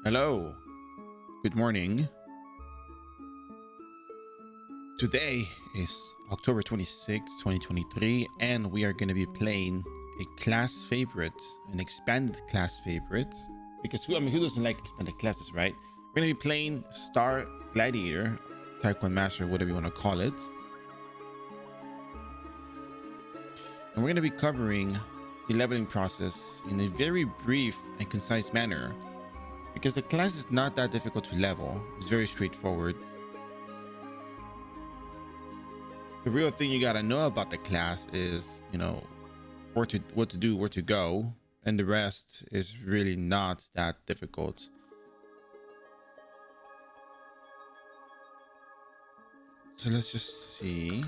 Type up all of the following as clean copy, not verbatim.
Hello, good morning. Today is October 26, 2023, and we are going to be playing a class favorite, an expanded class favorite. Because who doesn't like expanded classes, right? We're going to be playing Star Gladiator, Taekwon Master, whatever you want to call it. And we're going to be covering the leveling process in a very brief and concise manner. Because the class is not that difficult to level, it's very straightforward. The real thing you gotta know about the class is, what to do, where to go, and the rest is really not that difficult. So let's just see.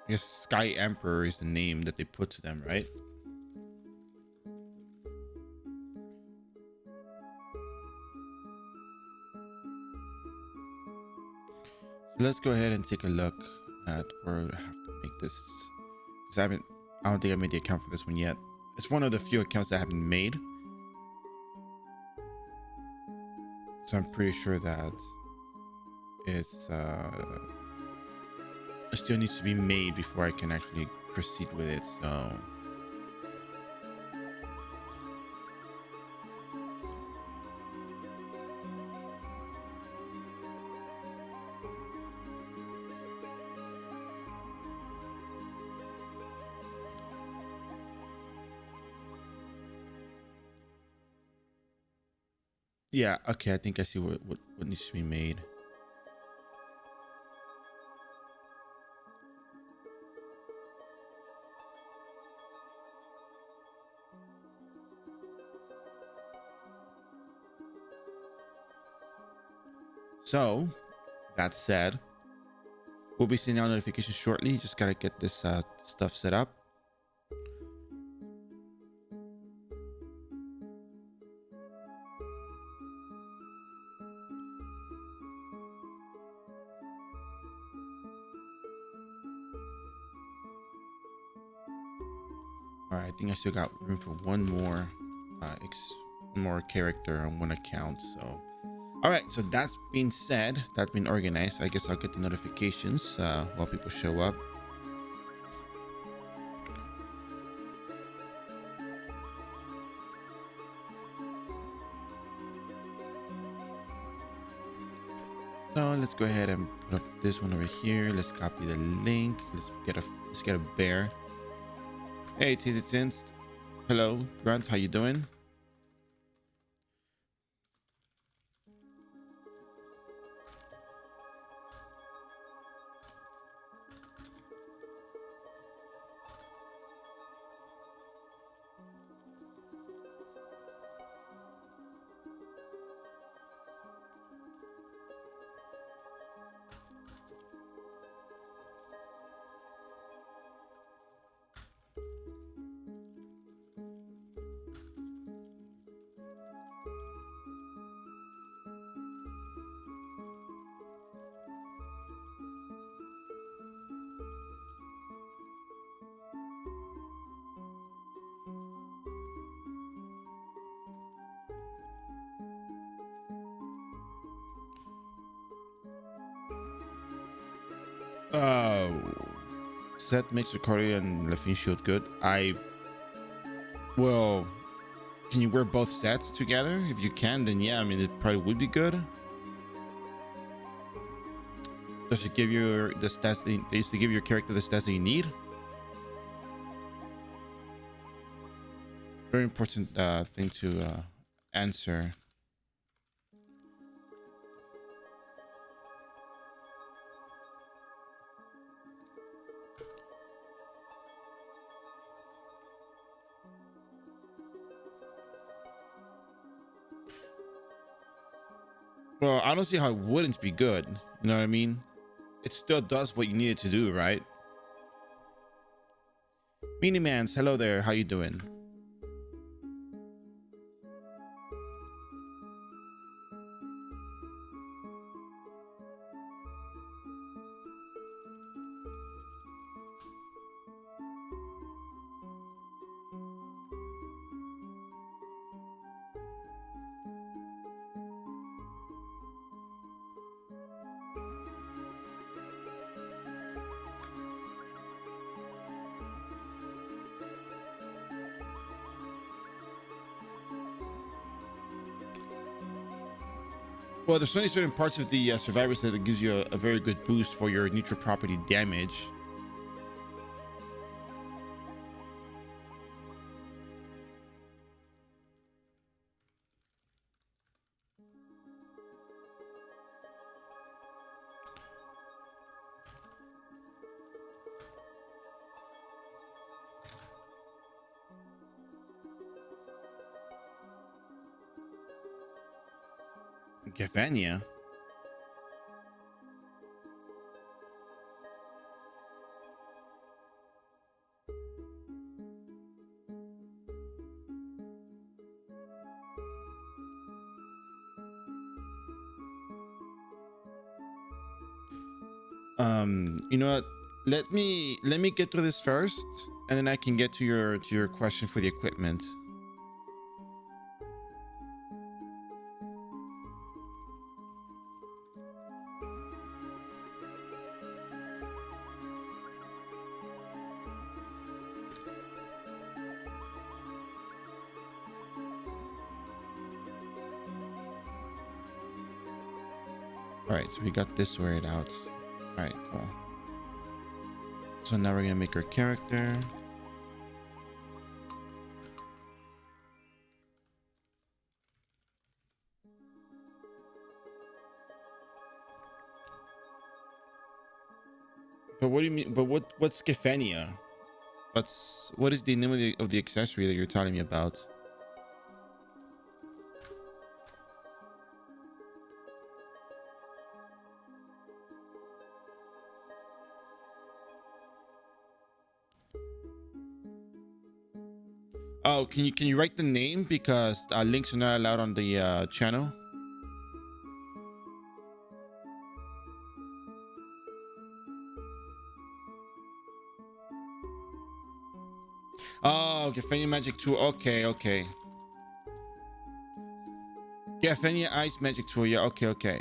I guess Sky Emperor is the name that they put to them, right? So let's go ahead and take a look at where I have to make this, because I don't think I made the account for this one yet. It's one of the few accounts that I haven't made, so I'm pretty sure that it's it still needs to be made before I can actually proceed with it. So yeah, okay, I think I see what needs to be made. So that said, we'll be sending out notifications shortly. Just gotta get this stuff set up. All right, I think I still got room for one more character on one account. So all right, so that's being said, that's been organized. I guess I'll get the notifications while people show up. So let's go ahead and put up this one over here. Let's copy the link. Let's get a bear. Hey, Tinst. Hello, Grunt. How you doing? Uh, Set makes Ricardo and Lafine shield good. Well, can you wear both sets together? If you can, then yeah, I mean, it probably would be good. Does it give you the stats they used to give your character the stats that you need? Very important thing to answer. Well, I don't see how it wouldn't be good. You know what I mean? It still does what you need it to do, right? Meanie Mans, hello there. How you doing? Well, there's only certain parts of the survivors that it gives you a very good boost for your neutral property damage. Gavania. You know what? Let me get through this first, and then I can get to your question for the equipment. All right, so we got this sorted out. All right, cool. So now we're gonna make our character. But what do you mean? But what's Gafania? What is the name of the accessory that you're telling me about? Oh, can you write the name, because links are not allowed on the channel? Oh, Gafania Magic Tool. Okay, okay. Gafania Ice Magic Tool. Yeah, okay, okay.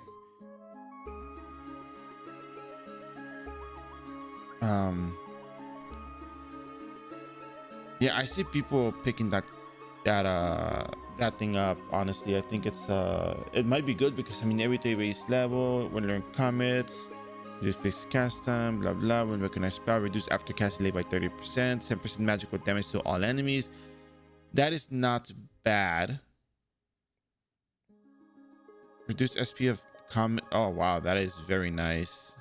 Yeah, I see people picking that thing up. Honestly, I think it might be good, because I mean, every day raise level, when learn comets, reduce fixed cast time, blah blah. When recognize spell, reduce after cast delay by 30%, 10% magical damage to all enemies. That is not bad. Reduce SP of comet. Oh wow, that is very nice.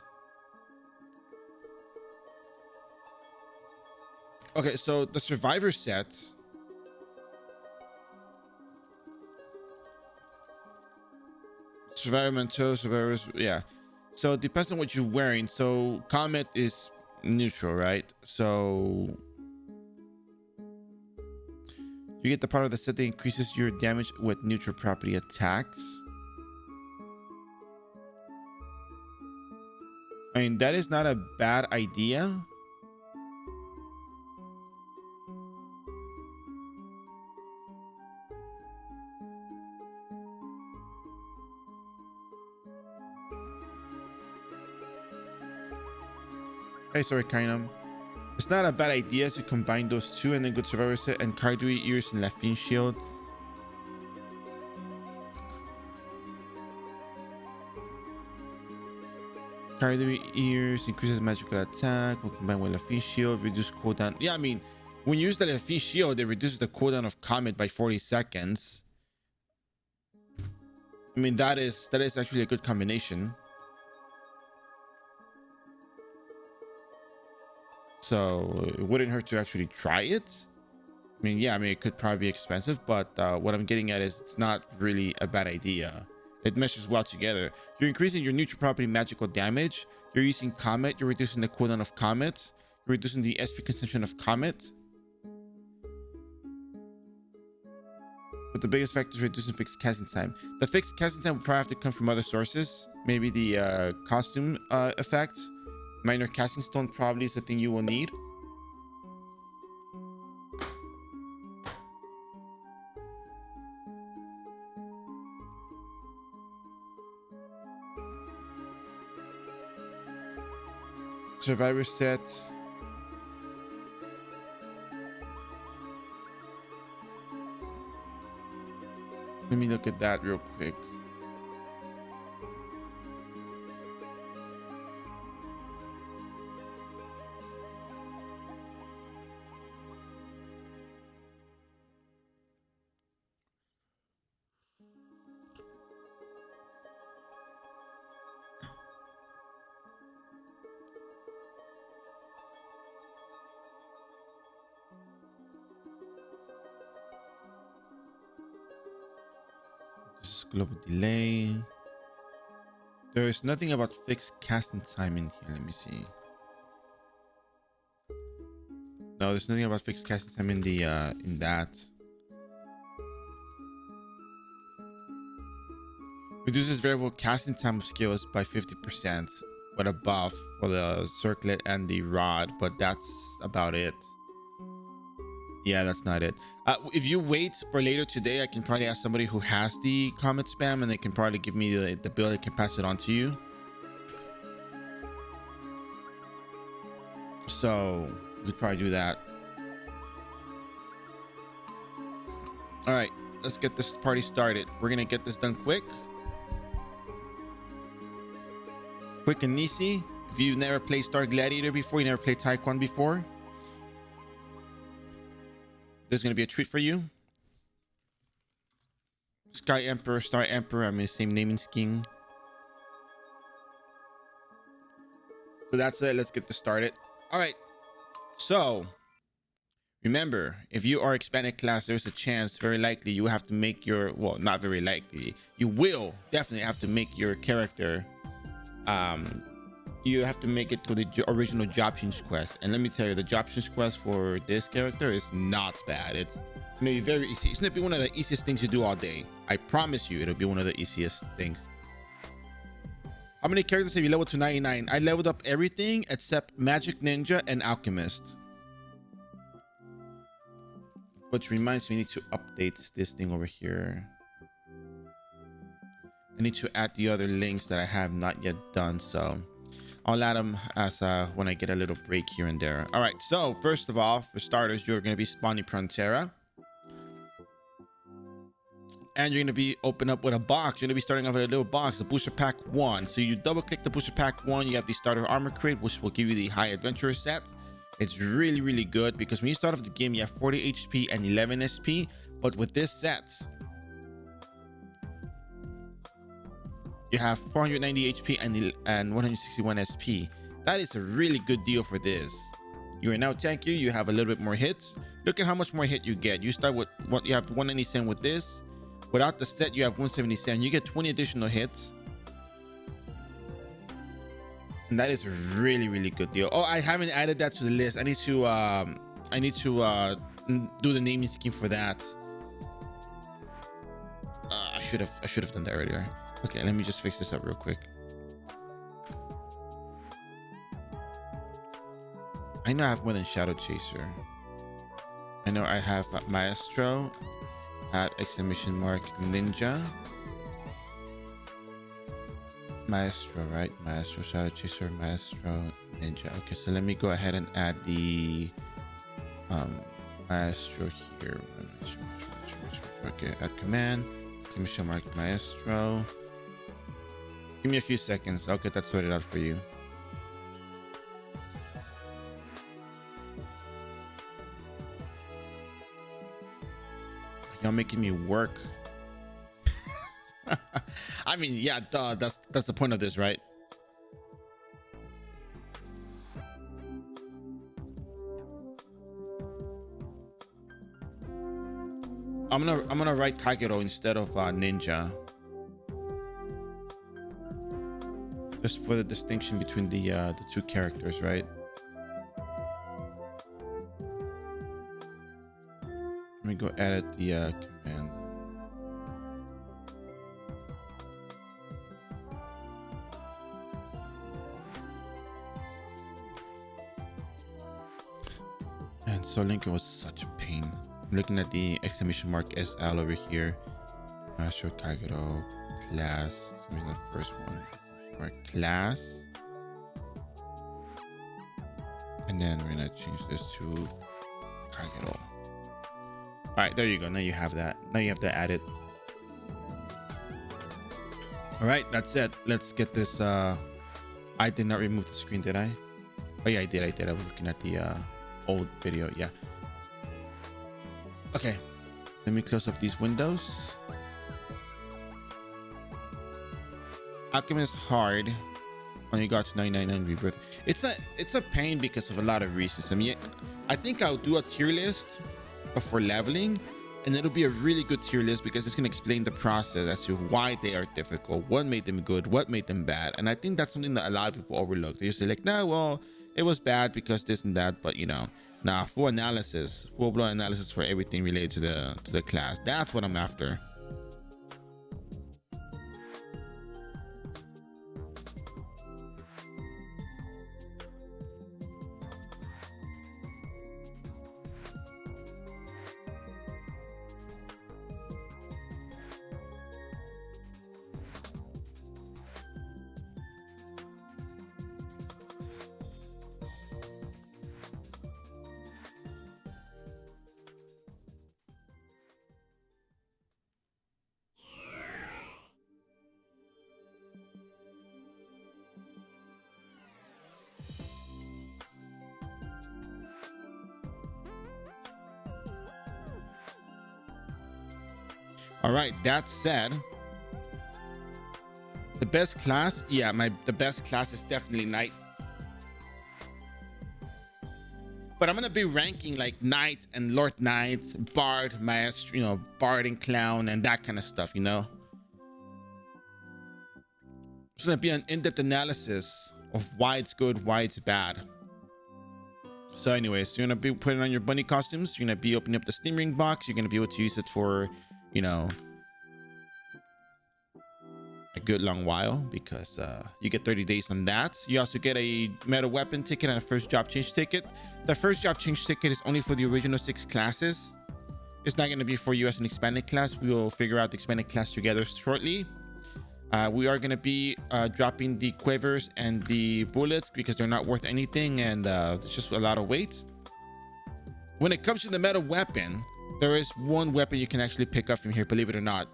Okay, so the survivor set. Survivor Manteau, survivors, yeah. So it depends on what you're wearing. So Comet is neutral, right? So you get the part of the set that increases your damage with neutral property attacks. I mean, that is not a bad idea. Hey, sorry, Kainam. It's not a bad idea to combine those two, and then good survivor set and Cardui ears and Lafine shield. Cardui ears increases magical attack when combined with Lafine shield, reduce cooldown. Yeah, I mean, when you use the Lafine shield, it reduces the cooldown of Comet by 40 seconds. I mean, that is actually a good combination. So it wouldn't hurt to actually try it. I mean, yeah, I mean, it could probably be expensive, but what I'm getting at is it's not really a bad idea. It meshes well together. You're increasing your neutral property magical damage. You're using Comet. You're reducing the cooldown of Comet. You're reducing the SP consumption of Comet. But the biggest factor is reducing fixed casting time. The fixed casting time would probably have to come from other sources. Maybe the costume effect. Minor casting stone probably is the thing you will need. Survivor set. Let me look at that real quick. Global delay. There is nothing about fixed casting time in here. Let me see. No, there's nothing about fixed casting time in the in that. Reduces variable casting time of skills by 50%, but a buff for the circlet and the rod, but that's about it. Yeah, that's not it. If you wait for later today, I can probably ask somebody who has the comet spam, and they can probably give me the build. I can pass it on to you. So we could probably do that. All right, let's get this party started. We're gonna get this done quick and easy. If you've never played Star Gladiator before, you never played Taekwon before, there's gonna be a treat for you. Sky Emperor, Star Emperor, I mean, same naming scheme. So that's it. Let's get this started. All right. So remember, if you are expanded class, there's a chance, very likely, you have to make your, well, not very likely, you will definitely have to make your character, you have to make it to the original job change quest. And let me tell you, the job change quest for this character is not bad. It's gonna be very easy. It's gonna be one of the easiest things you do all day. I promise you, it'll be one of the easiest things. How many characters have you leveled to 99? I leveled up everything except Magic Ninja and Alchemist. Which reminds me, I need to update this thing over here. I need to add the other links that I have not yet done, so I'll add them as when I get a little break here and there. All right, so first of all, for starters, you're going to be spawning Prontera. And you're going to be open up with a box. You're going to be starting off with a little box, the Booster Pack 1. So you double click the Booster Pack 1, you have the Starter Armor Crate, which will give you the High Adventurer set. It's really, really good because when you start off the game, you have 40 HP and 11 SP. But with this set, you have 490 HP and 161 SP. That is a really good deal for this. You are now tankier. You have a little bit more hits. Look at how much more hit you get. You start with what you have 197 with this. Without the set, you have 177. You get 20 additional hits. And that is a really, really good deal. Oh, I haven't added that to the list. I need to do the naming scheme for that. I should have done that earlier. Okay, let me just fix this up real quick. I know I have more than Shadow Chaser. I know I have Maestro at exclamation mark Ninja. Maestro, right? Maestro, Shadow Chaser, Maestro, Ninja. Okay, so let me go ahead and add the Maestro here. Okay, add command, exclamation mark Maestro. Give me a few seconds. I'll get that sorted out for you. Y'all making me work. I mean, yeah, duh, that's the point of this, right? I'm gonna write Kagero instead of Ninja, just for the distinction between the two characters, right? Let me go edit the command. And so Lincoln was such a pain. I'm looking at the exclamation mark SL over here. Master Kagero class. Let me go the first one. Mark class. And then we're gonna change this to Kagero. All right, there you go. Now you have that. Now you have to add it. All right, that's it. Let's get this. I did not remove the screen, did I? Oh yeah, I did. I was looking at the old video. Yeah. Okay. Let me close up these windows. Alchemist hard when you got to 999 rebirth. It's a pain because of a lot of reasons. I mean, I think I'll do a tier list before leveling, And it'll be a really good tier list because it's going to explain the process as to why they are difficult, what made them good, what made them bad. And I think that's something that a lot of people overlook. They just say like, nah, well, it was bad because this and that, but you know, nah, full analysis, full blown analysis for everything related to the class. That's what I'm after. All right, that said, the best class, yeah, the best class is definitely Knight. But I'm gonna be ranking like Knight and Lord Knight, Bard, Maestro, you know, Bard and Clown and that kind of stuff, you know. It's gonna be an in-depth analysis of why it's good, why it's bad. So anyways, you're gonna be putting on your bunny costumes, you're gonna be opening up the Steam Ring box, you're gonna be able to use it for, you know, a good long while because you get 30 days on that. You also get a meta weapon ticket and a first job change ticket. The first job change ticket is only for the original 6 classes. It's not going to be for you as an expanded class. We will figure out the expanded class together shortly. We are going to be dropping the quivers and the bullets because they're not worth anything and it's just a lot of weight. When it comes to the meta weapon, there is one weapon you can actually pick up from here, believe it or not.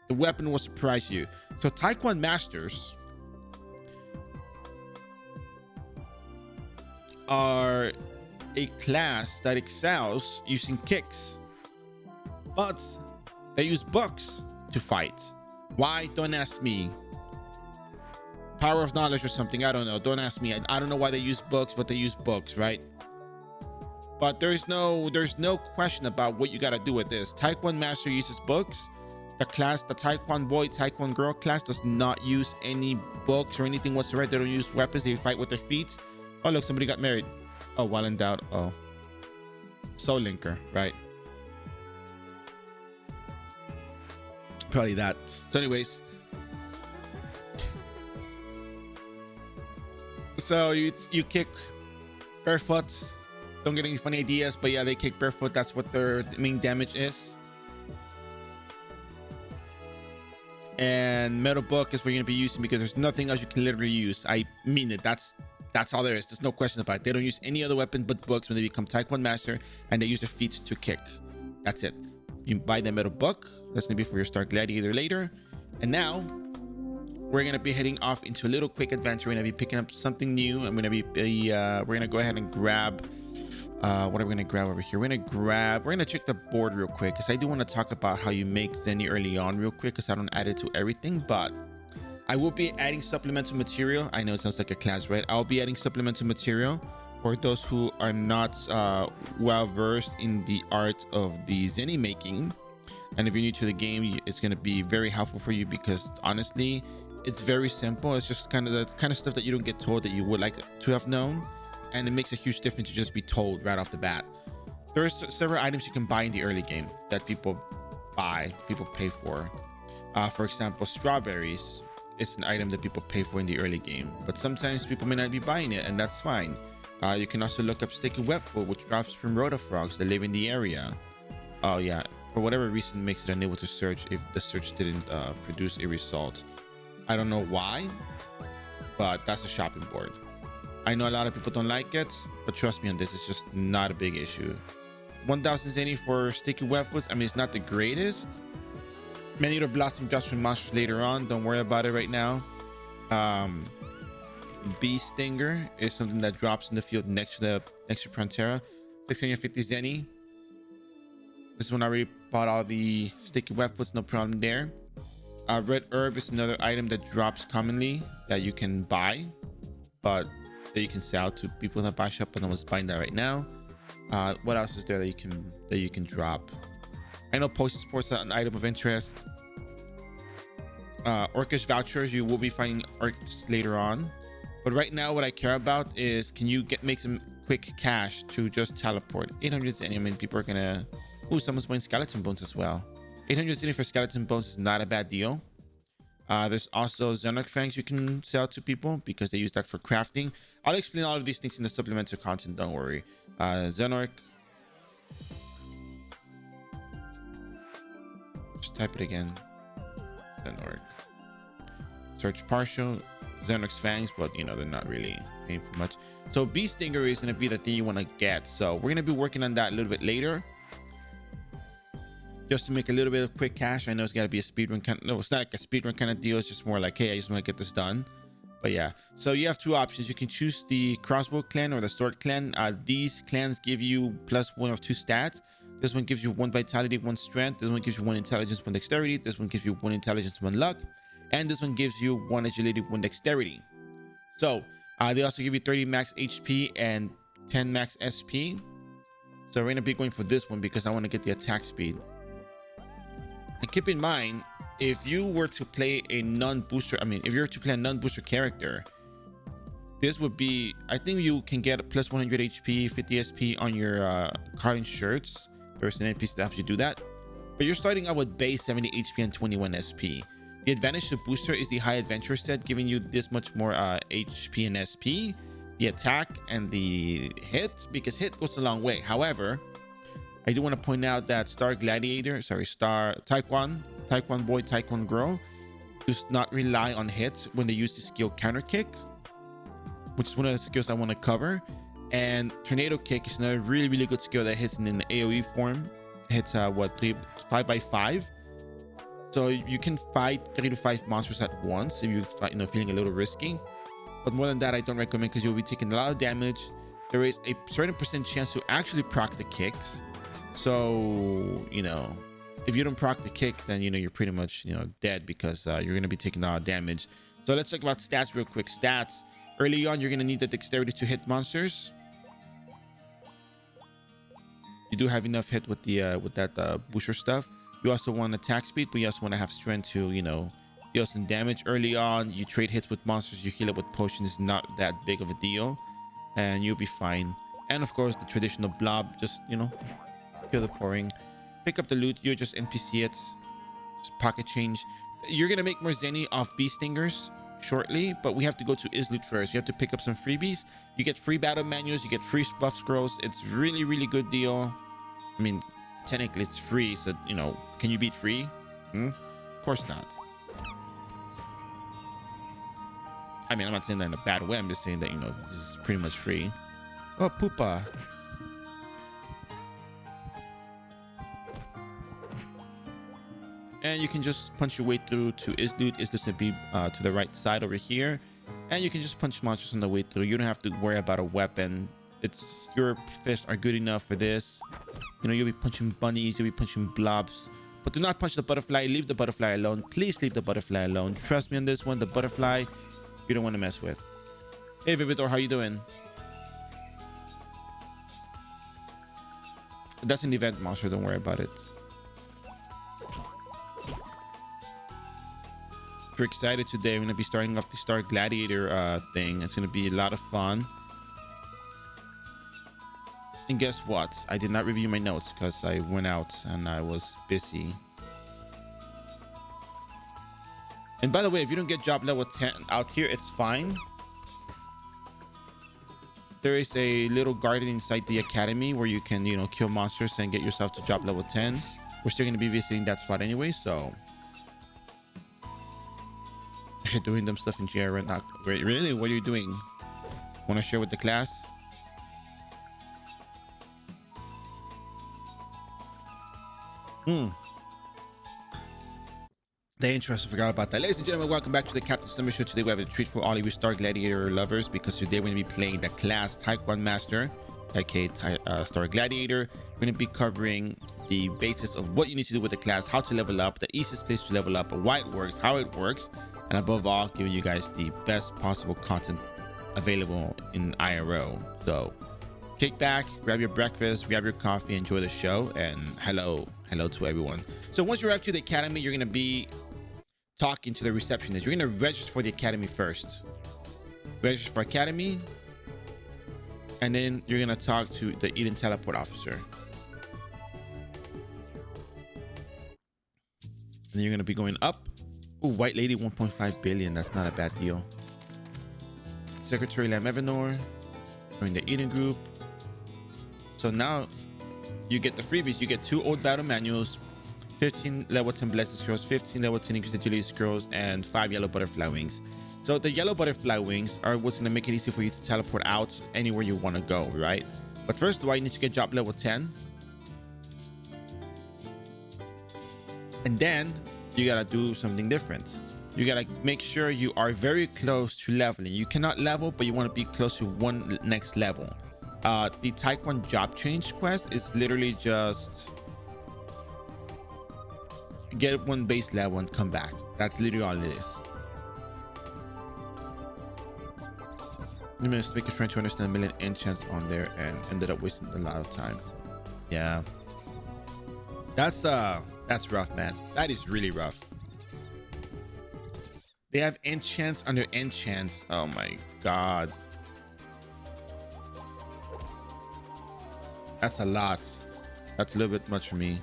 The weapon will surprise you. So Taekwon Masters are a class that excels using kicks, but they use books to fight. Why? Don't ask me. Power of knowledge or something. I don't know. Don't ask me. I don't know why they use books, but they use books, right? But there's no question about what you got to do with this. Taekwon Master uses books. The class, the Taekwon boy, Taekwon girl class does not use any books or anything whatsoever. They don't use weapons. They fight with their feet. Oh, look, somebody got married. Oh, while in doubt. Oh, Soul Linker, right? Probably that. So anyways, so you kick barefoot. Don't get any funny ideas, but yeah, they kick barefoot. That's what their main damage is. And metal book is what you're gonna be using because there's nothing else you can literally use. I mean it. That's all there is. There's no question about it. They don't use any other weapon but books when they become Taekwon Master, and they use their feet to kick. That's it. You buy the metal book. That's gonna be for your Star Gladiator later. And now we're gonna be heading off into a little quick adventure. We're gonna be picking up something new. I'm gonna be we're gonna go ahead and grab what are we gonna grab over here? We're gonna check the board real quick because I do want to talk about how you make Zenny early on real quick because I don't add it to everything, but I will be adding supplemental material. I know it sounds like a class, right? I'll be adding supplemental material for those who are not well versed in the art of the Zenny making. And if you're new to the game, it's going to be very helpful for you because honestly, it's very simple. It's just kind of the kind of stuff that you don't get told that you would like to have known. And it makes a huge difference to just be told right off the bat. There's several items you can buy in the early game that people pay for. For example, strawberries. It's an item that people pay for in the early game, but sometimes people may not be buying it, and that's fine. You can also look up sticky web food, which drops from rotafrogs that live in the area. Oh yeah, for whatever reason makes it unable to search if the search didn't produce a result. I don't know why, but that's a shopping board. I know a lot of people don't like it, but trust me on this, it's just not a big issue. 1000 Zenny for sticky web foods. I mean, it's not the greatest. Many of blossom drops from monsters later on. Don't worry about it right now. Bee Stinger is something that drops in the field next to Prontera. 650 Zenny. This one I already bought all the sticky web foods, no problem there. Red herb is another item that drops commonly that you can buy, but that you can sell to people in the buy shop, but no one's buying that right now. What else is there that you can drop? I know post sports an item of interest. Orcish vouchers, you will be finding orcs later on, but right now what I care about is can you make some quick cash to just teleport. 800 zenny. I mean, people are gonna... Ooh, someone's buying skeleton bones as well. 800 zenny for skeleton bones is not a bad deal. There's also Xenarch fangs you can sell to people because they use that for crafting. I'll explain all of these things in the supplemental content, don't worry. Xenarch, just type it again. Xenarch. Search partial. Xenarch's fangs, but you know, they're not really paying for much. So bee stinger is going to be the thing you want to get. So we're going to be working on that a little bit later, just to make a little bit of quick cash. I know it's got to be a speedrun kind of... No, it's not like a speedrun kind of deal. It's just more like, hey, I just want to get this done. But yeah, so you have two options. You can choose the crossbow clan or the sword clan. These clans give you +1 of 2 stats. This one gives you 1 vitality, 1 strength. This one gives you 1 intelligence, 1 dexterity. This one gives you 1 intelligence, 1 luck. And this one gives you 1 agility, 1 dexterity. So they also give you 30 max HP and 10 max SP. So we're going to be going for this one because I want to get the attack speed. And keep in mind, if you were to play a non-booster, I mean, if you were to play a non-booster character, this would be... I think you can get a +100 HP, 50 SP on your card and shirts. There's an NPC that helps you do that. But you're starting out with base 70 HP and 21 SP. The advantage to booster is the high adventure set, giving you this much more HP and SP, the attack and the hit, because hit goes a long way. However, I do want to point out that Taekwon boy, Taekwon girl does not rely on hits when they use the skill counter kick, which is one of the skills I want to cover. And tornado kick is another really good skill that hits in the AoE form. It hits 5x5. So you can fight 3 to 5 monsters at once if you're feeling a little risky. But more than that, I don't recommend because you'll be taking a lot of damage. There is a certain % chance to actually proc the kicks. So, you know, if you don't proc the kick, then, you know, you're pretty much, you know, dead because you're going to be taking a lot of damage. So let's talk about stats real quick. Stats. Early on, you're going to need the dexterity to hit monsters. You do have enough hit with the with that booster stuff. You also want attack speed, but you also want to have strength to, you know, deal some damage early on. You trade hits with monsters, you heal up with potions. It's not that big of a deal, and you'll be fine. And of course, the traditional blob, just, you know, kill the pouring, pick up the loot. You just NPC it, just pocket change. You're gonna make more zenny off bee stingers shortly, but we have to go to Isloot first. You have to pick up some freebies. You get free battle manuals, you get free buff scrolls. It's really good deal. I mean, technically it's free, so, you know, can you beat free? Of course not. I mean, I'm not saying that in a bad way. I'm just saying that, you know, this is pretty much free. Oh, Poopa. And you can just punch your way through to Isloot. Isloot's gonna be to the right side over here. And you can just punch monsters on the way through. You don't have to worry about a weapon. It's... your fists are good enough for this. You know, you'll be punching bunnies, you'll be punching blobs. But do not punch the butterfly. Leave the butterfly alone. Please leave the butterfly alone. Trust me on this one. The butterfly, you don't want to mess with. Hey, Vividor, how you doing? That's an event monster. Don't worry about it. If you're excited today, I'm going to be starting off the Star Gladiator thing. It's going to be a lot of fun. And guess what? I did not review my notes because I went out and I was busy. And by the way, if you don't get job level 10 out here, it's fine. There is a little garden inside the academy where you can, you know, kill monsters and get yourself to job level 10. We're still going to be visiting that spot anyway, so... doing dumb stuff in GR right now. Wait, really? What are you doing? Want to share with the class? The interest, I forgot about that. Ladies and gentlemen, welcome back to the Captain Summer Show. Today we have a treat for all of you Star Gladiator lovers because today we're going to be playing the class Taekwon Master, aka Star Gladiator. We're going to be covering the basis of what you need to do with the class, how to level up, the easiest place to level up, why it works, how it works, and above all, giving you guys the best possible content available in iRO. So kick back, grab your breakfast, grab your coffee, enjoy the show, and hello hello to everyone. So once you're up to the academy, you're going to be talking to the receptionist. You're going to register for the academy first. Register for academy. And then you're going to talk to the Eden teleport officer. And then you're going to be going up. Ooh, white lady, 1.5 billion. That's not a bad deal. Secretary Lam Evanor. Join the Eden group. So now you get the freebies. You get 2 old battle manuals, 15 level 10 blessed scrolls, 15 level 10 increased agility scrolls, and 5 yellow butterfly wings. So the yellow butterfly wings are what's going to make it easy for you to teleport out anywhere you want to go, right? But first of all, you need to get job level 10. And then you got to do something different. You got to make sure you are very close to leveling. You cannot level, but you want to be close to one next level. The Taekwon job change quest is literally just get 1 base level and come back. That's literally all it is. I'm just making sure to understand a million enchants on there and ended up wasting a lot of time. Yeah, that's rough, man. That is really rough. They have enchants under enchants. Oh my god, that's a lot. That's a little bit much for me.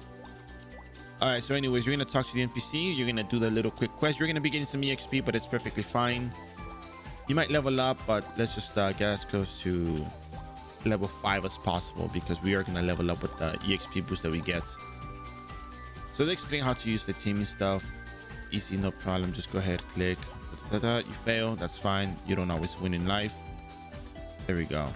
All right, so anyways, you're gonna talk to the NPC. You're gonna do the little quick quest. You're gonna be getting some EXP, but it's perfectly fine. You might level up, but let's just get as close to level 5 as possible, because we are gonna level up with the EXP boost that we get. So they explain how to use the teaming stuff. Easy, no problem. Just go ahead, click. You fail, that's fine. You don't always win in life. There we go.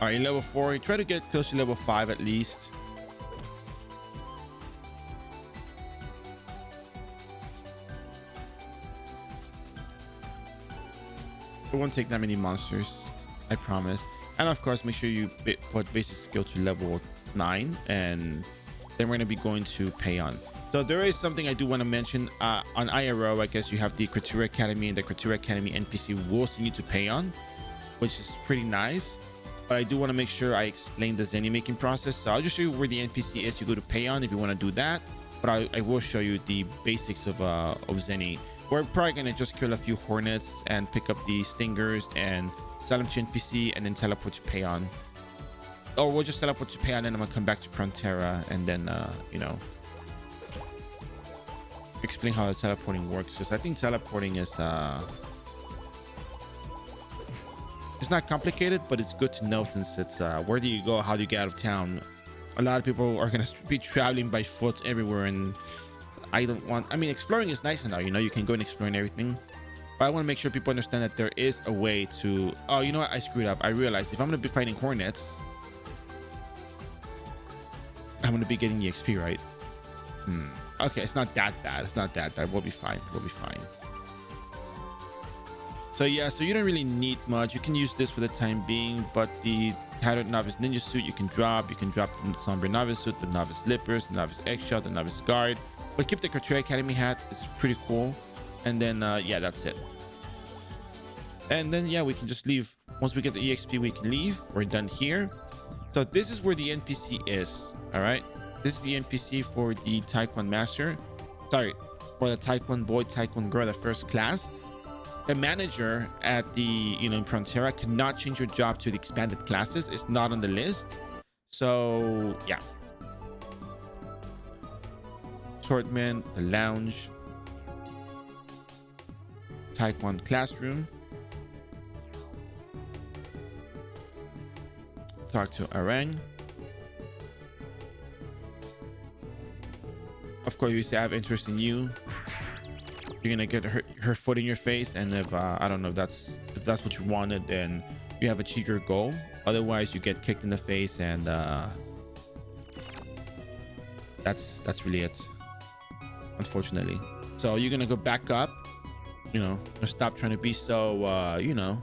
All right, level 4. Try to get close to level 5 at least. It won't take that many monsters, I promise. And of course, make sure you put basic skill to level 9, and then we're going to be going to Payon. So there is something I do want to mention. On iRO, I guess you have the Criteria Academy, and the Criteria Academy NPC will send you to Payon, which is pretty nice. But I do want to make sure I explain the Zenny making process. So I'll just show you where the NPC is. You go to Payon if you want to do that. But I will show you the basics of Zenny. We're probably going to just kill a few hornets and pick up the stingers and sell them to NPC and then teleport to Payon. Or we'll just teleport to Payon and I'm going to come back to Frontera and then, you know, explain how the teleporting works. Because I think teleporting is... it's not complicated, but it's good to know, since it's where do you go, how do you get out of town. A lot of people are going to be traveling by foot everywhere, and I don't want... I mean, exploring is nice and all, you know, you can go and explore and everything, but I want to make sure people understand that there is a way to... Oh, you know what, I screwed up. I realized if I'm going to be fighting hornets, I'm going to be getting EXP, right? Okay, it's not that bad. It's not that bad. We'll be fine. We'll be fine. So yeah, so you don't really need much. You can use this for the time being, but the Tattered Novice Ninja Suit you can drop. You can drop the Somber Novice Suit, the Novice Slippers, the Novice Eggshell, the Novice Guard. But keep the Criteria Academy hat. It's pretty cool. And then, yeah, that's it. And then, yeah, we can just leave. Once we get the EXP, we can leave. We're done here. So this is where the NPC is, all right? This is the NPC for the Taekwon Master. Sorry, for the Taekwon Boy, Taekwon Girl, the first class. The manager at the, you know, in Frontera cannot change your job to the expanded classes. It's not on the list. So, yeah. Swordman, the lounge, Taekwon classroom. Talk to Arang. Of course, you say I have interest in you. You're gonna get her foot in your face, and if I don't know if that's what you wanted, then you have achieved your goal. Otherwise, you get kicked in the face, and that's really it, unfortunately. So you're gonna go back up, you know, or stop trying to be so you know.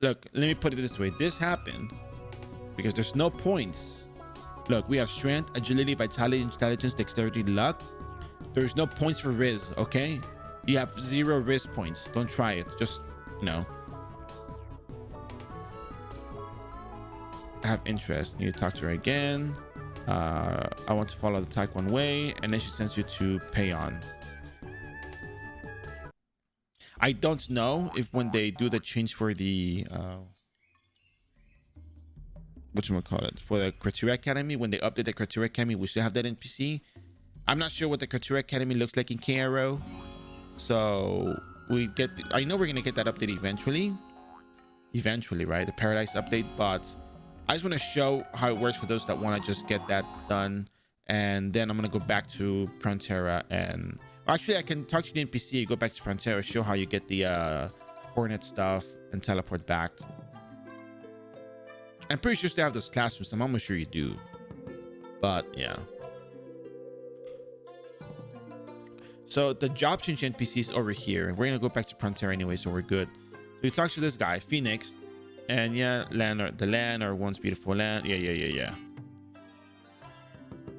Look, let me put it this way. This happened because there's no points. Look, we have strength, agility, vitality, intelligence, dexterity, luck, There's no points for Riz, okay? You have 0 Riz points. Don't try it. Just, you know, have interest. You talk to her again. I want to follow the Taekwon way, and then she sends you to Payon. I don't know if when they do the change for the whatchamacallit, for the Criteria Academy, when they update the Criteria Academy, we still have that NPC. I'm not sure what the Criteria Academy looks like in iRO. So we get, I know we're gonna get that update eventually, right? The Paradise update, but I just want to show how it works for those that want to just get that done. And then I'm gonna go back to Prontera, and actually I can talk to the NPC, go back to Prontera, show how you get the Hornet stuff and teleport back. I'm pretty sure they have those classrooms. I'm almost sure you do, but yeah. So the job change NPC is over here. We're gonna go back to Prontera anyway, so we're good. So you talk to this guy, Phoenix, and yeah, the land or once beautiful land. Yeah.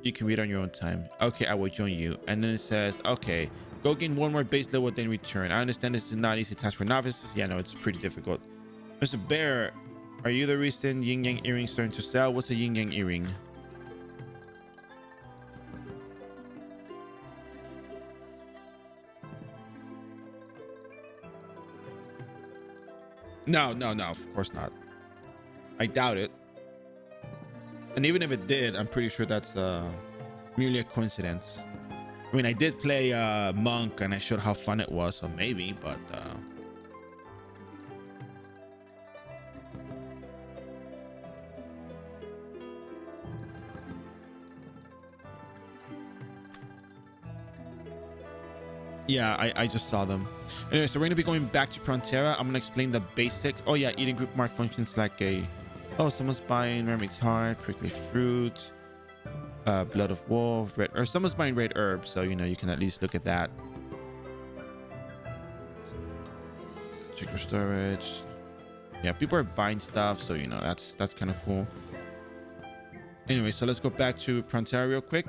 You can read on your own time. Okay, I will join you. And then it says, okay, go gain 1 more base level, then return. I understand this is not easy task for novices. Yeah, no, it's pretty difficult. Mr. Bear, are you the reason yin yang earrings starting to sell? What's a yin yang earring? No, of course not. I doubt it. And even if it did, I'm pretty sure that's merely a coincidence. I mean, I did play Monk and I showed how fun it was, so maybe, but yeah, I just saw them. Anyway, so we're gonna be going back to Prontera. I'm gonna explain the basics. Oh yeah, eating group mark functions like a, oh, someone's buying Mermaid's Heart, prickly fruit, blood of wolf, red, or someone's buying red herb, so you know you can at least look at that. Check your storage. Yeah, people are buying stuff, so you know that's kind of cool. Anyway, so let's go back to Prontera real quick.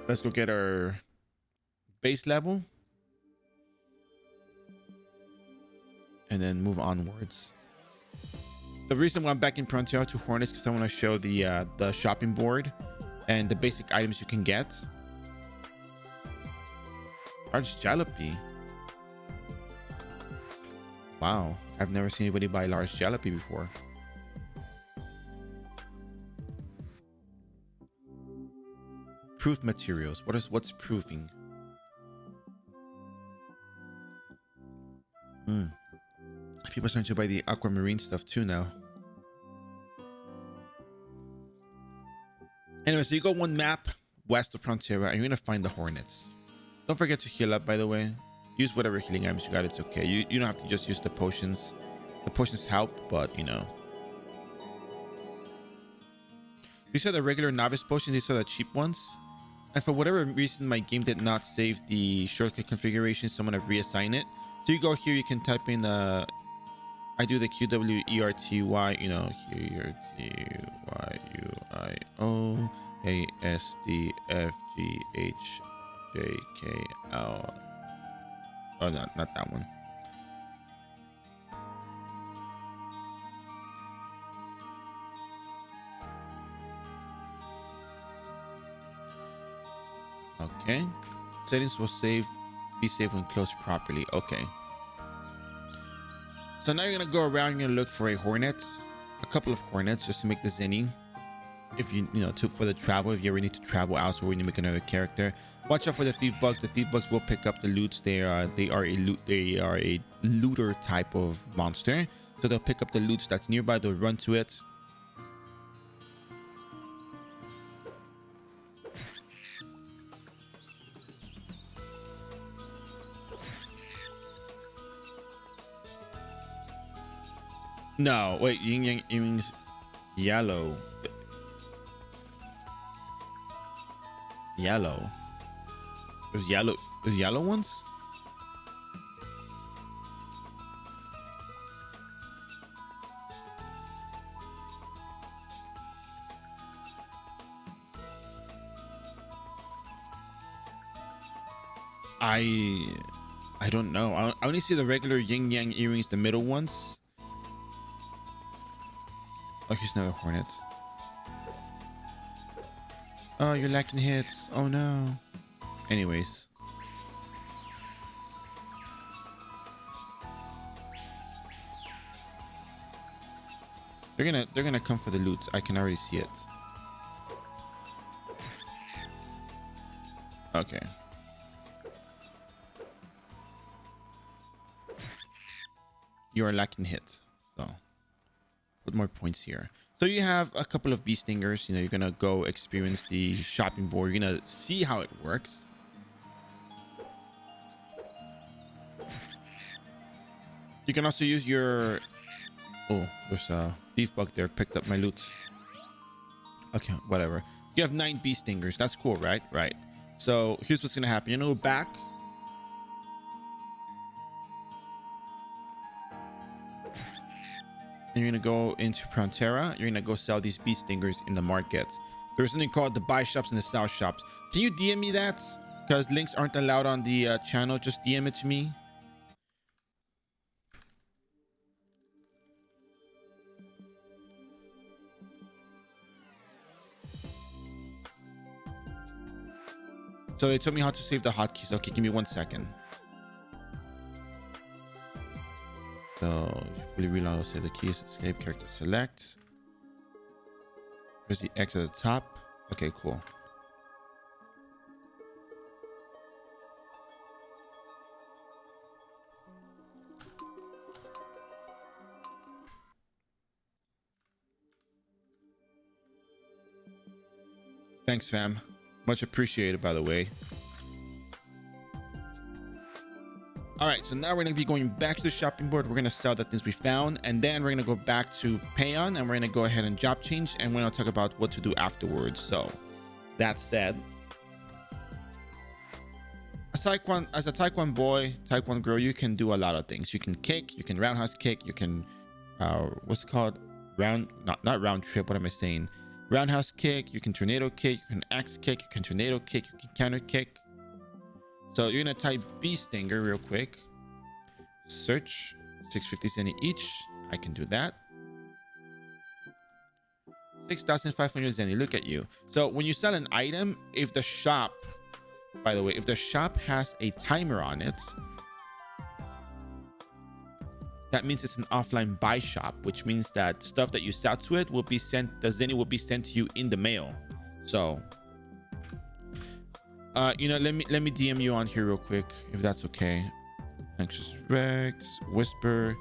Let's go get our base level and then move onwards. The reason why I'm back in Prontera to Horn is because I want to show the shopping board and the basic items you can get. Large jalopy. Wow, I've never seen anybody buy large jalopy before. Proof materials. What's proofing? People are starting to buy the aquamarine stuff too now. Anyway, so you go 1 map west of Prontera and you're gonna find the hornets. Don't forget to heal up, by the way. Use whatever healing items you got, it's okay. You don't have to just use the potions. The potions help, but you know. These are the regular novice potions, these are the cheap ones. And for whatever reason, my game did not save the shortcut configuration, so I'm gonna reassign it. So you go here, you can type in I do the QWERTY, you know, QURTYUIO ASDFGHJKL. Oh, not that one. Okay. Settings will be saved when closed properly. Okay. So now you're gonna go around and you're gonna look for a couple of hornets, just to make the zenny. If you know, for the travel, if you ever need to travel out, so when you make another character, watch out for the thief bugs. The thief bugs will pick up the loots. They are a looter type of monster, so they'll pick up the loots that's nearby. They'll run to it. No, wait, yin yang earrings, yellow. There's yellow ones. I I don't know. I only see the regular yin yang earrings, the middle ones. Oh, here's another hornet. Oh, you're lacking hits. Oh no. Anyways. They're gonna come for the loot. I can already see it. Okay. You are lacking hit. So put more points here. So you have a couple of bee stingers. You know, you're gonna go experience the shopping board. You're gonna see how it works. You can also use your... Oh, there's a thief bug there. Picked up my loot. Okay, whatever. You have 9 bee stingers. That's cool, right? Right. So here's what's gonna happen. You're gonna go back. And you're gonna go into Prontera. You're gonna go sell these bee stingers in the market. There's something called the buy shops and the sell shops. Can you DM me that? Because links aren't allowed on the channel. Just DM it to me. So they told me how to save the hotkeys. Okay, give me 1 second. So fully reload, save the keys, escape, character select. There's the X at the top. Okay, cool. Thanks, fam. Much appreciated, by the way. All right, so now we're going to be going back to the shopping board. We're going to sell the things we found, and then we're going to go back to Payon, and we're going to go ahead and job change, and we're going to talk about what to do afterwards. So that said, as a Taekwon boy, Taekwon girl, you can do a lot of things. You can kick, you can roundhouse kick, you can what's it called, not round trip, what am I saying, roundhouse kick, you can tornado kick, you can axe kick, you can tornado kick, you can counter kick. So you're gonna type bee stinger real quick, search, 650 zenny each. I can do that. 6,500 zenny. Look at you. So when you sell an item, if the shop, by the way, if the shop has a timer on it, that means it's an offline buy shop, which means that stuff that you sell to it will be sent, the zenny will be sent to you in the mail. So you know, let me DM you on here real quick, if that's okay. Anxious Rex, Whisper,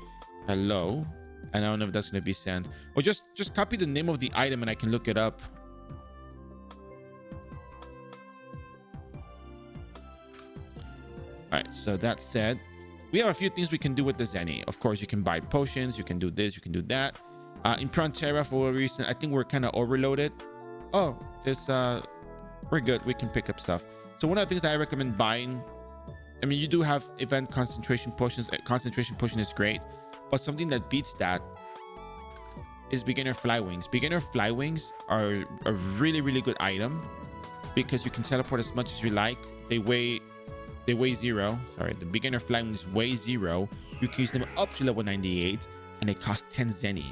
hello. And I don't know if that's gonna be sent. Or just copy the name of the item and I can look it up. All right, so that said, we have a few things we can do with the zenny. Of course, you can buy potions, you can do this, you can do that. In Prontera, for whatever reason, I think we're kind of overloaded. Oh, this we're good, we can pick up stuff. So one of the things that I recommend buying, I mean, you do have event concentration potions. Concentration potion is great, but something that beats that is beginner fly wings. Beginner fly wings are a really, really good item because you can teleport as much as you like. They weigh 0. Sorry, the beginner fly wings weigh 0. You can use them up to level 98 and they cost 10 zenny.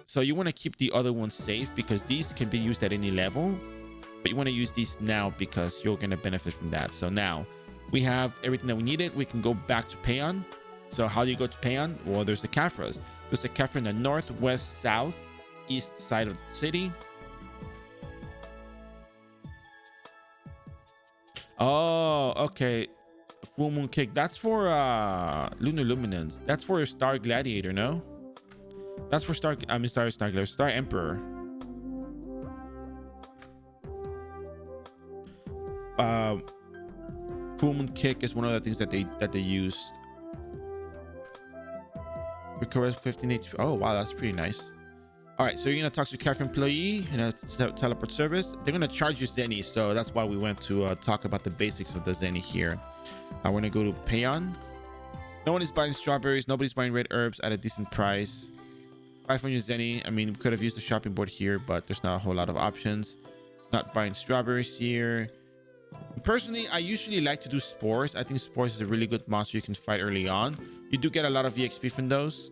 So you want to keep the other ones safe because these can be used at any level. But you want to use these now because you're going to benefit from that. So now we have everything that we needed. We can go back to Payon. So how do you go to Payon? Well, there's the Caphras. There's a Caphra in the north, west, south, east side of the city. Oh, okay. Full Moon Kick. That's for Lunar Luminance. That's for Star Gladiator, no? That's for Star Gladiator, Star Emperor. Full Moon Kick is one of the things that they use. Recover 15 HP. Oh wow, that's pretty nice. All right, so you're gonna talk to Cafe employee in a teleport service. They're gonna charge you zenny, so that's why we went to talk about the basics of the zenny here. We're gonna go to Payon. No one is buying strawberries. Nobody's buying red herbs at a decent price. 500 zenny. I mean, we could have used the shopping board here, but there's not a whole lot of options. Not buying strawberries here. Personally, I usually like to do spores. I think spores is a really good monster you can fight early on. You do get a lot of EXP from those.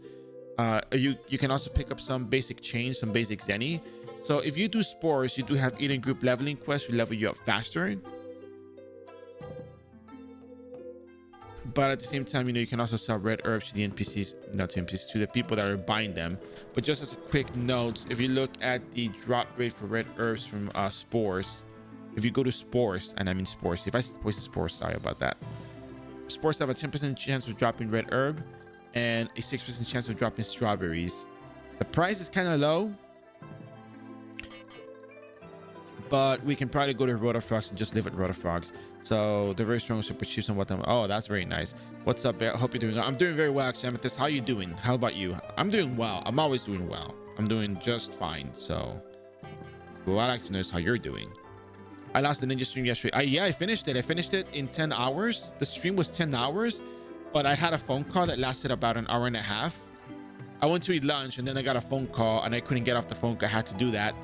You can also pick up some basic chains, some basic Zenny. So if you do spores, you do have Eden group leveling quests, we level you up faster. But at the same time, you can also sell red herbs to the NPCs, not to NPCs, to the people that are buying them. But just as a quick note, if you look at the drop rate for red herbs from spores, if you go to spores, and I mean spores, if I post spores, sorry about that. Spores have a 10% chance of dropping red herb and a 6% chance of dropping strawberries. The price is kind of low, but we can probably go to Rotafrogs and just live at Rotafrogs. So they're very strong super chiefs and whatnot. Oh, that's very nice. What's up, Bear? Hope you're doing well. I'm doing very well, actually, Amethyst. How you doing? How about you? I'm doing well. I'm always doing well. I'm doing just fine. So well, I'd like to know how you're doing. I lost the ninja stream yesterday. Yeah, I finished it. I finished it in 10 hours. The stream was 10 hours, but I had a phone call that lasted about an hour and a half. I went to eat lunch and then I got a phone call and I couldn't get off the phone. I had to do that.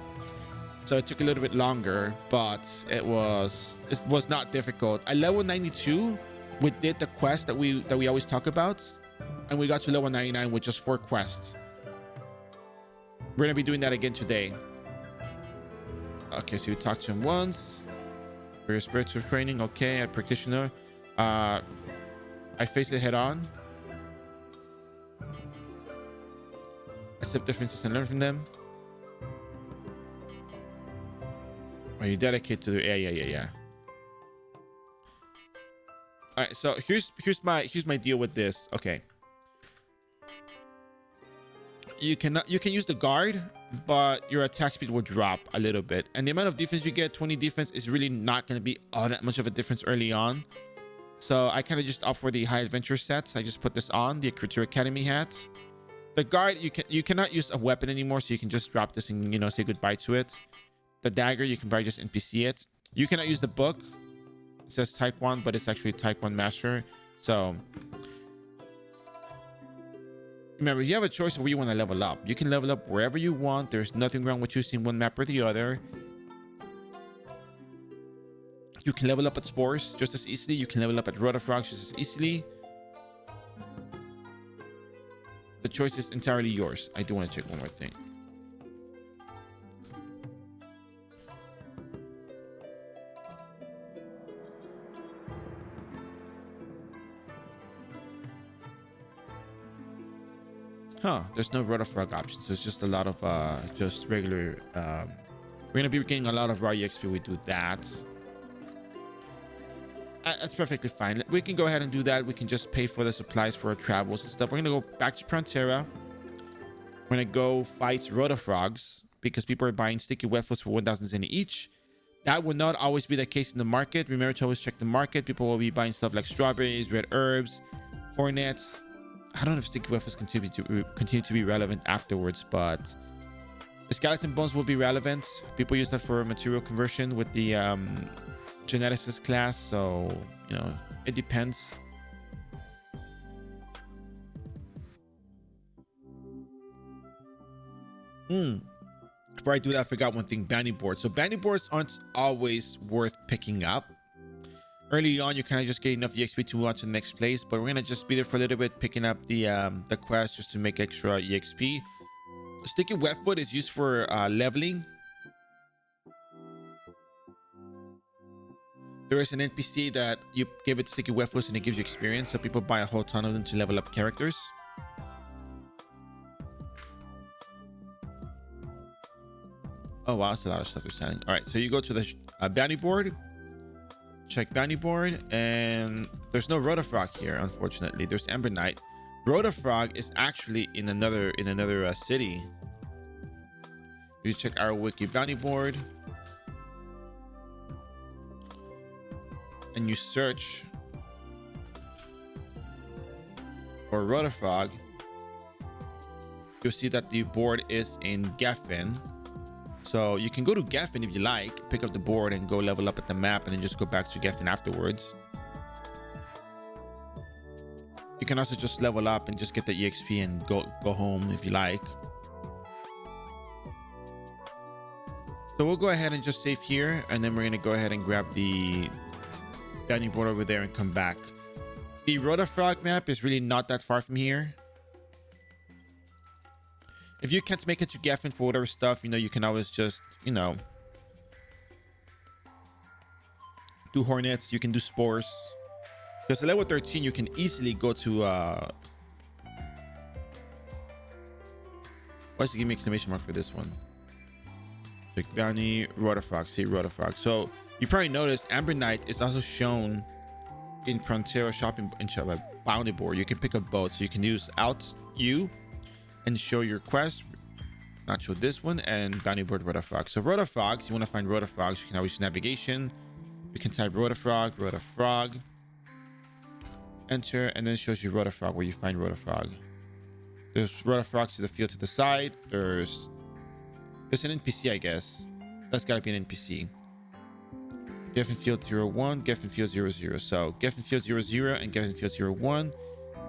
So it took a little bit longer, but it was not difficult. At level 92, we did the quest that we always talk about, and we got to level 99 with just 4 quests. We're gonna be doing that again today. Okay, so you talked to him once. For your spiritual training, okay, a practitioner. I face it head on. Accept differences and learn from them. Are you dedicated to the yeah. All right, so here's my deal with this. Okay, you can use the guard, but your attack speed will drop a little bit, and the amount of defense you get, 20 defense, is really not going to be all that much of a difference early on. So I kind of just opt for the high adventure sets. I just put this on the Creature Academy hat. The guard, you cannot use a weapon anymore, so you can just drop this and say goodbye to it. The dagger, you can probably just NPC it. You cannot use the book. It says Taekwon, but it's actually Taekwon Master. So remember, you have a choice of where you want to level up. You can level up wherever you want. There's nothing wrong with choosing one map or the other. You can level up at Spores just as easily. You can level up at Rotafrogs just as easily. The choice is entirely yours. I do want to check one more thing. Huh, there's no Rotafrog option, so it's just a lot of just regular we're gonna be getting a lot of raw EXP. We do that. That's perfectly fine. We can go ahead and do that. We can just pay for the supplies for our travels and stuff. We're gonna go back to Prontera. We're gonna go fight Rotafrogs because people are buying sticky wet foods for 1,000 Zenny each. That will not always be the case in the market. Remember to always check the market. People will be buying stuff like strawberries, red herbs, hornets. I don't know if sticky weapons continue to be relevant afterwards, but the skeleton bones will be relevant. People use that for material conversion with the geneticist class, so it depends. Before I do that, I forgot one thing. Bounty boards. So bounty boards aren't always worth picking up. Early on, you kind of just get enough EXP to move on to the next place, but we're gonna just be there for a little bit, picking up the quest just to make extra EXP. Sticky wet foot is used for leveling. There is an NPC that you give it sticky wet foot and it gives you experience, so people buy a whole ton of them to level up characters. Oh wow, that's a lot of stuff you're selling. All right, so you go to the bounty board. Check bounty board, and there's no Rotafrog here, unfortunately. There's Ember Knight. Rotafrog is actually in another city. You check our wiki bounty board, and you search for Rotafrog. You'll see that the board is in Geffen. So you can go to Geffen if you like, pick up the board and go level up at the map, and then just go back to Geffen afterwards. You can also just level up and just get the EXP and go home if you like. So we'll go ahead and just save here, and then we're gonna go ahead and grab the bounding board over there and come back. The Rotafrog map is really not that far from here. If you can't make it to Geffen for whatever stuff, you know, you can always just, you know, do Hornets. You can do Spores. Because at level 13, you can easily go to... Why does it give me exclamation mark for this one? Pick Bounty, Rotafrog. See, Rotafrog. So, you probably noticed Amber Knight is also shown in Frontera shopping in bounty board. You can pick up both. So, you can use Alt U and show your quest. Not show this one. And bounty board Rotafrog. So, Rotafrogs, you want to find Rotafrogs, you can always use navigation. You can type Rotafrog, Rotafrog. Enter, and then it shows you Rotafrog, where you find Rotafrog. There's Rotafrogs to the field to the side. There's an NPC, I guess. That's gotta be an NPC. Geffen Field 01, Geffen Field 00. So Geffen Field 00 and Geffen Field 01.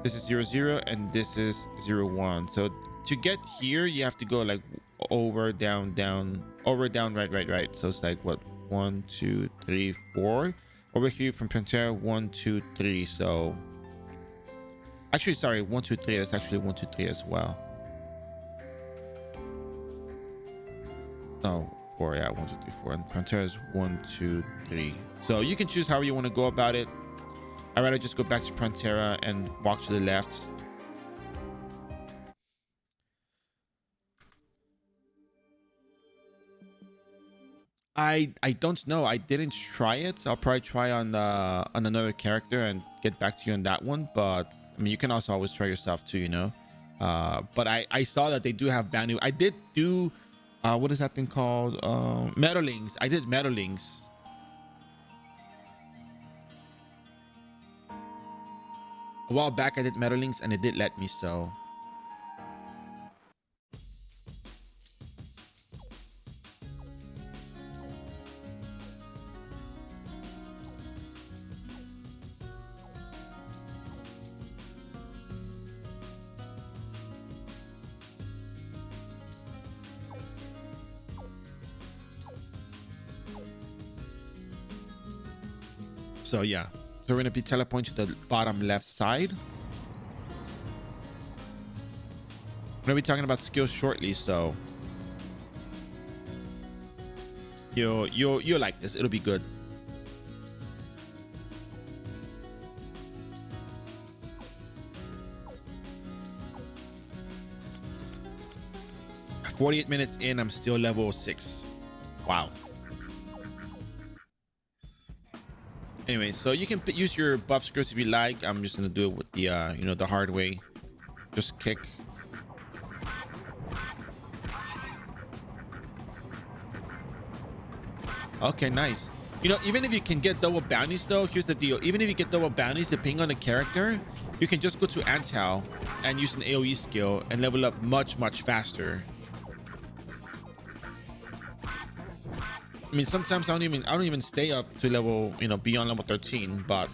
This is 00 and this is 01. So to get here, you have to go like over, down, down, over, down, right, right, right. So it's like what? 1, 2, 3, 4. Over here from Pantera, 1, 2, 3. So actually, sorry, 1, 2, 3. That's actually 1, 2, 3 as well. No, 4. Yeah, 1, 2, 3, 4. And Pantera is 1, 2, 3. So you can choose how you want to go about it. I'd rather just go back to Pantera and walk to the left. I don't know. I didn't try it. I'll probably try on another character and get back to you on that one. But I mean, you can also always try yourself too, you know. But I saw that they do have bounty. I did do what is that thing called? Meadowlings. I did Meadowlings. A while back I did Meadowlings and it did let me, so. So yeah, so we're going to be teleporting to the bottom left side. We're going to be talking about skills shortly, so you'll like this. It'll be good. – 48 minutes in, I'm still level 6. Wow. Anyway, so you can use your buff skills if you like. I'm just gonna do it with the you know, the hard way. Just kick. Okay, nice. You know, even if you can get double bounties though, here's the deal. Even if you get double bounties, depending on the character, you can just go to Antal and use an AoE skill and level up much faster. I mean, sometimes I don't even stay up to level, you know, beyond level 13, but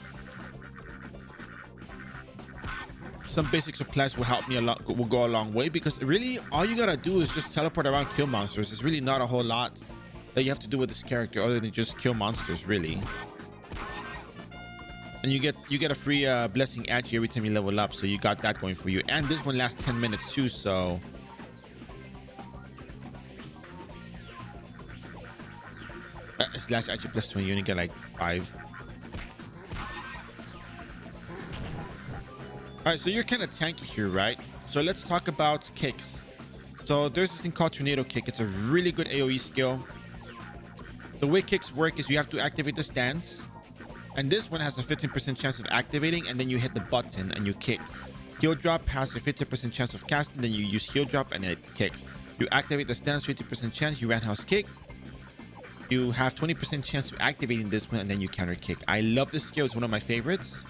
some basic supplies will help me a lot, will go a long way, because really all you gotta do is just teleport around, kill monsters. It's really not a whole lot that you have to do with this character other than just kill monsters, really. And you get a free blessing agi every time you level up, so you got that going for you. And this one lasts 10 minutes too, so slash agi plus 20, you only get like 5. All right, so you're kind of tanky here, right? So let's talk about kicks. So there's this thing called tornado kick. It's a really good AoE skill. The way kicks work is you have to activate the stance, and this one has a 15% chance of activating, and then you hit the button and you kick. Heal drop has a 50% chance of casting, then you use heal drop and it kicks. You activate the stance, 50% chance, you roundhouse kick. You have 20% chance of activating this one, and then you counter kick. I love this skill. It's one of my favorites.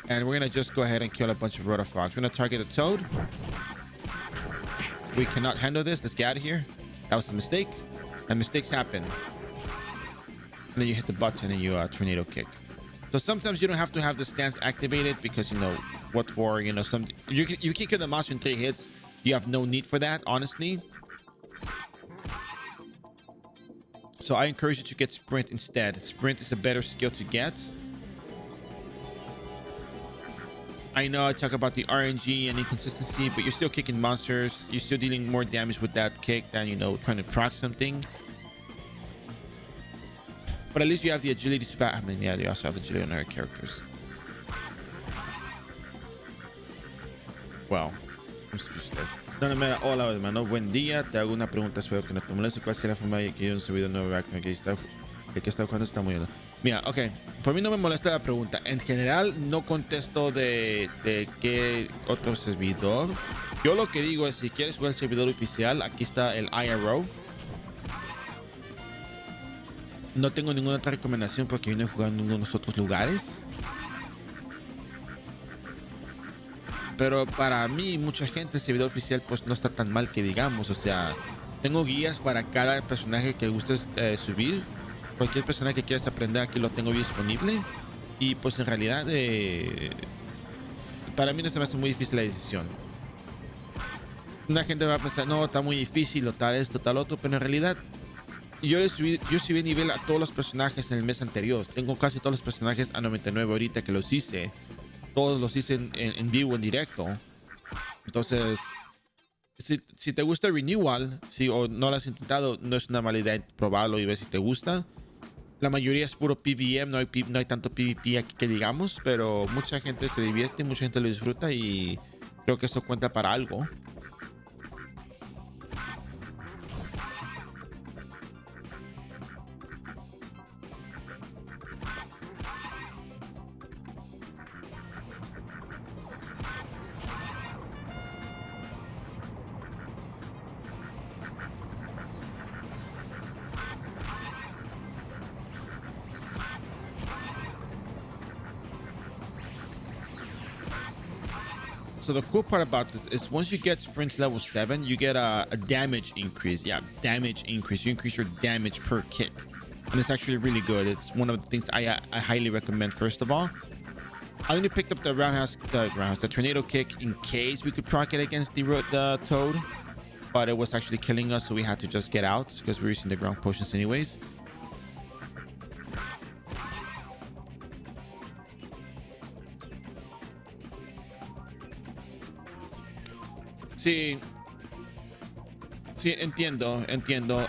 And we're gonna just go ahead and kill a bunch of Rotafrogs. We're gonna target a toad. We cannot handle this. Let's get out of here. That was a mistake, and mistakes happen. And then you hit the button and you tornado kick. So sometimes you don't have to have the stance activated, because you know what for. You know, you can kill the monster in 3 hits. You have no need for that, honestly. So I encourage you to get sprint instead. Sprint is a better skill to get. I know I talk about the RNG and inconsistency, but you're still kicking monsters. You're still dealing more damage with that kick than, you know, trying to proc something. But at least you have the agility to bat. I mean, yeah, you also have agility on other characters. Wow. I'm speechless. No, mira, hola, hermano. Buen día. Te hago una pregunta. Espero que no te moleste. ¿Cuál será la forma de que yo un subido nuevo que está jugando? Está muy bien. Mira, ok. Por mí no me molesta la pregunta. En general, no contesto de qué otro servidor. Yo lo que digo es, si quieres jugar el servidor oficial, aquí está el iRO. No tengo ninguna otra recomendación porque yo no he jugado en ninguno de los otros lugares. Pero para mí, mucha gente, el servidor oficial pues no está tan mal que digamos. O sea, tengo guías para cada personaje que gustes subir. Cualquier personaje que quieras aprender, aquí lo tengo disponible. Y pues en realidad, para mí no se me hace muy difícil la decisión. Una gente va a pensar, no, está muy difícil, o tal esto, tal otro. Pero en realidad, yo subí nivel a todos los personajes en el mes anterior. Tengo casi todos los personajes a 99 ahorita que los hice. Todos los hice en vivo, en directo. Entonces, si te gusta el Renewal, si o no lo has intentado, no es una mala idea probarlo y ver si te gusta. La mayoría es puro PvM, no hay tanto PvP aquí que digamos, pero mucha gente se divierte, mucha gente lo disfruta y creo que eso cuenta para algo. So the cool part about this is once you get sprints level 7, you get a damage increase. Yeah, damage increase. You increase your damage per kick. And it's actually really good. It's one of the things I highly recommend, first of all. I only picked up the the tornado kick in case we could proc it against the toad. But it was actually killing us, so we had to just get out because we were using the ground potions anyways. Sí, sí, entiendo.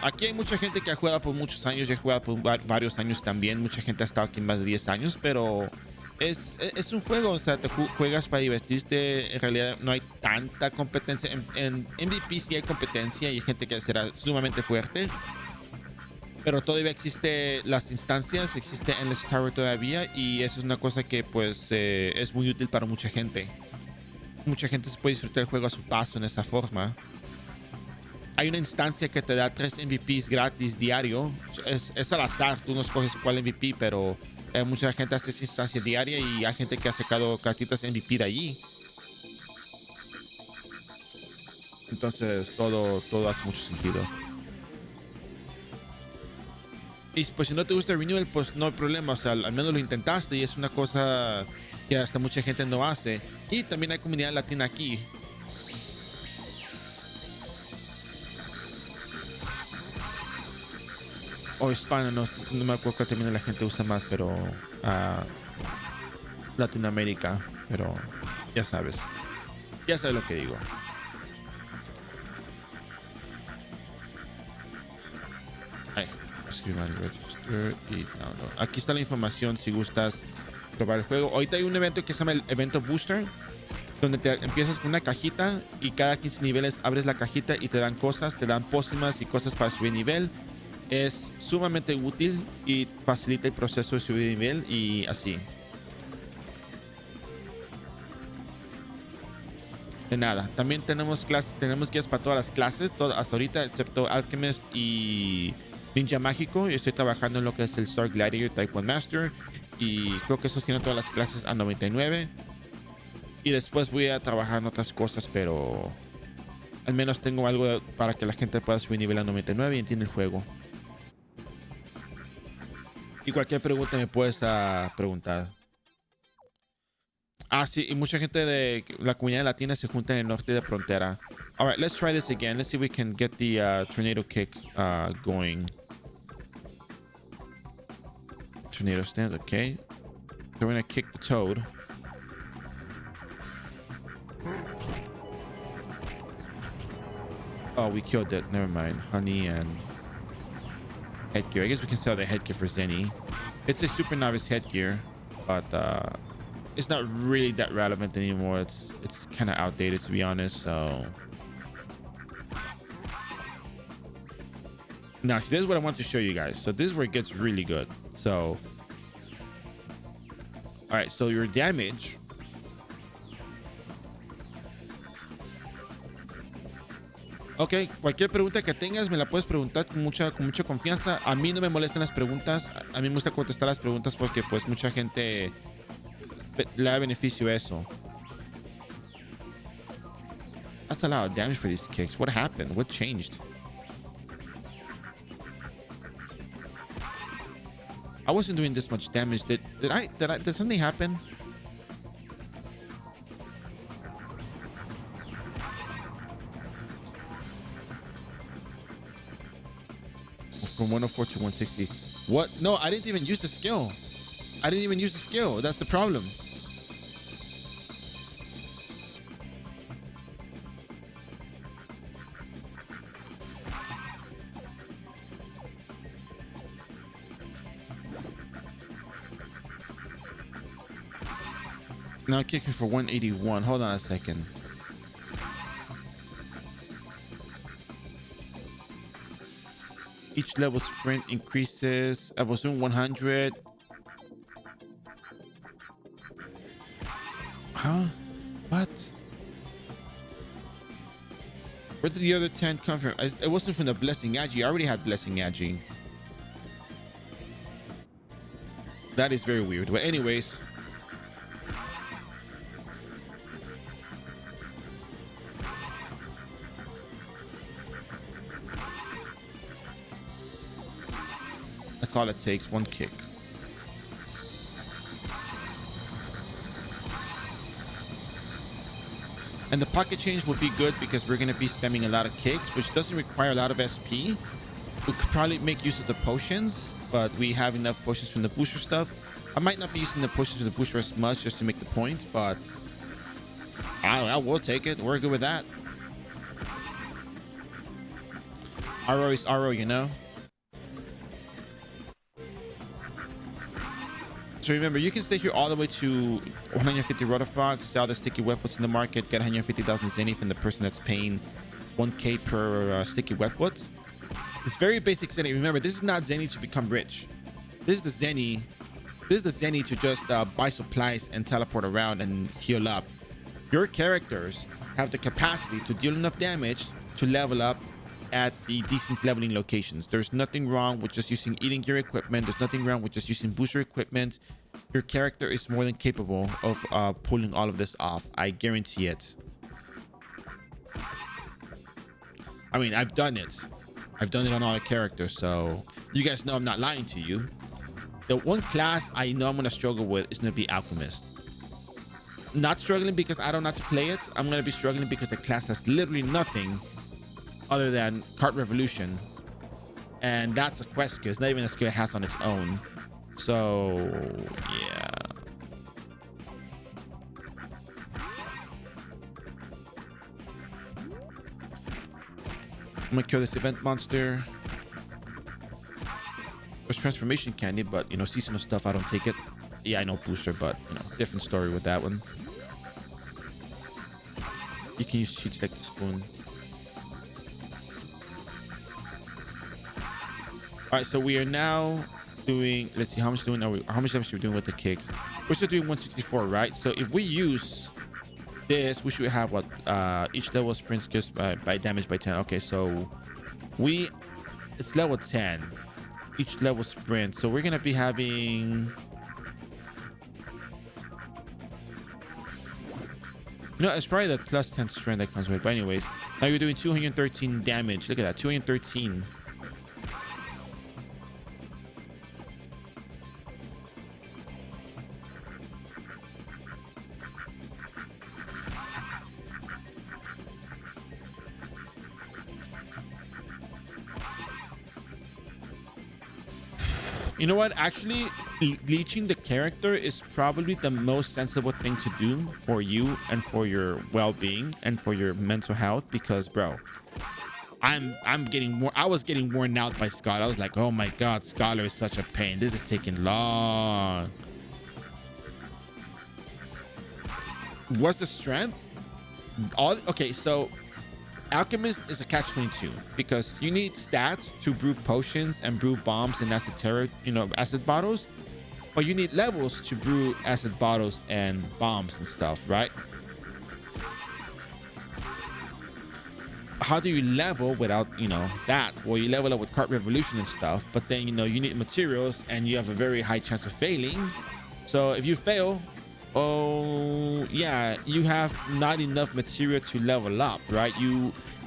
Aquí hay mucha gente que ha jugado por muchos años, yo he jugado por varios años también. Mucha gente ha estado aquí más de 10 años, pero es un juego, o sea, te juegas para divertirte. En realidad no hay tanta competencia. En MVP sí hay competencia y hay gente que será sumamente fuerte. Pero todavía existe las instancias, existe Endless Tower todavía y eso es una cosa que pues es muy útil para mucha gente. Mucha gente se puede disfrutar el juego a su paso en esa forma. Hay una instancia que te da 3 MVPs gratis diario. Es al azar, tú no escoges cuál MVP, pero mucha gente hace esa instancia diaria y hay gente que ha sacado cartitas MVP de allí. Entonces todo hace mucho sentido. Y pues si no te gusta el renewal, pues no hay problema. O sea, al menos lo intentaste y es una cosa que hasta mucha gente no hace. Y también hay comunidad latina aquí. O hispana, no me acuerdo cuál también la gente usa más, pero Latinoamérica. Pero ya sabes lo que digo. Ay, escriban register y download. Aquí está la información si gustas probar el juego. Ahorita hay un evento que se llama el evento Booster, donde te empiezas con una cajita y cada 15 niveles abres la cajita y te dan cosas, te dan pócimas y cosas para subir nivel. Es sumamente útil y facilita el proceso de subir de nivel y así. De nada. También tenemos guías para todas las clases, hasta ahorita, excepto Alchemist y Ninja Mágico. Yo estoy trabajando en lo que es el Star Gladiator Taekwon Master y creo que esos tienen todas las clases a 99. Y después voy a trabajar en otras cosas, pero al menos tengo algo para que la gente pueda subir nivel a 99 y entienda el juego. Y cualquier pregunta me puedes preguntar. Ah, sí, y mucha gente de la comunidad latina se junta en el norte de frontera. All right, let's try this again. Let's see if we can get the tornado kick going. Tornado stance, okay. So we're gonna kick the toad. Oh, we killed it. Never mind. Honey and headgear. I guess we can sell the headgear for Zenny. It's a super novice headgear, but it's not really that relevant anymore. It's kind of outdated, to be honest. So now this is what I want to show you guys. So this is where it gets really good. So all right, so your damage. Ok, cualquier pregunta que tengas me la puedes preguntar con mucha confianza. A mí no me molestan las preguntas. A mí me gusta contestar las preguntas porque pues mucha gente le da beneficio a eso. That's a lot of damage for these kicks. What happened? What changed? I wasn't doing this much damage. Did something happen? From 104 to 160. What? No, I didn't even use the skill. I didn't even use the skill. That's the problem. Now kicking for 181. Hold on a second. Each level sprint increases. I was doing 100. Huh? What? Where did the other 10 come from? It wasn't from the Blessing Agi. I already had Blessing Agi. That is very weird. But anyways. That's all it takes. One kick. And the pocket change would be good because we're going to be spamming a lot of kicks, which doesn't require a lot of SP. We could probably make use of the potions, but we have enough potions from the booster stuff. I might not be using the potions from the booster as much just to make the point, but I will take it. We're good with that. iRO is iRO, you know? So remember, you can stay here all the way to 150 Rotafrog, sell the sticky web foots in the market, get 150,000 Zenny from the person that's paying 1k per sticky web foots. It's very basic Zenny. Remember, this is not Zenny to become rich. This is the Zenny. This is the Zenny to just buy supplies and teleport around and heal up. Your characters have the capacity to deal enough damage to level up at the decent leveling locations. There's nothing wrong with just using eating gear equipment. There's nothing wrong with just using booster equipment. Your character is more than capable of pulling all of this off. I guarantee it. I mean, I've done it. I've done it on all the characters, so you guys know I'm not lying to you. The one class I know I'm gonna struggle with is gonna be Alchemist. Not struggling because I don't know how to play it. I'm gonna be struggling because the class has literally nothing other than Cart Revolution, and that's a quest skill. It's not even a skill it has on its own. So yeah. I'm gonna kill this event monster. There's transformation candy, but you know, seasonal stuff, I don't take it. Yeah, I know booster, but you know, different story with that one. You can use cheats like the spoon. All right, so we are now doing, let's see, how much damage are we doing with the kicks? We're still doing 164, right? So if we use this, we should have what, each level sprints just by damage by 10. Okay, so it's level 10, each level sprint. So we're gonna be having, no, it's probably the plus 10 strength that comes with it. But anyways, now you're doing 213 damage. Look at that, 213. You know what? Actually, leeching the character is probably the most sensible thing to do for you and for your well-being and for your mental health, because, bro, I'm getting more. I was getting worn out by Scholar. I was like, oh my god, Scholar is such a pain. This is taking long. What's the strength? Okay, so Alchemist is a catch-22 because you need stats to brew potions and brew bombs and acid bottles, but you need levels to brew acid bottles and bombs and stuff, right? How do you level without that? Well, you level up with cart revolution and stuff, but then you need materials and you have a very high chance of failing. So if you fail, oh yeah, you have not enough material to level up, right?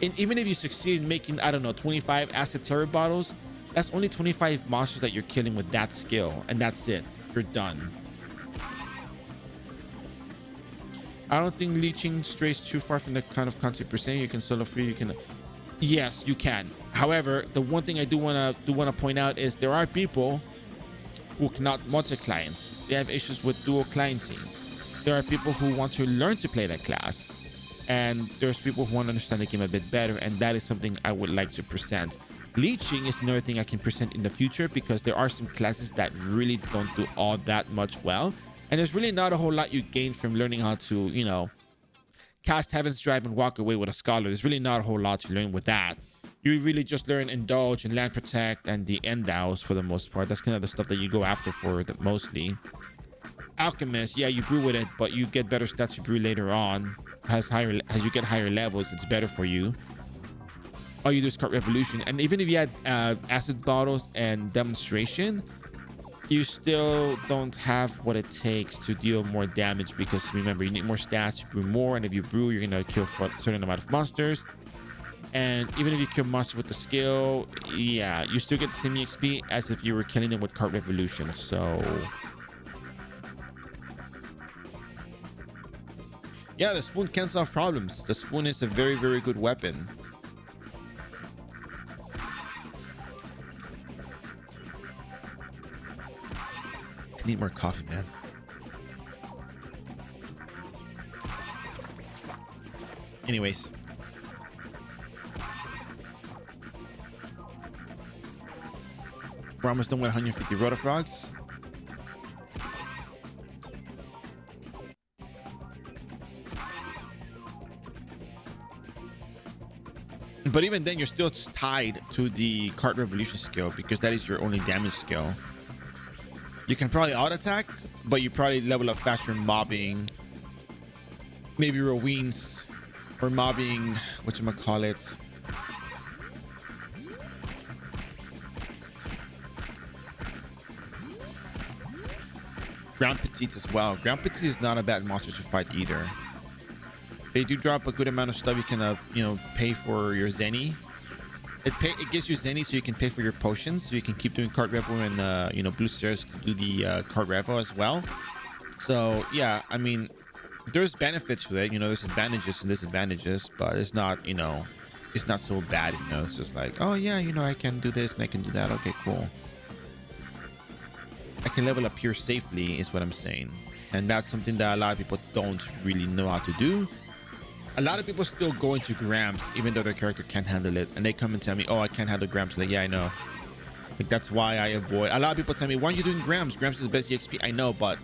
Even if you succeed in making, I don't know, 25 acid terror bottles, that's only 25 monsters that you're killing with that skill, and that's it. You're done. I don't think leeching strays too far from the kind of concept per se. You can solo free. You can, yes, you can. However, the one thing I do wanna point out is there are people who cannot multi-clients. They have issues with dual clienting. There are people who want to learn to play that class, and there's people who want to understand the game a bit better, and that is something I would like to present. Leeching is another thing I can present in the future because there are some classes that really don't do all that much well. And there's really not a whole lot you gain from learning how to, cast Heaven's Drive and walk away with a Scholar. There's really not a whole lot to learn with that. You really just learn Indulge and Land Protect and the Endows for the most part. That's kind of the stuff that you go after for mostly. Alchemist, yeah, you brew with it, but you get better stats to brew later on. As you get higher levels, it's better for you. All you do is cart revolution. And even if you had acid bottles and demonstration, you still don't have what it takes to deal more damage because remember, you need more stats to brew more, and if you brew, you're gonna kill for a certain amount of monsters. And even if you kill monsters with the skill, yeah, you still get the same EXP as if you were killing them with cart revolution. So yeah, the spoon can solve problems. The spoon is a very, very good weapon. I need more coffee, man. Anyways. We're almost done with 150 Rotofrogs. But even then, you're still tied to the cart revolution skill because that is your only damage skill. You can probably auto attack, but you probably level up faster mobbing. Maybe Roweens or mobbing, whatchamacallit. Ground Petites as well. Ground Petite is not a bad monster to fight either. They do drop a good amount of stuff you can, pay for your Zenny. It gives you Zenny so you can pay for your potions, so you can keep doing card revo and blue stairs to do the card revo as well. So yeah, I mean, there's benefits to it. There's advantages and disadvantages, but it's not it's not so bad. It's just like, oh yeah, I can do this and I can do that. Okay, cool. I can level up here safely is what I'm saying, and that's something that a lot of people don't really know how to do. A lot of people still go into Grams even though their character can't handle it, and they come and tell me, oh, I can't handle Grams. Like, yeah, I know. Like, that's why I avoid. A lot of people tell me, why aren't you doing Grams? Grams is the best EXP. I know, but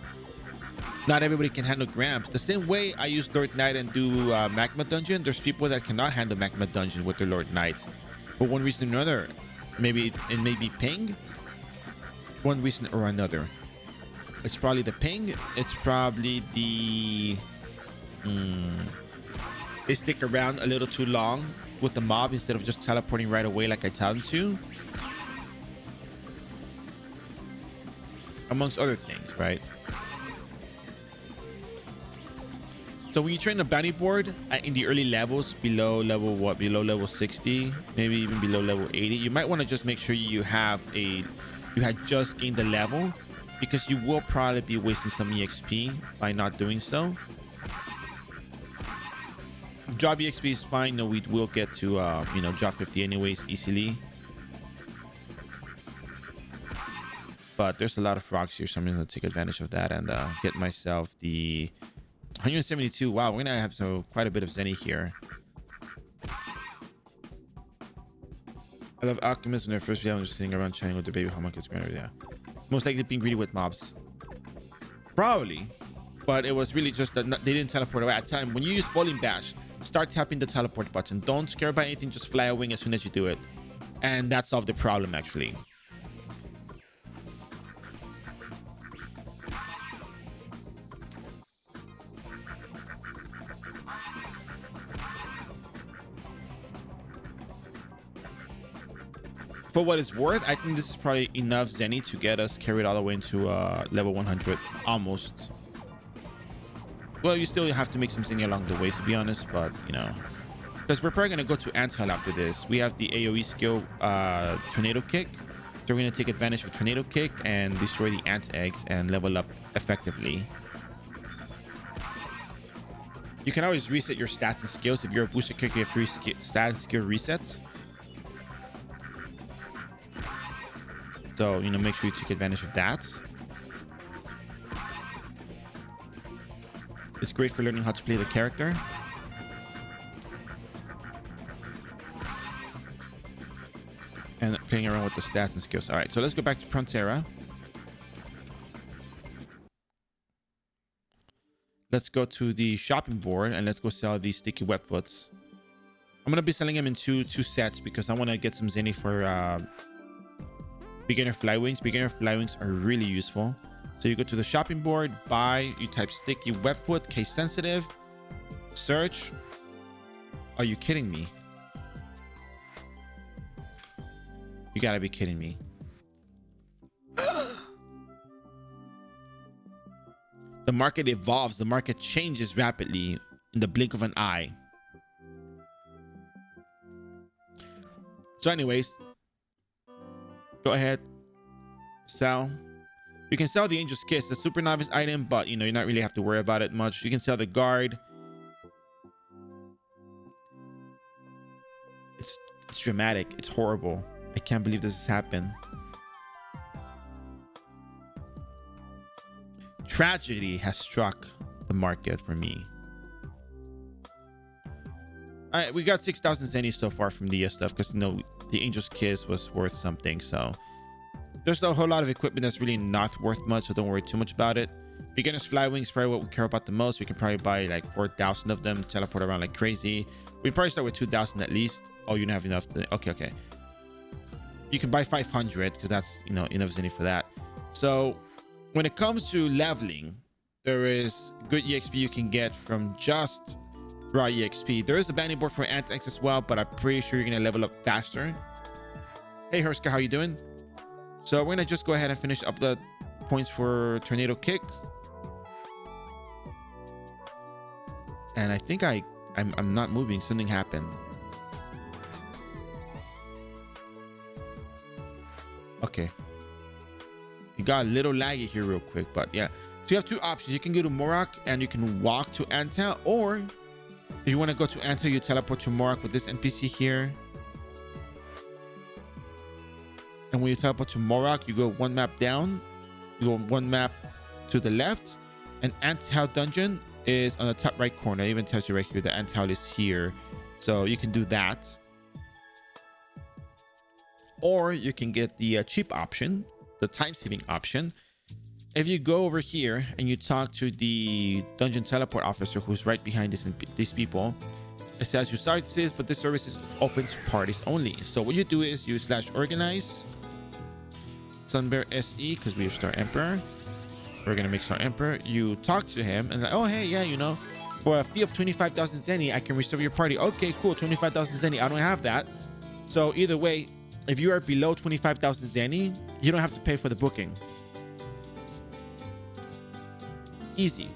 not everybody can handle Grams. The same way I use Lord Knight and do Magma Dungeon, there's people that cannot handle Magma Dungeon with their Lord Knight for one reason or another. Maybe it may be ping. One reason or another. It's probably the ping. It's probably the they stick around a little too long with the mob instead of just teleporting right away like I tell them to, amongst other things, right? So when you train the bounty board in the early levels, below level 60, maybe even below level 80, you might want to just make sure you had just gained the level, because you will probably be wasting some EXP by not doing so. Job EXP is fine. No, we will get to job 50 anyways easily. But there's a lot of frogs here, so I'm gonna take advantage of that and get myself the 172. Wow, we're gonna have quite a bit of Zenny here. I love alchemists when they're first video just sitting around chatting with the baby homunculus granary. Yeah. Most likely being greedy with mobs. Probably. But it was really just that they didn't teleport away. At the time, when you use bowling bash, start tapping the teleport button. Don't care about anything, just fly a wing as soon as you do it. And that solved the problem actually. For what it's worth, I think this is probably enough Zenny to get us carried all the way into level 100. Almost. Well, you still have to make some Zenny along the way, to be honest, but you know, because we're probably going to go to Anthel after this. We have the AoE skill Tornado Kick, so we're going to take advantage of Tornado Kick and destroy the ant eggs and level up effectively. You can always reset your stats and skills. If you're a booster kick, you have free stat and skill resets. So, you know, make sure you take advantage of that. It's great for learning how to play the character. And playing around with the stats and skills. All right, so let's go back to Frontera. Let's go to the shopping board and let's go sell these sticky webfoots. I'm going to be selling them in two sets because I want to get some Zenny for beginner flywings. Beginner flywings are really useful. So you go to the shopping board, buy, you type sticky webfoot, case sensitive, search. Are you kidding me? You gotta be kidding me. The market evolves, the market changes rapidly in the blink of an eye. So anyways, go ahead, sell. You can sell the Angel's Kiss, the super novice item, but you know, you not really have to worry about it much. You can sell the guard. It's dramatic. It's horrible. I can't believe this has happened. Tragedy has struck the market for me. All right, we got 6,000 Zenny so far from the stuff because you know the Angel's Kiss was worth something. So there's a whole lot of equipment that's really not worth much, so don't worry too much about it. Beginner's Flywing is probably what we care about the most. We can probably buy like 4,000 of them, teleport around like crazy. We probably start with 2,000 at least. Oh, you don't have enough to... Okay. You can buy 500 because that's, you know, enough Zenny for that. So when it comes to leveling, there is good EXP you can get from just raw EXP. There is a banding board for Ant-X as well, but I'm pretty sure you're going to level up faster. Hey, Herska, how you doing? So we're going to just go ahead and finish up the points for Tornado Kick. And I think I'm not moving. Something happened. Okay. It got a little laggy here real quick, but yeah. So you have two options. You can go to Morak and you can walk to Antel, or if you want to go to Antel, you teleport to Morak with this NPC here. And when you teleport to Morak, you go one map down, you go one map to the left, and Antel dungeon is on the top right corner. It even tells you right here that Antel is here. So you can do that. Or you can get the cheap option, the time-saving option. If you go over here and you talk to the dungeon teleport officer who's right behind these people, it says you sorry to say this, but this service is open to parties only. So what you do is you /organize Sunbear SE, because we are Star Emperor. We're gonna make Star Emperor. You talk to him and like, oh hey, yeah, you know, for a fee of 25,000 Zenny, I can restore your party. Okay, cool, 25,000 Zenny. I don't have that. So either way, if you are below 25,000 Zenny, you don't have to pay for the booking. Easy.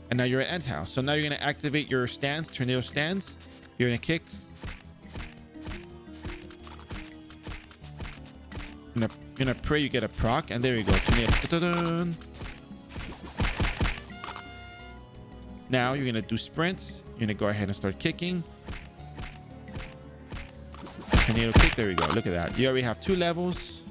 And now you're at Ant House. So now you're going to activate your stance, tornado stance. You're going to kick. You're gonna pray you get a proc, and there you go. Tornado. Now you're going to do sprints. You're going to go ahead and start kicking. Tornado kick. There we go. Look at that. You already have 2 levels.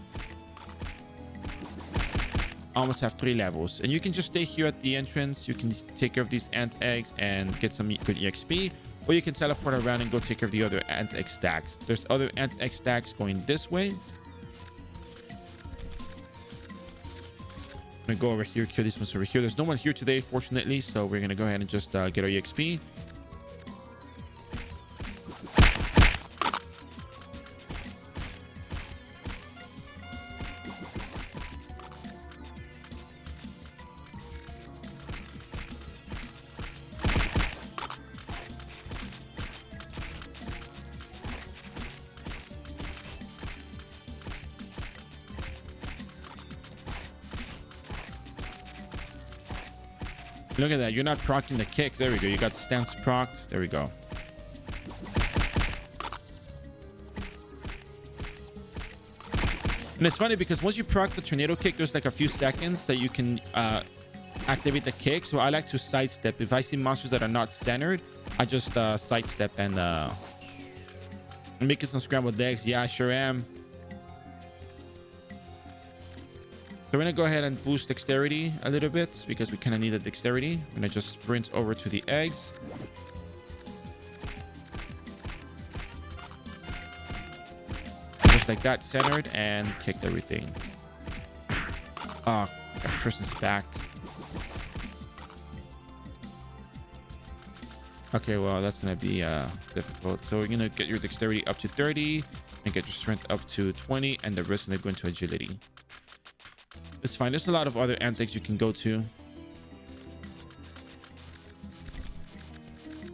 Almost have 3 levels, and you can just stay here at the entrance. You can take care of these ant eggs and get some good EXP, or you can teleport around and go take care of the other anti-X stacks. There's other anti-X stacks going this way. I'm gonna go over here, kill these ones over here. There's no one here today, fortunately, so we're gonna go ahead and just get our EXP. Look at that. You're not proccing the kick. There we go. You got the stance procced. There we go. And it's funny because once you proc the tornado kick, there's like a few seconds that you can activate the kick. So I like to sidestep. If I see monsters that are not centered, I just sidestep and I'm making some scrambled eggs. Yeah, I sure am. So we're gonna go ahead and boost dexterity a little bit because we kind of need the dexterity. I'm gonna just sprint over to the eggs. Just like that, centered, and kicked everything. Oh, that person's back. Okay, well, that's gonna be difficult. So we're gonna get your dexterity up to 30 and get your strength up to 20, and the rest gonna go into agility. It's fine. There's a lot of other antics you can go to.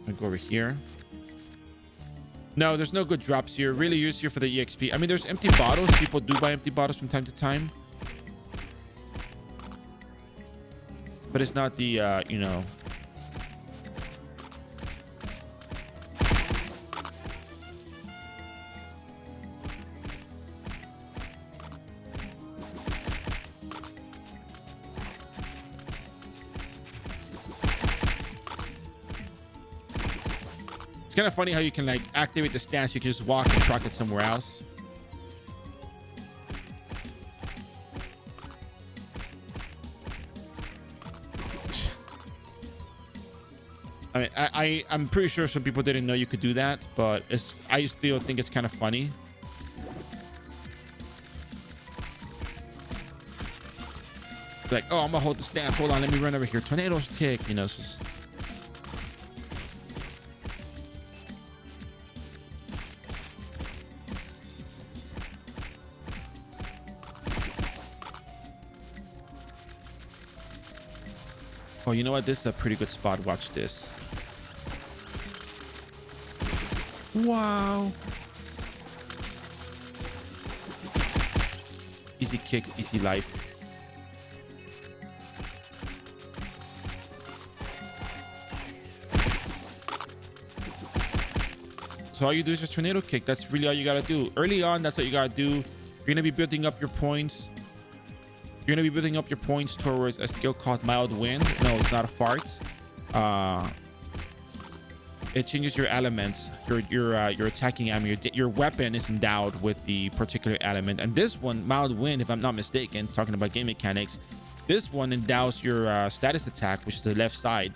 I'll go over here. No, there's no good drops here. Really use here for the EXP. I mean, there's empty bottles. People do buy empty bottles from time to time. But it's not the, you know... It's kind of funny how you can like activate the stance. You can just walk and proc it somewhere else. I mean, I'm pretty sure some people didn't know you could do that, but I still think it's kind of funny. Like, oh, I'm gonna hold the stance. Hold on, let me run over here. Tornadoes kick. You know, it's just... Oh, you know what? This is a pretty good spot. Watch this. Wow. Easy kicks, easy life. So all you do is just tornado kick. That's really all you gotta do. Early on, that's what you gotta do. You're gonna be building up your points. You're going to be building up your points towards a skill called Mild Wind. No, it's not a fart. It changes your elements. Your attacking ammo. Your weapon is endowed with the particular element. And this one, Mild Wind, if I'm not mistaken, talking about game mechanics, this one endows your status attack, which is the left side.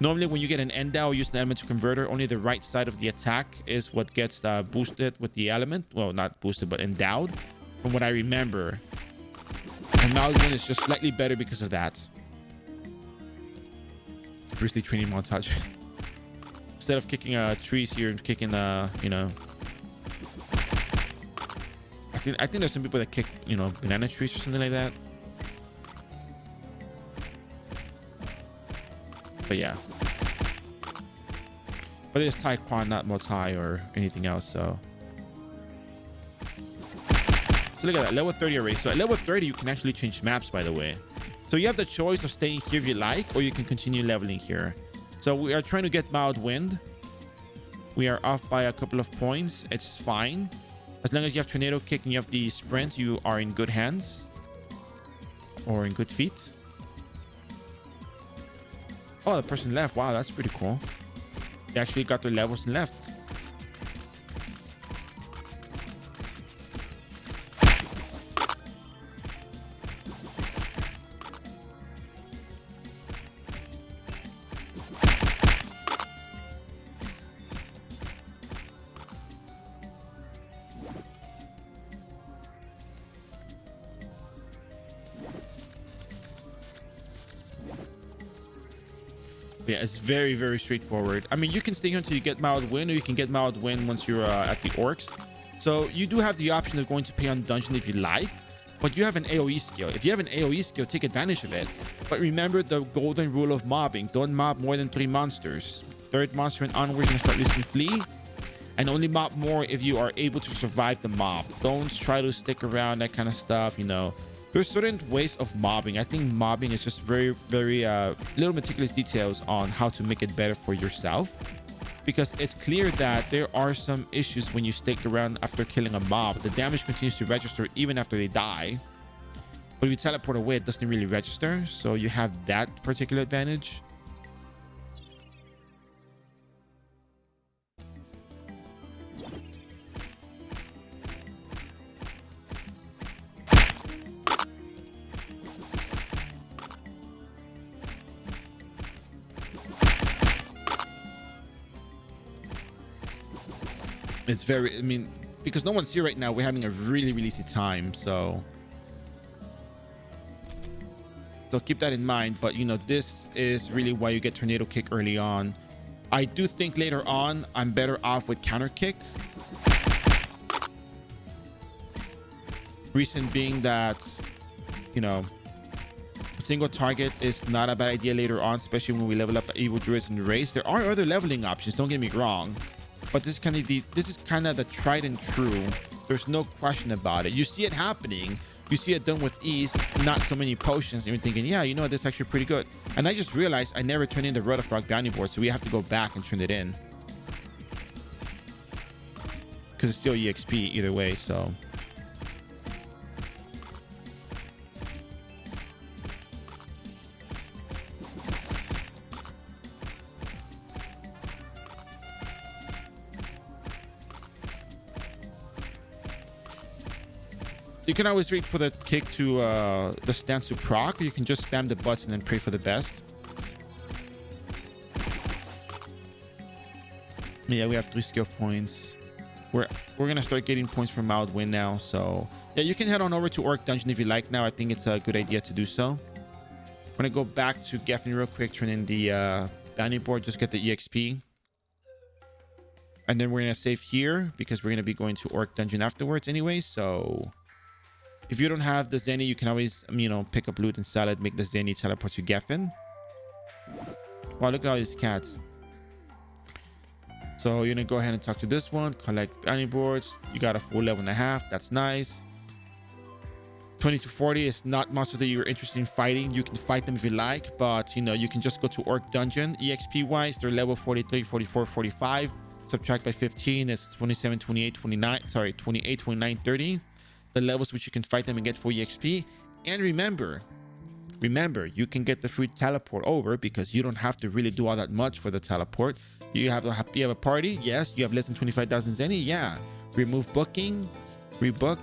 Normally, when you get an endow, use an element to converter, only the right side of the attack is what gets boosted with the element. Well, not boosted, but endowed, from what I remember. And Mild Wind is just slightly better because of that. Bruce Lee training montage. Instead of kicking trees here and kicking you know, I think there's some people that kick, you know, banana trees or something like that. But yeah. But it's Taekwon, not Muay Thai or anything else, so. So look at that, level 30 already. So at level 30, you can actually change maps, by the way. So you have the choice of staying here if you like, or you can continue leveling here. So we are trying to get Mild Wind. We are off by a couple of points. It's fine. As long as you have Tornado Kick and you have the Sprint, you are in good hands. Or in good feet. Oh, the person left. Wow, that's pretty cool. They actually got their levels and left. Yeah, it's very, very straightforward. I mean, you can stay here until you get mild win, or you can get mild win once you're at the orcs. So you do have the option of going to pay on dungeon if you like, but you have an AoE skill. If you have an AoE skill, take advantage of it. But remember the golden rule of mobbing. Don't mob more than 3 monsters. Third monster and onward, you're gonna start losing flee. And only mob more if you are able to survive the mob. Don't try to stick around, that kind of stuff, you know. There's certain ways of mobbing. I think mobbing is just very, very little meticulous details on how to make it better for yourself. Because it's clear that there are some issues when you stick around after killing a mob. The damage continues to register even after they die. But if you teleport away, it doesn't really register. So you have that particular advantage. It's very, I mean, because no one's here right now, we're having a really, really easy time. So keep that in mind. But, you know, this is really why you get tornado kick early on. I do think later on, I'm better off with counter kick. Reason being that, you know, a single target is not a bad idea later on, especially when we level up the evil druids in the race. There are other leveling options, don't get me wrong. But this is kind of the tried and true. There's no question about it. You see it happening. You see it done with ease, not so many potions. And you're thinking, yeah, you know, this is actually pretty good. And I just realized I never turned in the Rutherfrog bounty board, so we have to go back and turn it in. Because it's still EXP either way, so. You can always wait for the kick to the stance to proc, or you can just spam the butts and then pray for the best. Yeah, we have 3 skill points. We're gonna start getting points for mild win now. So yeah, you can head on over to Orc Dungeon if you like now. I think it's a good idea to do so. I'm gonna go back to Geffen real quick, turn in the bounty board, just get the EXP. And then we're gonna save here because we're gonna be going to Orc Dungeon afterwards anyway, so if you don't have the Zenny, you can always, you know, pick up loot and sell it, make the Zenny teleport to Geffen. Wow, look at all these cats. So you're gonna go ahead and talk to this one, collect bounty boards. You got a full level and a half. That's nice. 20 to 40 is not monsters that you're interested in fighting. You can fight them if you like, but you know, you can just go to Orc Dungeon. EXP wise, they're level 43, 44, 45. Subtract by 15, it's 27, 28, 29. Sorry, 28, 29, 30. The levels which you can fight them and get full EXP. And remember, you can get the free teleport over because you don't have to really do all that much for the teleport. You have a party, yes. You have less than 25,000 Zenny, yeah. Remove booking, rebook.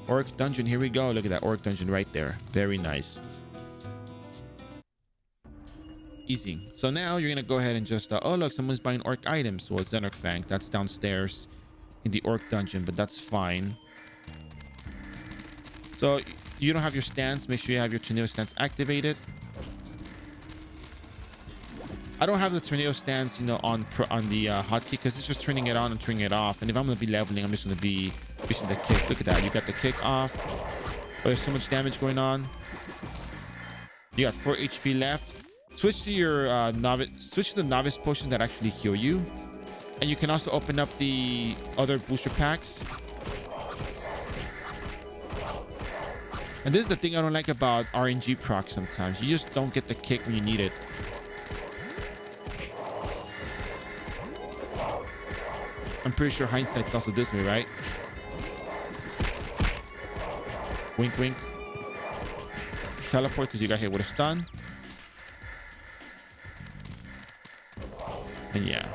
Orc Dungeon, here we go. Look at that Orc Dungeon right there. Very nice. Easy. So now you're gonna go ahead and just oh look, someone's buying Orc items. Well, Xenarch Fang, that's downstairs in the Orc Dungeon, but that's fine. So you don't have your stance, make sure you have your tornado stance activated. I don't have the tornado stance, you know, on the hotkey because it's just turning it on and turning it off. And if I'm gonna be leveling, I'm just gonna be using the kick. Look at that, you got the kick off. Oh, there's so much damage going on. You got 4 HP left. Switch to your novice. Switch to the novice potions that actually heal you. And you can also open up the other booster packs. And this is the thing I don't like about RNG proc sometimes. You just don't get the kick when you need it. I'm pretty sure hindsight's also this way, right? Wink, wink. Teleport because you got hit with a stun. And yeah.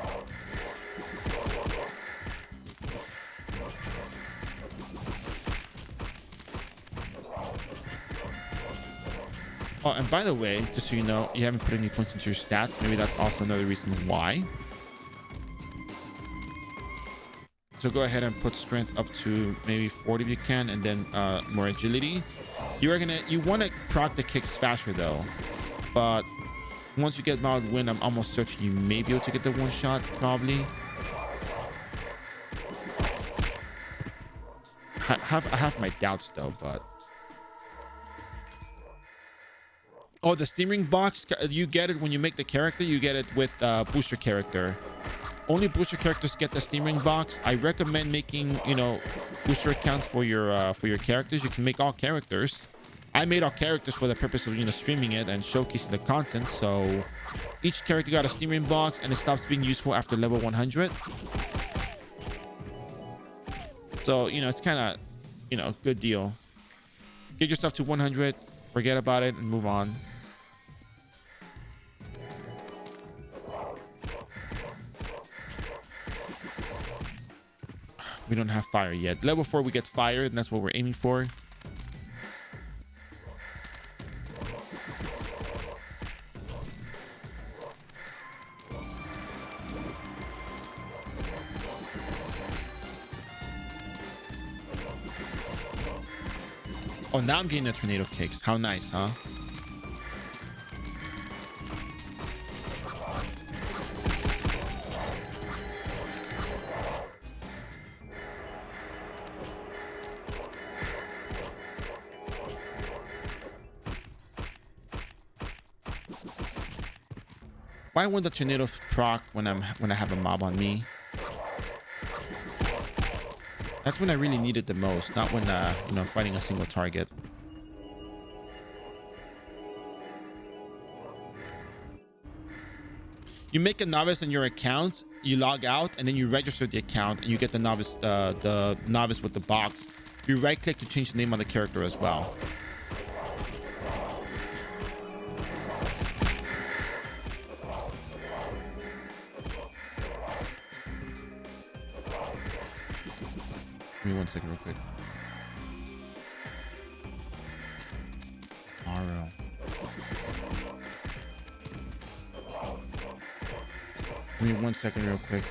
Oh, and by the way, just so you know, you haven't put any points into your stats. Maybe that's also another reason why. So go ahead and put strength up to maybe 40 if you can, and then more agility. You want to proc the kicks faster though. But once you get Mild Wind, I'm almost certain you may be able to get the one shot, probably. I have my doubts though, but. Oh, the Steam Ring box, you get it when you make the character. You get it with booster character. Only booster characters get the Steam Ring box. I recommend making, you know, booster accounts for your characters. You can make all characters. I made all characters for the purpose of, you know, streaming it and showcasing the content. So each character got a Steam Ring box, and it stops being useful after level 100. So, you know, it's kind of, you know, good deal. Get yourself to 100, forget about it, and move on. We don't have fire yet. Level 4, we get fire, and that's what we're aiming for. Oh, now I'm getting the tornado kicks. How nice, huh? Why won't the tornado proc when I have a mob on me? That's when I really need it the most, not when you know, fighting a single target. You make a novice on your account, you log out, and then you register the account, and you get the novice with the box. You right click to change the name on the character as well. Give me 1 second real quick. iRO. Give me 1 second real quick.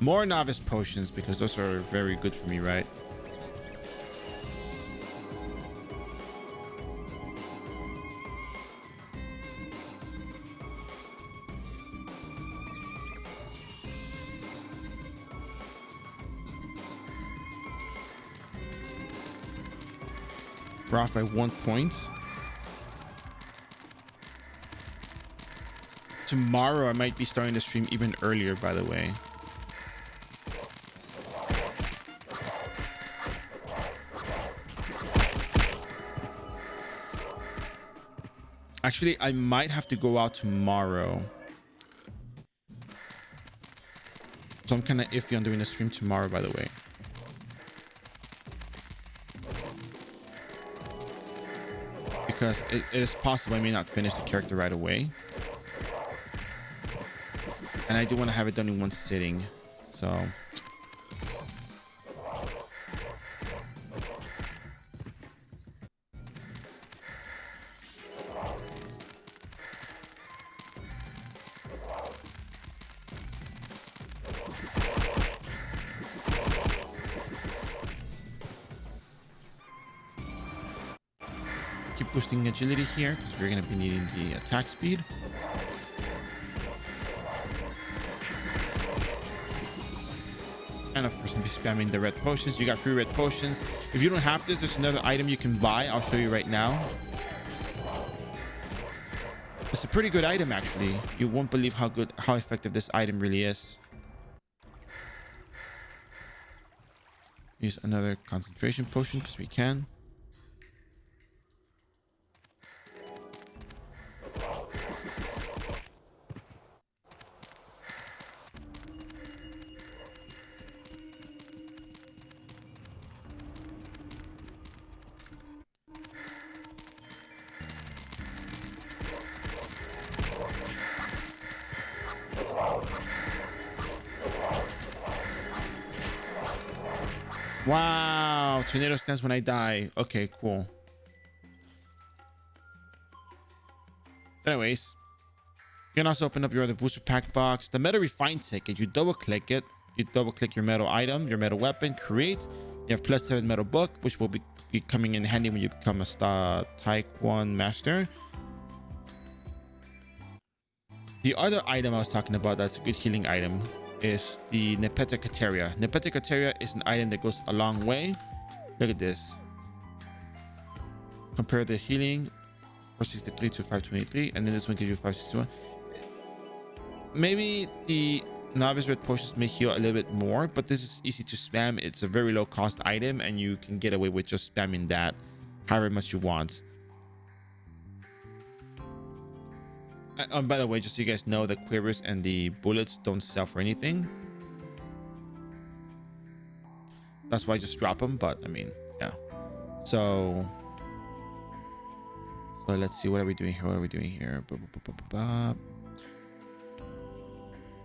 More novice potions, because those are very good for me, right? We're off by 1 point. Tomorrow I might be starting to stream even earlier, by the way. Actually, I might have to go out tomorrow. So I'm kind of iffy on doing a stream tomorrow, by the way. Because it is possible I may not finish the character right away. And I do want to have it done in one sitting. So... keep boosting agility here, because we're going to be needing the attack speed. And of course, I'm be spamming the red potions. You got 3 red potions. If you don't have this, there's another item you can buy. I'll show you right now. It's a pretty good item, actually. You won't believe how effective this item really is. Use another concentration potion because we can. Wow, tornado stands when I die. Okay, cool. Anyways, you can also open up your other booster pack box. The metal refined ticket, you double click it. You double click your metal item, your metal weapon, create. You have +7 metal book, which will be coming in handy when you become a Taekwon master. The other item I was talking about that's a good healing item is the Nepeta Kateria. Nepeta Kateria is an item that goes a long way. Look at this. Compare the healing 463 to 523, and then this one gives you 561. Maybe the novice red potions may heal a little bit more, but this is easy to spam. It's a very low cost item, and you can get away with just spamming that however much you want. By the way, just so you guys know, the quivers and the bullets don't sell for anything. That's why I just drop them. But I mean, yeah. So let's see. What are we doing here? What are we doing here?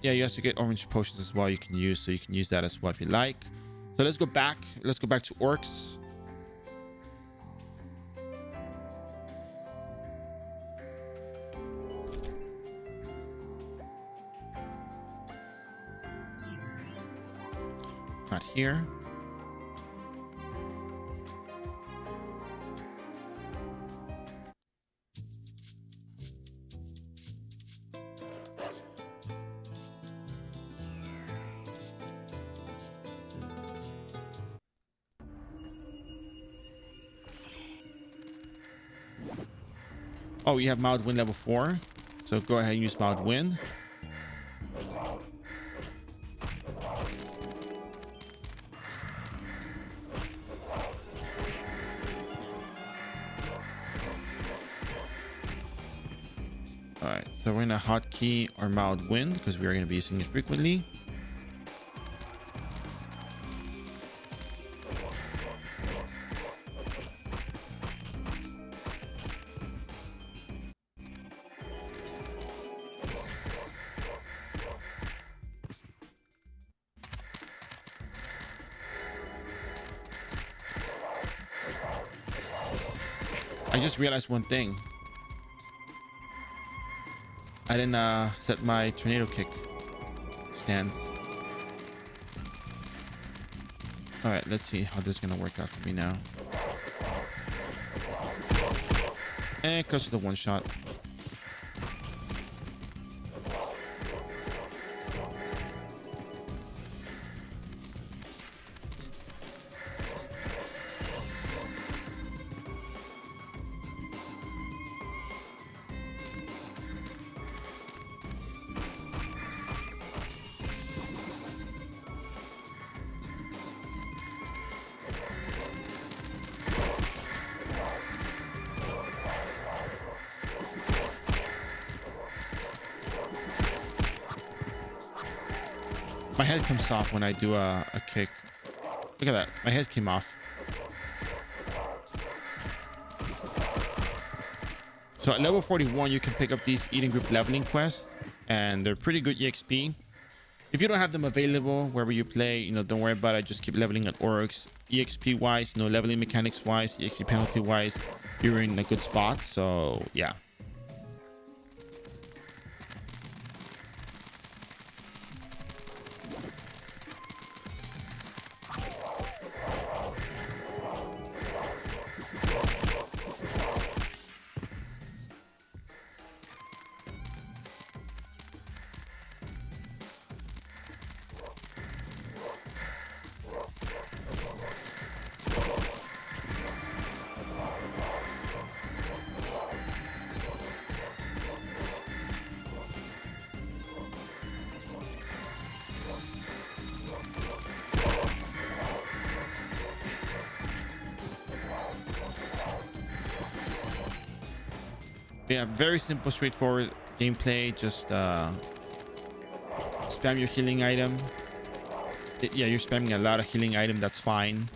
Yeah, you also get orange potions as well. You can use, so you can use that as well if you like. So let's go back. Let's go back to orcs. Not here. Oh, you have mild wind level 4. So go ahead and use mild wind. Alright, so we're gonna hotkey or mild wind because we are going to be using it frequently. I just realized one thing. I didn't set my tornado kick stance. All right, let's see how this is gonna work out for me now. And close to the one shot. My head comes off when I do a kick. Look at that. My head came off. So at level 41, you can pick up these Eden Group leveling quests, and they're pretty good EXP. If you don't have them available wherever you play, don't worry about it. Just keep leveling at orcs. EXP wise, leveling mechanics wise, EXP penalty wise, you're in a good spot. So yeah. Yeah, very simple, straightforward gameplay. Just spam your healing item. Yeah, you're spamming a lot of healing item. That's fine.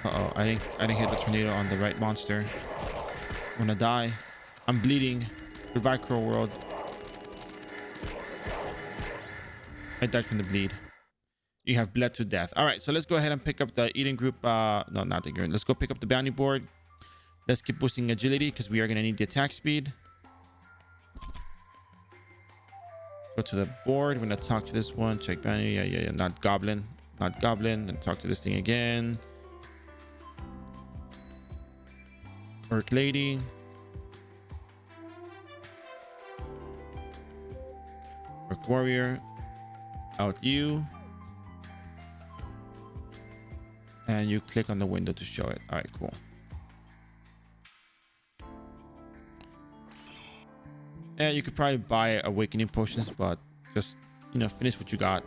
Uh-oh, I didn't hit the tornado on the right monster. I'm gonna die. I'm bleeding. Goodbye, Crow World. I died from the bleed. You have bled to death. All right, so let's go ahead and pick up the eating group. No, not the group. Let's go pick up the bounty board. Let's keep boosting agility because we are going to need the attack speed. Go to the board. We're going to talk to this one. Check bounty. Yeah. Not goblin. Not goblin. And talk to this thing again. Orc lady. Orc warrior. Out you. And you click on the window to show it. All right, cool. Yeah, you could probably buy awakening potions, but just, you know, finish what you got.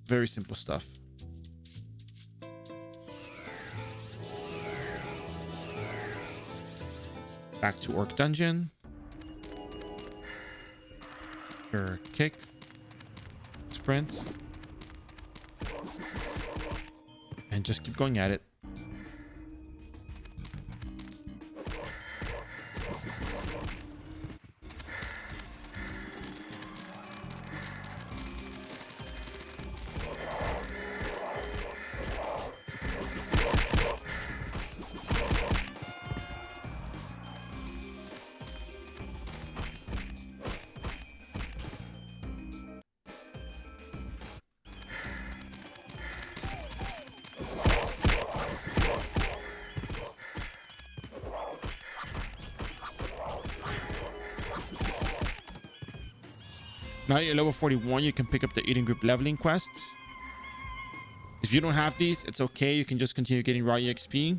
Very simple stuff. Back to Orc Dungeon. Your kick. Sprint. And just keep going at it. Now you're level 41, you can pick up the eating group leveling quests. If you don't have these, it's okay. You can just continue getting raw EXP.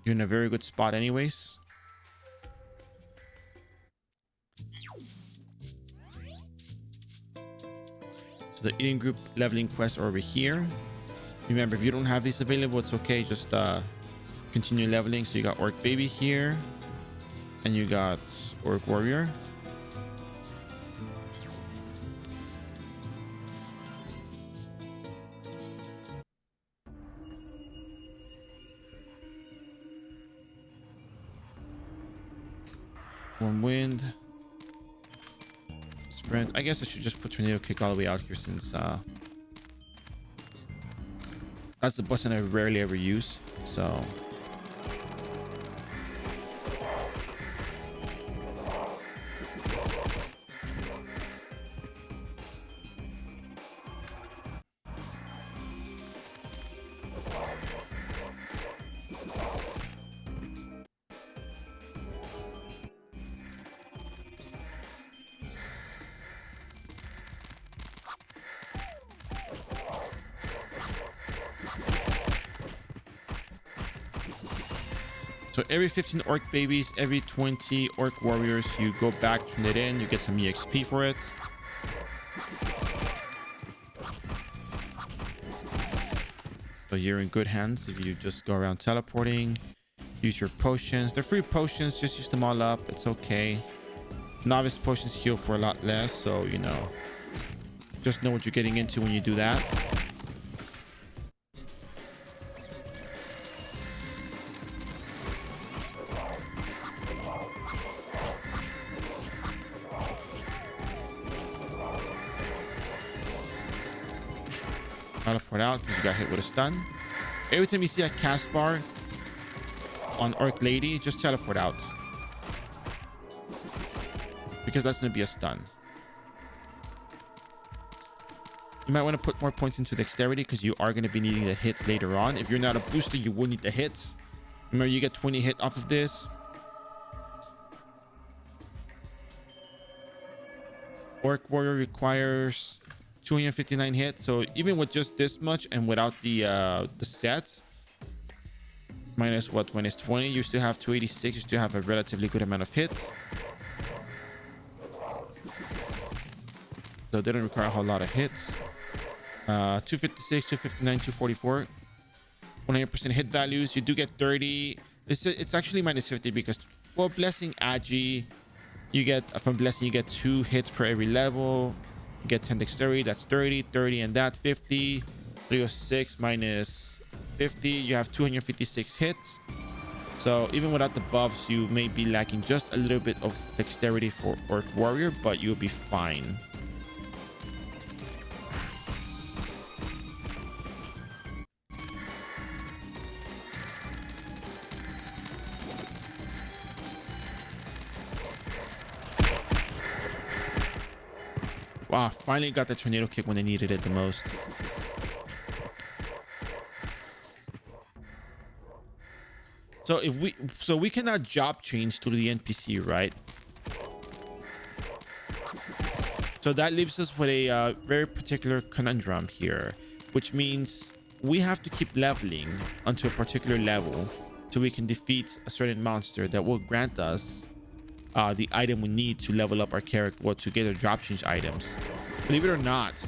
You're in a very good spot anyways. So the eating group leveling quests are over here. Remember, if you don't have these available, it's okay. Just continue leveling. So you got Orc Baby here. And you got Orc Warrior. Warm Wind. Sprint. I guess I should just put Tornado Kick all the way out here since that's the button I rarely ever use. So So every 15 Orc Babies, every 20 Orc Warriors, you go back, turn it in, you get some EXP for it. So you're in good hands if you just go around teleporting, use your potions. They're free potions, just use them all up. It's okay. Novice potions heal for a lot less, so, you know, just know what you're getting into when you do that. Teleport out because you got hit with a stun. Every time you see a cast bar on Orc Lady, just teleport out. Because that's going to be a stun. You might want to put more points into dexterity because you are going to be needing the hits later on. If you're not a booster, you will need the hits. Remember, you get 20 hit off of this. Orc Warrior requires 259 hits. So even with just this much and without the set, minus what, minus 20, you still have 286. You still have a relatively good amount of hits. So they don't require a whole lot of hits. 256, 259, 244. 100% hit values. You do get 30. It's actually minus 50 because, well, Blessing Agi, you get from Blessing, you get 2 hits per every level. You get 10 dexterity, that's 30, 30, and that 50. 306 minus 50, you have 256 hits. So even without the buffs, you may be lacking just a little bit of dexterity for Orc Warrior, but you'll be fine. Wow, finally got the tornado kick when they needed it the most. So we cannot job change to the NPC, right? So that leaves us with a very particular conundrum here, which means we have to keep leveling onto a particular level so we can defeat a certain monster that will grant us the item we need to level up our character, well, to get our job change items. Believe it or not,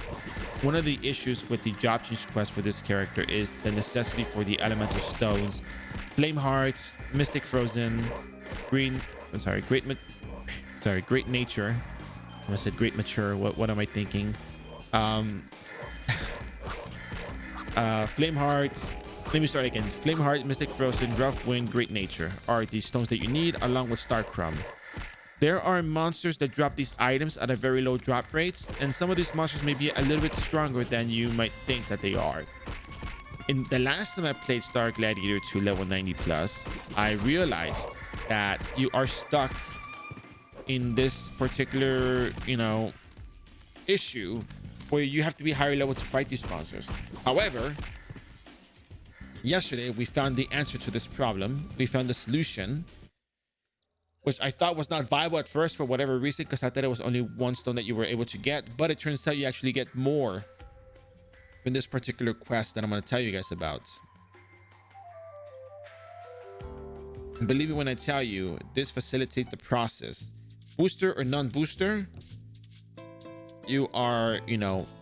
one of the issues with the job change quest for this character is the necessity for the elemental stones, Flame Heart, Mystic Frozen, Great Nature. I said Great Mature. What am I thinking? Flame Heart. Let me start again. Flame Heart, Mystic Frozen, Rough Wind, Great Nature are the stones that you need, along with Star Crumb. There are monsters that drop these items at a very low drop rates, and some of these monsters may be a little bit stronger than you might think that they are. In the last time I played Star Gladiator to level 90 plus, I realized that you are stuck in this particular, issue where you have to be higher level to fight these monsters. However, yesterday we found the answer to this problem. We found the solution, which I thought was not viable at first for whatever reason, because I thought it was only one stone that you were able to get, but it turns out you actually get more in this particular quest that I'm going to tell you guys about. And believe me when I tell you, this facilitates the process. Booster or non-booster, you are,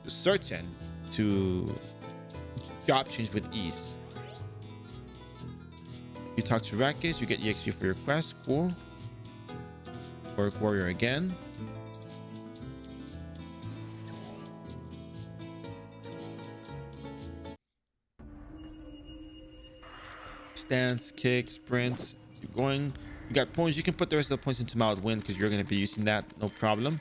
certain to job change with ease. You talk to Rakis, you get EXP for your quest. Cool. Orc Warrior again. Stance, kick, sprint. Keep going. You got points. You can put the rest of the points into Mild Wind because you're going to be using that. No problem.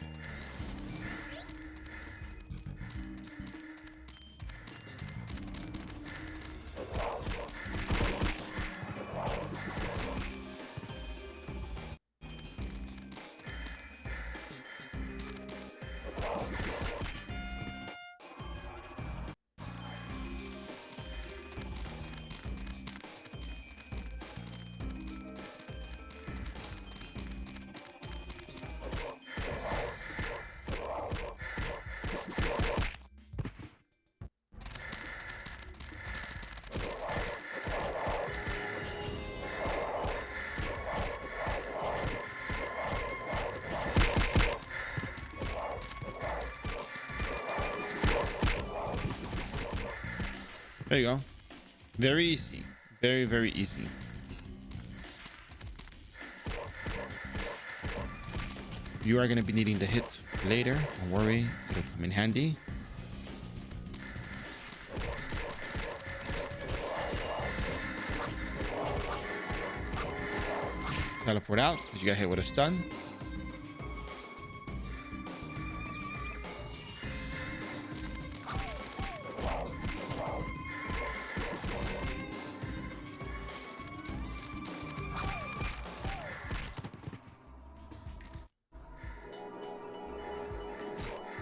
There you go. Very easy. Very, very easy. You are going to be needing the hit later. Don't worry. It'll come in handy. Teleport out because you got hit with a stun.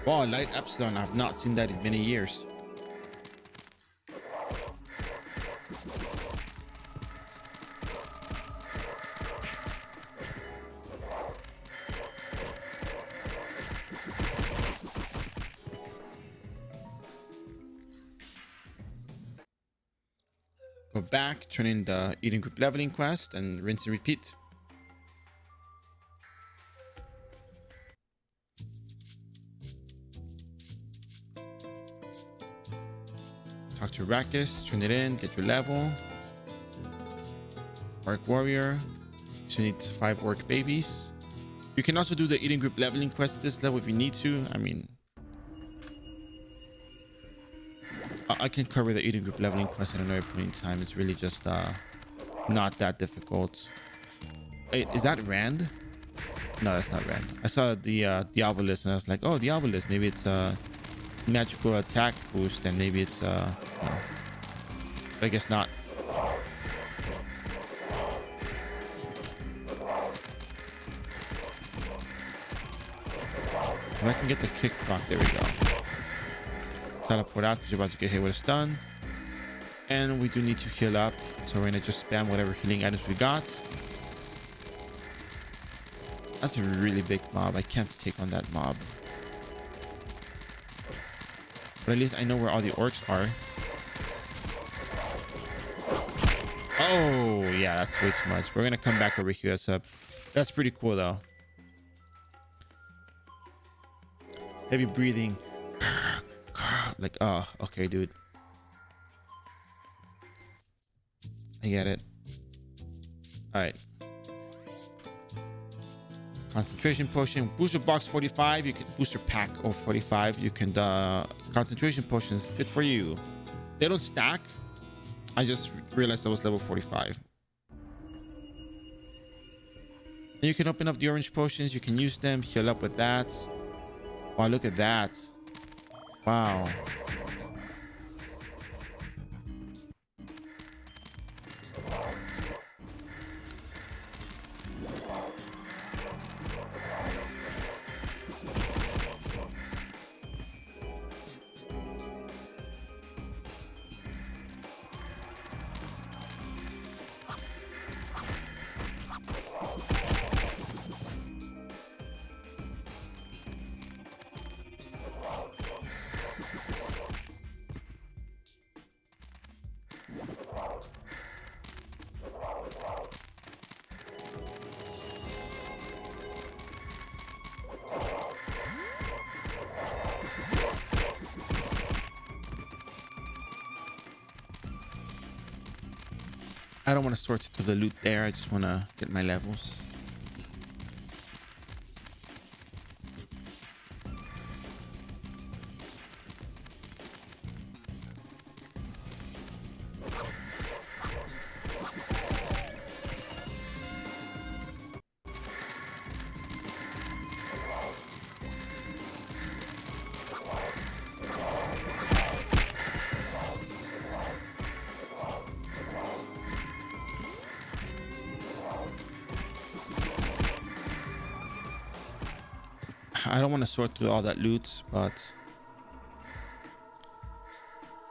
Wow, light Epsilon. I've not seen that in many years. Go back, turn in the Eden Group leveling quest, and rinse and repeat. Talk to Rakis, turn it in, get your level. Orc Warrior. You need 5 Orc Babies. You can also do the Eden Group leveling quest at this level if you need to. I mean, I can cover the Eden Group leveling quest at another point in time. It's really just Not that difficult. Wait, is that Rand? No, that's not Rand. I saw the Diabolist and I was like, oh, Diabolist. Maybe it's a magical attack boost and maybe it's no. But I guess not. If I can get the kick proc, there we go. Teleport out because you're about to get hit with a stun. And we do need to heal up. So we're gonna just spam whatever healing items we got. That's a really big mob. I can't take on that mob. But at least I know where all the orcs are. Oh, yeah, that's way too much. We're gonna come back over here. That's pretty cool though. Heavy breathing. Like, oh, okay, dude. I get it. All right. Concentration potion, booster box 45. You can booster pack over 45. You can concentration potions fit for you. They don't stack. I just realized I was level 45. And you can open up the orange potions. You can use them, heal up with that. Wow, look at that. Wow. I don't want to sort through the loot there. I just want to get my levels. I don't want to sort through all that loot, but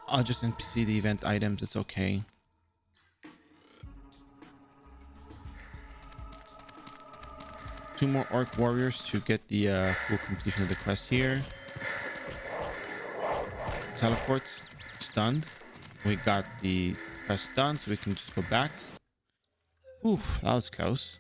I'll just NPC the event items. It's okay. Two more orc warriors to get the full completion of the quest here. Teleport, stunned. We got the quest done, so we can just go back. Ooh, that was close.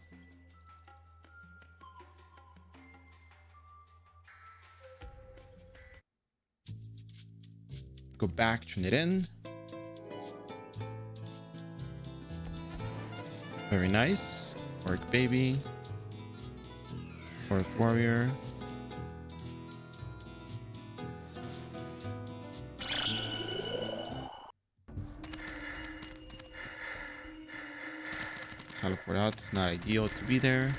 Go back, turn it in. Very nice. Orc baby. Orc warrior. Teleport out. It's not ideal to be there.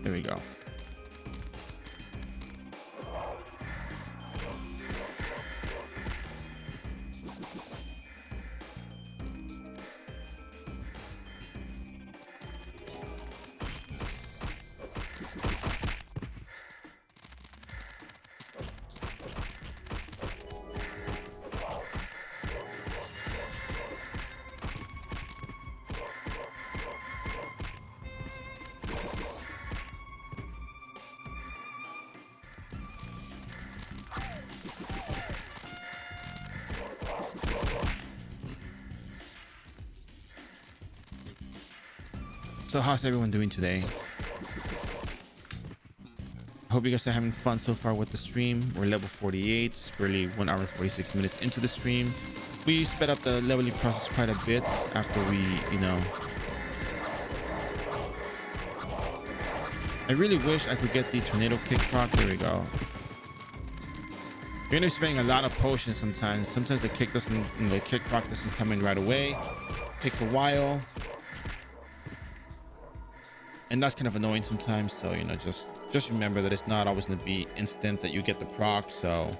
There we go. So how's everyone doing today? I hope you guys are having fun so far with the stream. We're level 48. It's barely 1 hour 46 minutes into the stream. we sped up the leveling process quite a bit after we, you know. I really wish I could get the tornado kick proc. There we go. You're gonna be spending a lot of potions sometimes. Sometimes the kick doesn't, the kick proc doesn't come in right away. It takes a while. And that's kind of annoying sometimes. So, you know, just remember that it's not always gonna be instant that you get the proc. So,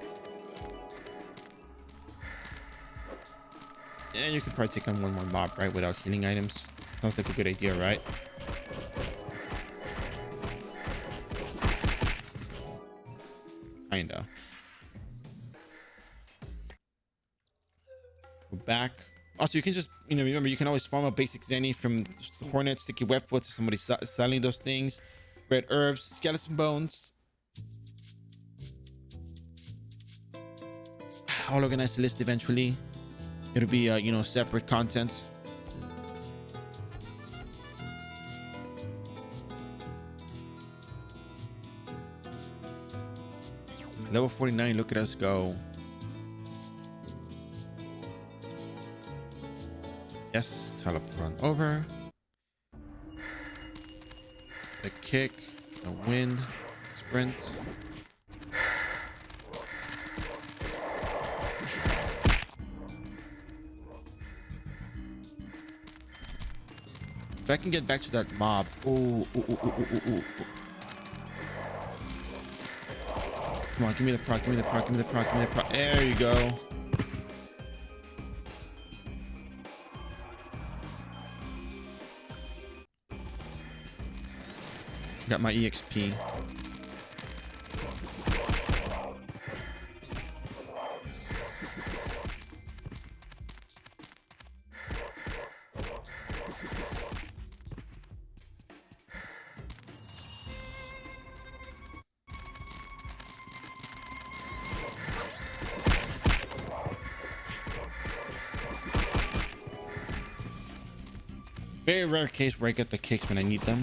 and you can probably take on one more mob, right? Without healing items. Sounds like a good idea, right? Kinda. Go back. Also, you can just, you know, remember, you can always farm a basic Zenny from Hornet, Sticky Web Foot, to somebody selling those things. Red Herbs, Skeleton Bones. I'll organize the list eventually. It'll be, you know, separate content. Level 49, look at us go. Yes, teleport on over. A kick, a wind, sprint. If I can get back to that mob. Ooh. Come on, give me the proc, give me the proc, give me the proc, give me the proc. There you go. Got my EXP. Very rare case where I get the kicks when I need them.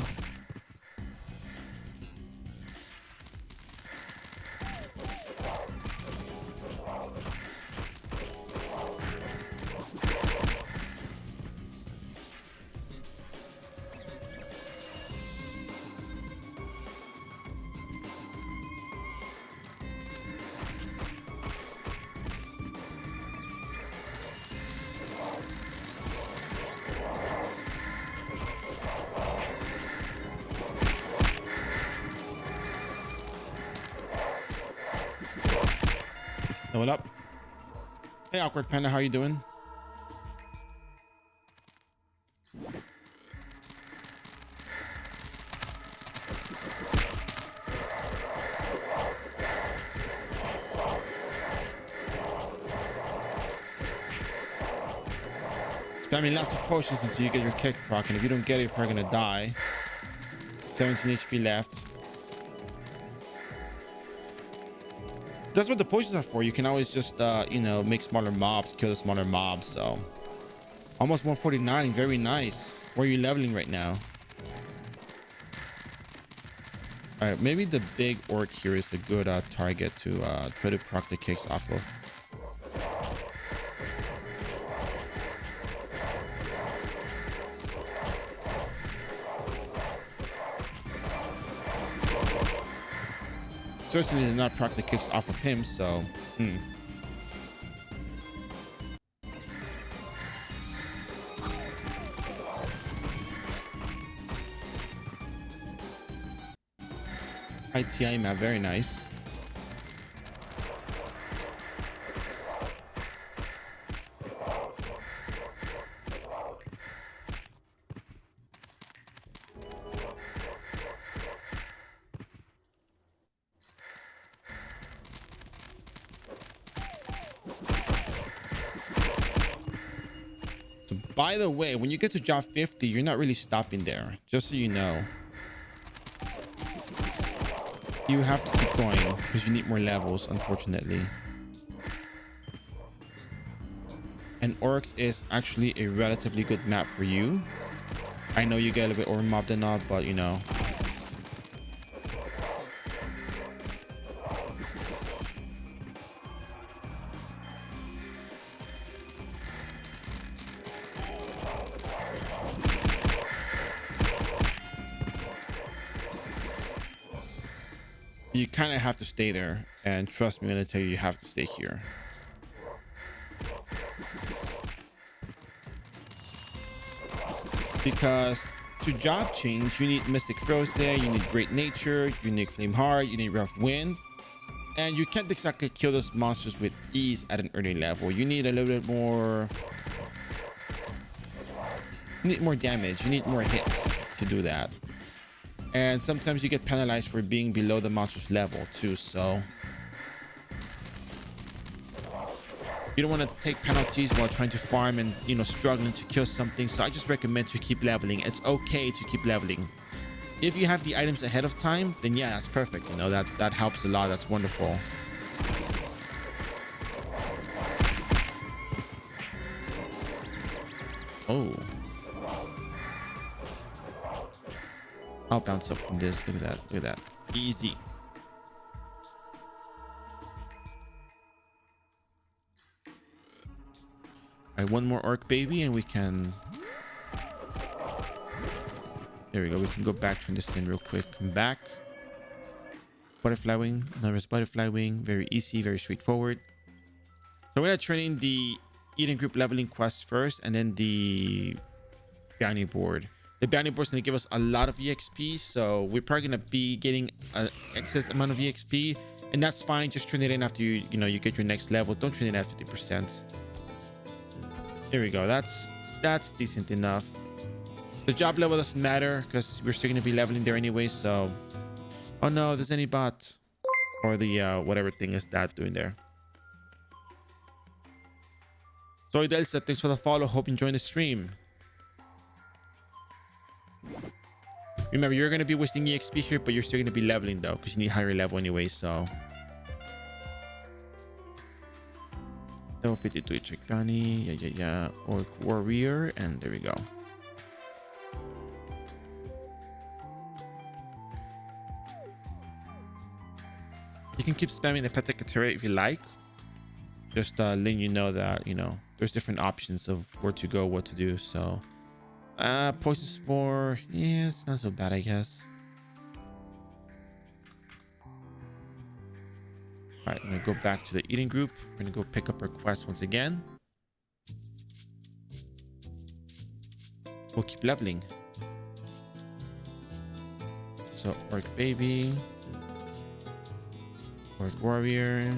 What up? Hey, Awkward Panda, how you doing? Spamming lots of potions until you get your kick proc, and if you don't get it, you're probably gonna die. 17 HP left. That's what the potions are for. You can always just, you know, make smaller mobs, kill the smaller mobs. So almost 149. Very nice. Where are you leveling right now? All right, maybe the big orc here is a good target to try to proc the kicks off of. Certainly did not proc the kicks off of him, so ITI map, very nice. So by the way, when you get to job 50, you're not really stopping there, just so you know. You have to keep going because you need more levels, unfortunately. And Orcs is actually a relatively good map for you. I know you get a little bit overmobbed and all, but you know. You kind of have to stay there, and trust me when I tell you, you have to stay here. Because to job change, you need Mystic Frozen, you need Great Nature, you need Flame Heart, you need Rough Wind, and you can't exactly kill those monsters with ease at an early level. You need a little bit more. You need more damage. You need more hits to do that. And sometimes you get penalized for being below the monster's level too, so you don't want to take penalties while trying to farm and, you know, struggling to kill something. So I just recommend to keep leveling. It's okay to keep leveling. If you have the items ahead of time, then yeah, that's perfect. You know, that helps a lot. That's wonderful. Oh, I'll bounce up from this. Look at that. Look at that. Easy. All right, one more orc baby and we can. There we go. We can go back, turn this in real quick. Come back. Butterfly wing. Another butterfly wing. Very easy, very straightforward. So we're gonna turn in the Eden group leveling quest first, and then the bounty board. The bounty board is gonna give us a lot of EXP, so we're probably gonna be getting an excess amount of EXP, and that's fine. Just turn it in after you get your next level. Don't turn it at 50%. There we go. That's decent enough. The job level doesn't matter because we're still going to be leveling there anyway. So, oh no, there's any bot or the whatever thing is that doing there. So Delsa, thanks for the follow. Hope you enjoying the stream. Remember, you're going to be wasting EXP here, but you're still going to be leveling though because you need higher level anyway. So. Level 52 Chikani, yeah. Orc Warrior, and there we go. You can keep spamming the Petakatera if you like. Just letting you know that, you know, there's different options of where to go, what to do. So, Poison Spore, yeah, it's not so bad, I guess. All right, I'm gonna go back to the Eden group. We're gonna go pick up our quest once again. We'll keep leveling. So Orc Baby, Orc Warrior.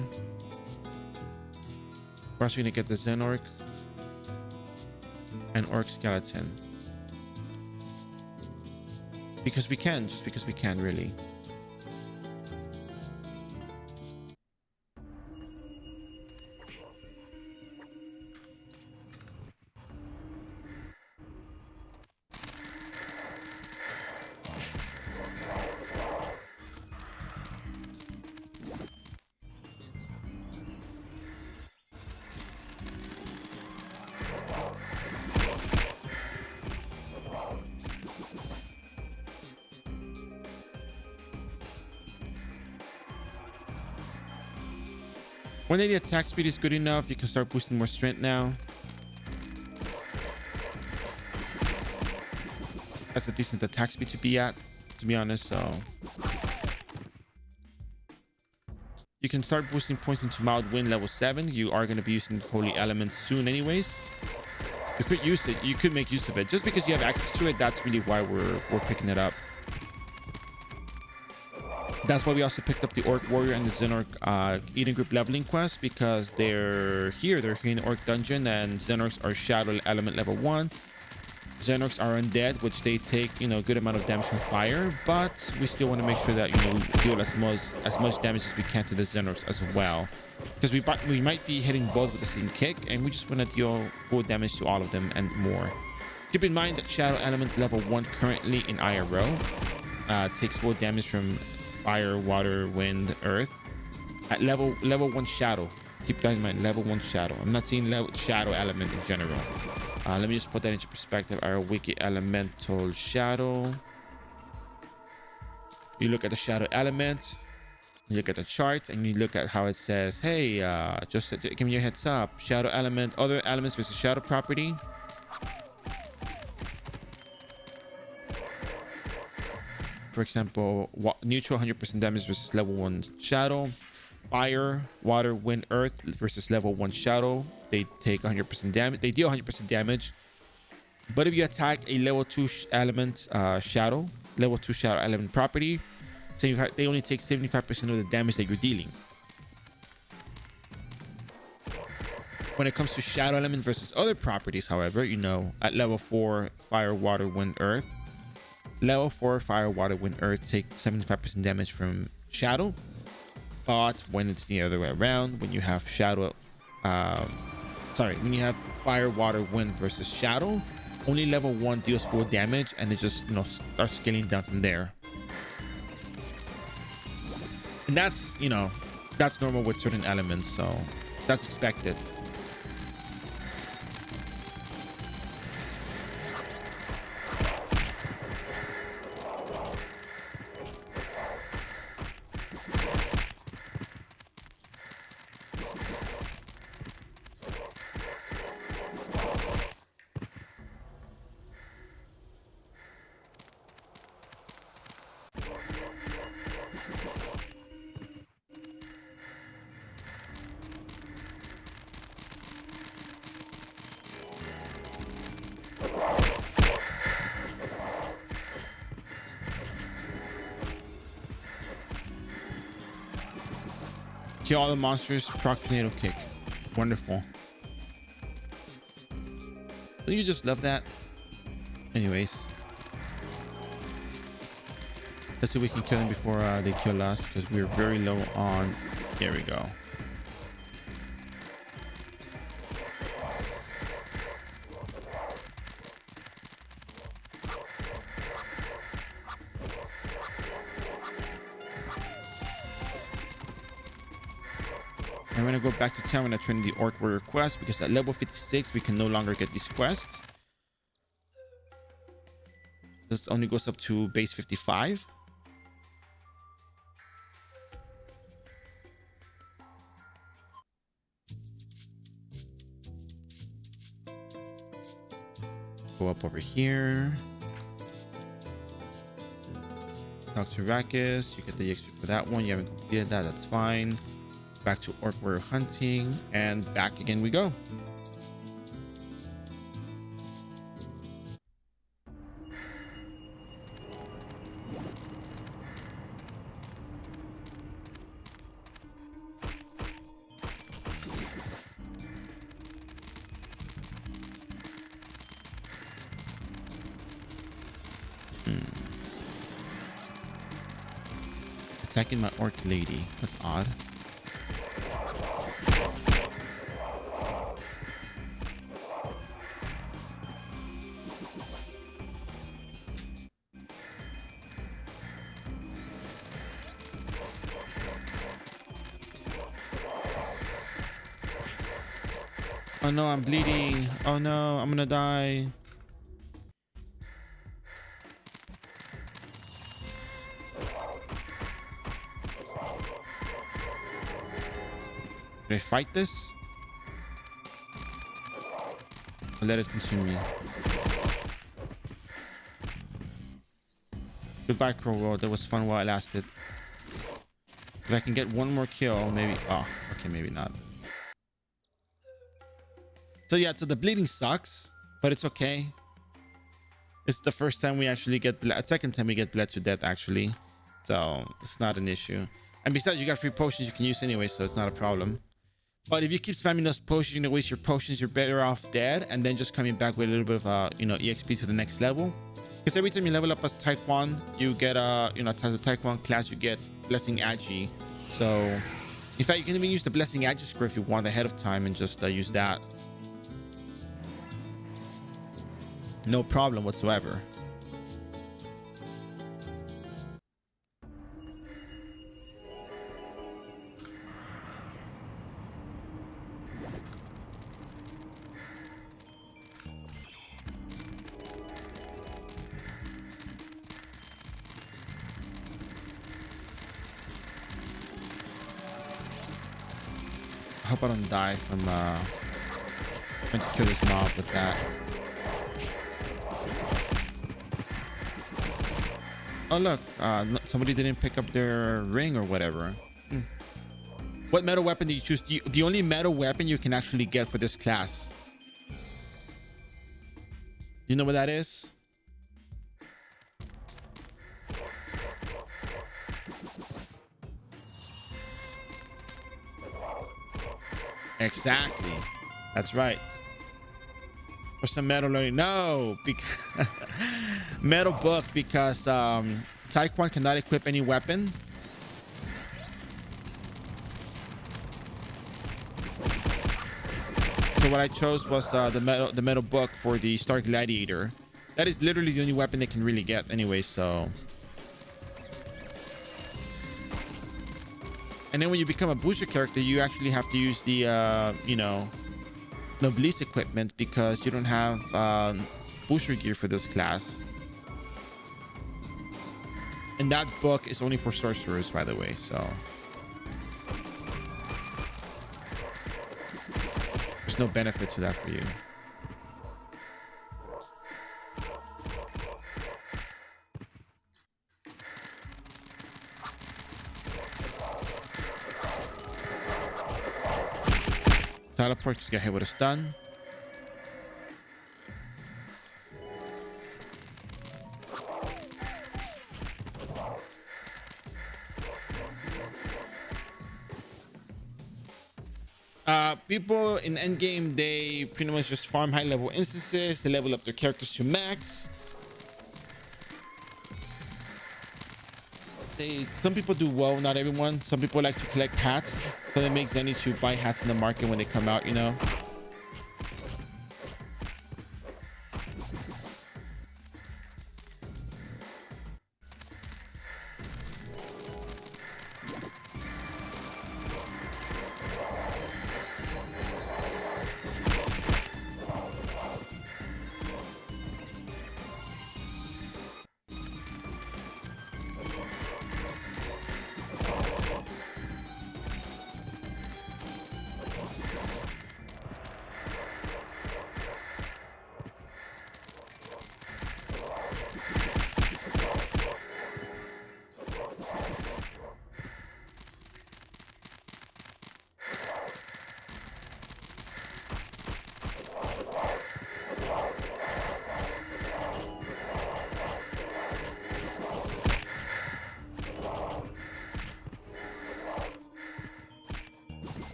We're also gonna get the Zen Orc and Orc Skeleton. Because we can, just because we can, really. When the attack speed is good enough, you can start boosting more strength now. That's a decent attack speed to be at, to be honest. So you can start boosting points into Mild Wind level 7. You are going to be using Holy Elements soon anyways. You could use it. You could make use of it. Just because you have access to it, that's really why we're picking it up. That's why we also picked up the Orc Warrior and the Xenorc Eden Group leveling quest, because they're here. They're here in the Orc Dungeon, and Xenorcs are Shadow Element level 1. Xenorcs are undead, which they take, you know, a good amount of damage from fire, but we still want to make sure that, you know, we deal as much damage as we can to the Xenorcs as well, because we might be hitting both with the same kick, and we just want to deal full damage to all of them and more. Keep in mind that Shadow Element level 1 currently in iRO takes full damage from fire, water, wind, earth at level 1 shadow. Keep that in mind, level 1 shadow. I'm not saying level shadow element in general. Let me just put that into perspective. Our wiki elemental shadow. You look at the shadow element, you look at the chart, and you look at how it says, hey, just give me your heads up, shadow element, other elements versus shadow property. for example, neutral 100% damage versus level 1 shadow. Fire, water, wind, earth versus level 1 shadow. They take 100% damage. They deal 100% damage. But if you attack a level 2 element shadow, level 2 shadow element property, they only take 75% of the damage that you're dealing. When it comes to shadow element versus other properties, however, you know, at level 4 fire, water, wind, earth, level 4 fire, water, wind, earth take 75% damage from shadow. But when it's the other way around, when you have shadow, when you have fire, water, wind versus shadow, only level 1 deals full damage, and it just, you know, starts scaling down from there. And that's, you know, that's normal with certain elements, so that's expected. Kill all the monsters, proc tornado kick. Wonderful. Don't you just love that? Anyways, let's see if we can kill them before they kill us, because we're very low on. There we go. I'm gonna go back to town. I'm gonna train the orc warrior quest, because at level 56 we can no longer get these quests. This only goes up to base 55. Go up over here. Talk to Rakis. You get the XP for that one. You haven't completed that. That's fine. Back to orc warrior hunting, and back again we go. Attacking my orc lady. That's odd. Oh no, I'm bleeding. Oh no, I'm gonna die. Can I fight this? I'll let it consume me. Goodbye, Crow. That was fun while it lasted. If I can get one more kill, maybe. Oh, okay, maybe not. So yeah, so the bleeding sucks, but it's okay. It's the first time we actually get second time we get bled to death, actually. So it's not an issue. And besides, you got free potions you can use anyway, so it's not a problem. But if you keep spamming those potions, you're gonna waste your potions. You're better off dead, and then just coming back with a little bit of EXP to the next level. Because every time you level up as Taekwon, you get as a Taekwon class, you get Blessing Agi. So in fact, you can even use the Blessing Agi script if you want ahead of time, and just use that. No problem whatsoever. I hope I don't die from trying to kill this mob with that. Oh look, somebody didn't pick up their ring or whatever. Hmm. What metal weapon do you choose? The only metal weapon you can actually get for this class. You know what that is? Exactly. That's right. For some metal learning. No, because metal book, because Taekwon cannot equip any weapon. So what I chose was the metal book for the Star Gladiator. That is literally the only weapon they can really get anyway, so. And then when you become a booster character, you actually have to use the you know, Noblesse equipment, because you don't have booster gear for this class. And that book is only for sorcerers, by the way, so there's no benefit to that for you. Teleport, just get hit with a stun. People in endgame, they pretty much just farm high level instances. They level up their characters to max. Some people do well, not everyone. Some people like to collect hats, so that makes Zenny to buy hats in the market when they come out, you know.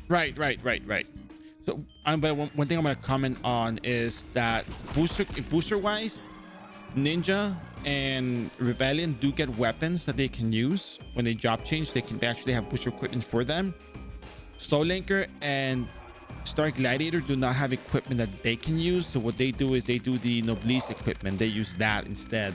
Right. So, but one thing I'm gonna comment on is that booster wise, Ninja and Rebellion do get weapons that they can use when they job change. They actually have booster equipment for them. Soul Linker and Star Gladiator do not have equipment that they can use. So what they do is they do the Noblesse equipment. They use that instead.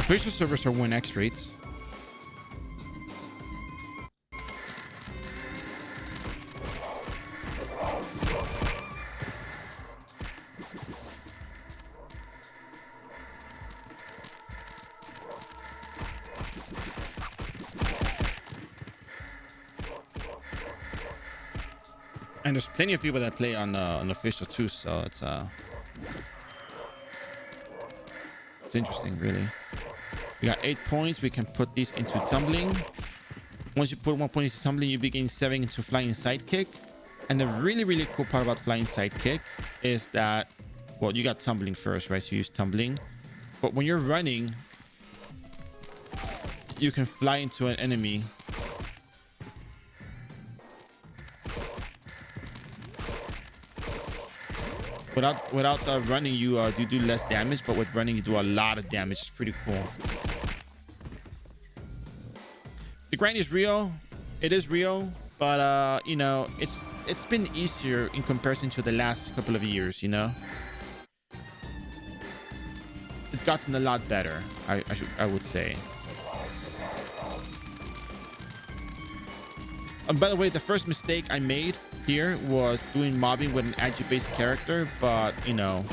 Facial servers are 1x rates. And there's plenty of people that play on official too, so it's interesting, really. We got 8 points. We can put these into tumbling. Once you put 1 point into tumbling, you begin 7 into flying sidekick. And the really cool part about flying sidekick is that, well, you got tumbling first, right? So you use tumbling, but when you're running, you can fly into an enemy. Without running, you do less damage, but with running, you do a lot of damage. It's pretty cool. The grind is real. It is real, but you know, it's been easier in comparison to the last couple of years. You know, it's gotten a lot better. I would say. And by the way, the first mistake I made here was doing mobbing with an agi-based character, but you know,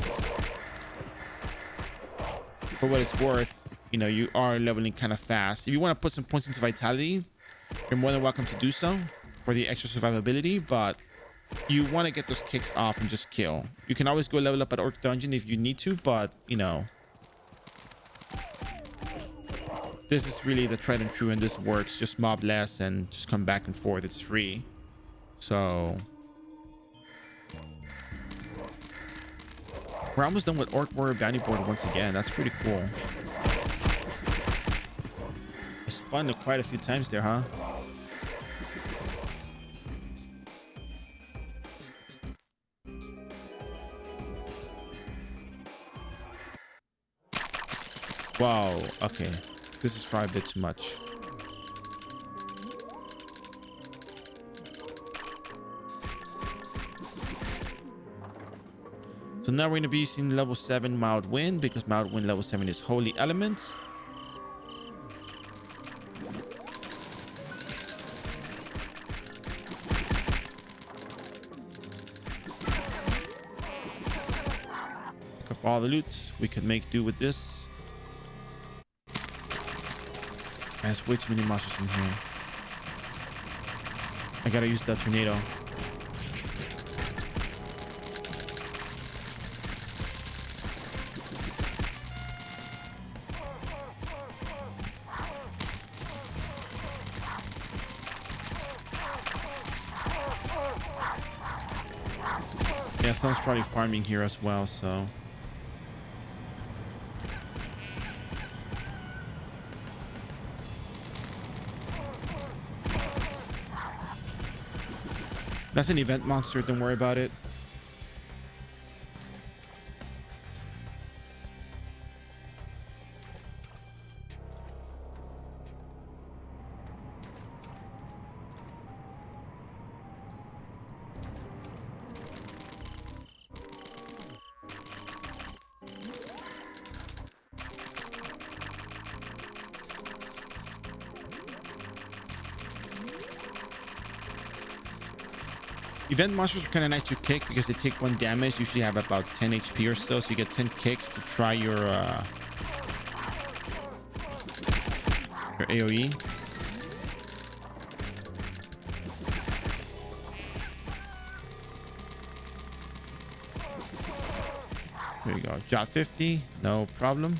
for what it's worth, you know, you are leveling kind of fast. If you want to put some points into vitality, you're more than welcome to do so for the extra survivability, but you want to get those kicks off and just kill. You can always go level up at Orc Dungeon if you need to, but you know, this is really the tried and true, and this works. Just mob less and just come back and forth. It's free. So we're almost done with Orc Warrior bounty board once again. That's pretty cool. I spun it quite a few times there, huh? Wow. Okay. This is probably a bit too much. So now we're going to be using level 7 Mild Wind, because Mild Wind level 7 is Holy Element. Pick up all the loot. We could make do with this. There's way too many monsters in here. I gotta use that tornado. Yeah, someone's probably farming here as well, so. That's an event monster, don't worry about it. Event monsters are kind of nice to kick because they take 1 damage. Usually have about 10 HP or so. So you get 10 kicks to try your AoE. There you go. Drop 50. No problem.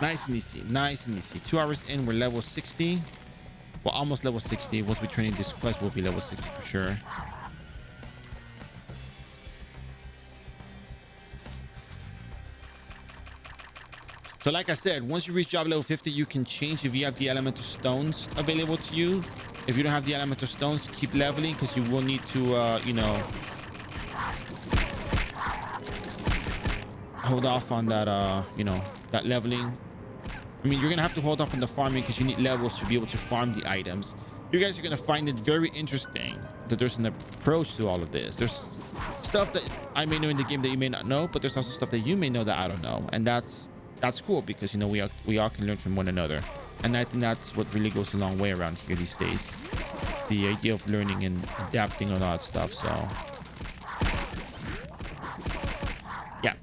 Nice and easy. Nice and easy. 2 hours in, we're level 60. Well, almost level 60. Once we turn in this quest, we'll be level 60 for sure. So like I said, once you reach job level 50, you can change if you have the elemental stones available to you. If you don't have the elemental stones, keep leveling, because you will need to, you know, hold off on that, you know, that leveling. I mean, you're gonna have to hold off on the farming because you need levels to be able to farm the items. You guys are gonna find it very interesting that there's an approach to all of this. There's stuff that I may know in the game that you may not know, but there's also stuff that you may know that I don't know, and that's cool because, you know, we all can learn from one another, and I think that's what really goes a long way around here these days. The idea of learning and adapting on all that stuff. So yeah.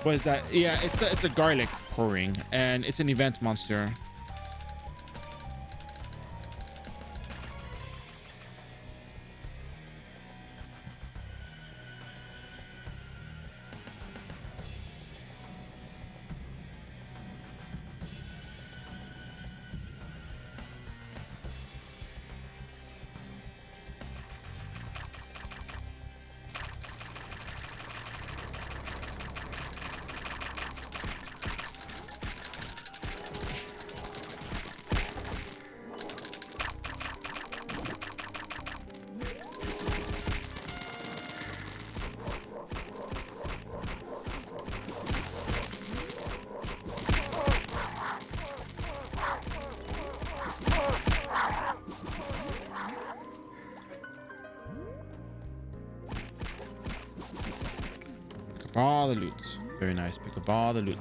What is that? Yeah, it's a garlic pouring, and it's an event monster. up all the loot. Very nice. Pick up all the loot.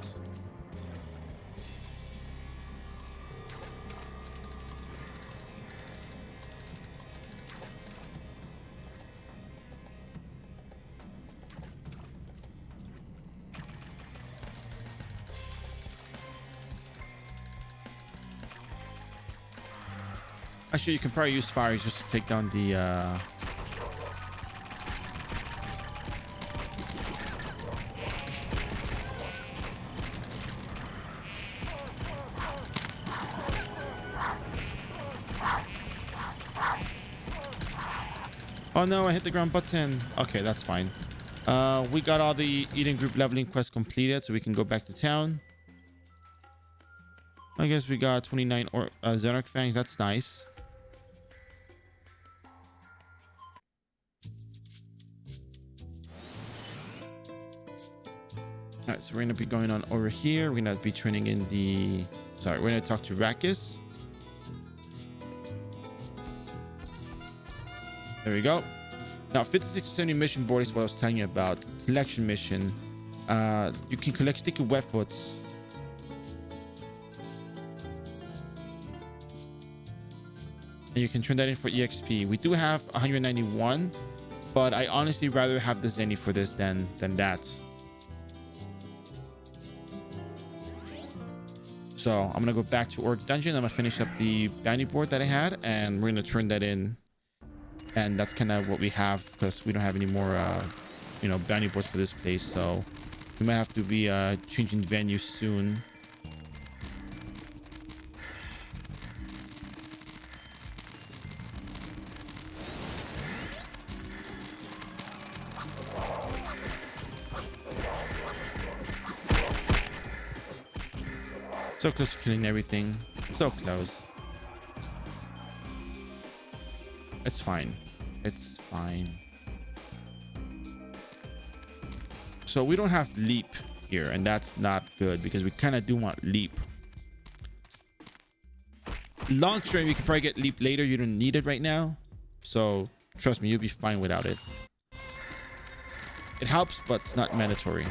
Actually, you can probably use fires just to take down the Oh no, I hit the ground button. Okay, that's fine. We got all the Eden group leveling quests completed, so we can go back to town. I guess we got 29 Zonarch fangs. That's nice. All right, so we're gonna be going on over here. We're gonna be turning in the. Sorry, we're gonna talk to Rakis. There we go. Now, 56 to 70 mission board is what I was telling you about. Collection mission. You can collect sticky webfoots. And you can turn that in for EXP. We do have 191, but I honestly rather have the Zenny for this than that. So I'm gonna go back to Orc Dungeon. I'm gonna finish up the bounty board that I had, and we're gonna turn that in. And that's kind of what we have, because we don't have any more, you know, bounty boards for this place. So we might have to be changing venue soon. So close to killing everything. So close. It's fine. It's fine. So we don't have leap here, and that's not good because we kind of do want leap. Long stream, you can probably get leap later. You don't need it right now. So trust me, you'll be fine without it. It helps, but it's not mandatory.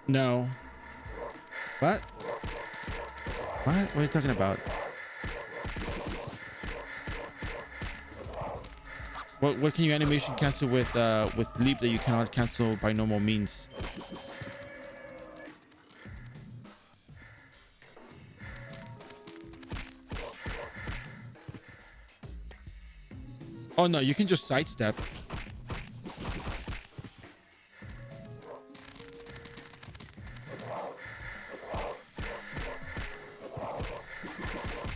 No. What? What are you talking about? What can you animation cancel with leap that you cannot cancel by normal means? Oh no, you can just sidestep.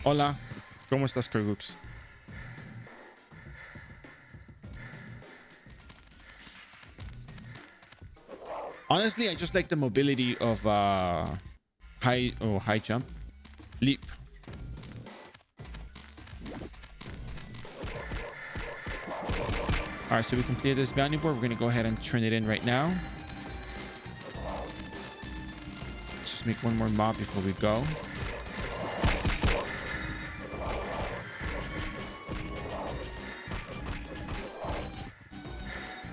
Hola, ¿cómo estás, Kergooks? Honestly, I just like the mobility of high jump, leap. All right, so we completed this bounty board. We're gonna go ahead and turn it in right now. Let's just make one more mob before we go.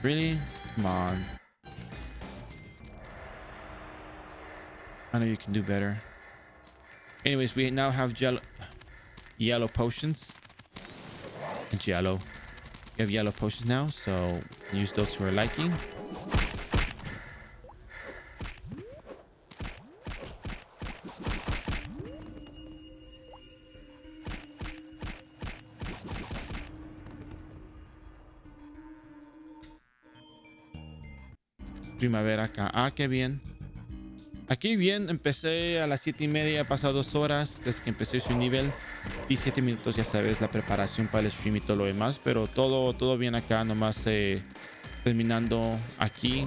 Really? Come on. I know you can do better. Anyways, we now have yellow potions. And yellow. We have yellow potions now, so use those to our liking. primavera acá. Ah, qué bien. Aquí bien, empecé a las 7:30, ha pasado 2 horas desde que empecé su nivel. 17 minutos, ya sabes, la preparación para el stream y todo lo demás, pero todo bien acá, nomás terminando aquí.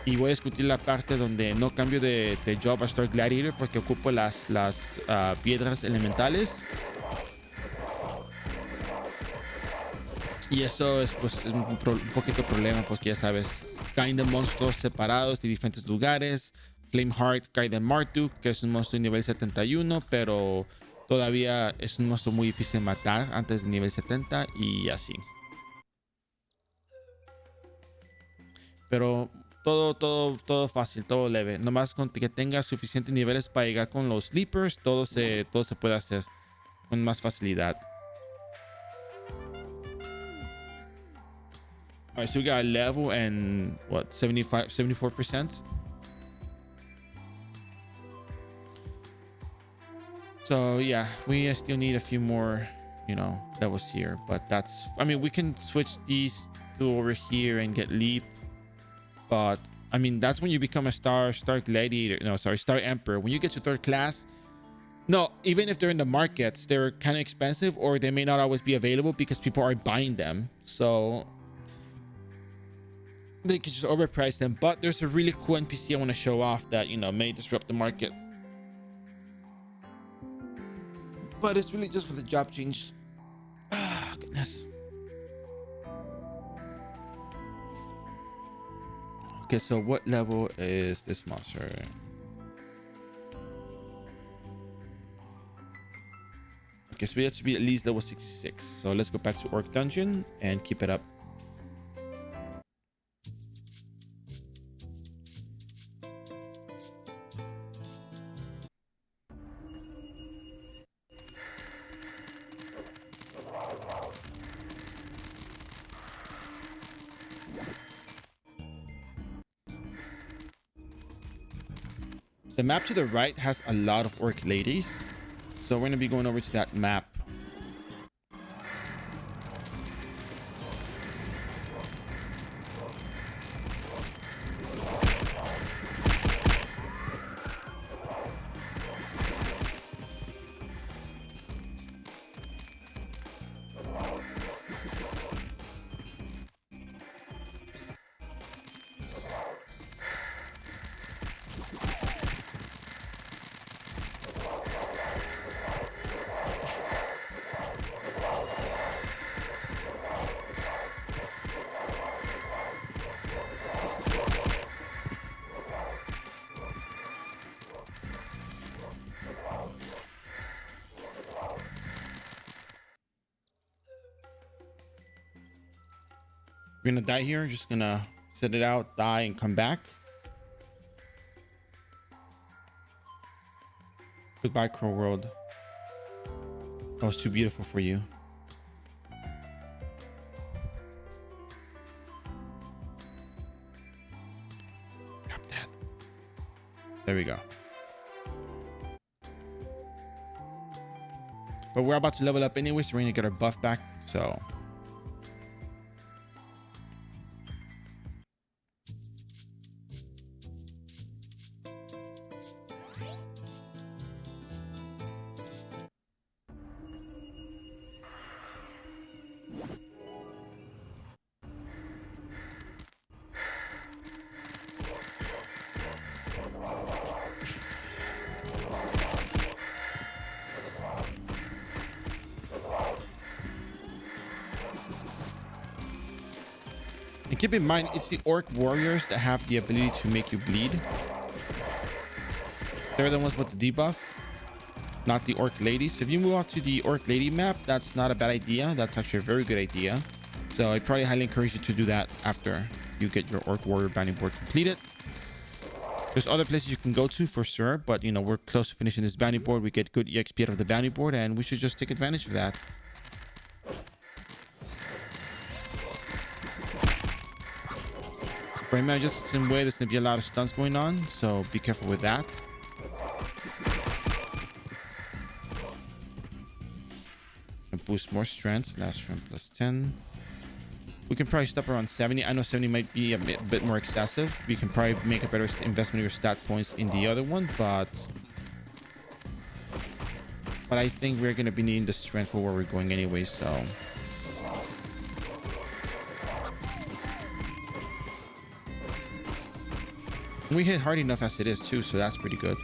Y voy a discutir la parte donde no cambio de job a Star Gladiator porque ocupo las piedras elementales. Y eso es pues un poquito problema porque ya sabes, caen de monstruos separados de diferentes lugares. Flameheart cae de Marduk, que es un monstruo de nivel 71, pero todavía es un monstruo muy difícil de matar antes de nivel 70 y así. Pero todo fácil, todo leve. Nomás con que tengas suficientes niveles para llegar con los sleepers, todo se puede hacer con más facilidad. All right, so we got a level and what, 74%. So yeah, we still need a few more, levels here. But that's, I mean, we can switch these to over here and get leap. But I mean, that's when you become a star gladiator. No, sorry, star emperor. When you get to 3rd class, no, even if they're in the markets, they're kind of expensive or they may not always be available because people are buying them. So they could just overprice them. But there's a really cool NPC I want to show off that, may disrupt the market. But it's really just for the job change. Ah, goodness. Okay, so what level is this monster? Okay, so we have to be at least level 66. So let's go back to Orc Dungeon and keep it up. The map to the right has a lot of orc ladies. So we're going to be going over to that map. We're gonna die here. Just gonna sit it out, die, and come back. Goodbye, Crow World. That was too beautiful for you. Got that. There we go. But we're about to level up anyway, so we're gonna get our buff back. So and keep in mind, it's the orc warriors that have the ability to make you bleed. They're the ones with the debuff, not the orc ladies. So if you move out to the orc lady map, that's not a bad idea. That's actually a very good idea. So I probably highly encourage you to do that after you get your orc warrior bounty board completed. There's other places you can go to for sure, but we're close to finishing this bounty board. We get good EXP out of the bounty board, and we should just take advantage of that. Right now, just the same way, there's gonna be a lot of stunts going on, so be careful with that. And boost more strength. Last strength plus 10. We can probably stop around 70. I know 70 might be a bit more excessive. We can probably make a better investment of your stat points in the other one, but I think we're going to be needing the strength for where we're going anyway, so we hit hard enough as it is too, so that's pretty good.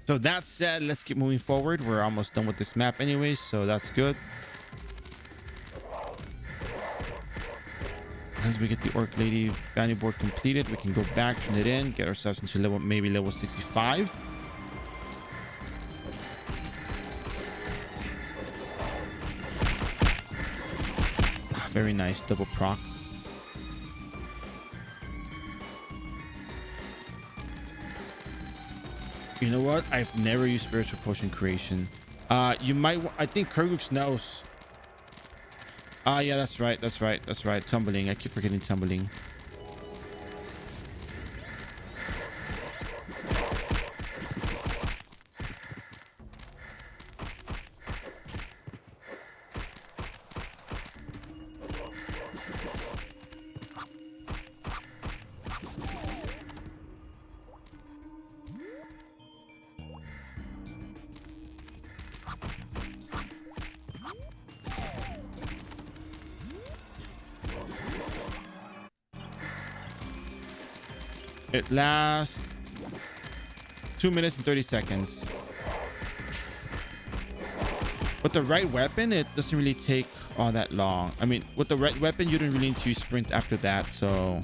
So that said, let's keep moving forward. We're almost done with this map anyway, so that's good. As we get the Orc Lady bounty board completed, we can go back, turn it in, get ourselves into level, maybe level 65. Very nice, double proc. You know what? I've never used spiritual potion creation. You might. I think Kurgux knows. Yeah, that's right. That's right. That's right. Tumbling. I keep forgetting tumbling. It lasts 2 minutes and 30 seconds. With the right weapon, it doesn't really take all that long. I mean, with the right weapon, you don't really need to sprint after that, so...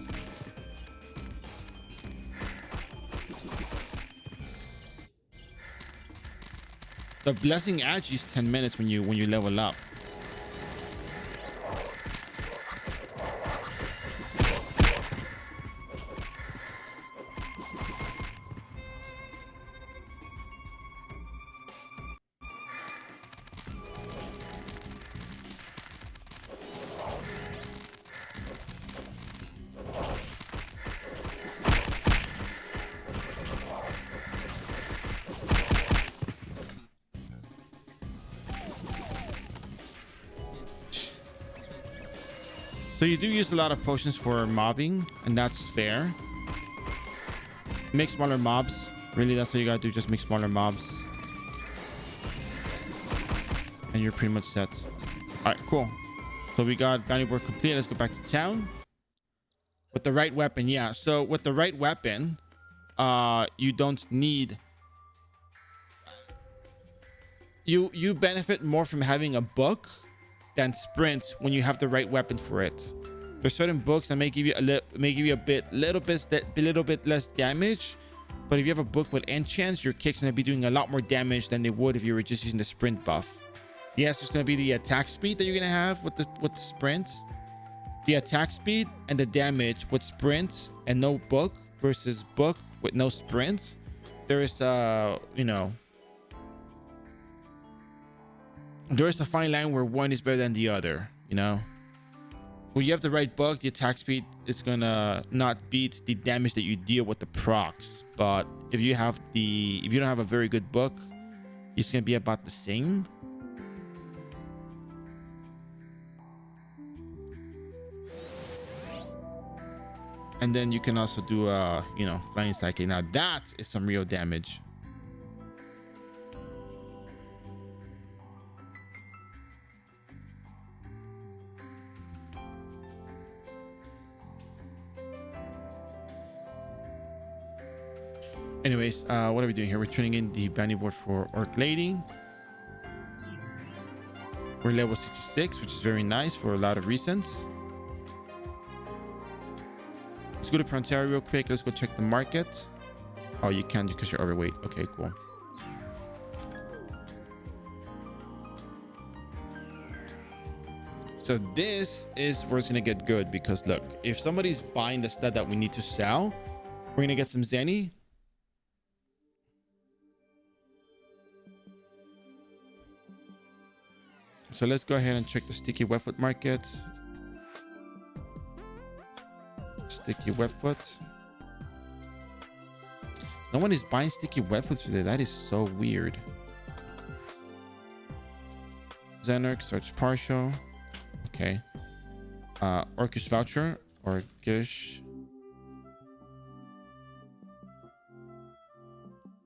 The blessing actually is 10 minutes when you level up. So you do use a lot of potions for mobbing, and that's fair. Make smaller mobs. Really, that's what you gotta do. Just make smaller mobs. And you're pretty much set. Alright, cool. So we got bounty board complete. Let's go back to town. With the right weapon, yeah. So with the right weapon, you don't need... You benefit more from having a book than sprint when you have the right weapon for it. There's certain books that may give you a little bit less damage, but if you have a book with enchants, your kick's gonna be doing a lot more damage than they would if you were just using the sprint buff. Yes, there's gonna be the attack speed that you're gonna have with the sprint, the attack speed and the damage with sprint and no book versus book with no sprint. There is there is a fine line where one is better than the other, you know. When you have the right book, the attack speed is gonna not beat the damage that you deal with the procs. But if you don't have a very good book, it's gonna be about the same. And then you can also do flying psychic. Now that is some real damage. Anyways, what are we doing here? We're turning in the bounty board for Orc Lady. We're level 66, which is very nice for a lot of reasons. Let's go to Frontier real quick. Let's go check the market. Oh, you can't because you're overweight. Okay, cool. So this is where it's going to get good because look, if somebody's buying the stud that we need to sell, we're going to get some Zenny. So let's go ahead and check the sticky webfoot market. Sticky webfoot. No one is buying sticky webfoots today. That is so weird. Xenarch, search partial. Okay. Orcish voucher. Orcish.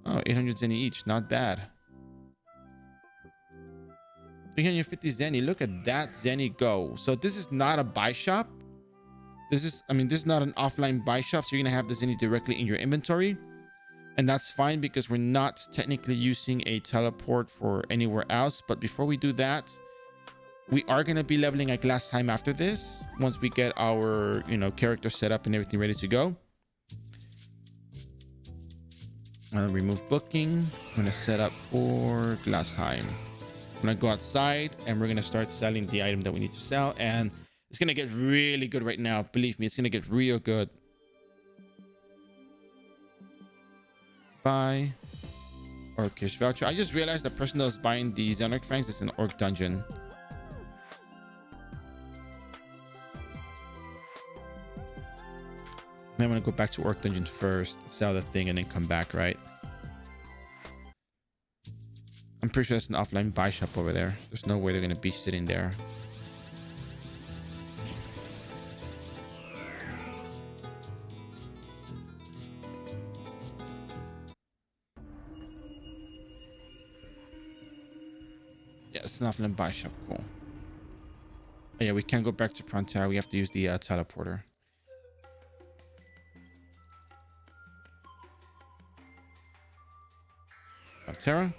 Oh, 800 Zenny each. Not bad. 350 Zenny. Look at that Zenny go. So this is not a buy shop. This is not an offline buy shop. So you're going to have the Zenny directly in your inventory. And that's fine because we're not technically using a teleport for anywhere else. But before we do that, we are going to be leveling at glass time after this. Once we get our, character set up and everything ready to go. Remove booking. I'm going to set up for glass time. I'm going to go outside and we're going to start selling the item that we need to sell. And it's going to get really good right now. Believe me, it's going to get real good. Buy. Orcish voucher. I just realized the person that was buying the Xenarch Fangs is an Orc dungeon. I'm going to go back to Orc dungeon first, sell the thing, and then come back, right? I'm pretty sure that's an offline buy shop over there. There's no way they're going to be sitting there. Yeah, it's an offline buy shop. Cool. Oh, yeah, we can't go back to Frontier. We have to use the teleporter. Frontier.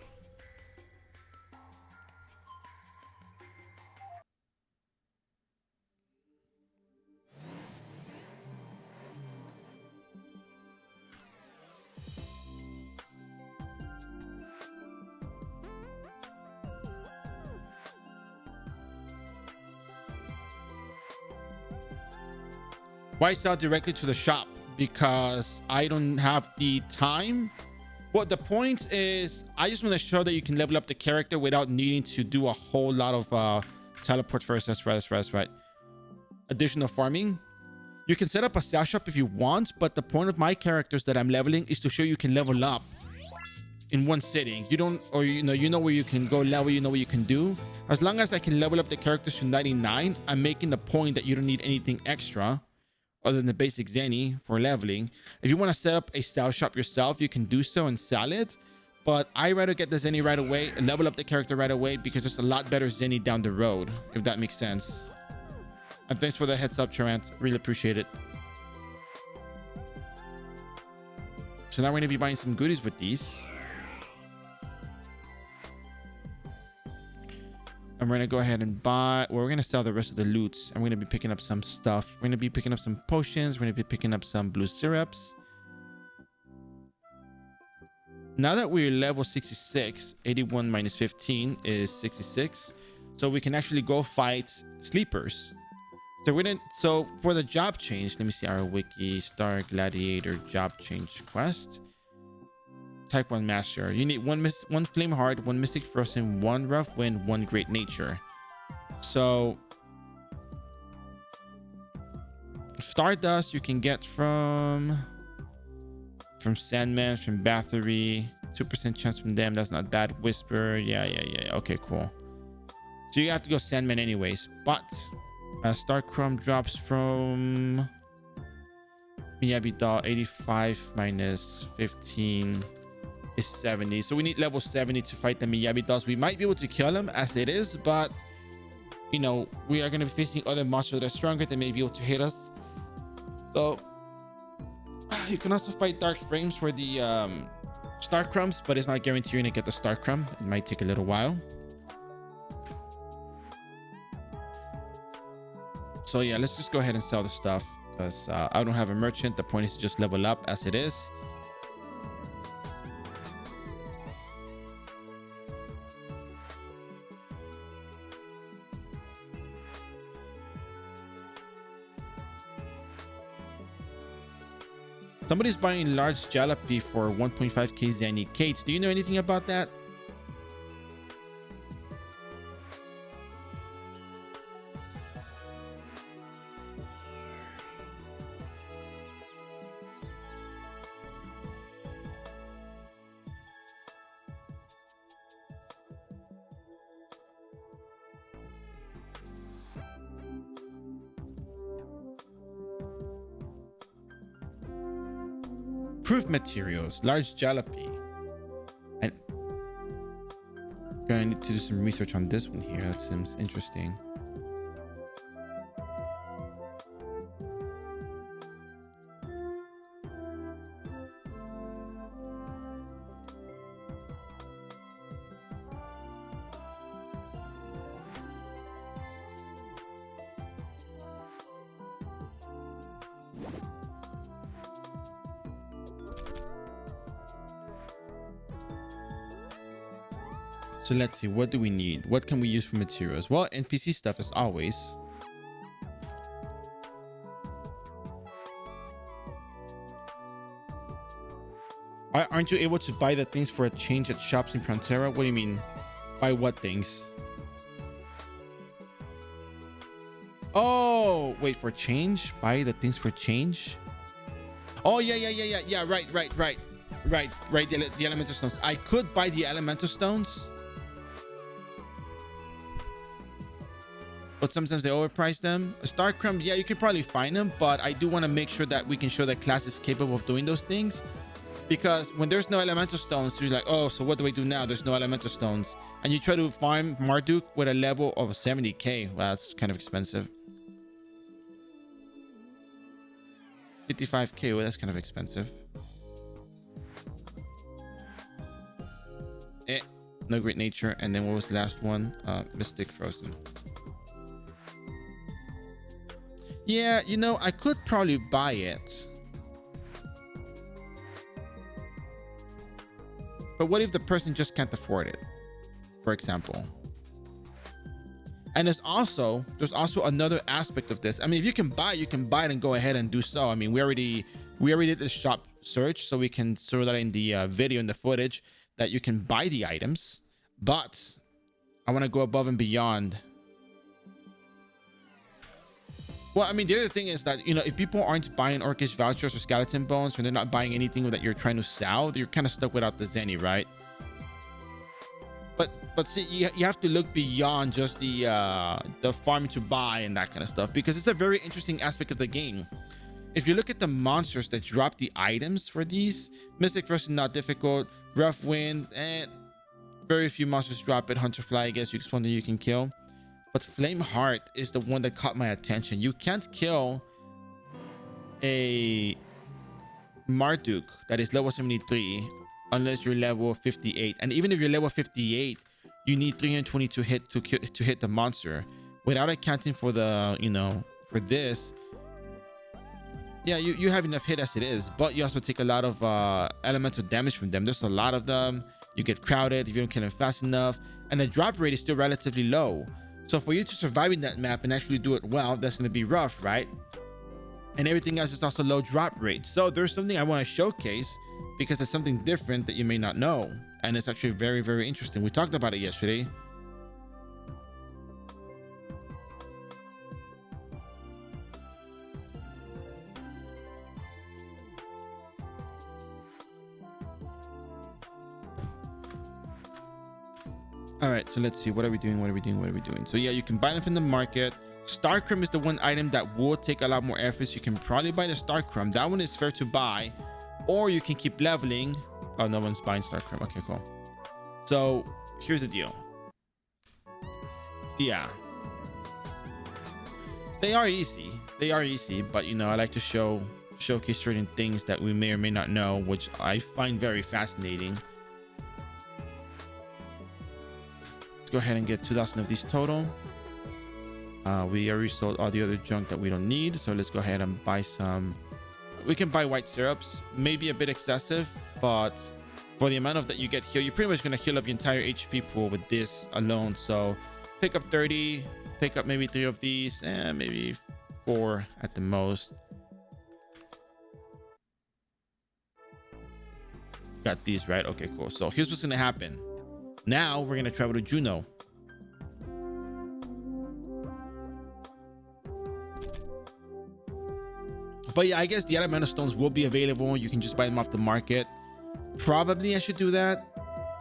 Why sell directly to the shop? Because I don't have the time. Well, the point is, I just want to show that you can level up the character without needing to do a whole lot of teleport first. That's right. Additional farming. You can set up a sell shop if you want, but the point of my characters that I'm leveling is to show you can level up in one sitting. You don't, or you know where you can go level, you know what you can do. As long as I can level up the characters to 99, I'm making the point that you don't need anything extra other than the basic Zenny for leveling. If you want to set up a sell shop yourself, you can do so and sell it. But I rather get the Zenny right away, level up the character right away, because there's a lot better Zenny down the road, if that makes sense. And thanks for the heads up, Charant. Really appreciate it. So now we're going to be buying some goodies with these. And we're going to go ahead and buy, well, we're going to sell the rest of the loots. I'm going to be picking up some stuff. We're going to be picking up some potions. We're going to be picking up some blue syrups. Now that we're level 66, 81 minus 15 is 66. So we can actually go fight sleepers. So we're going to, so for the job change, let me see our wiki, Star Gladiator job change quest. Taekwon Master. You need one Flame Heart, one Mystic Frozen, one Rough Wind, one Great Nature. So Stardust you can get from Sandman, from Bathory. 2% chance from them. That's not bad. Whisper. Yeah. Okay, cool. So you have to go Sandman anyways. But Star Chrome drops from Miyabi Doll. 85 minus 15 is 70. So we need level 70 to fight the Miyabi Dolls. We might be able to kill him as it is, but we are going to be facing other monsters that are stronger that may be able to hit us. So You can also fight dark frames for the star crumbs, but it's not guaranteed you're gonna get the star crumb. It might take a little while. So yeah, let's just go ahead and sell the stuff because I don't have a merchant. The point is to just level up as it is. Somebody's buying large jalopy for 1.5k Zanny. Kate, do you know anything about that? Proof materials, large jalopy. And gonna need to do some research on this one here. That seems interesting. So let's see, what do we need? What can we use for materials? Well, NPC stuff as always. Aren't you able to buy the things for a change at shops in Frontera? What do you mean? Buy what things? Oh, wait, for change? Buy the things for change? Oh, yeah, right. The elemental stones. I could buy the elemental stones, but sometimes they overprice them. A star crumb, yeah, you can probably find them, but I do want to make sure that we can show that class is capable of doing those things, because when there's no elemental stones, you're like, oh, so what do I do now? There's no elemental stones, and you try to farm Marduk with a level of 70k. Well, that's kind of expensive. 55k, well, that's kind of expensive. No great nature. And then what was the last one? Mystic Frozen. Yeah, you know, I could probably buy it, but what if the person just can't afford it, for example? And there's also another aspect of this. I mean, if you can buy it and go ahead and do so. I mean, we already did the shop search, so we can throw that in the video, in the footage, that you can buy the items. But I want to go above and beyond. Well, I mean, the other thing is that, you know, if people aren't buying Orcish vouchers or skeleton bones, or they're not buying anything that you're trying to sell, you're kind of stuck without the Zenny, right? But see, you have to look beyond just the farm to buy and that kind of stuff, because it's a very interesting aspect of the game. If you look at the monsters that drop the items for these, Mystic Frost is not difficult. Rough Wind, and very few monsters drop it. Hunterfly, I guess you one that you can kill. But Flame Heart is the one that caught my attention. You can't kill a Marduk that is level 73 unless you're level 58. And even if you're level 58, you need 320 to hit the monster. Without accounting for the, you know, for this, yeah, you have enough hit as it is, but you also take a lot of elemental damage from them. There's a lot of them. You get crowded if you don't kill them fast enough, and the drop rate is still relatively low. So for you to survive in that map and actually do it well, that's going to be rough, right? And everything else is also low drop rate. So there's something I want to showcase, because it's something different that you may not know, and it's actually very, very interesting. We talked about it yesterday. All right, so let's see. What are we doing? So yeah, you can buy them from the market. Starcrum is the one item that will take a lot more efforts. You can probably buy the Starcrum. That one is fair to buy, or you can keep leveling. Oh, no one's buying Starcrum. Okay, cool. So here's the deal. Yeah, they are easy, but you know, I like to show showcase certain things that we may or may not know, which I find very fascinating. Let's go ahead and get 2,000 of these total. We already sold all the other junk that we don't need, so let's go ahead and buy some. We can buy white syrups, maybe a bit excessive, but for the amount of that you get here, you're pretty much going to heal up your entire HP pool with this alone. So pick up 30, pick up maybe 3 of these, and maybe 4 at the most. Got these, right? Okay, cool. So here's what's going to happen. Now we're going to travel to Juno. But yeah, I guess the other mana stones will be available. You can just buy them off the market. Probably I should do that.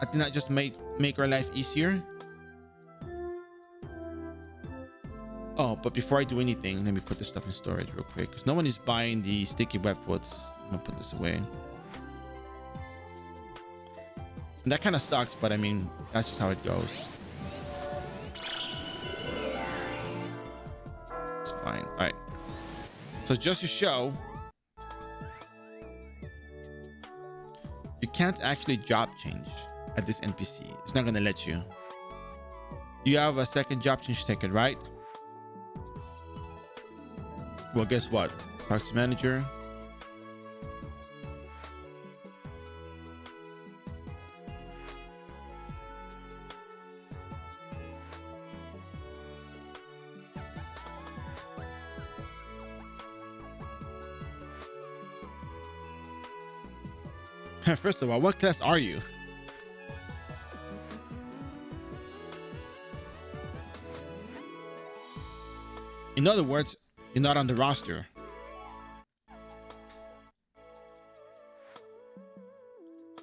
I think that just make our life easier. Oh, but before I do anything, let me put this stuff in storage real quick, because no one is buying the sticky webfoots. I'm gonna put this away. And that kind of sucks, but I mean, that's just how it goes. It's fine. All right. So just to show, you can't actually job change at this NPC. It's not going to let you. You have a second job change ticket, right? Well, guess what? Talk to manager. First of all, what class are you? In other words, you're not on the roster.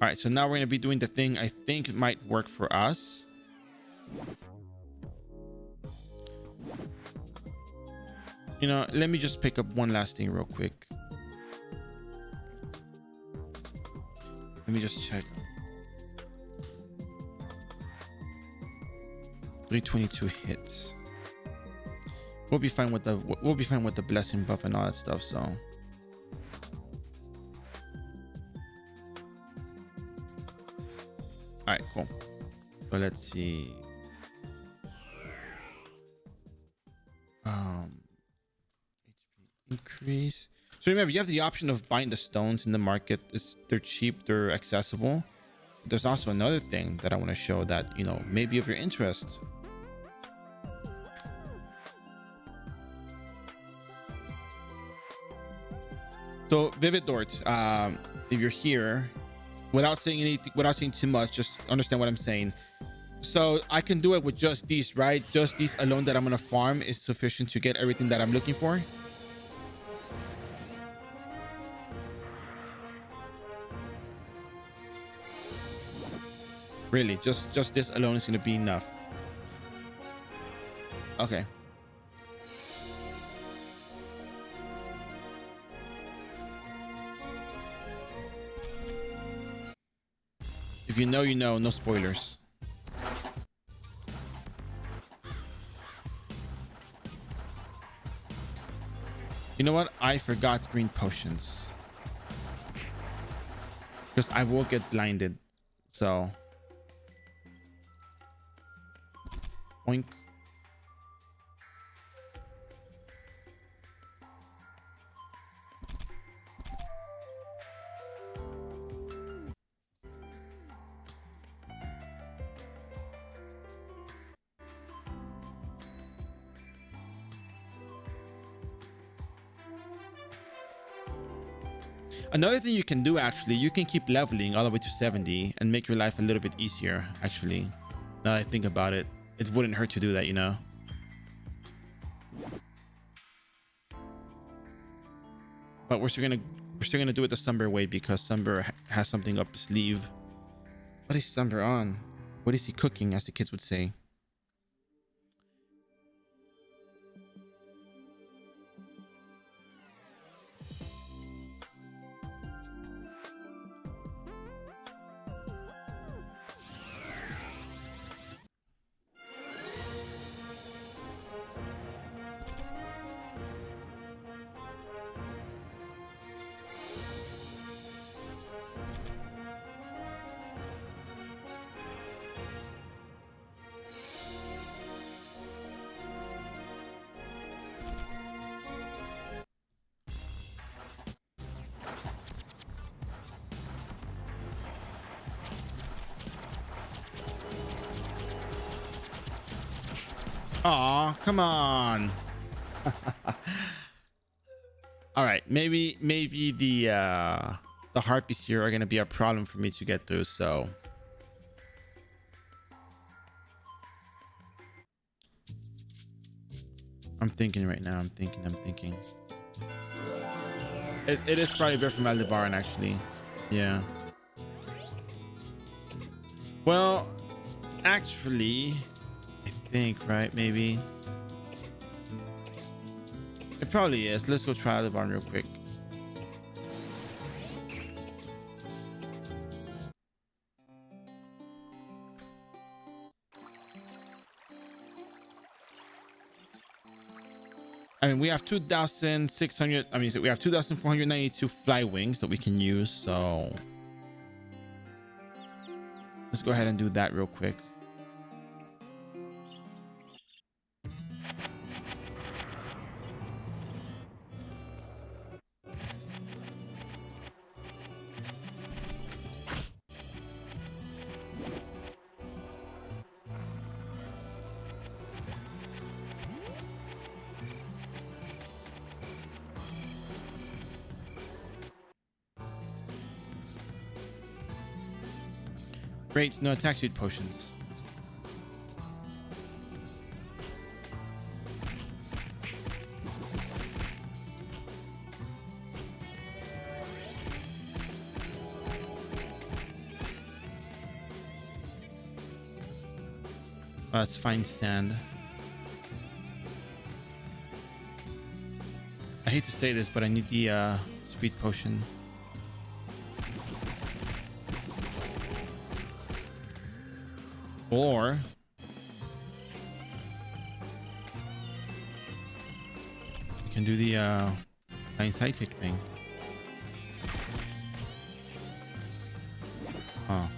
All right, so now we're going to be doing the thing I think might work for us. You know, let me just pick up one last thing real quick. Let me just check. 322 hits. We'll be fine with the blessing buff and all that stuff. So, all right, cool. So let's see. HP increase. So remember, you have the option of buying the stones in the market. They're cheap, they're accessible. There's also another thing that I want to show that, you know, maybe of your interest. So Vivid Dort, if you're here, without saying anything, without saying too much, just understand what I'm saying. So I can do it with just these, right? Just these alone that I'm gonna farm is sufficient to get everything that I'm looking for. Really, just this alone is gonna be enough. Okay. If you know, you know. No spoilers. You know what? I forgot green potions. Because I will get blinded. So. Oink. Another thing you can do, actually, you can keep leveling all the way to 70 and make your life a little bit easier, actually. Now that I think about it, it wouldn't hurt to do that, you know? But we're still gonna do it the Sumber way, because Sumber has something up his sleeve. What is Sumber on? What is he cooking, as the kids would say? Aw, come on. All right, maybe the harpies here are gonna be a problem for me to get through. So I'm thinking right now. I'm thinking. It is probably better from Aldebaran actually. Yeah. Well, actually, I think right maybe it probably is. Let's go try Aldebaran real quick. I mean, we have 2,600. I mean, so we have 2,492 fly wings that we can use. So let's go ahead and do that real quick. Great, no attack speed potions. Let's find sand. I hate to say this, but I need the speed potion. Or you can do the flying sidekick thing. Oh.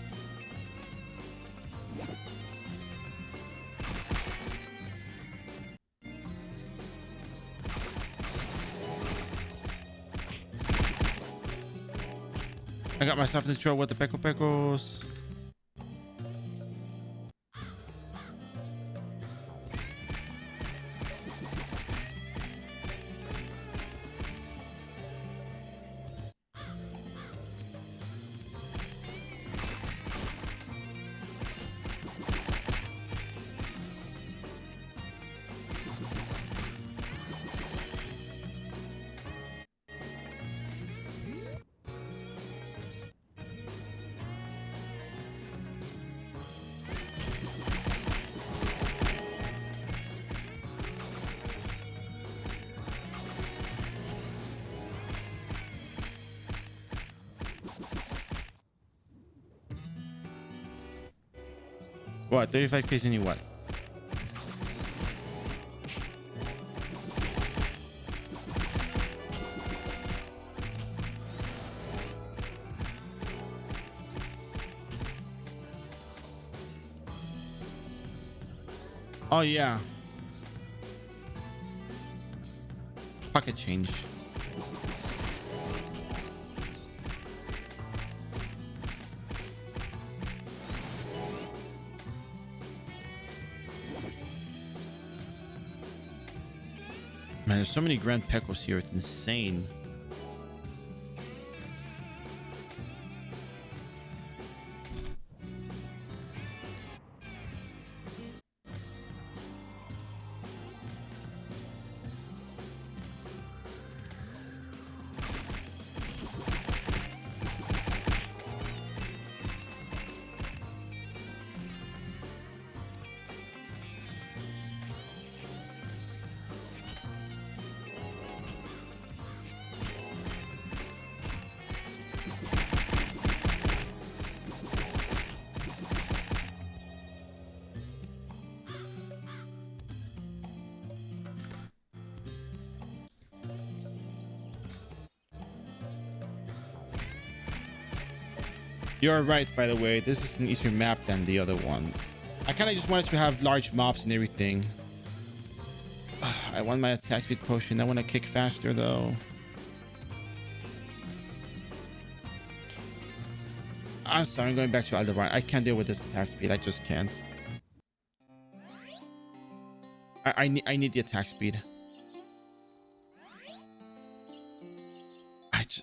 I got myself in trouble with the Peco Pecos. What? 35k in what? Oh yeah. Pocket change. Man, there's so many Grand Pecos here. It's insane. You're right, by the way. This is an easier map than the other one. I kind of just wanted to have large mobs and everything. I want my attack speed potion. I want to kick faster, though. I'm sorry, I'm going back to Aldebaran. I can't deal with this attack speed. I just can't. I need the attack speed.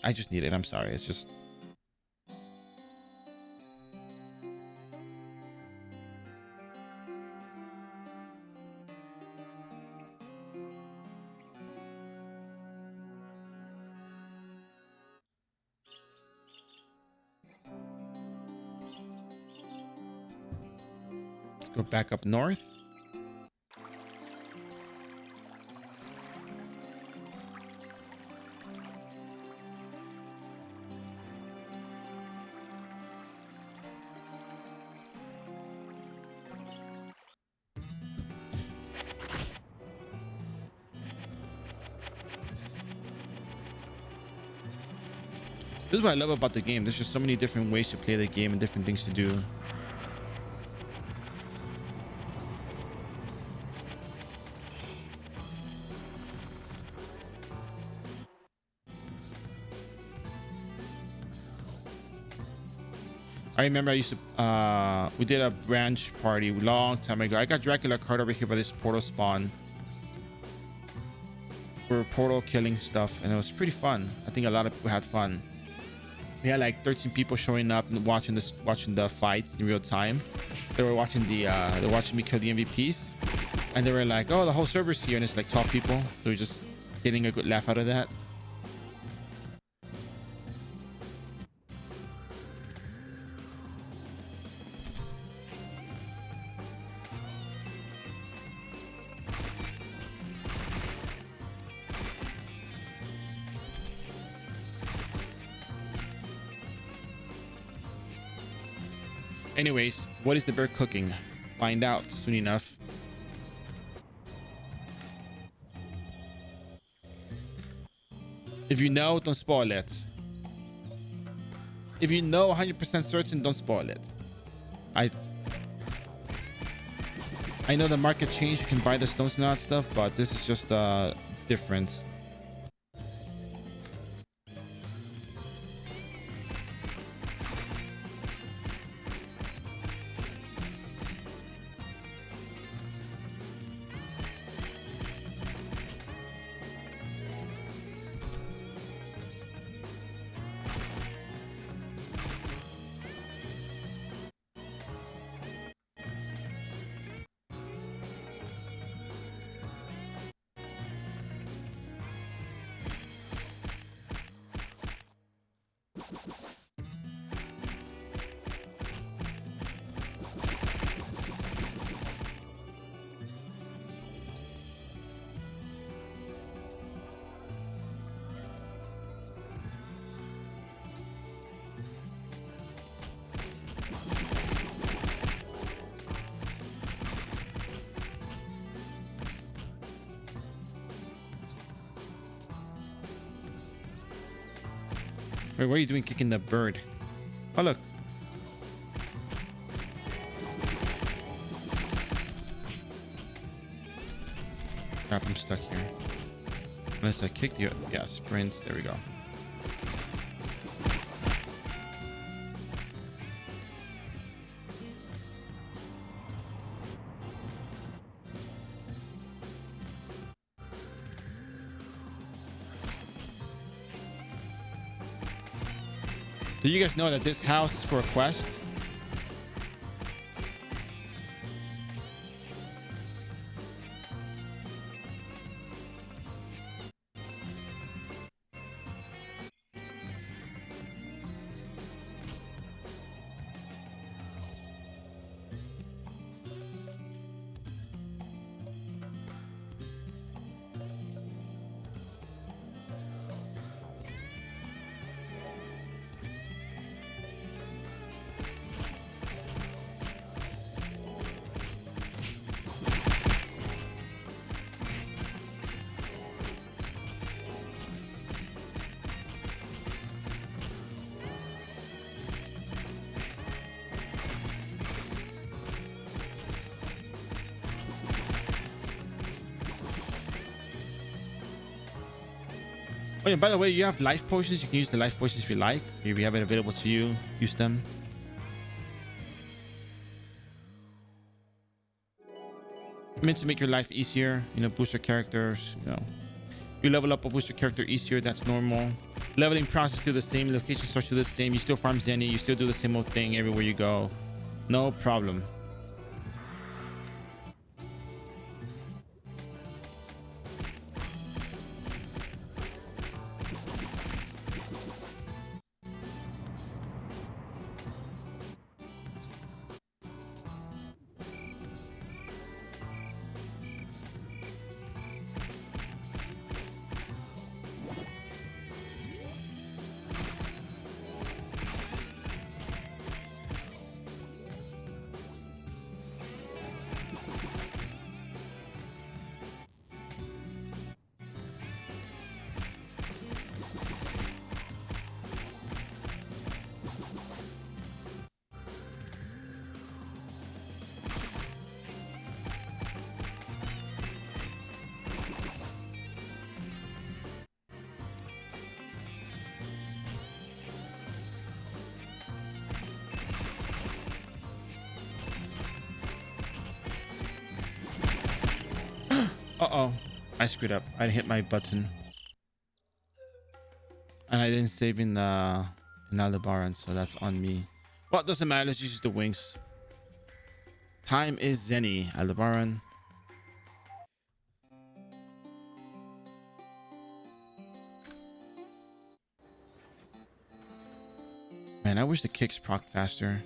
I just need it. I'm sorry. It's just go back up north. This is what I love about the game. There's just so many different ways to play the game and different things to do. I remember I used to we did a branch party a long time ago. I got Dracula card over here by this portal spawn. We were portal killing stuff and it was pretty fun. I think a lot of people had fun. We had like 13 people showing up and watching the fights in real time. They were watching they're watching me kill the MVPs, and they were like, "Oh, the whole server's here," and it's like 12 people. So we're just getting a good laugh out of that. Anyways, what is the bear cooking? Find out soon enough. If you know, don't spoil it. If you know 100% certain, don't spoil it. I know the market changed. You can buy the stones and all that stuff, but this is just a difference. Wait, what are you doing kicking the bird? Oh, look. Crap, I'm stuck here. Unless I kick the... Yeah, sprints. There we go. Do you guys know that this house is for a quest? Oh yeah, by the way, you have life potions. You can use the life potions if you like. If you have it available to you, use them. Meant to make your life easier, you know, boost your characters, you know. You level up or boost your character easier, that's normal. Leveling process still the same, location source still the same. You still farm Zenny, you still do the same old thing everywhere you go. No problem. Uh-oh. I screwed up. I hit my button. And I didn't save in Aldebaran, so that's on me. Well, it doesn't matter. Let's use the wings. Time is Zenny. Aldebaran. Man, I wish the kicks proc faster.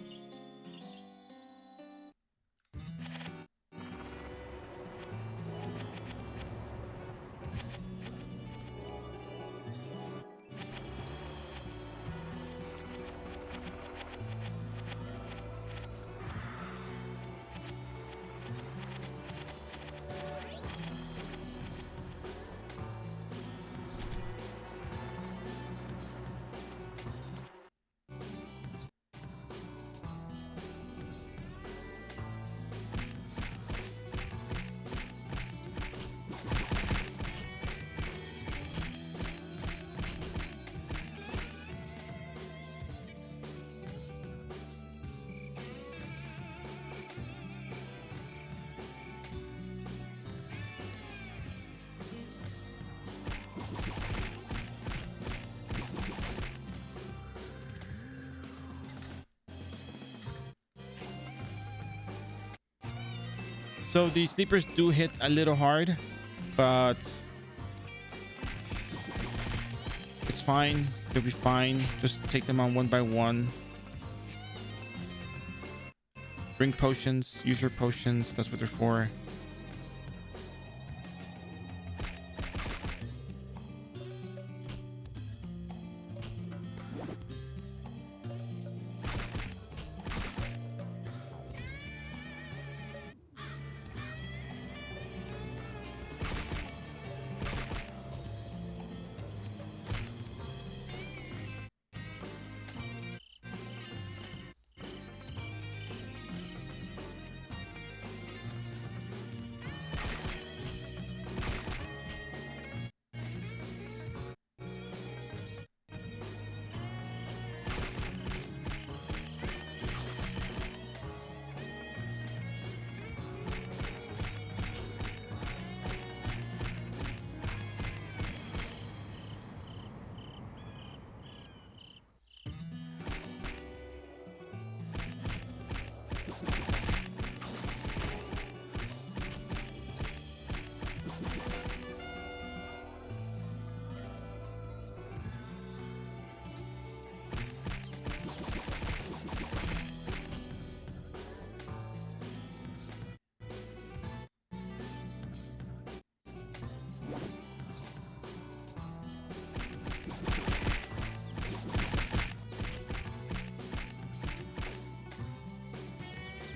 So the sleepers do hit a little hard, but it's fine. You'll be fine. Just take them on one by one. Bring potions. Use your potions. That's what they're for.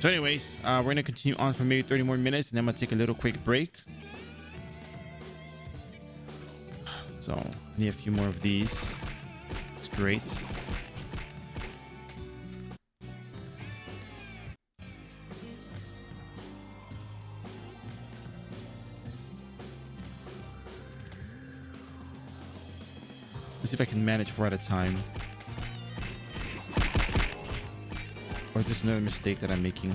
So anyways, we're going to continue on for maybe 30 more minutes, and then I'm going to take a little quick break. So I need a few more of these. It's great. Let's see if I can manage 4 at a time. Or is this another mistake that I'm making?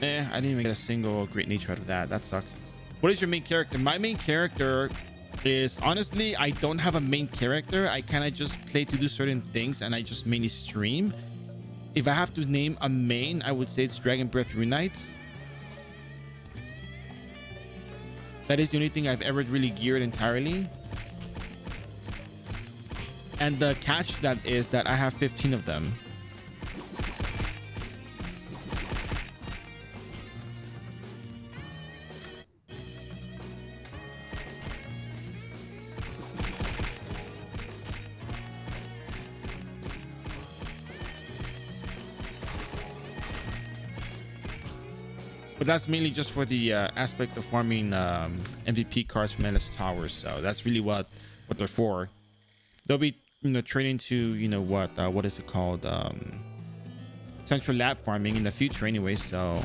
I didn't even get a single great nature out of that. That sucks. What is your main character? My main character is, honestly, I don't have a main character. I kind of just play to do certain things, and I just mainly stream. If I have to name a main, I would say it's Dragon Breath Rune Knights. That is the only thing I've ever really geared entirely. And the catch to that is that I have 15 of them. But that's mainly just for the aspect of farming MVP cards from Endless Towers. So that's really what they're for. They'll be, training to, what is it called? Central lab farming in the future anyway. So,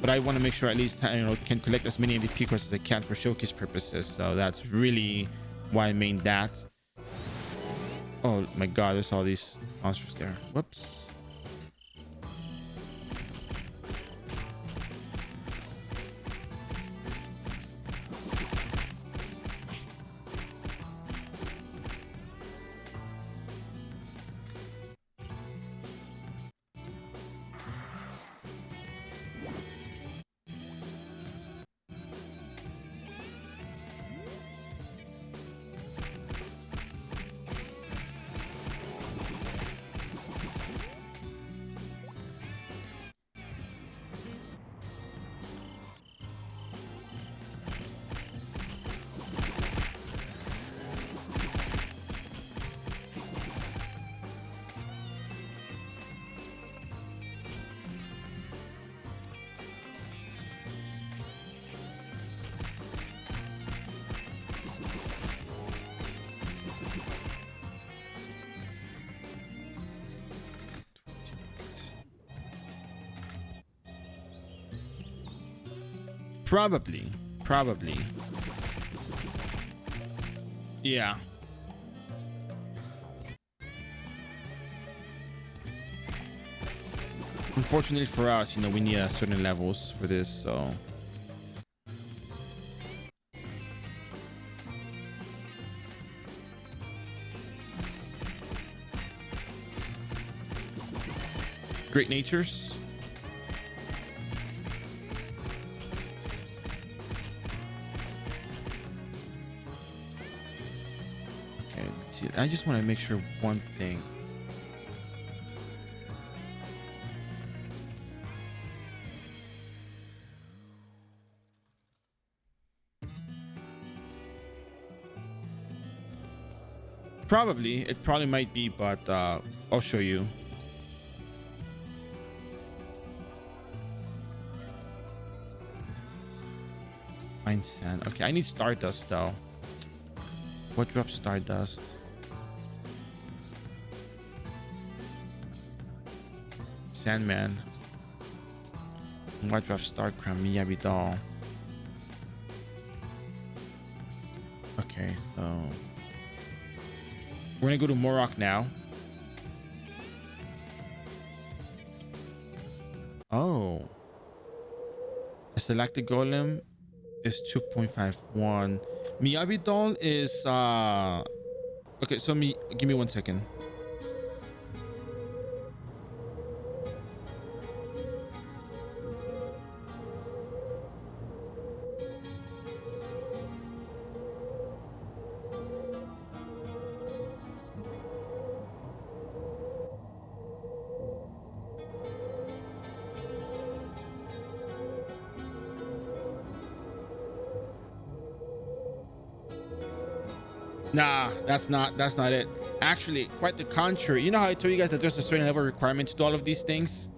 but I want to make sure at least, can collect as many MVP cards as I can for showcase purposes. So that's really why I made that. Oh my God, there's all these monsters there. Whoops. Probably. Yeah. Unfortunately for us, we need certain levels for this, so. Great natures. I just want to make sure one thing. It probably might be, but I'll show you. Find sand. Okay, I need Stardust though. What drops Stardust? Sandman. What drops Starcrown? Miyabi doll. Okay, so we're gonna go to Morok now. Oh, a selected golem is 2.51. Miyabi doll is okay, so give me 1 second. Nah, that's not it. Actually, quite the contrary. You know how I told you guys that there's a certain level requirement to do all of these things?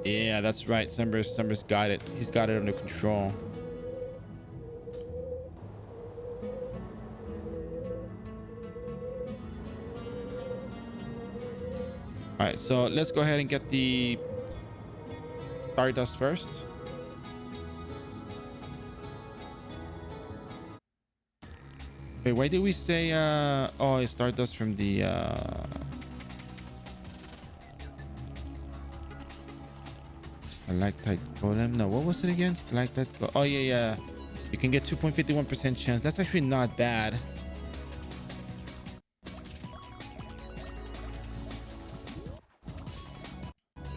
Yeah, that's right. Summer's got it. He's got it under control. All right, so let's go ahead and get the Stardust first. Wait, why did we say oh, it's Stardust from the Stalactite golem. No, what was it again? Stalactite oh yeah, yeah. You can get 2.51% chance. That's actually not bad.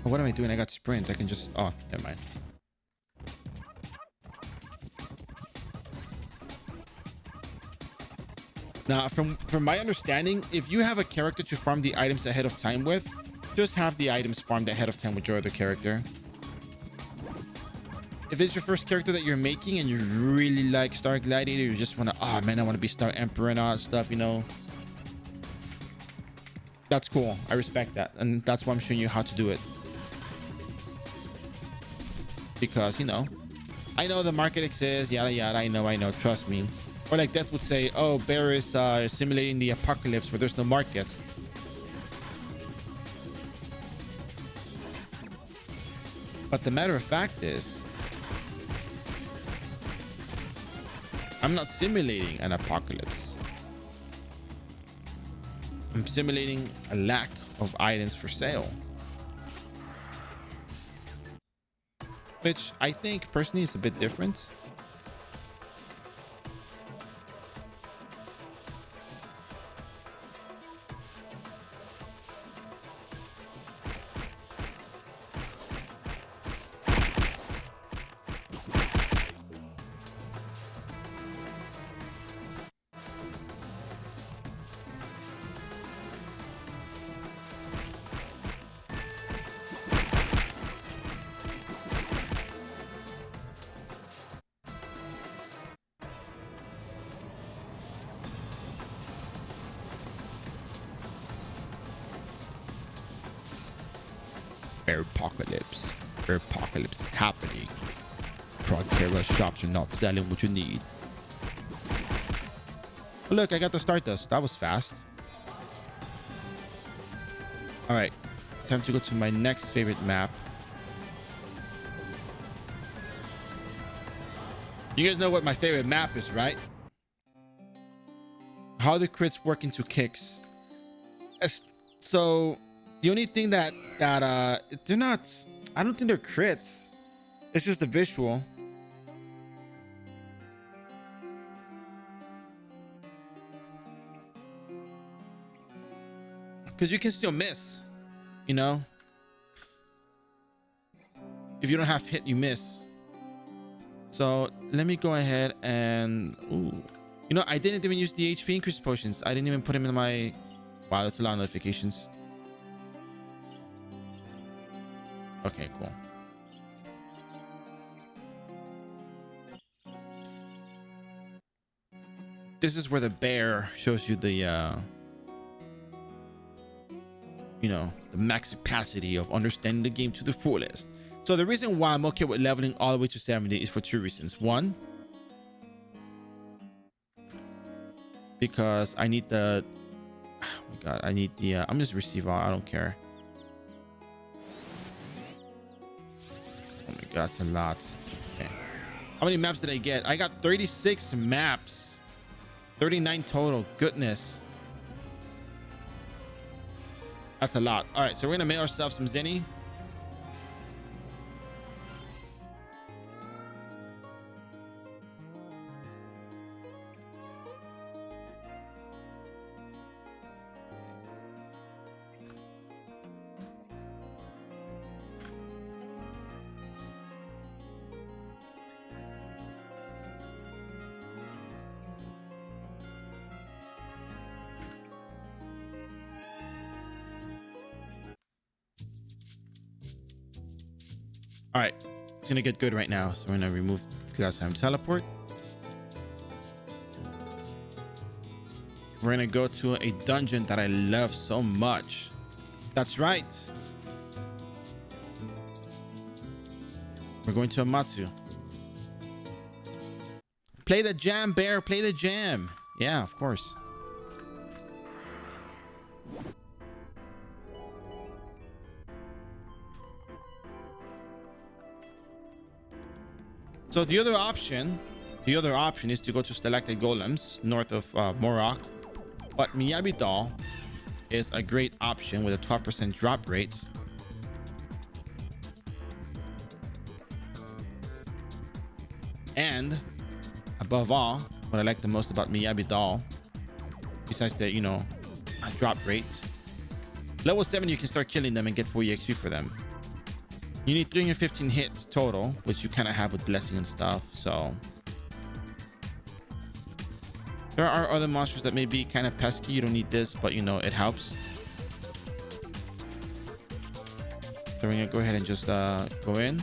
Oh, what am I doing? I got sprint. I can just... Oh, never mind. Now, from my understanding, if you have a character to farm the items ahead of time with, just have the items farmed ahead of time with your other character. If it's your first character that you're making and you really like Star Gladiator, you just want to, oh man, I want to be Star Emperor and all that stuff, you know. That's cool. I respect that. And that's why I'm showing you how to do it. Because, you know, I know the market exists, yada, yada. I know. Trust me. Or like Death would say, oh, Bear is simulating the apocalypse where there's no markets. But the matter of fact is, I'm not simulating an apocalypse. I'm simulating a lack of items for sale. Which I think personally is a bit different. Apocalypse is happening. Proterra shops are not selling what you need. Oh, look, I got the Stardust. That was fast. All right, time to go to my next favorite map. You guys know what my favorite map is, right? How the crits work into kicks. So the only thing that they're not, I don't think they're crits. It's just the visual. Because you can still miss, you know? If you don't have hit, you miss. So let me go ahead and... Ooh. You know, I didn't even use the HP increase potions. I didn't even put them in my... Wow, that's a lot of notifications. Okay, cool. This is where the bear shows you the, you know, the max capacity of understanding the game to the fullest. So the reason why I'm okay with leveling all the way to 70 is for two reasons. One, because I need the... Oh my god, I need the... I'm just receive all. I don't care. Oh my god, that's a lot. Okay. How many maps did I get? I got 36 maps. 39 total. Goodness. That's a lot. All right, so we're gonna make ourselves some Zenny. All right, it's gonna get good right now. So we're gonna remove glass time teleport. We're gonna go to a dungeon that I love so much. That's right. We're going to Amatsu. Play the jam, bear. Play the jam. Yeah, of course. So the other option is to go to Stalactite Golems north of Morok. But Miyabito is a great option with a 12% drop rate. And above all, what I like the most about Miyabi doll, besides the, you know, drop rate, level 7 you can start killing them and get 4 exp for them. You need 315 hits total, which you kind of have with blessing and stuff. So there are other monsters that may be kind of pesky. You don't need this, but you know, it helps. So we're gonna go ahead and just go in.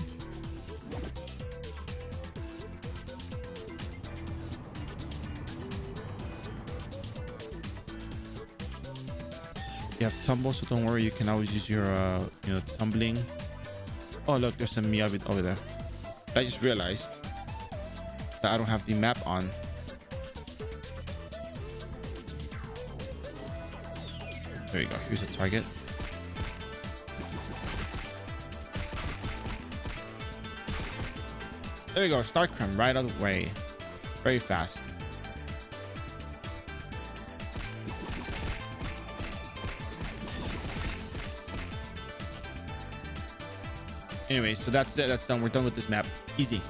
You have tumble, so don't worry, you can always use your you know, tumbling. Oh look, there's some Miyabi over there. I just realized that I don't have the map on. There you go, here's a target. There you go, start crumb right out of the way. Very fast. Anyway, so that's it. That's done. We're done with this map. Easy.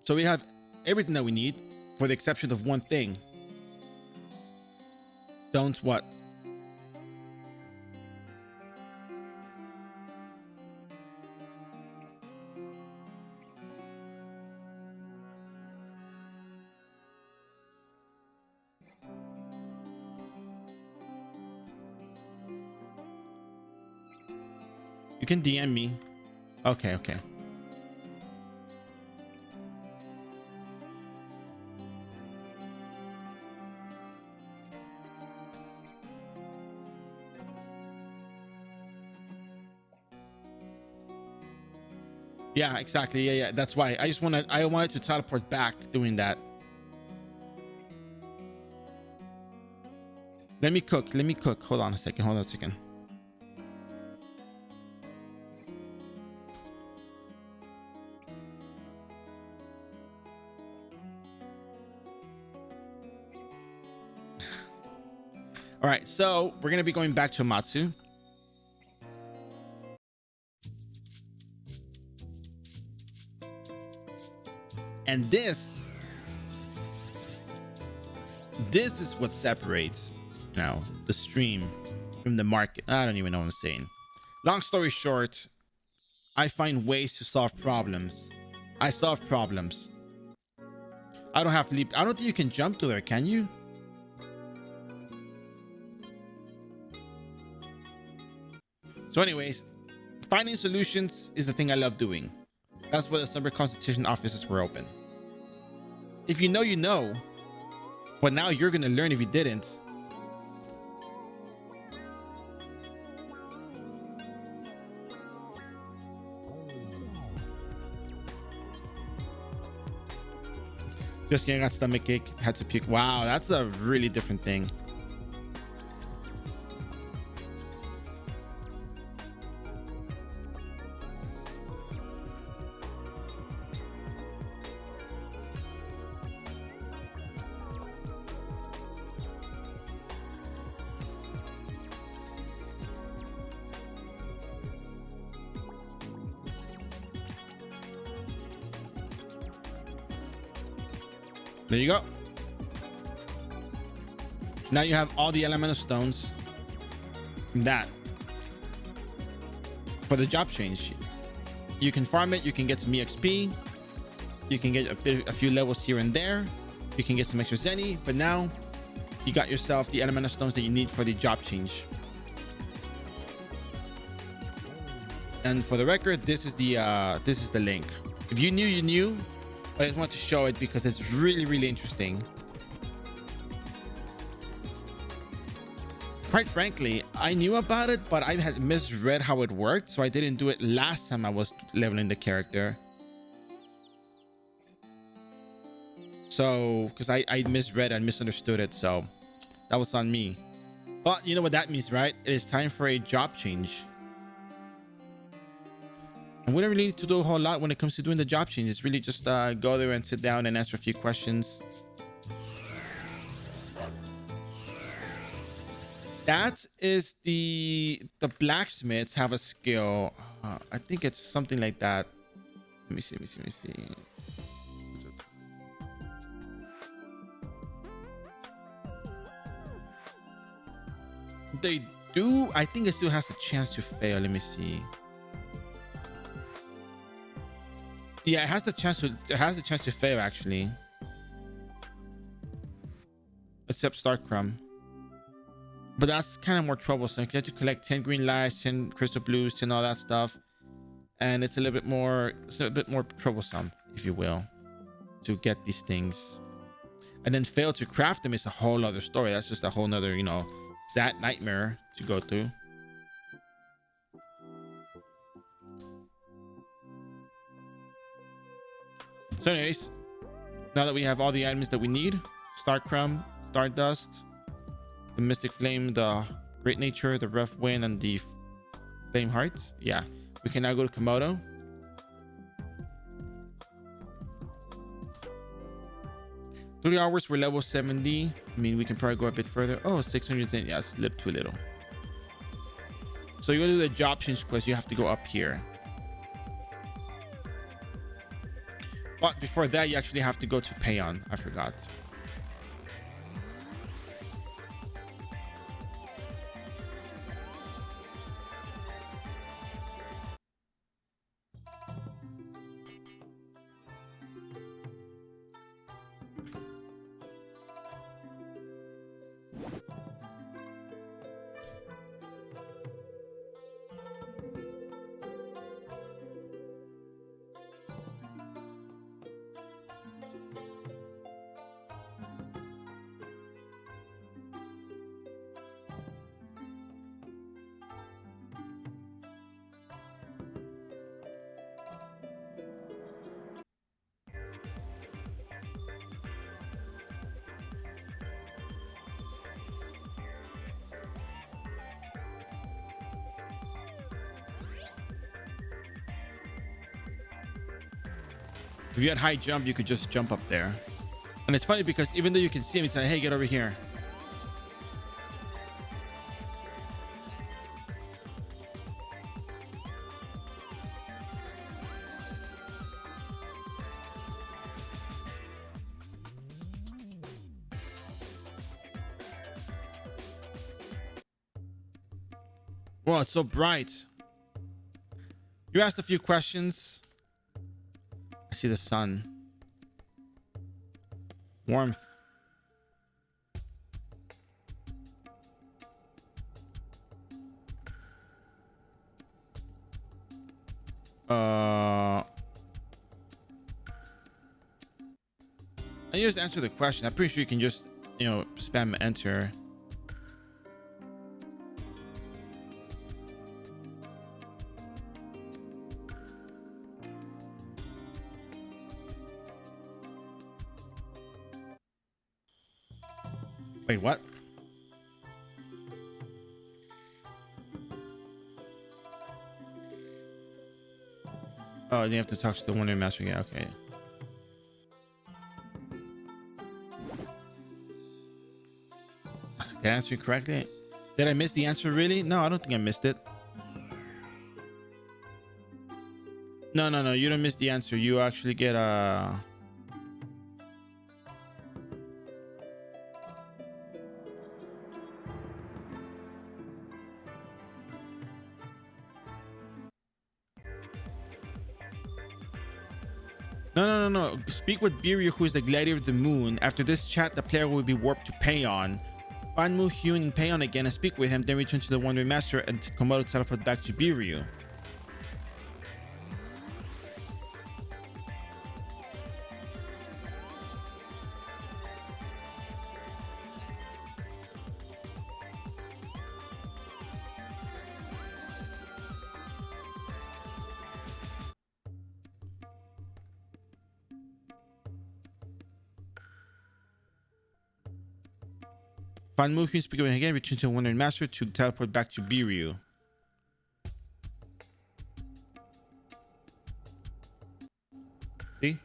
So we have everything that we need, for the exception of one thing. Don't what? You can DM me. Okay, okay. Yeah, exactly. Yeah, yeah. That's why I wanted to teleport back doing that. Let me cook. Let me cook. Hold on a second. Hold on a second. All right, so we're gonna be going back to Matsu. And this is what separates, you know, the stream from the market. I don't even know what I'm saying. Long story short, I find ways to solve problems. I solve problems. I don't have to leap. I don't think you can jump to there, can you? So anyways, finding solutions is the thing I love doing. That's why the summer consultation offices were open. If you know, you know. But now you're going to learn if you didn't. Just getting got stomach ache, had to puke. Wow, that's a really different thing. There you go. Now you have all the elemental stones. That for the job change, you can farm it. You can get some EXP. You can get a few levels here and there. You can get some extra Zenny. But now you got yourself the elemental stones that you need for the job change. And for the record, this is the link. If you knew, you knew. I just want to show it because it's really, really interesting. Quite frankly, I knew about it, but I had misread how it worked, so I didn't do it last time I was leveling the character. So, because I misread and misunderstood it, so that was on me. But you know what that means, right? It is time for a job change. And we don't really need to do a whole lot when it comes to doing the job change. It's really just go there and sit down and answer a few questions. That is the blacksmiths have a skill. I think it's something like that. Let me see. Let me see. They do. I think it still has a chance to fail. Let me see. Yeah, it has the chance to. It has a chance to fail actually. Except Start Crumb. But that's kind of more troublesome. You have to collect 10 green lights, 10 crystal blues, 10 all that stuff, and it's a little bit more. It's a bit more troublesome, if you will, to get these things. And then fail to craft them is a whole other story. That's just a whole nother, you know, sad nightmare to go through. So anyways, now that we have all the items that we need, Star Crumb, Stardust, the Mystic Flame, the Great Nature, the Rough Wind, and the Flame Hearts. Yeah, we can now go to Komodo. Three hours, we're level 70. I mean, we can probably go a bit further. Oh, 610. Yeah, it's too little. So you want to do the job change quest, you have to go up here. But before that, you actually have to go to Payon. I forgot. If you had high jump, you could just jump up there. And it's funny because even though you can see him, he's like, hey, get over here. Wow, it's so bright. You asked a few questions. I see the sun. Warmth. I just answer the question. I'm pretty sure you can just, you know, spam enter. Wait, what? Oh, you have to talk to the Wonder Master again. Okay. Did I answer you correctly? Did I miss the answer really? No, I don't think I missed it. No, you don't miss the answer. You actually get a... No. Speak with Biryu, who is the gladiator of the moon. After this chat, the player will be warped to Payon. Find Mu Hyun in Payon again and speak with him, then return to the Wandering Master and Komodo teleport back to Biryu. Find Mu Hyun, speak with him again, return to the Wandering Master to teleport back to Biryu. See?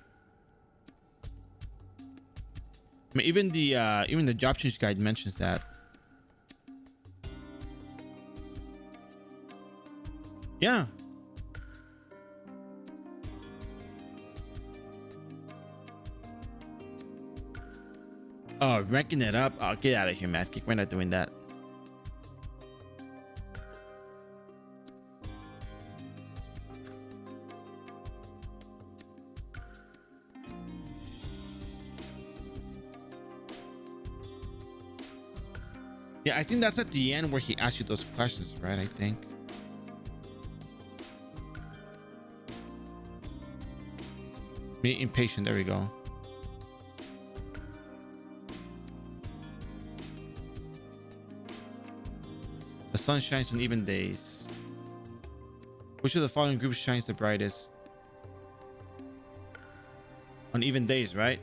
I mean, even the job change guide mentions that. Yeah. Oh, ranking it up. Oh, get out of here, Math Kick. We're not doing that. Yeah, I think that's at the end where he asks you those questions, right? I think. Be impatient. There we go. The sun shines on even days. Which of the following groups shines the brightest? On even days, right?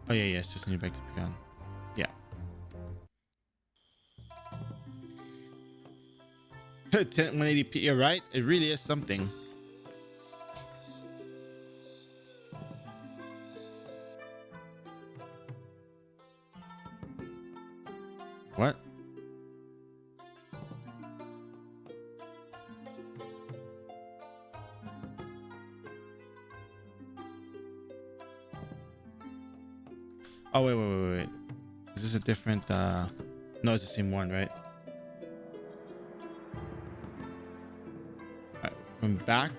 Oh yeah, yeah, it's just new back to pecan. Yeah. 180p, you're right. It really is something. What? Oh wait. Is this a different no, it's the same one, right? All right, I'm back.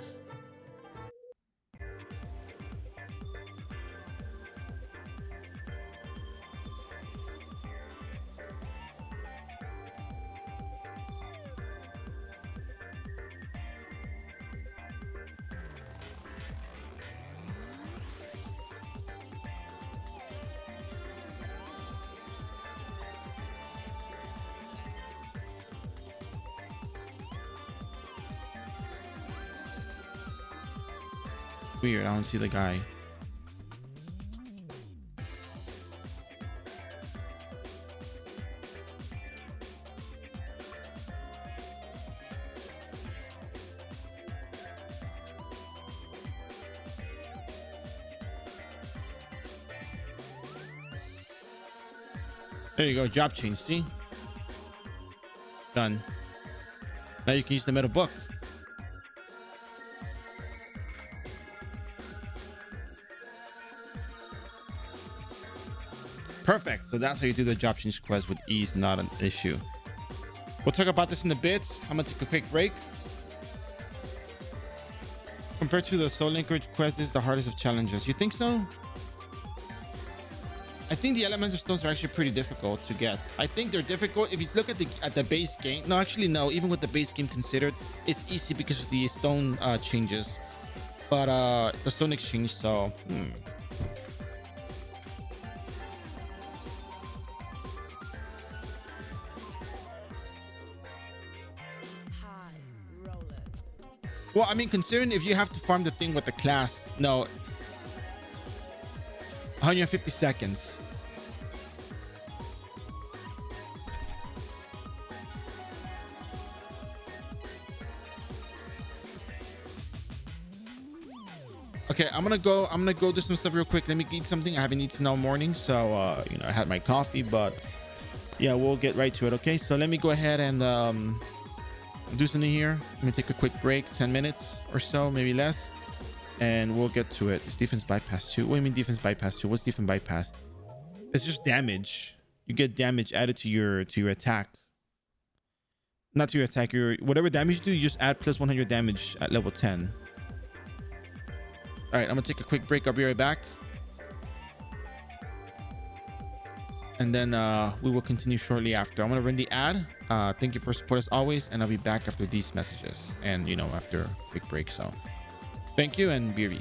Weird, I don't see the guy. There you go, job change, see? Done. Now you can use the metal book. Perfect. So that's how you do the job change quest with ease, not an issue. We'll talk about this in a bit. I'm gonna take a quick break. Compared to the Soul Linker quest, this is the hardest of challenges. You think so? I think the elemental stones are actually pretty difficult to get. I think they're difficult if you look at the base game. No, actually no. Even with the base game considered, it's easy because of the stone changes. But the stone exchange. So. Well, I mean, considering if you have to farm the thing with the class, no. 150 seconds. Okay, I'm gonna go do some stuff real quick. Let me eat something. I haven't eaten all morning, so you know, I had my coffee, but yeah, we'll get right to it. Okay, so let me go ahead and do something here. Let me take a quick break, 10 minutes or so, maybe less, and we'll get to it. It's defense bypass 2. What do you mean defense bypass 2? What's defense bypass? It's just damage. You get damage added to your attack. Not to your attack, your whatever damage you do, you just add plus 100 damage at level 10. All right, I'm gonna take a quick break. I'll be right back, and then we will continue shortly after. I'm gonna run the ad. Thank you for support as always, and I'll be back after these messages and, you know, after a quick break. So thank you and be right.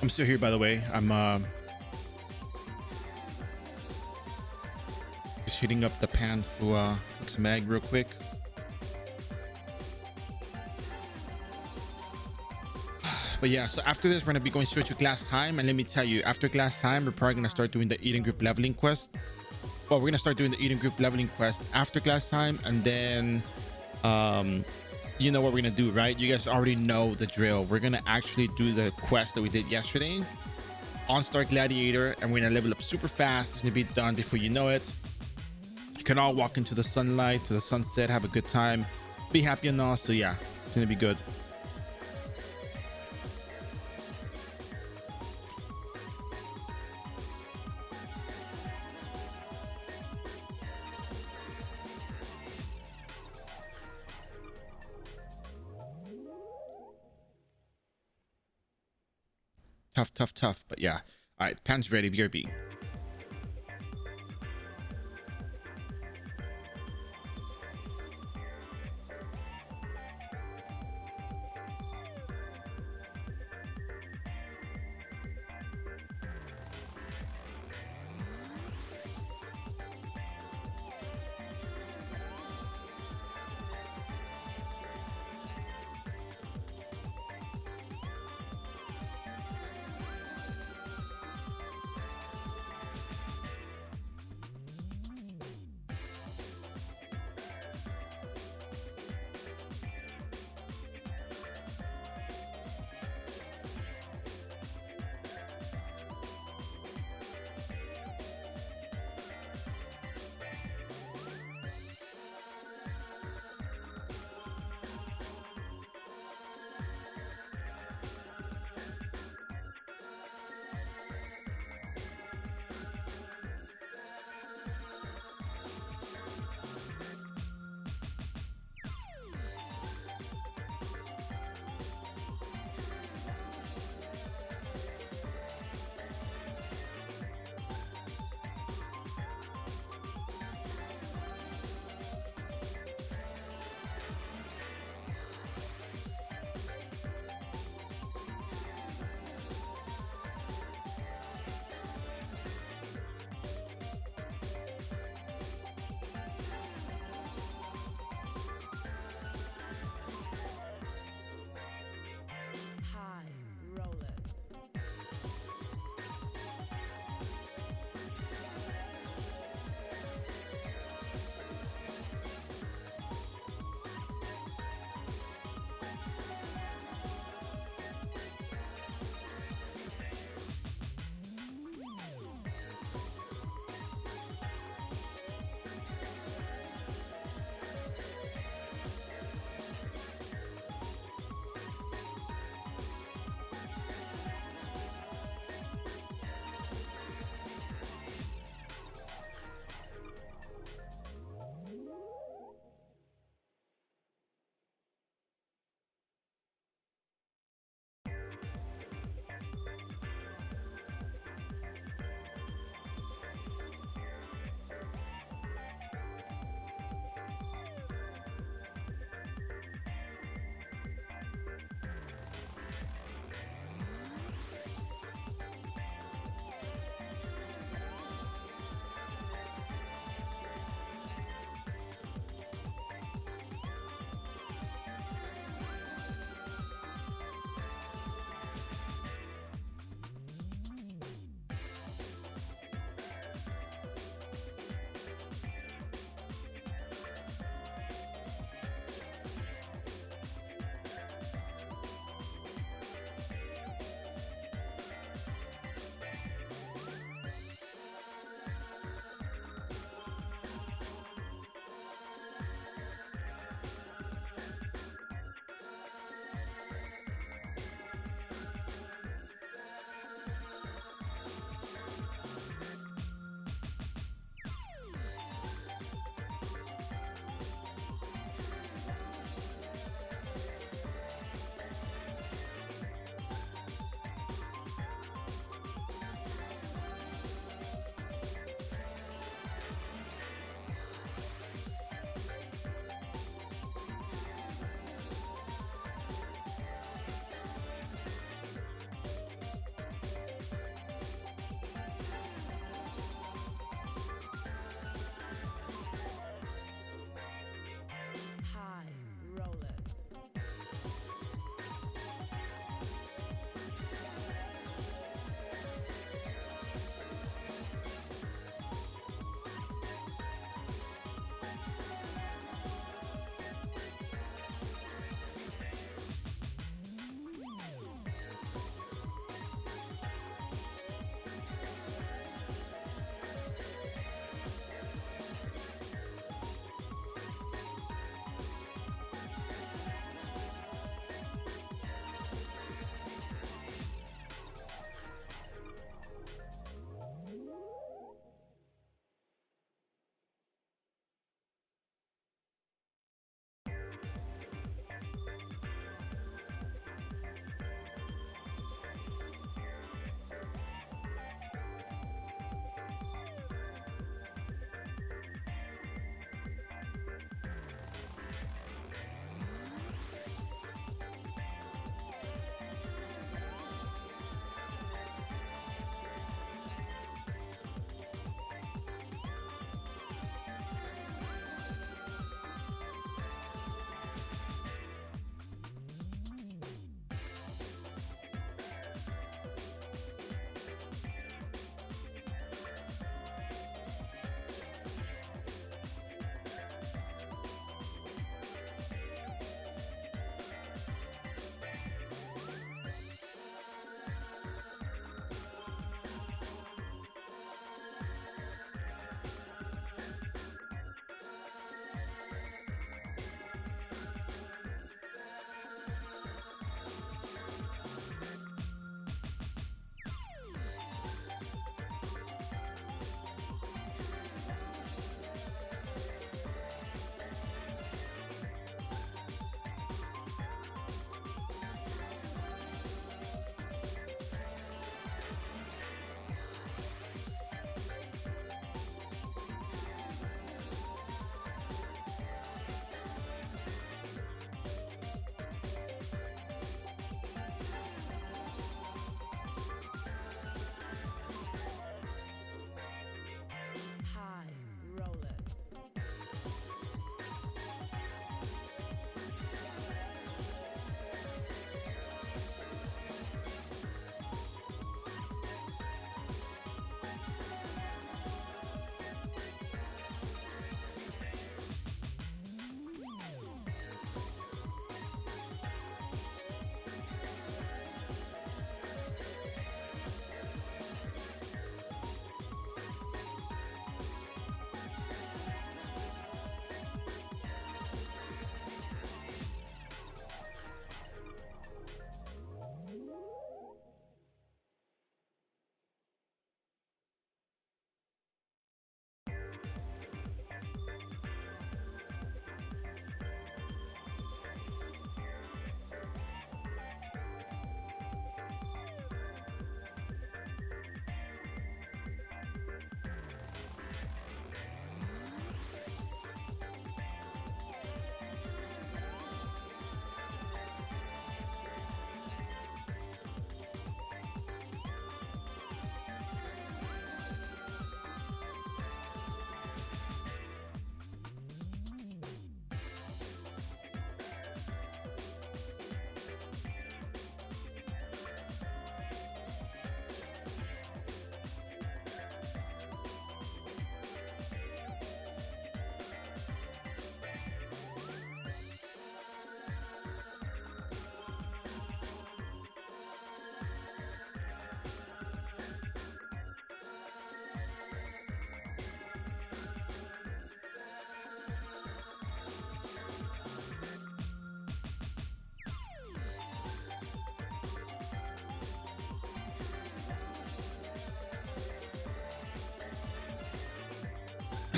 I'm still here, by the way. I'm just heating up the pan for some egg real quick. But yeah, so after this, we're gonna be going straight to class time, and let me tell you, after class time, we're probably gonna start doing the Eden group leveling quest. Well, we're gonna start doing the Eden group leveling quest after class time, and then you know what we're gonna do, right? You guys already know the drill. We're gonna actually do the quest that we did yesterday on Star Gladiator, and we're gonna level up super fast. It's gonna be done before you know it. You can all walk into the sunlight, to the sunset, have a good time, be happy and all. So yeah, it's gonna be good. Tough, but yeah. All right, pan's ready. BRB.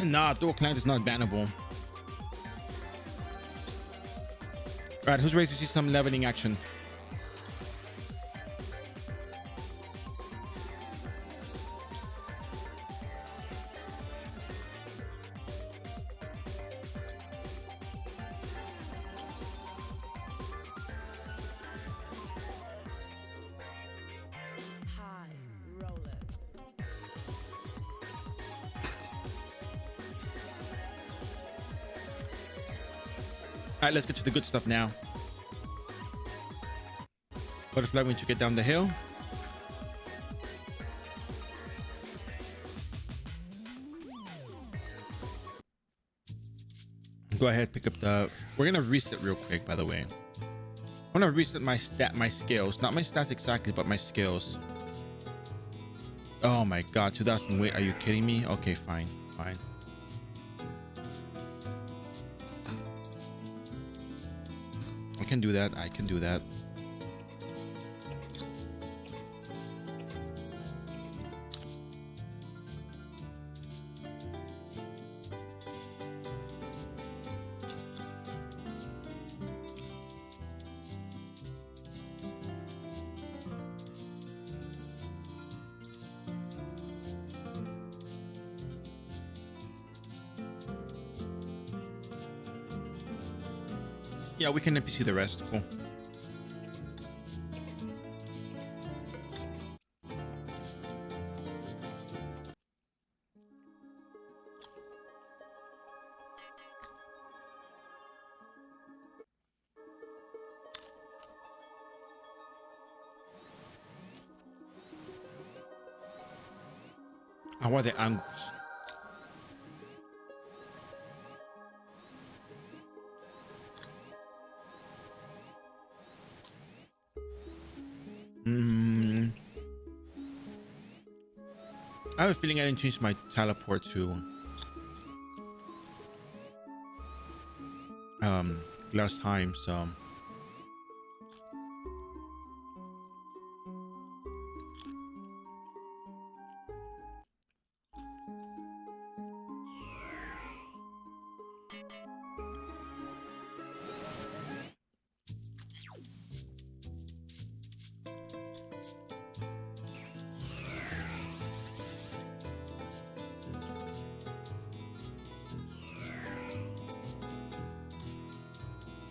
Nah, dual clan is not bannable. All right, who's ready to see some leveling action? All right, let's get to the good stuff now. Butterfly once you get down the hill. Go ahead, pick up the... We're gonna reset real quick, by the way. I'm gonna reset my skills. Not my stats exactly, but my skills. Oh my god, 2000. Wait, are you kidding me? Okay, fine. I can do that. Yeah, we can NPC the rest. Cool. How are the angles? I have a feeling I didn't change my teleport to last time, so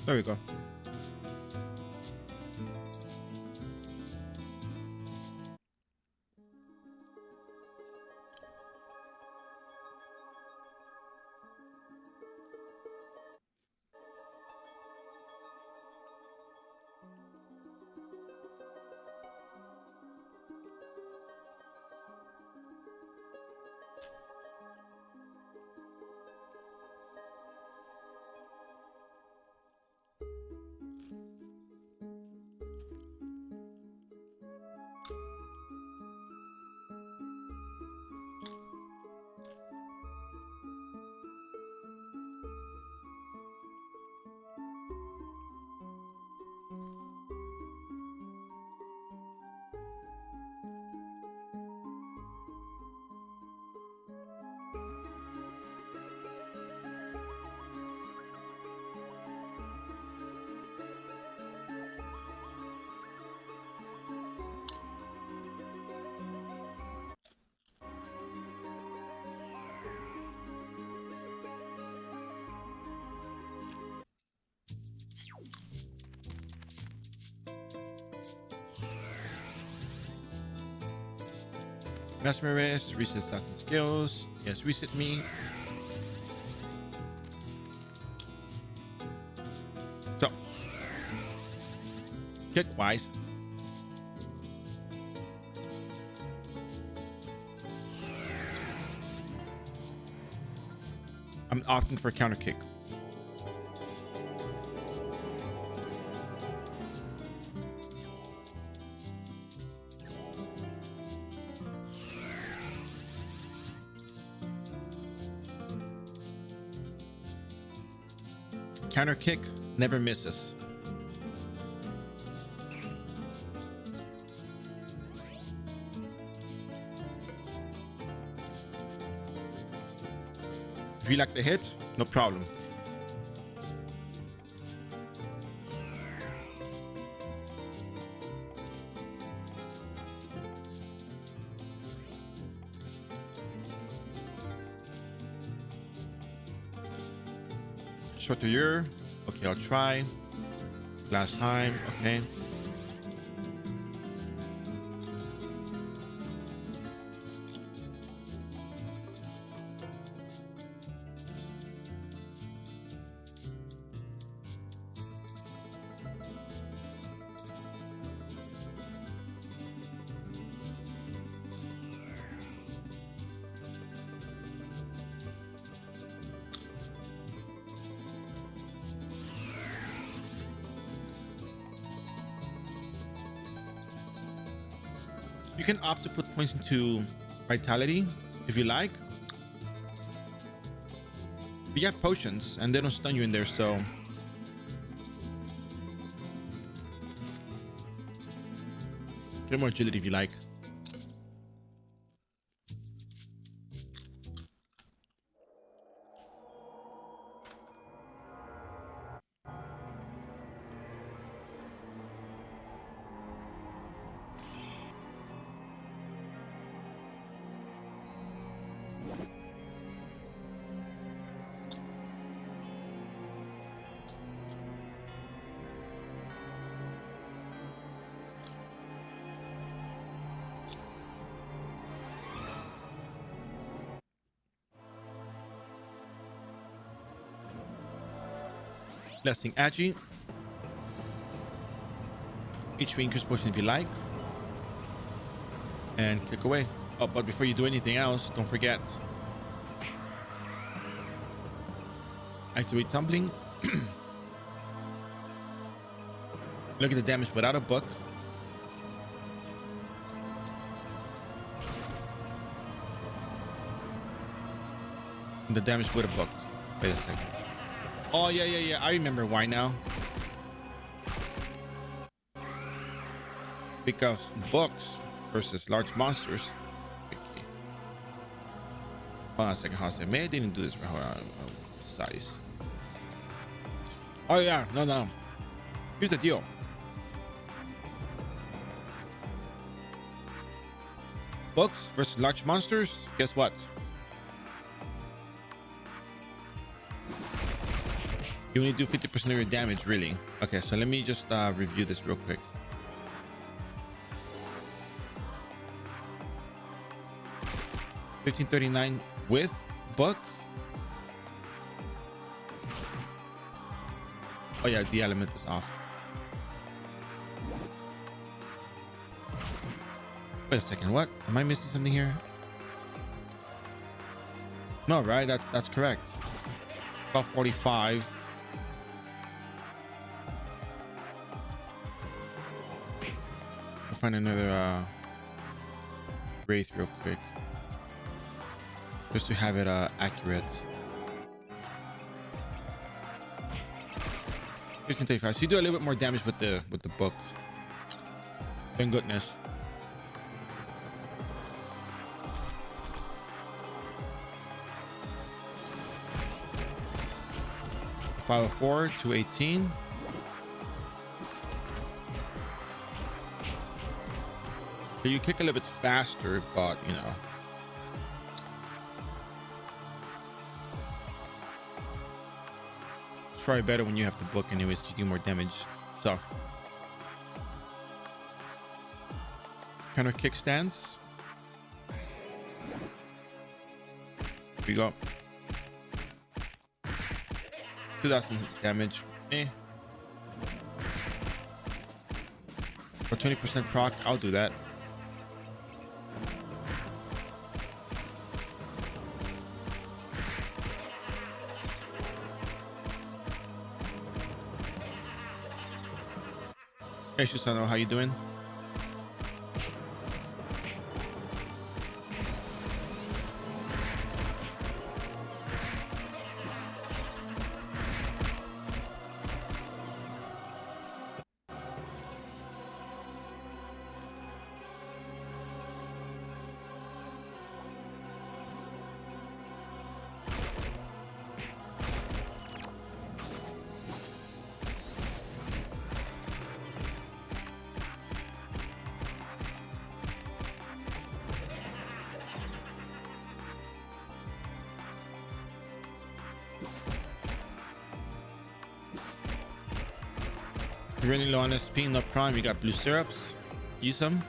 there we go. Mesmerist, reset stats and skills. Yes, reset me. So, kick wise. I'm opting for counter kick. Counter kick never misses. If you like the hit, no problem. Short to your. Okay, I'll try. Last time. Okay. You can opt to put points into vitality if you like. But you have potions and they don't stun you in there, so get more agility if you like. Blessing Agi. HP increase potion if you like. And click away. Oh, but before you do anything else, don't forget. Activate tumbling. Look at the damage without a book. And the damage with a book. Wait a second. Oh, yeah. I remember why now. Because books versus large monsters. Hold on a second. Maybe I didn't do this right. Hold on. Size. Oh, yeah. No. Here's the deal. Books versus large monsters. Guess what? You only do 50% of your damage, really. Okay, so let me just review this real quick. $15.39 with book. Oh yeah, the element is off. Wait a second, what? Am I missing something here? No, right? That's correct. 1245. I'll find another wraith real quick. Just to have it accurate. 1535. So you do a little bit more damage with the book. Thank goodness. $504 to 18. So you kick a little bit faster, but you know. It's probably better when you have the book anyways to do more damage. So kind of kickstands. Here we go. 2,000 damage. For 20% proc, I'll do that. Hey Susano, how you doing? you're running low on SP, no prime. You got blue syrups. Use them.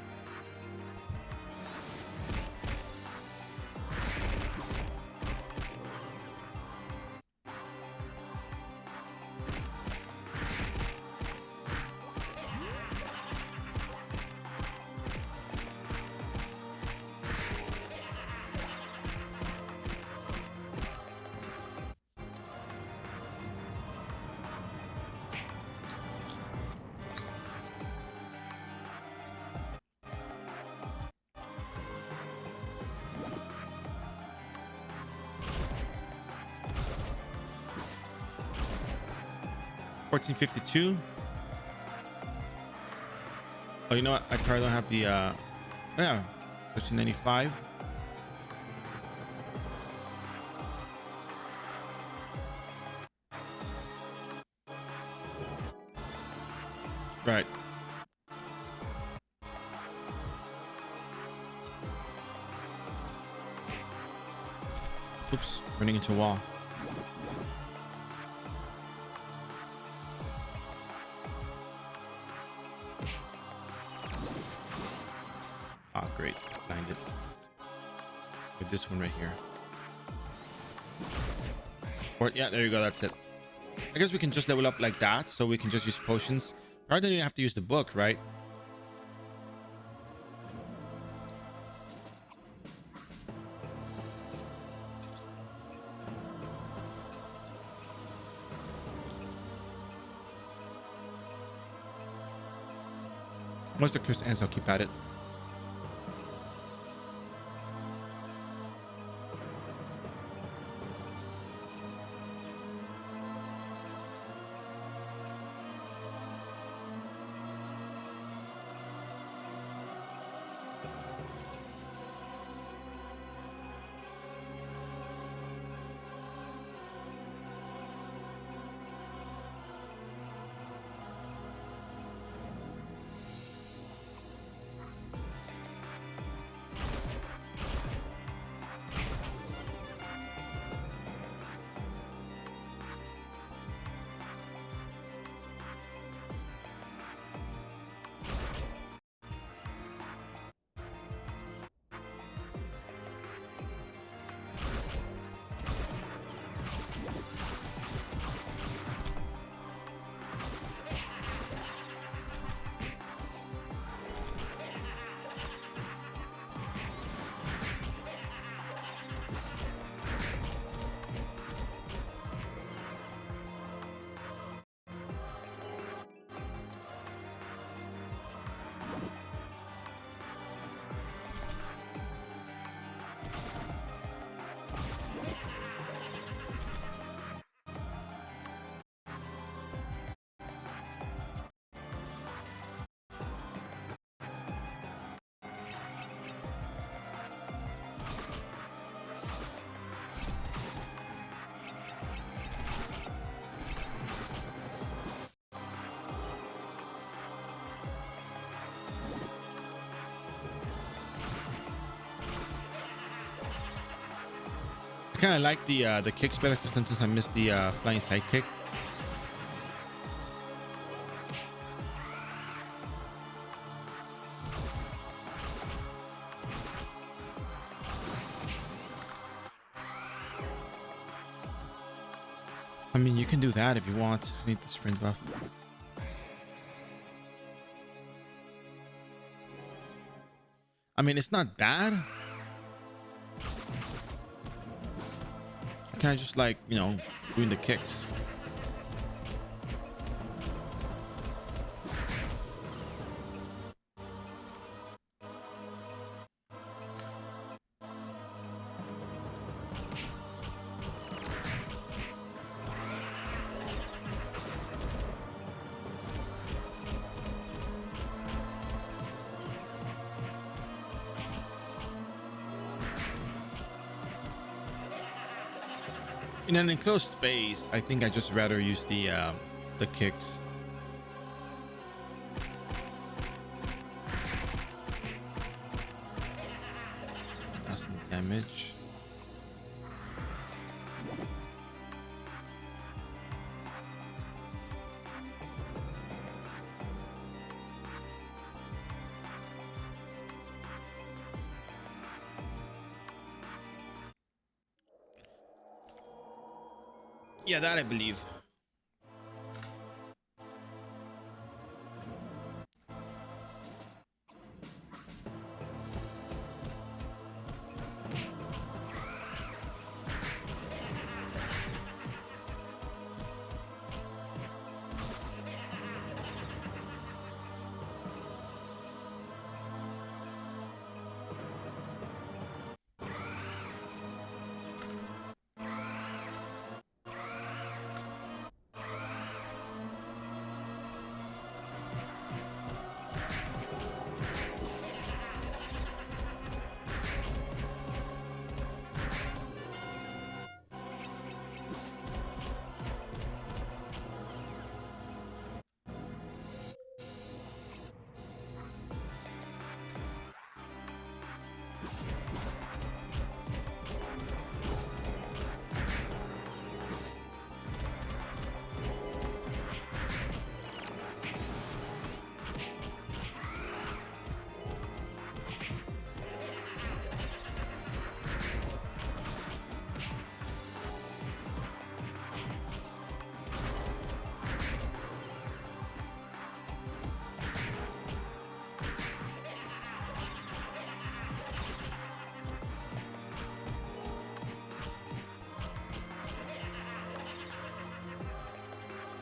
$14.52. Oh, you know what? I probably don't have the yeah, $13.95. Right. Oops, running into a wall. Ah, great. Blinded. With this one right here. Or, yeah, there you go. That's it. I guess we can just level up like that, so we can just use potions. I don't even have to use the book, right? Once the quest ends, I'll keep at it. I kind of like the kicks better for since I missed the flying side kick. I mean, you can do that if you want. I need the sprint buff. I mean, it's not bad. I kind of just like, you know, doing the kicks. In an enclosed space, I think I just rather use the kicks. That's some damage. Yeah, that I believe.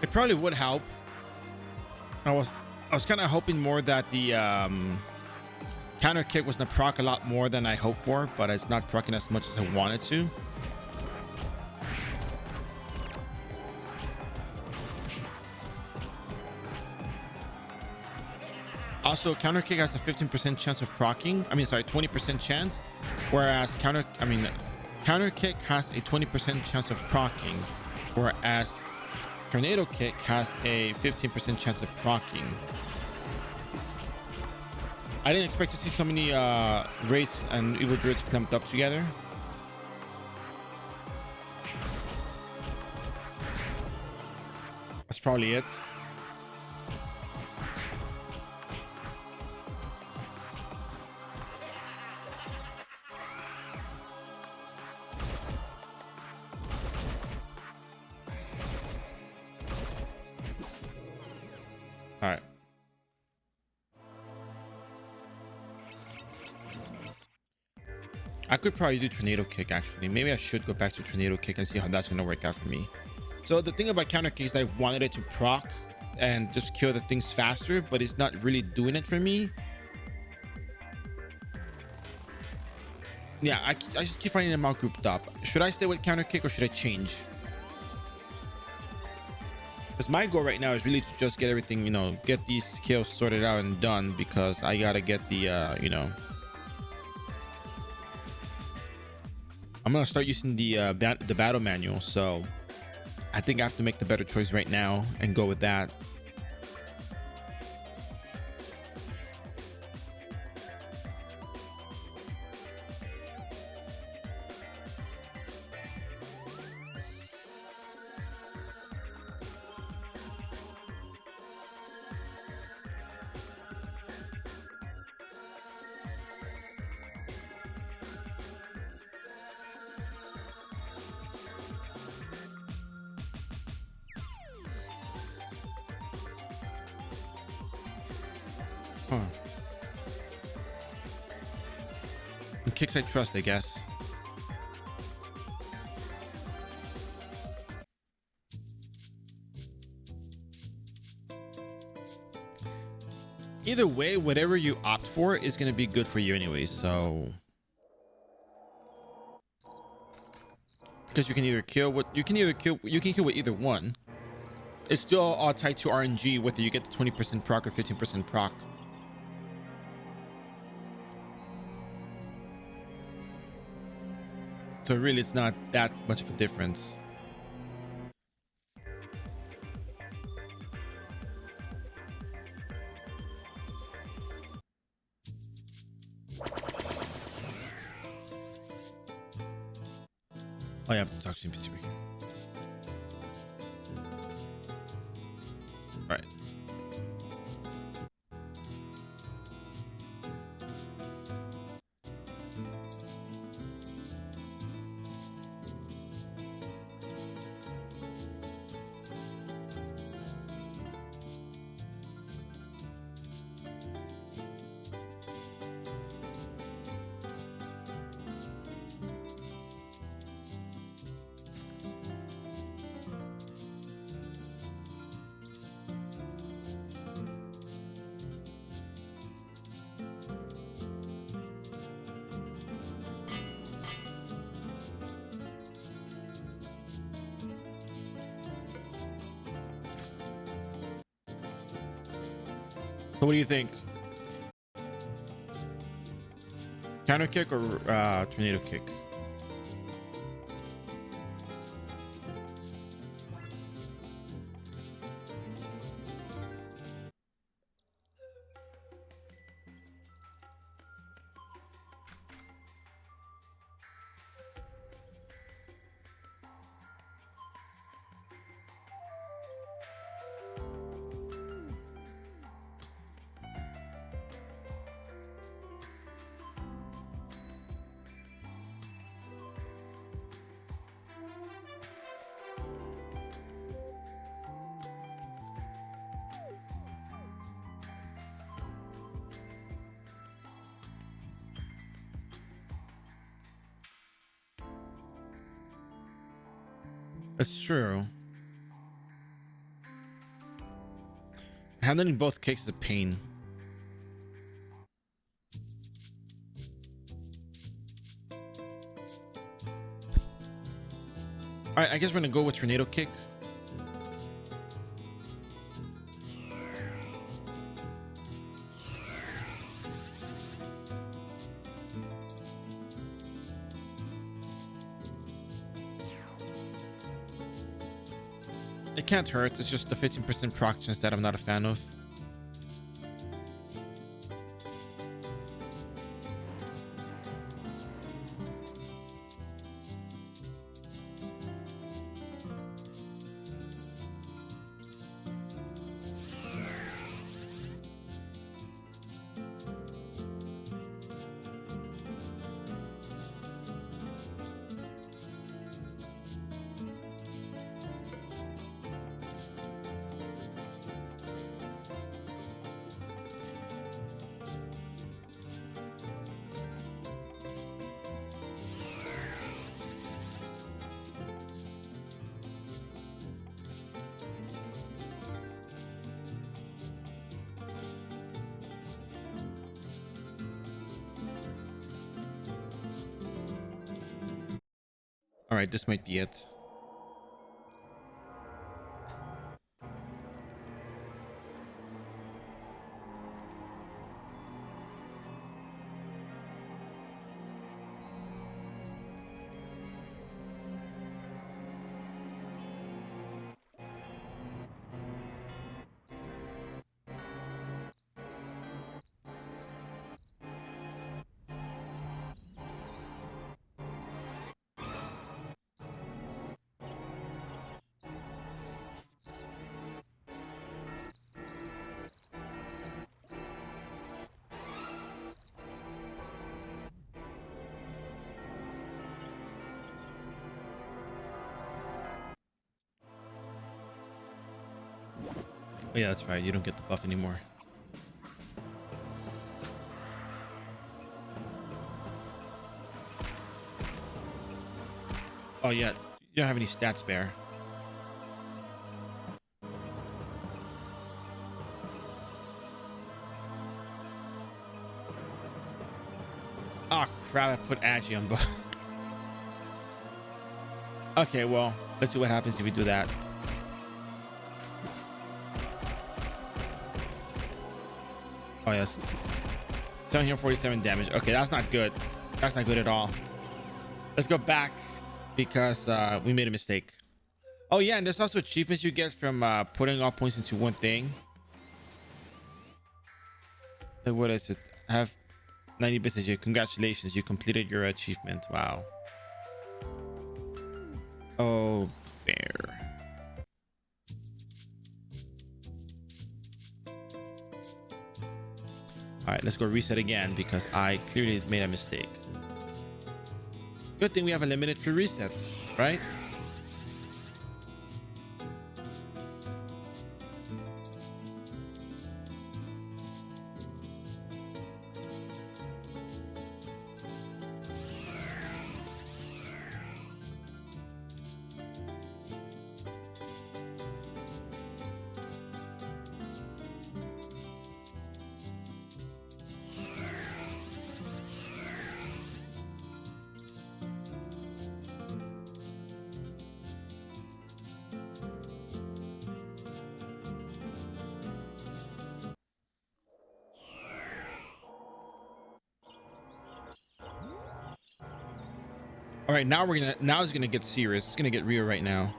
It probably would help. I was kind of hoping more that the counter kick was gonna proc a lot more than I hoped for, but it's not procking as much as I wanted to. Also, counter kick has a 15% chance of procking. I mean, sorry, 20% chance, whereas counter kick has a 20% chance of procking, whereas tornado kick has a 15% chance of procking. I didn't expect to see so many Wraiths and Evil Druids clumped up together. That's probably it. All right. I could probably do tornado kick actually. Maybe I should go back to tornado kick and see how that's gonna work out for me. So the thing about counter kick is that I wanted it to proc and just kill the things faster, but it's not really doing it for me. Yeah, I just keep finding them all grouped up. Should I stay with counter kick or should I change? Because my goal right now is really to just get everything, get these skills sorted out and done, because I gotta get the I'm gonna start using the battle manual, so I think I have to make the better choice right now and go with that. Huh. And kicks I trust, I guess. Either way, whatever you opt for is going to be good for you anyway, so because you can kill with either one. It's still all tied to RNG, whether you get the 20% proc or 15% proc. So really it's not that much of a difference. Oh, yeah, I have to talk to NPC. All right. So what do you think? Counter kick or tornado kick? That's true. Handling both kicks is a pain. All right, I guess we're gonna go with tornado kick. It can't hurt. It's just the 15% proc chance that I'm not a fan of. All right, this might be it. Oh yeah, that's right. You don't get the buff anymore. Oh yeah, you don't have any stats spare. Oh crap! I put Agi on buff. Okay, well, let's see what happens if we do that. Oh yes, 747 damage. Okay, that's not good. That's not good at all. Let's go back because we made a mistake. Oh yeah, and there's also achievements you get from putting all points into one thing. Like, what is it? Have 90 business. Congratulations, you completed your achievement. Wow. Oh, bear. All right, let's go reset again because I clearly made a mistake. Good thing we have a limited free resets, right? All right, now it's gonna get serious. It's gonna get real right now.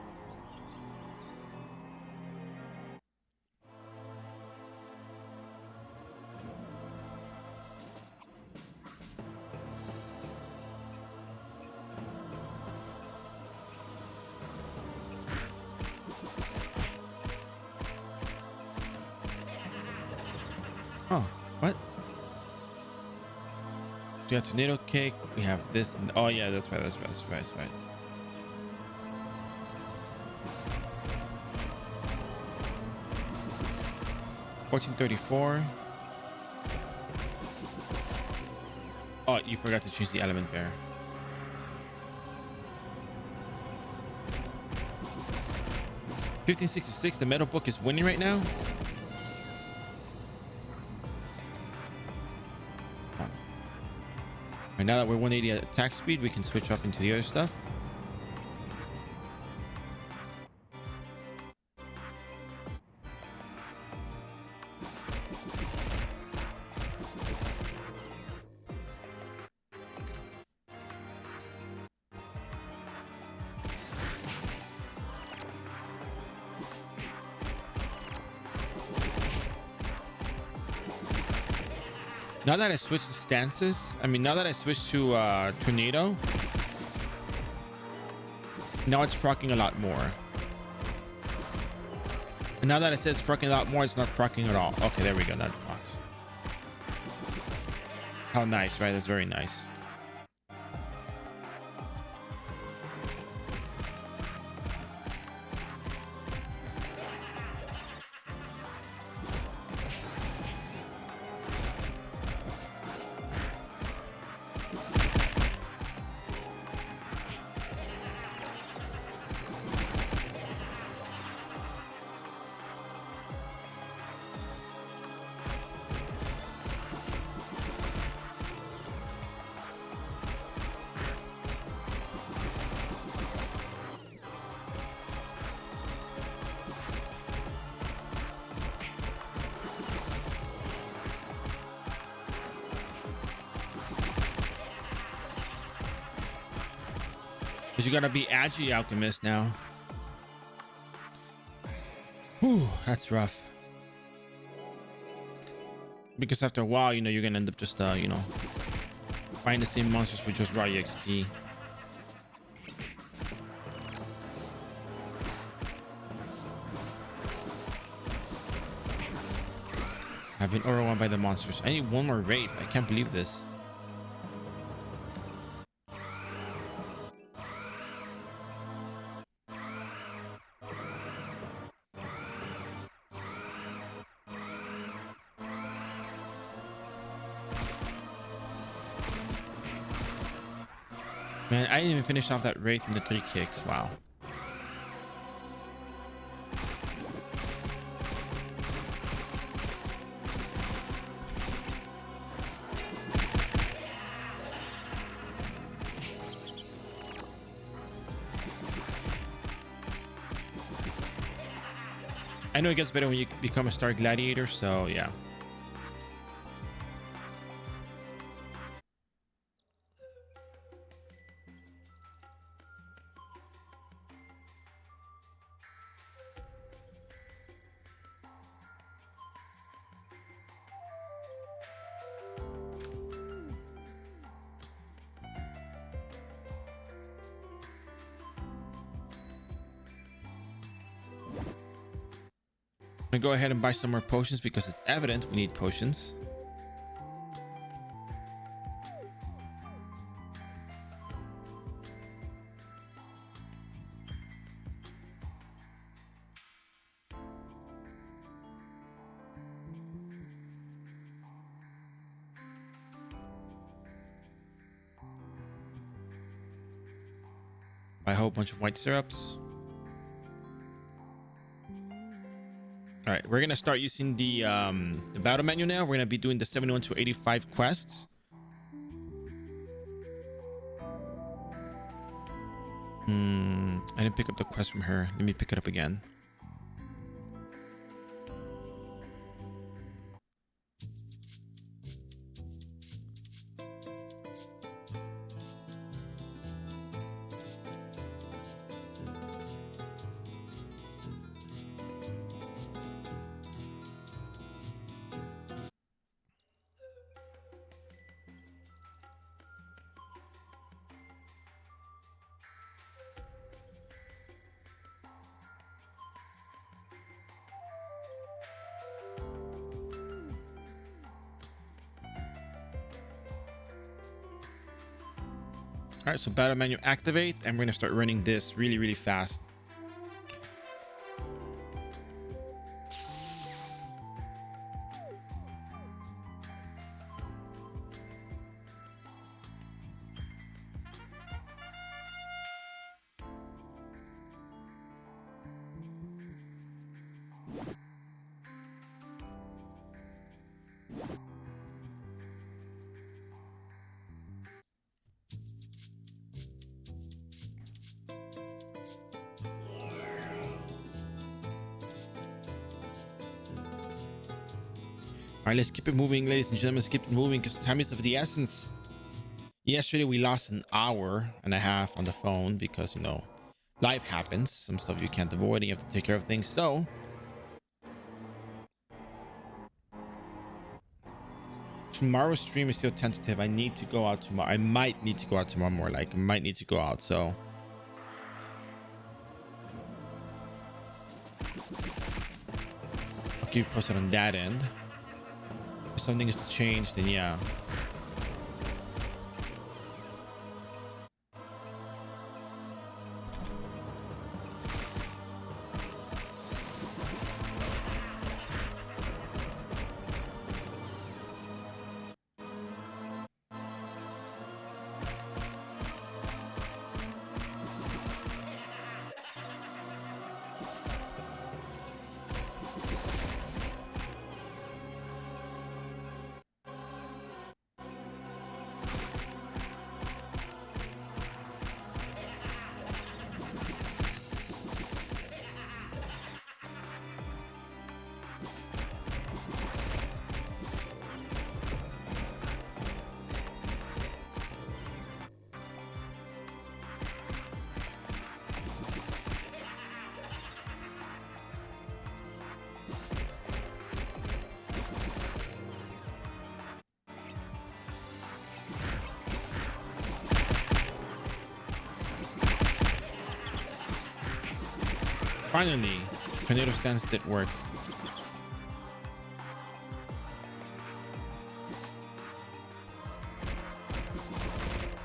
Oh, what? We have tornado cake. We have this. Oh yeah, that's right. That's right. That's right. That's right. 1434. Oh, you forgot to choose the element bear. 1566. The metal book is winning right now. And now that we're 180 at attack speed, we can switch up into the other stuff. Now that I switched the stances, now that I switched to tornado, now it's proccing a lot more. And now that I said it's proccing a lot more, it's not proccing at all. Okay, there we go. Now it procs. How nice, right? That's very nice. Because you gotta be Agi Alchemist now. Whew, that's rough. Because after a while, you're gonna end up just find the same monsters with just raw EXP. I've been overwhelmed by the monsters. I need one more wraith. I can't believe this. Man, I didn't even finish off that wraith in the 3 kicks. Wow. I know it gets better when you become a star gladiator, so yeah. I'm gonna go ahead and buy some more potions because it's evident we need potions. Buy a whole bunch of white syrups. All right, we're gonna start using the battle menu now. We're gonna be doing the 71 to 85 quests. I didn't pick up the quest from her. Let me pick it up again. All right, so battle menu activate, and we're gonna start running this really, really fast. All right, let's keep it moving, ladies and gentlemen. Let's keep it moving because time is of the essence. Yesterday, we lost an hour and a half on the phone because, you know, life happens. Some stuff you can't avoid and you have to take care of things. So, tomorrow's stream is still tentative. I need to go out tomorrow. I might need to go out tomorrow more. Like, I might need to go out. So, I'll keep you posted on that end. If something is to change, then yeah. Finally, tornado stance did work.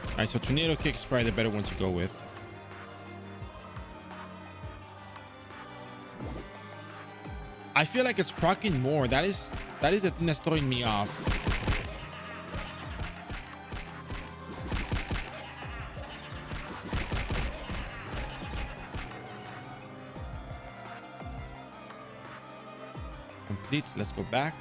All right, so tornado kick is probably the better one to go with. I feel like it's proccing more. That is the thing that's throwing me off. Complete. Let's go back.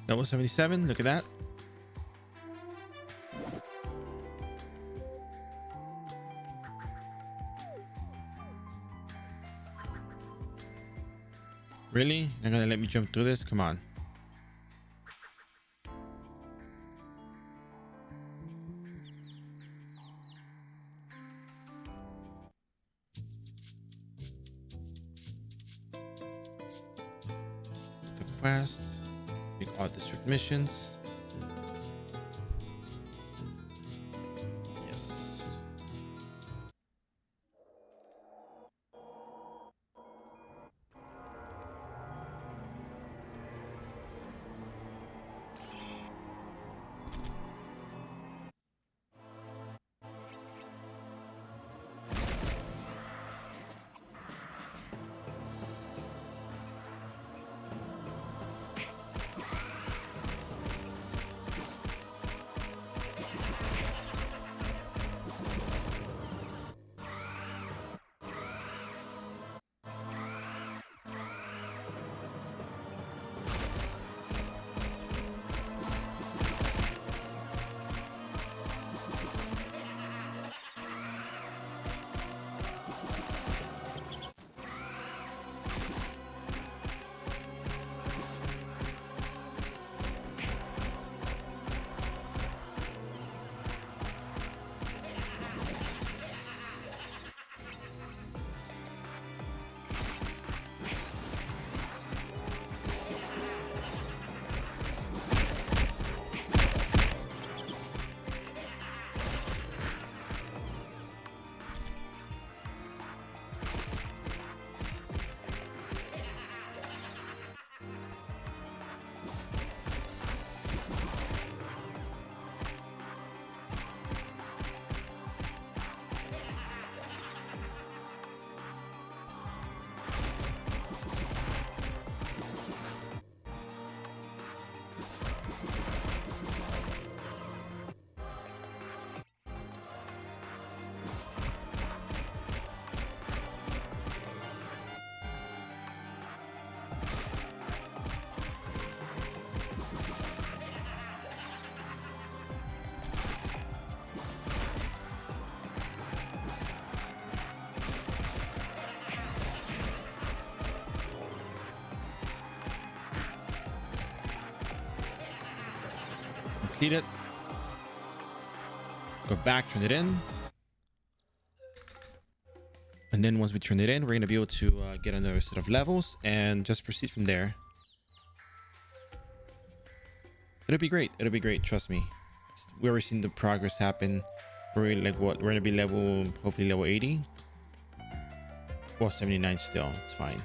That was 77. Look at that. Really? You're gonna let me jump through this? Come on. The quest. Take all district missions. Yes. complete it. Go back, turn it in. And then once we turn it in, we're going to be able to get another set of levels and just proceed from there. It'll be great. It'll be great. Trust me. We're already seeing the progress happen. We're like what? We're going to be level, hopefully level 80. Well, 79 still. It's fine.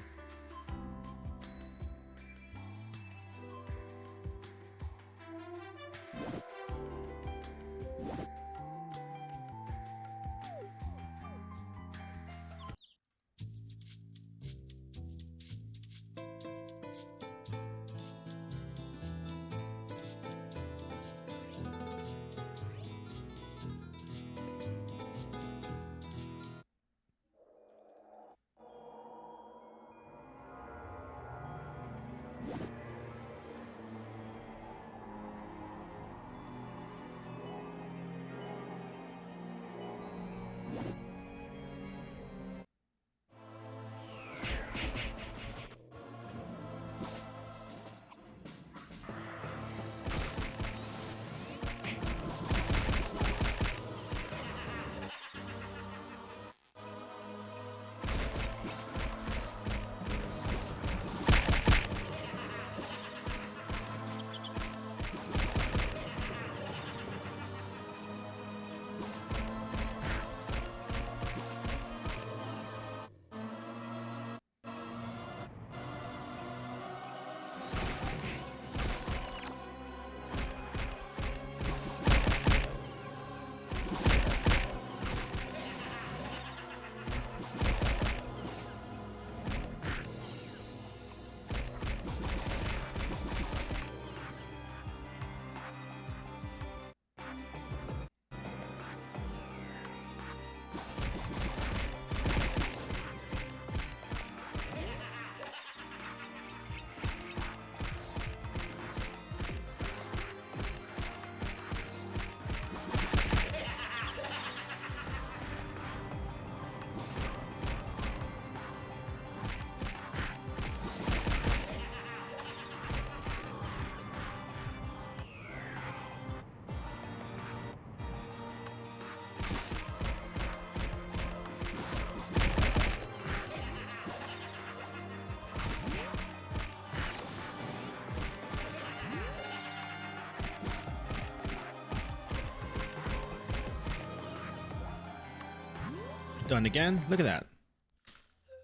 Done again. Look at that.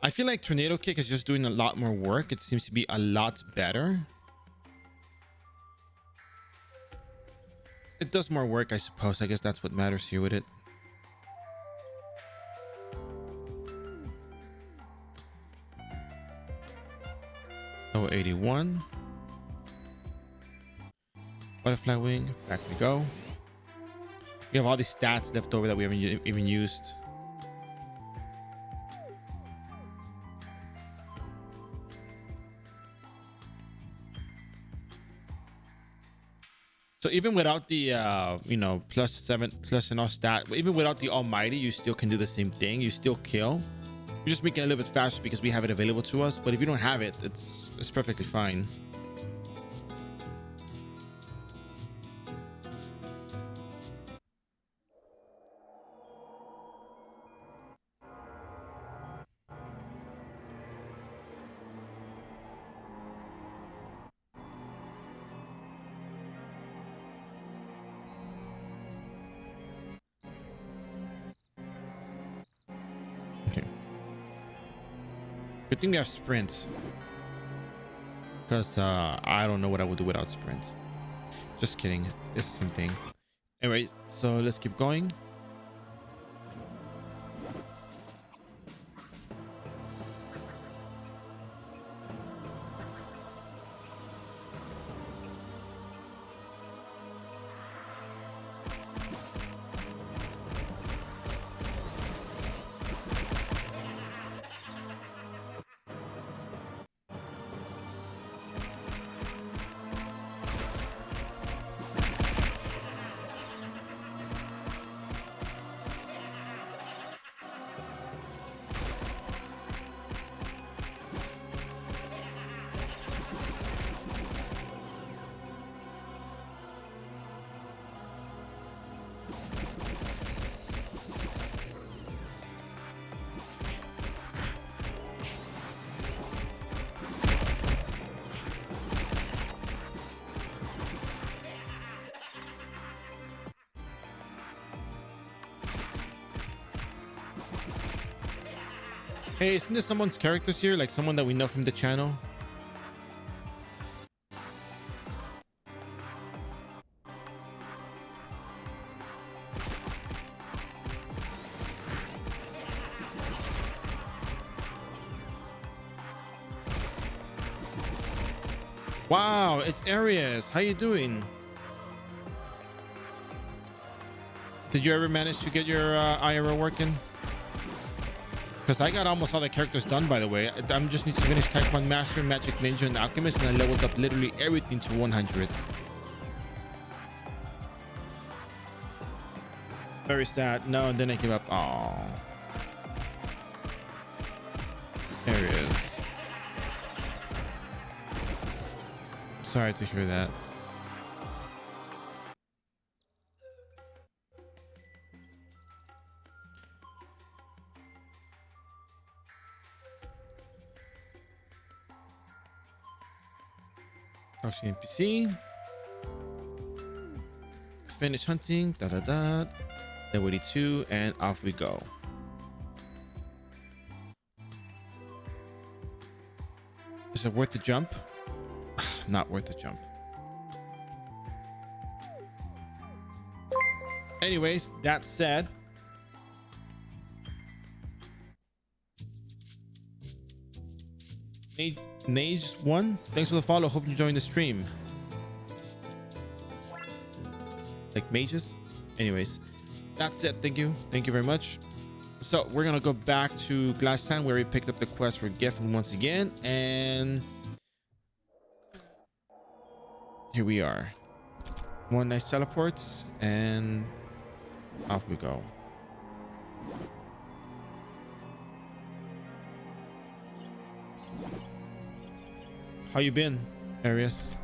I feel like Tornado Kick is just doing a lot more work. It seems to be a lot better. It does more work, I suppose. I guess that's what matters here with it. Oh, 81. Butterfly wing. Back we go. We have all these stats left over that we haven't even used. So even without the you know, +7 plus and all stat, even without the almighty, you still can do the same thing. You still kill. You're just making it a little bit faster because we have it available to us. But if you don't have it, it's perfectly fine. Okay. Good thing we have sprints. Because I don't know what I would do without sprints. Just kidding. It's the same thing. Anyway, so let's keep going. Hey, isn't this someone's characters here? Like someone that we know from the channel? Wow, it's Arias. How you doing? Did you ever manage to get your iRO working? Because I got almost all the characters done, by the way. I'm just need to finish Taekwon Master, Magic Ninja, and Alchemist, and I leveled up literally everything to 100. Very sad. No, and then I give up. Oh, there he is. Sorry to hear that. Talk to the NPC. Finish hunting. Da da da. Level 82, and off we go. Is it worth the jump? Not worth the jump. Anyways, that said, Nage1, thanks for the follow. Hope you joined the stream. Like mages. Anyways, that's it. Thank you very much. So we're gonna go back to Glass Town where we picked up the quest for Geffen once again, and here we are. One nice teleports, and off we go. How you been, Arius?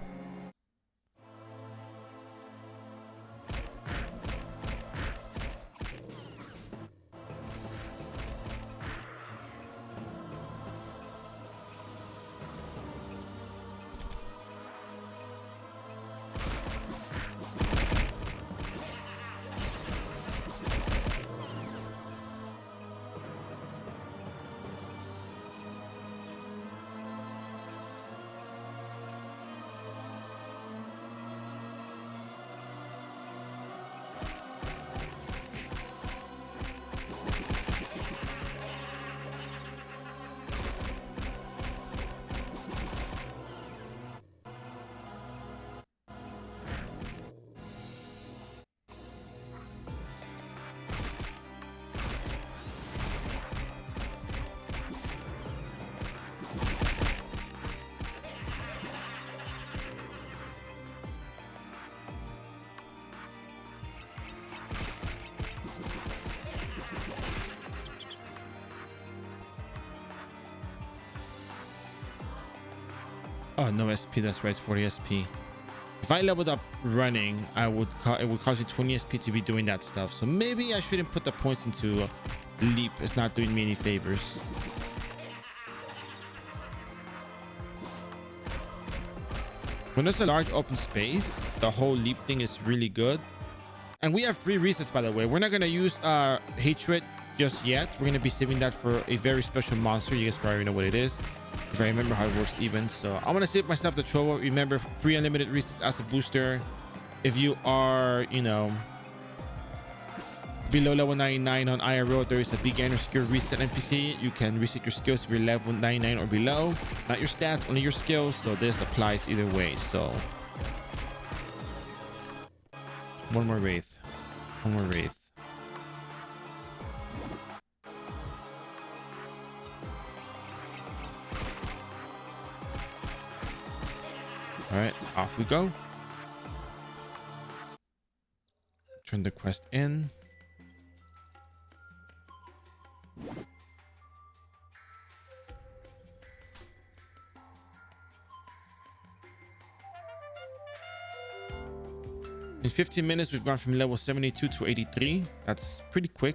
Oh, no SP. That's right, 40 SP. If I leveled up running, it would cost me 20 SP to be doing that stuff. So maybe I shouldn't put the points into leap. It's not doing me any favors. When there's a large open space, the whole leap thing is really good. And we have free resets, by the way. We're not going to use hatred just yet. We're going to be saving that for a very special monster. You guys probably know what it is, if I remember how it works even. So I'm gonna save myself the trouble. Remember, free unlimited resets as a booster. If you are, you know, below level 99 on iRO, there is a beginner skill reset NPC. You can reset your skills if you're level 99 or below. Not your stats, only your skills. So this applies either way. So one more wraith. One more wraith. All right, off we go. Turn the quest in. In 15 minutes, we've gone from level 72 to 83. That's pretty quick.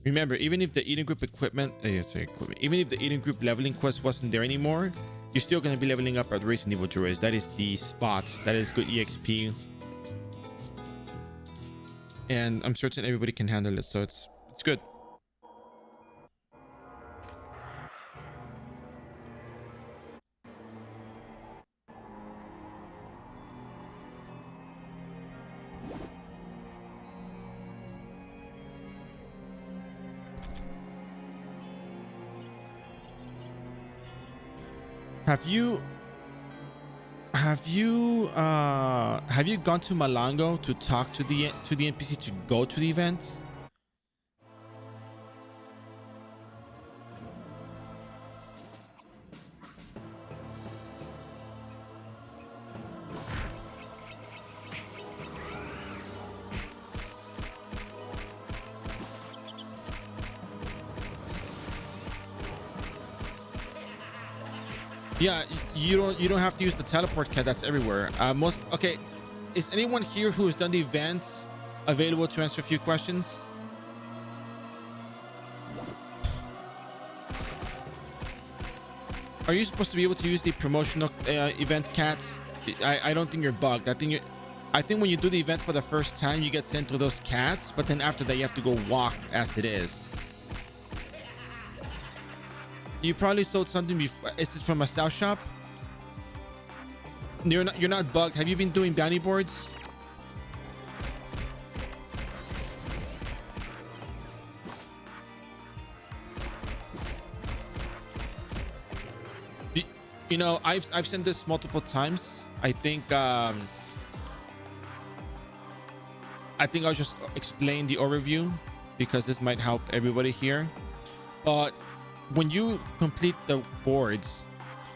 Remember, even if the Eden Group equipment, even if the Eden Group leveling quest wasn't there anymore, you're still going to be leveling up at Racing Evil Druids. That is the spot. That is good EXP. And I'm certain everybody can handle it, so it's good. Have you gone to Malango to talk to the NPC to go to the event? Yeah, you don't have to use the teleport cat that's everywhere. Okay, is anyone here who has done the events available to answer a few questions? Are you supposed to be able to use the promotional event cats? I don't think you're bugged. I think when you do the event for the first time, you get sent to those cats, but then after that, you have to go walk as it is. You probably sold something before. Is it from a South shop? You're not bugged. Have you been doing bounty boards? You know, I've sent this multiple times. I think I'll just explain the overview because this might help everybody here. But when you complete the boards,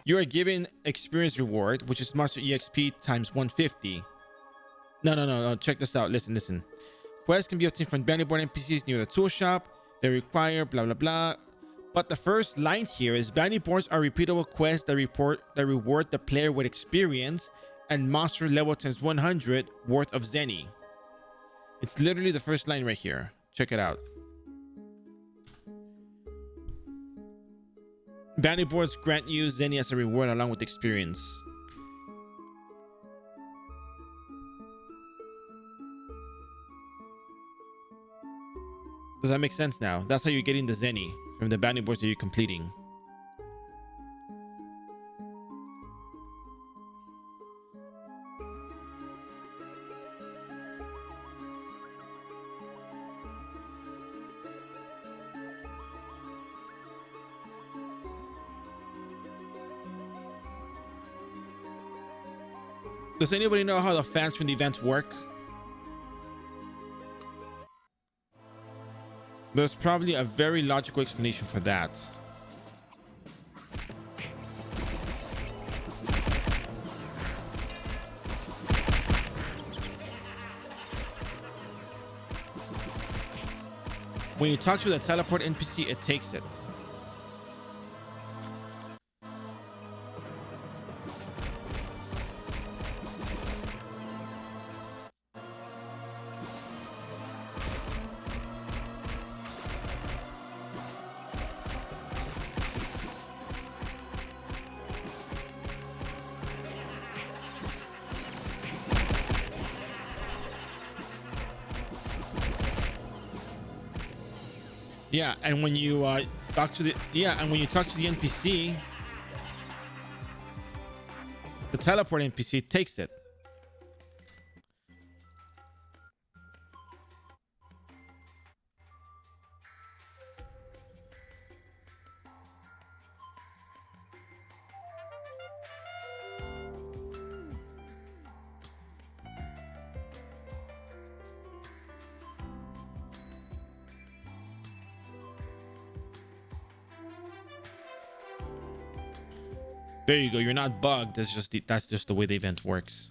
you are given experience reward, which is monster EXP times 150. No. Check this out. Listen. Quests can be obtained from bounty board NPCs near the tool shop. They require blah blah blah. But the first line here is bounty boards are repeatable quests that reward the player with experience and monster level times 100 worth of Zenny. It's literally the first line right here. Check it out. Bounty boards grant you Zenny as a reward along with experience. Does that make sense now? That's how you're getting the Zenny from the bounty boards that you're completing. Does anybody know how the fans from the events work? There's probably a very logical explanation for that. When you talk to the teleport NPC, it takes it. Yeah, and when you talk to the NPC, the teleport NPC takes it. There you go. You're not bugged. That's just the way the event works.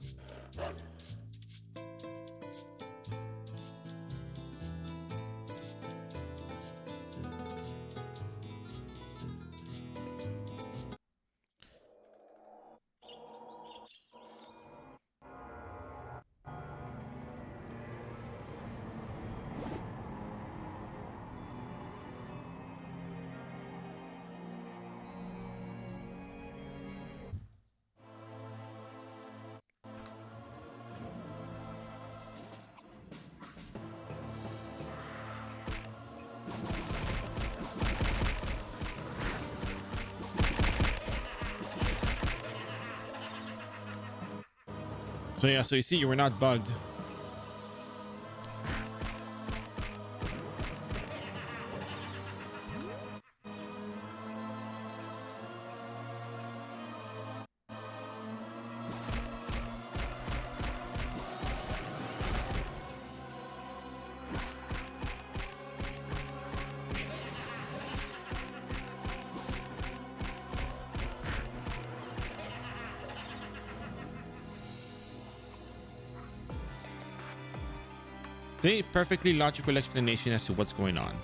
So yeah, so you see, you were not bugged. See, perfectly logical explanation as to what's going on.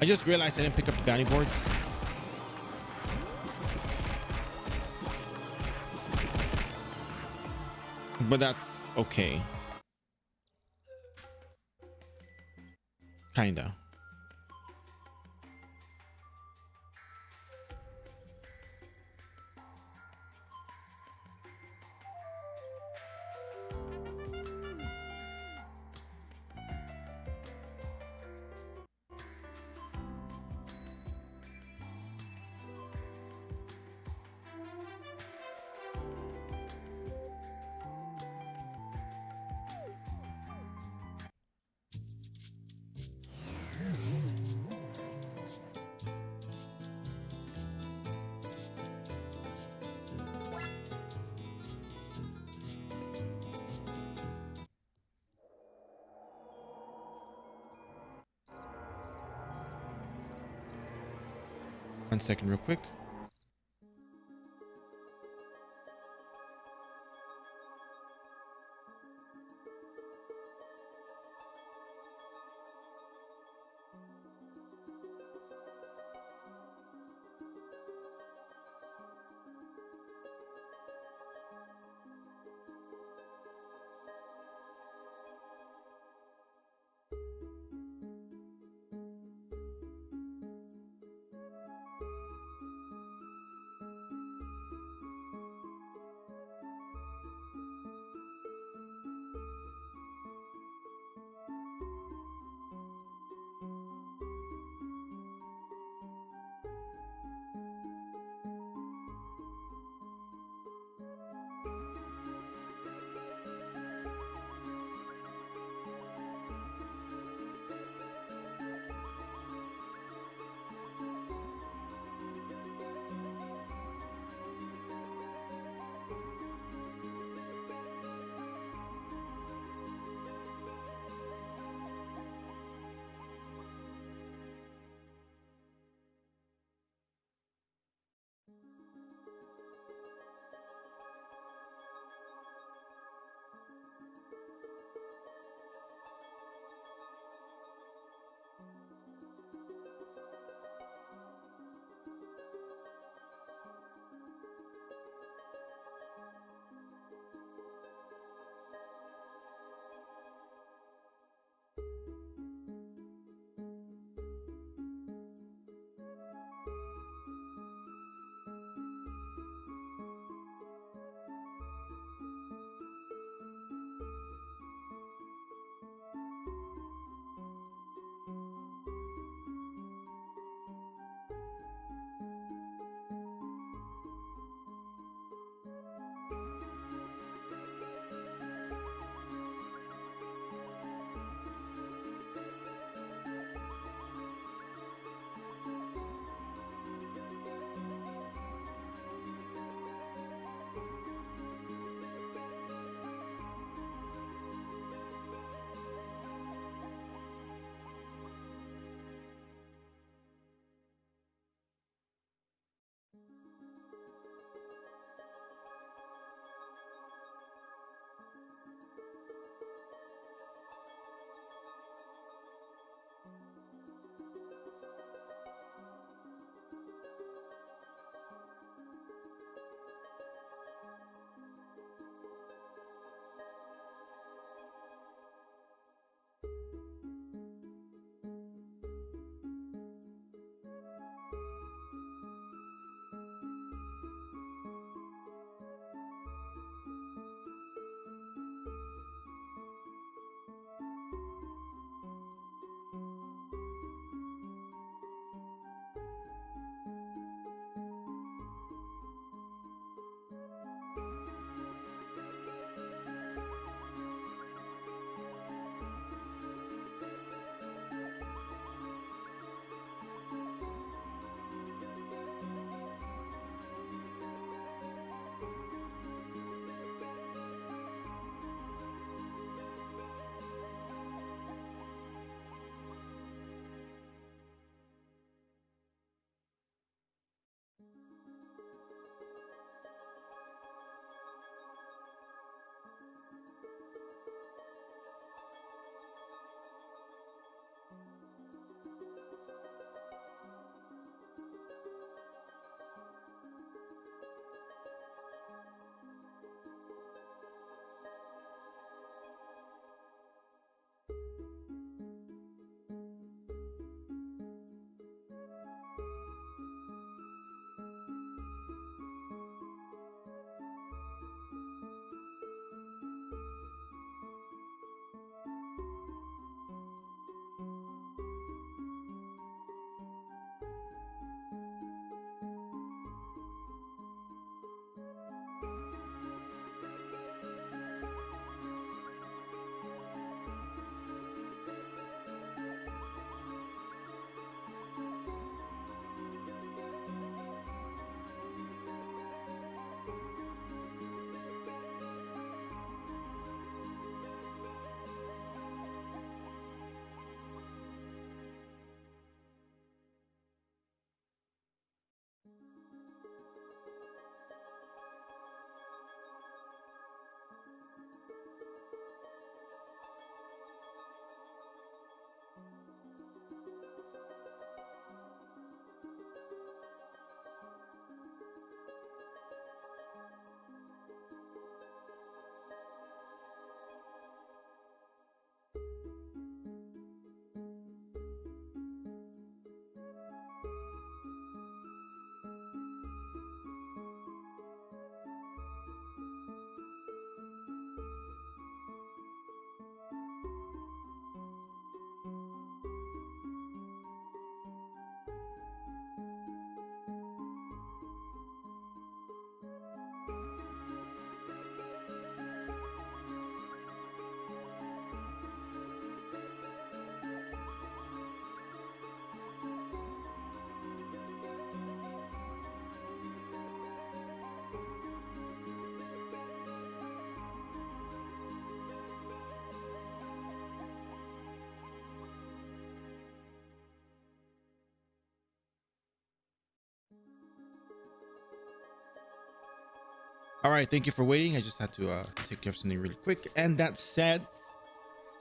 I just realized I didn't pick up the bounty boards. But that's okay. Kinda. One second real quick. All right, thank you for waiting. I just had to take care of something really quick. And that said,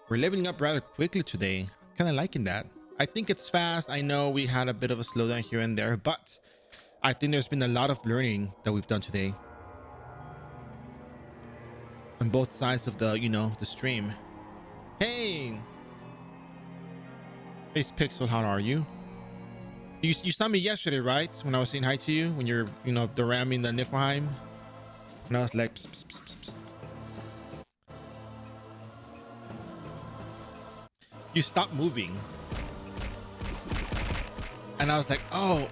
we're leveling up rather quickly today. Kind of liking that. I think it's fast. I know we had a bit of a slowdown here and there, but I think there's been a lot of learning that we've done today on both sides of the, the stream. Hey, hey, Pixel, how are you? You saw me yesterday, right? When I was saying hi to you, when you're, the ramming the Niflheim. And I was like, psst, psst, psst, psst. You stopped moving. And I was like, oh,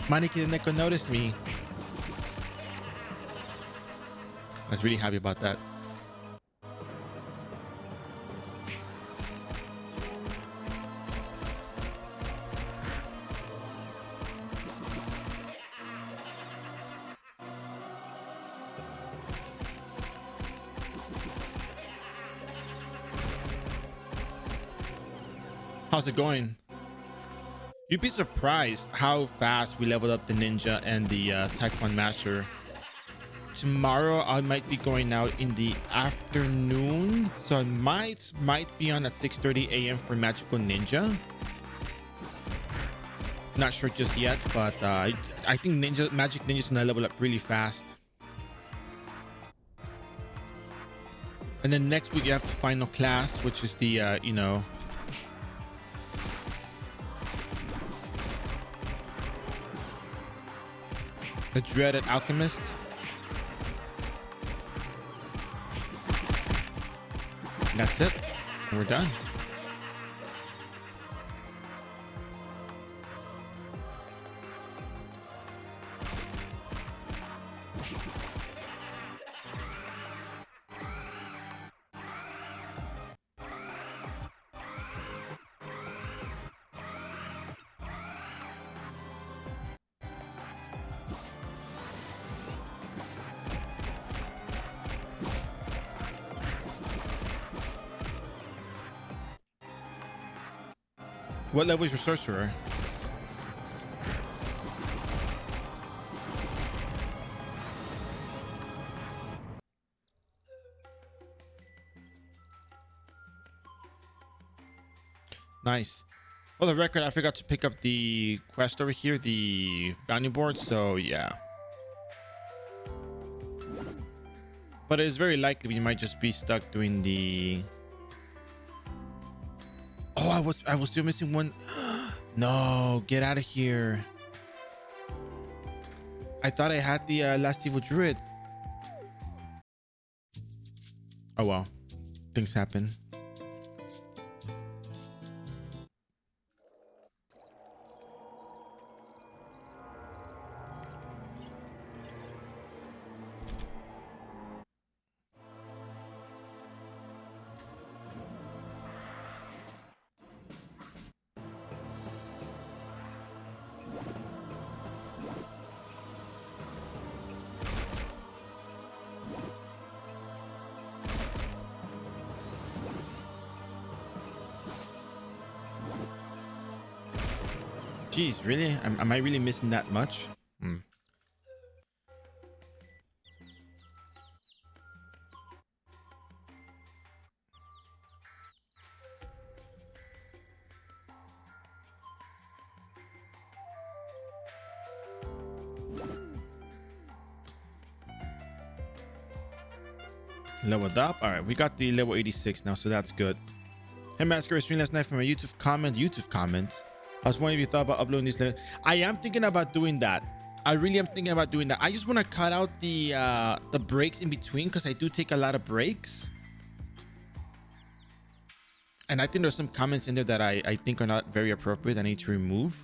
Maniki the Neko noticed me. I was really happy about that. How's it going? You'd be surprised how fast we leveled up the ninja and the Taekwon master. Tomorrow I might be going out in the afternoon, so I might be on at 6:30 a.m. for magical ninja. Not sure just yet, but I think magic ninja's gonna level up really fast. And then next week you have the final class, which is the the dreaded alchemist. And that's it. We're done. What level is your sorcerer? Nice. For the record, I forgot to pick up the quest over here, the bounty board, so yeah. But it's very likely we might just be stuck doing the... Oh, I was still missing one. No, get out of here. I thought I had the last evil druid. Oh well, things happen. Jeez, really? Am I really missing that much? Leveled up. All right, we got the level 86 now, so that's good. Hey, Mascara stream last night from a YouTube comment. I was wondering if you thought about uploading these. I am thinking about doing that. I really am thinking about doing that. I just want to cut out the breaks in between because I do take a lot of breaks. And I think there's some comments in there that I think are not very appropriate. I need to remove.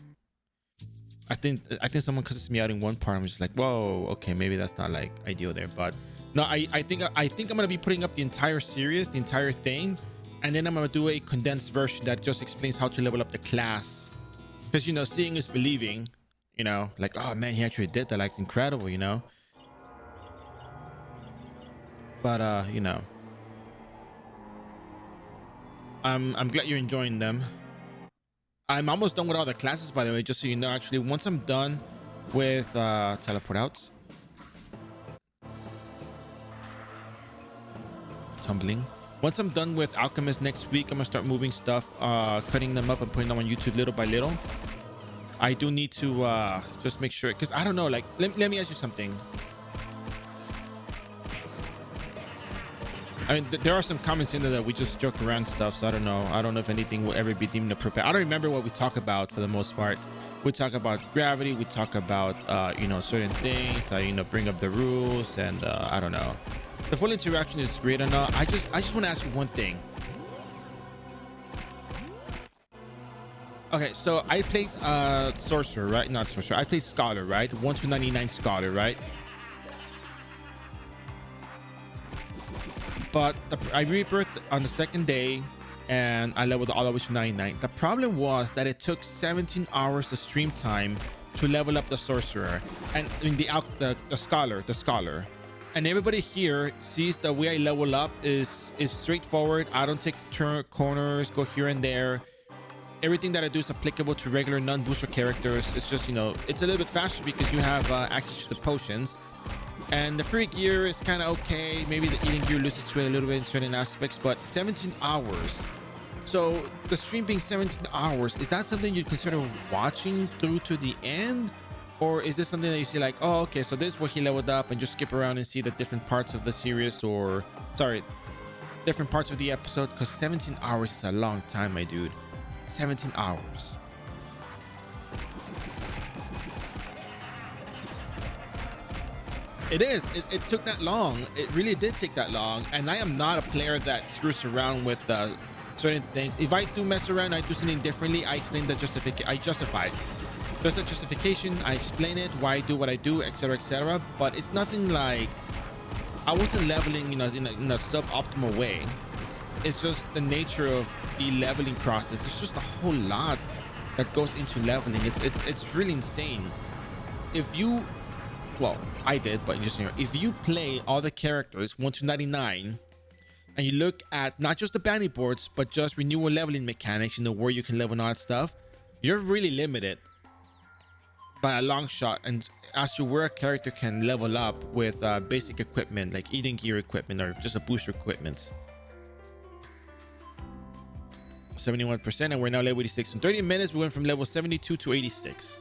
I think someone cusses me out in one part. I'm just like, whoa, okay, maybe that's not like ideal there. But no, I think I'm gonna be putting up the entire series, the entire thing, and then I'm gonna do a condensed version that just explains how to level up the class. Because seeing is believing. Like, oh man, he actually did that. Like, incredible, But I'm glad you're enjoying them. I'm almost done with all the classes, by the way, just so you know. Actually, once I'm done with teleport outs, tumbling. Once I'm done with Alchemist next week, I'm gonna start moving stuff, cutting them up and putting them on YouTube little by little. I do need to just make sure, because I don't know, like, let me ask you something. I mean, there are some comments in there that we just joke around stuff, so I don't know if anything will ever be deemed appropriate. I don't remember what we talk about for the most part. We talk about gravity, we talk about you know, certain things, you know, bring up the rules, and I don't know. The full interaction is great or not. I just want to ask you one thing. Okay, so I played sorcerer, right? Not sorcerer. I played scholar, right? 1 to 99 scholar, right? But I rebirthed on the second day, and I leveled all the way to 99. The problem was that it took 17 hours of stream time to level up the sorcerer, and in the scholar. And everybody here sees the way I level up is straightforward. I don't take corners, go here and there. Everything that I do is applicable to regular non-booster characters. It's just, you know, it's a little bit faster because you have access to the potions. And the free gear is kind of okay. Maybe the eating gear loses to it a little bit in certain aspects, but 17 hours. So the stream being 17 hours, is that something you'd consider watching through to the end? Or is this something that you see like, oh, okay, so this is where he leveled up, and just skip around and see the different parts of the series, or sorry, different parts of the episode? Because 17 hours is a long time, my dude. 17 hours. It is. It took that long. It really did take that long. And I am not a player that screws around with certain things. If I do mess around, I do something differently, I explain the justification. I justify. There's a justification. I explain it, why I do what I do, etc., etc. But it's nothing like I wasn't leveling, you know, in a suboptimal way. It's just the nature of the leveling process. It's just a whole lot that goes into leveling. It's really insane. If you, well, I did, but just, you know, if you play all the characters 1 to 99, and you look at not just the bounty boards, but just renewal leveling mechanics, you know, where you can level and all that stuff, you're really limited by a long shot. And as to where a character can level up with basic equipment like eating gear equipment or just a booster equipment. 71%, and we're now level 86. In 30 minutes we went from level 72 to 86.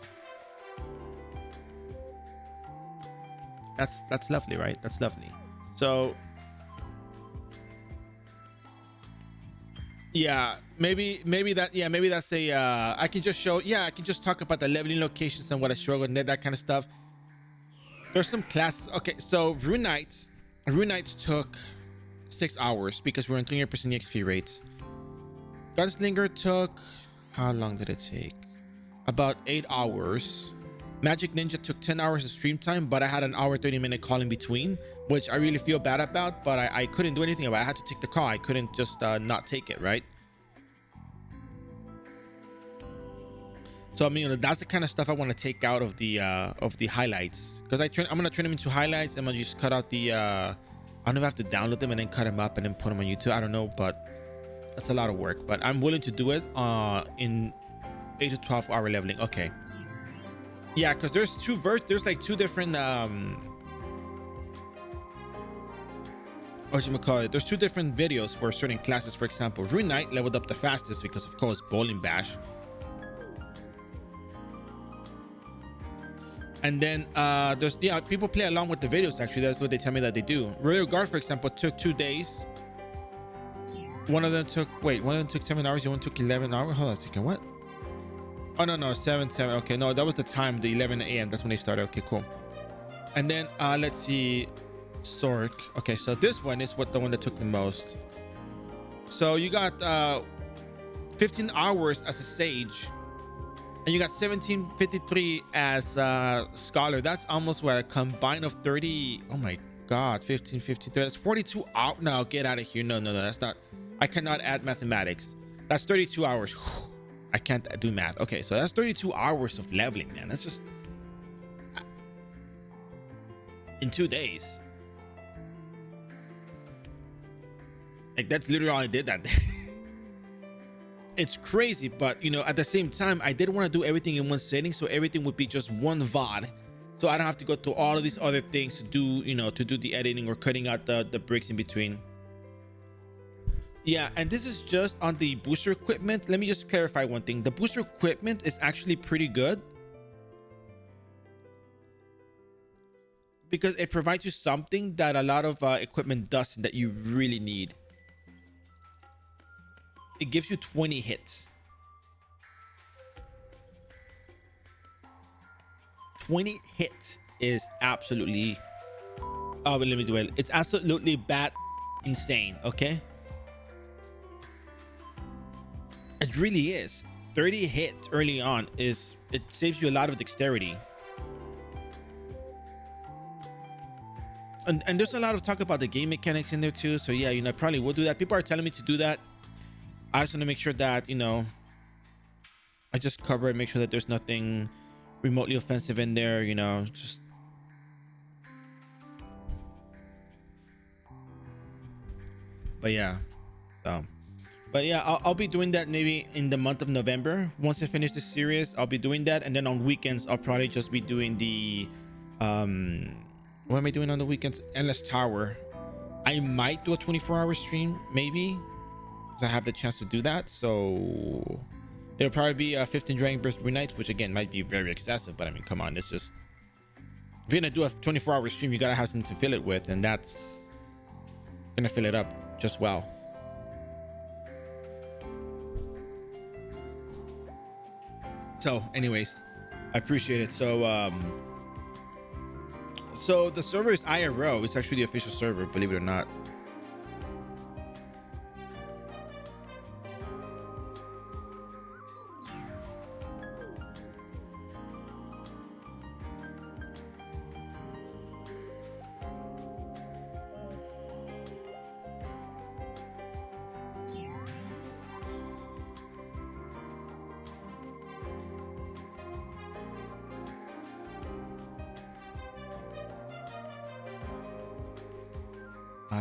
That's lovely, right? That's lovely. So yeah, maybe that's a I can just show, yeah, I can just talk about the leveling locations and what I struggled and that kind of stuff. There's some classes. Okay, so Rune Knights took 6 hours because we're on 300% XP rates. Gunslinger took, how long did it take? About 8 hours. Magic Ninja took 10 hours of stream time, but I had an hour 30-minute call in between, which I really feel bad about, but I couldn't do anything about it. I had to take the call. I couldn't just not take it, right? So I mean, that's the kind of stuff I want to take out of the highlights, because I'm gonna turn them into highlights. I'm gonna just cut out the I don't know if I have to download them and then cut them up and then put them on YouTube. I don't know, but that's a lot of work. But I'm willing to do it in 8 to 12 hour leveling. Okay. Yeah, because there's there's like two different there's two different videos for certain classes. For example, Rune Knight leveled up the fastest because of course Bowling Bash. And then there's, yeah, people play along with the videos. Actually, that's what they tell me that they do. Royal Guard, for example, took 2 days. One of them took 7 hours. The one took 11 hours. Hold on a second. What? Oh no, 7. Okay, no, that was the time, the 11 a.m. That's when they started. Okay, cool. And then let's see, Stork. Okay, so this one is the one that took the most. So you got 15 hours as a sage, and you got 1753 as scholar. That's almost what, a combine of 30. Oh my god, 1553. That's 42 hours. No, get out of here. No, that's not. I cannot add mathematics. That's 32 hours. I can't do math. Okay, so that's 32 hours of leveling, man. That's just in 2 days. Like, that's literally all I did that day. It's crazy, but you know, at the same time, I did want to do everything in one sitting, so everything would be just one VOD, so I don't have to go through all of these other things to do, you know, to do the editing or cutting out the breaks in between. Yeah, and this is just on the booster equipment. Let me just clarify one thing. The booster equipment is actually pretty good because it provides you something that a lot of equipment doesn't, that you really need. It gives you 20 hits. 20 hits is absolutely, oh, but let me do it. It's absolutely bad, insane. Okay, it really is. 30 hits early on is, it saves you a lot of dexterity. And there's a lot of talk about the game mechanics in there too. So yeah, I probably will do that. People are telling me to do that. I just want to make sure that, I just cover it, make sure that there's nothing remotely offensive in there, just. But yeah, so. But yeah, I'll be doing that maybe in the month of November. Once I finish the series, I'll be doing that. And then on weekends, I'll probably just be doing the, what am I doing on the weekends? Endless Tower. I might do a 24-hour stream, maybe, because I have the chance to do that. So it'll probably be 15 Dragon Burst every night, which again might be very excessive. But I mean, come on, it's just, if you're gonna do a 24-hour stream, you gotta have something to fill it with, and that's gonna fill it up just well. So anyways, I appreciate it. So so the server is iRO. It's actually the official server, believe it or not.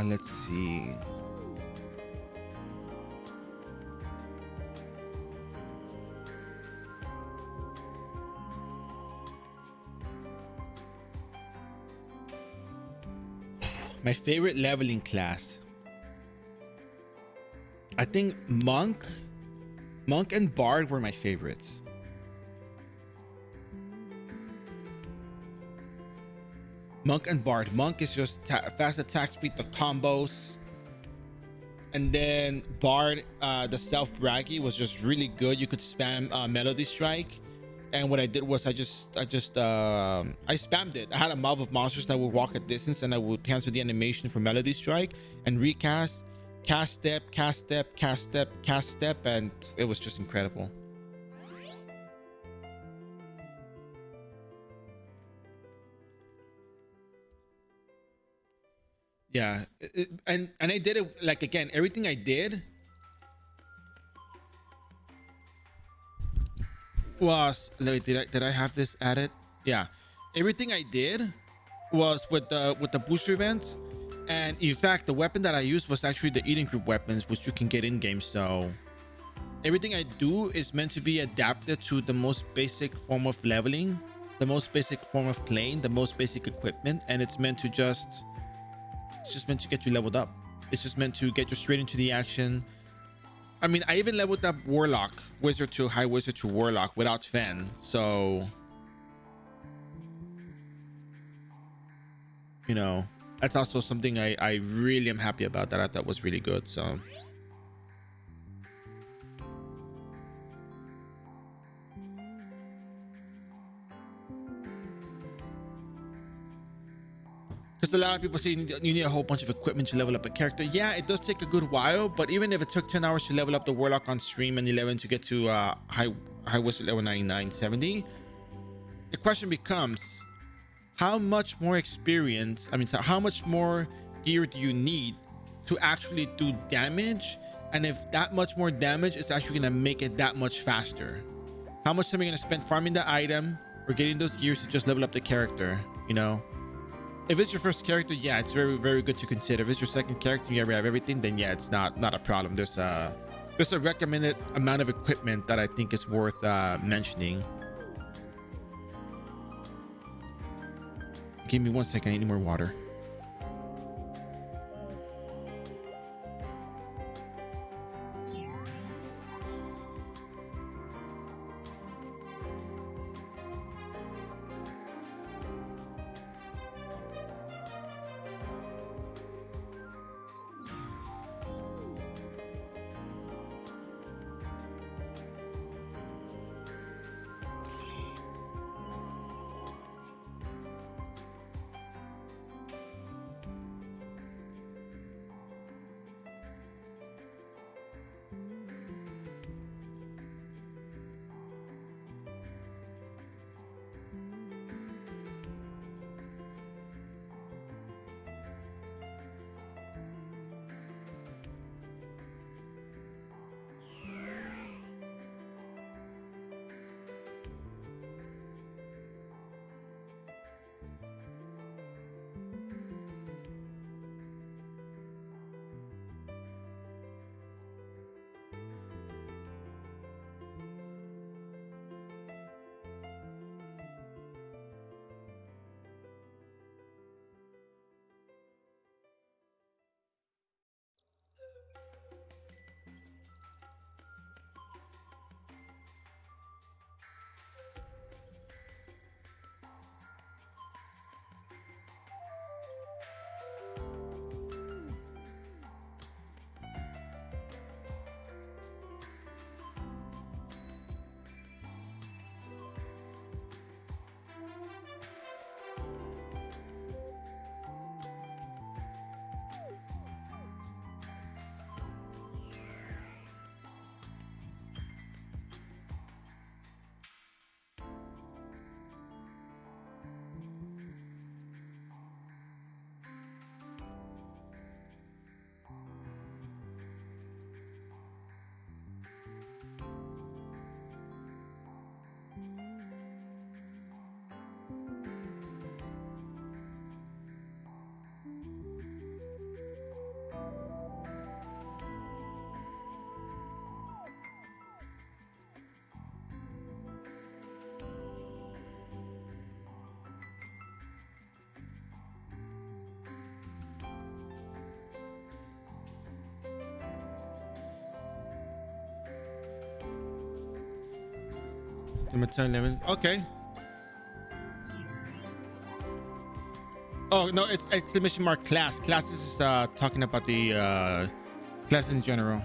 Let's see. My favorite leveling class. I think Monk and Bard were my favorites. Monk and Bard. Monk is just fast attack speed, the combos. And then Bard, the self braggy was just really good. You could spam Melody Strike. And what I did was I spammed it. I had a mob of monsters that would walk a distance, and I would cancel the animation for Melody Strike and recast, cast step, cast step, cast step, cast step, and it was just incredible. Yeah, and I did it, like, again, everything I did was, did I have this added? Yeah, everything I did was with the booster events, and in fact the weapon that I used was actually the Eden group weapons, which you can get in game. So everything I do is meant to be adapted to the most basic form of leveling, the most basic form of playing, the most basic equipment, and it's just meant to get you leveled up. It's just meant to get you straight into the action. I mean, I even leveled up Warlock, Wizard to High Wizard to Warlock without Fen. So, that's also something I really am happy about, that I thought was really good. So, because a lot of people say you need a whole bunch of equipment to level up a character. Yeah, it does take a good while, but even if it took 10 hours to level up the Warlock on stream and 11 to get to high Wizard level 99, 70, the question becomes, how much more experience, so how much more gear do you need to actually do damage? And if that much more damage is actually going to make it that much faster, how much time are you going to spend farming the item or getting those gears to just level up the character? If it's your first character, yeah, it's very, very good to consider. If it's your second character, you already have everything, then yeah, it's not a problem. There's a recommended amount of equipment that I think is worth mentioning. Give me 1 second. I need more water. I need more water. Okay. Oh no, it's exclamation mark class. Class is talking about the class in general.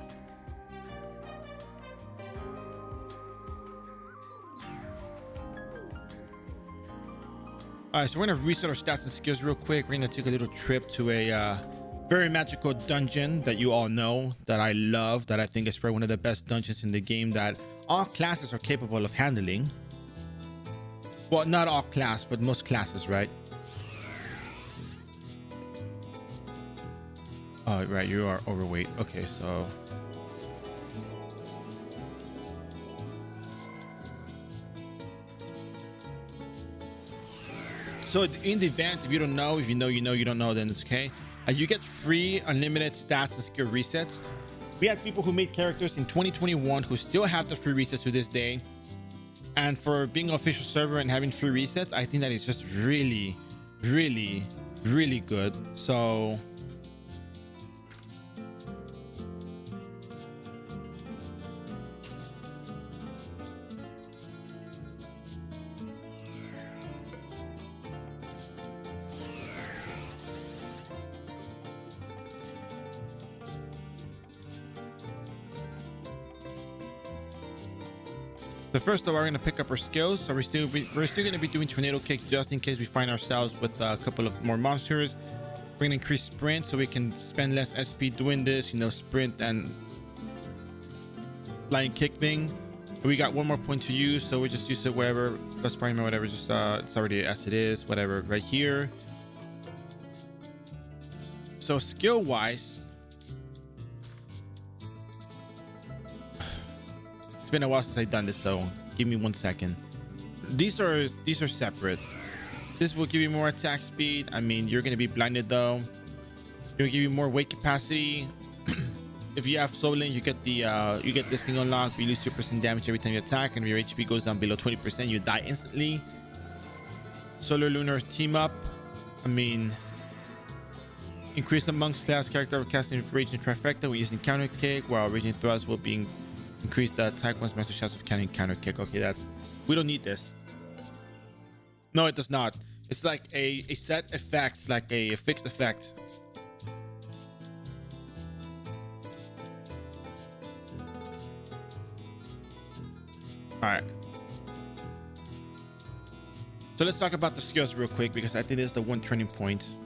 All right, so we're gonna reset our stats and skills real quick. We're gonna take a little trip to a very magical dungeon that you all know, that I love, that I think is probably one of the best dungeons in the game that all classes are capable of handling. Well, not all class, but most classes, right? Oh, right, you are overweight. Okay, so in the event, if you don't know, if you know, you know, you don't know, then it's okay. You get free unlimited stats and skill resets. We had people who made characters in 2021 who still have the free resets to this day. And for being an official server and having free resets, I think that is just really, really, really good. So first of all, we're gonna pick up our skills. So we're still gonna be doing tornado kick just in case we find ourselves with a couple of more monsters. We're gonna increase sprint so we can spend less SP doing this, you know, sprint and flying kick thing. We got one more point to use, so we just use it wherever, plus prime or whatever. Just it's already as it is, whatever, right here. So skill wise, it's been a while since I've done this, so give me 1 second. These are separate. This will give you more attack speed. I mean, you're gonna be blinded though. It'll give you more weight capacity. If you have Soul Link, you get this thing unlocked. You lose 2% damage every time you attack, and if your HP goes down below 20%, you die instantly. Solar Lunar team up. I mean, increase amongst class character casting Raging Trifecta when using counter kick, while Raging Thrust will be increase the Taekwon's master chance of counting counter kick. Okay, we don't need this. No, it does not. It's like a set effect, like a fixed effect. All right. So let's talk about the skills real quick, because I think this is the one turning point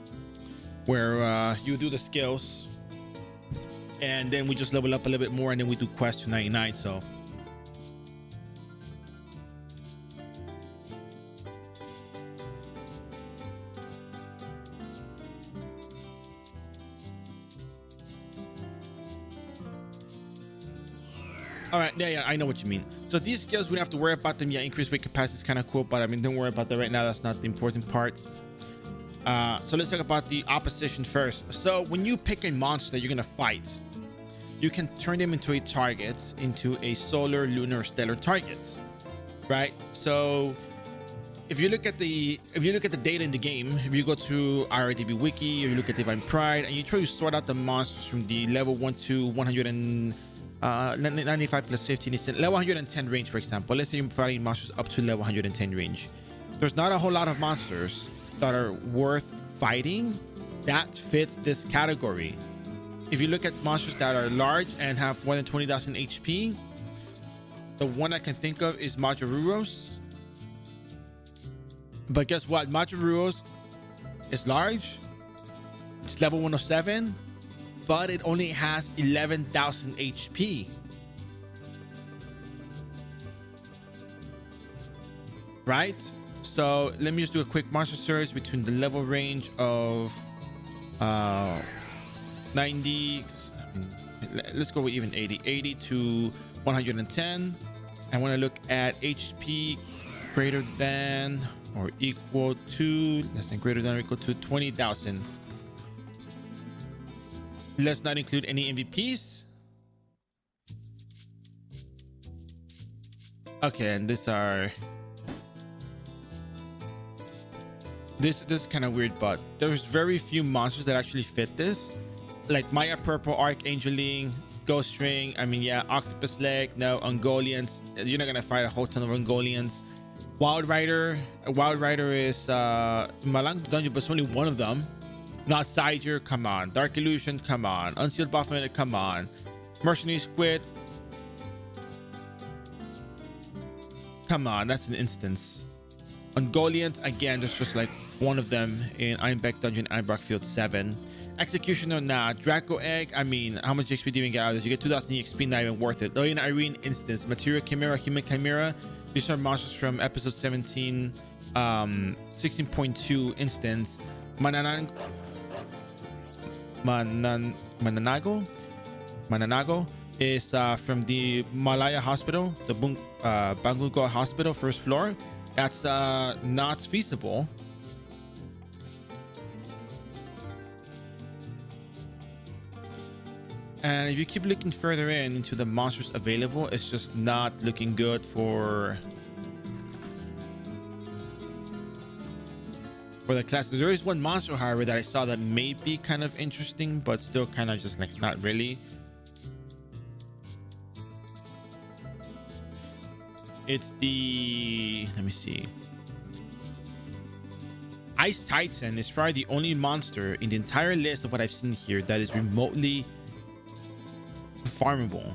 where you do the skills and then we just level up a little bit more, and then we do quest 299. So all right, yeah, I know what you mean. So these skills, we don't have to worry about them. Yeah, increased weight capacity is kind of cool, but I mean, don't worry about that right now. That's not the important part. So let's talk about the opposition first. So when you pick a monster you're gonna fight, you can turn them into a target, into a solar, lunar, stellar target, right? So if you look at the data in the game, if you go to iRO wiki, or you look at Divine Pride, and you try to sort out the monsters from the level 1 to 195 plus 15, it's level 110 range, for example. Let's say you're fighting monsters up to level 110 range. There's not a whole lot of monsters that are worth fighting that fits this category. If you look at monsters that are large and have more than 20,000 HP, the one I can think of is Majoruros. But guess what? Majoruros is large. It's level 107, but it only has 11,000 HP. Right? So let me just do a quick monster search between the level range of 90, let's go with even 80 to 110. I want to look at HP greater than or equal to, less than, greater than or equal to 20,000. Let's not include any MVPs. Okay, and this is kind of weird, but there's very few monsters that actually fit this. Like Maya Purple, Archangeling, Ghost String. I mean, yeah, Octopus Leg. No, Ungoliants. You're not gonna fight a whole ton of Ungoliants. Wild Rider. Wild Rider is Malang Dungeon, but it's only one of them. Not Sider, come on. Dark Illusion, come on. Unsealed Baphomet, come on. Mercenary Squid. Come on, that's an instance. Ungoliant, again, there's just like one of them in Ironbeck Dungeon, Ironbark Field 7. Executioner, nah. Draco Egg, I mean, how much XP do you even get out of this? You get 2000 XP, not even worth it. Lillian Irene instance. Material Chimera, Human Chimera. These are monsters from episode 17, 16.2 instance. Mananago is from the Malaya Hospital, the Bangungo Hospital, first floor. That's not feasible. And if you keep looking further into the monsters available, it's just not looking good for the classes. There is one monster, however, that I saw that may be kind of interesting, but still kind of just like not really. It's the, let me see. Ice Titan is probably the only monster in the entire list of what I've seen here that is remotely farmable.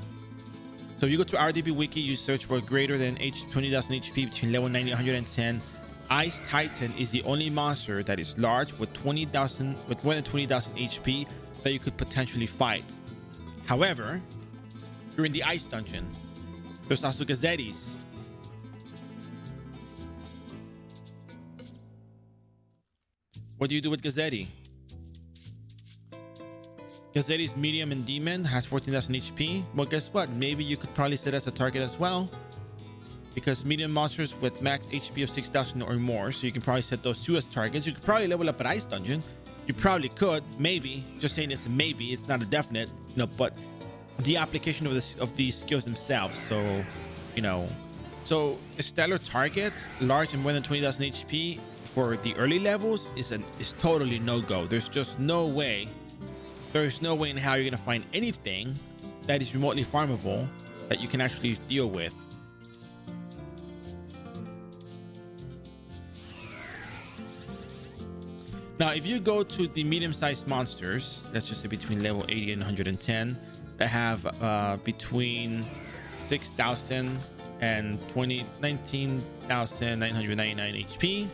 So you go to RDB Wiki, you search for greater than 20,000 HP between level 90 and 110. Ice Titan is the only monster that is large with more than 20,000 HP that you could potentially fight. However, you're in the Ice Dungeon. There's also Gazettis. What do you do with Gazzetti? Gazzetti's medium and demon has 14,000 HP. Well, guess what? Maybe you could probably set as a target as well, because medium monsters with max HP of 6,000 or more, so you can probably set those two as targets. You could probably level up at Ice Dungeon. You probably could, maybe. Just saying it's a maybe. It's not a definite, you know. But the application of these skills themselves. So, you know, so a stellar target, large and more than 20,000 HP for the early levels is totally no go. There's just no way. There's no way in how you're gonna find anything that is remotely farmable that you can actually deal with. Now, if you go to the medium-sized monsters, let's just say between level 80 and 110, that have between 6,000 and 19,999 HP,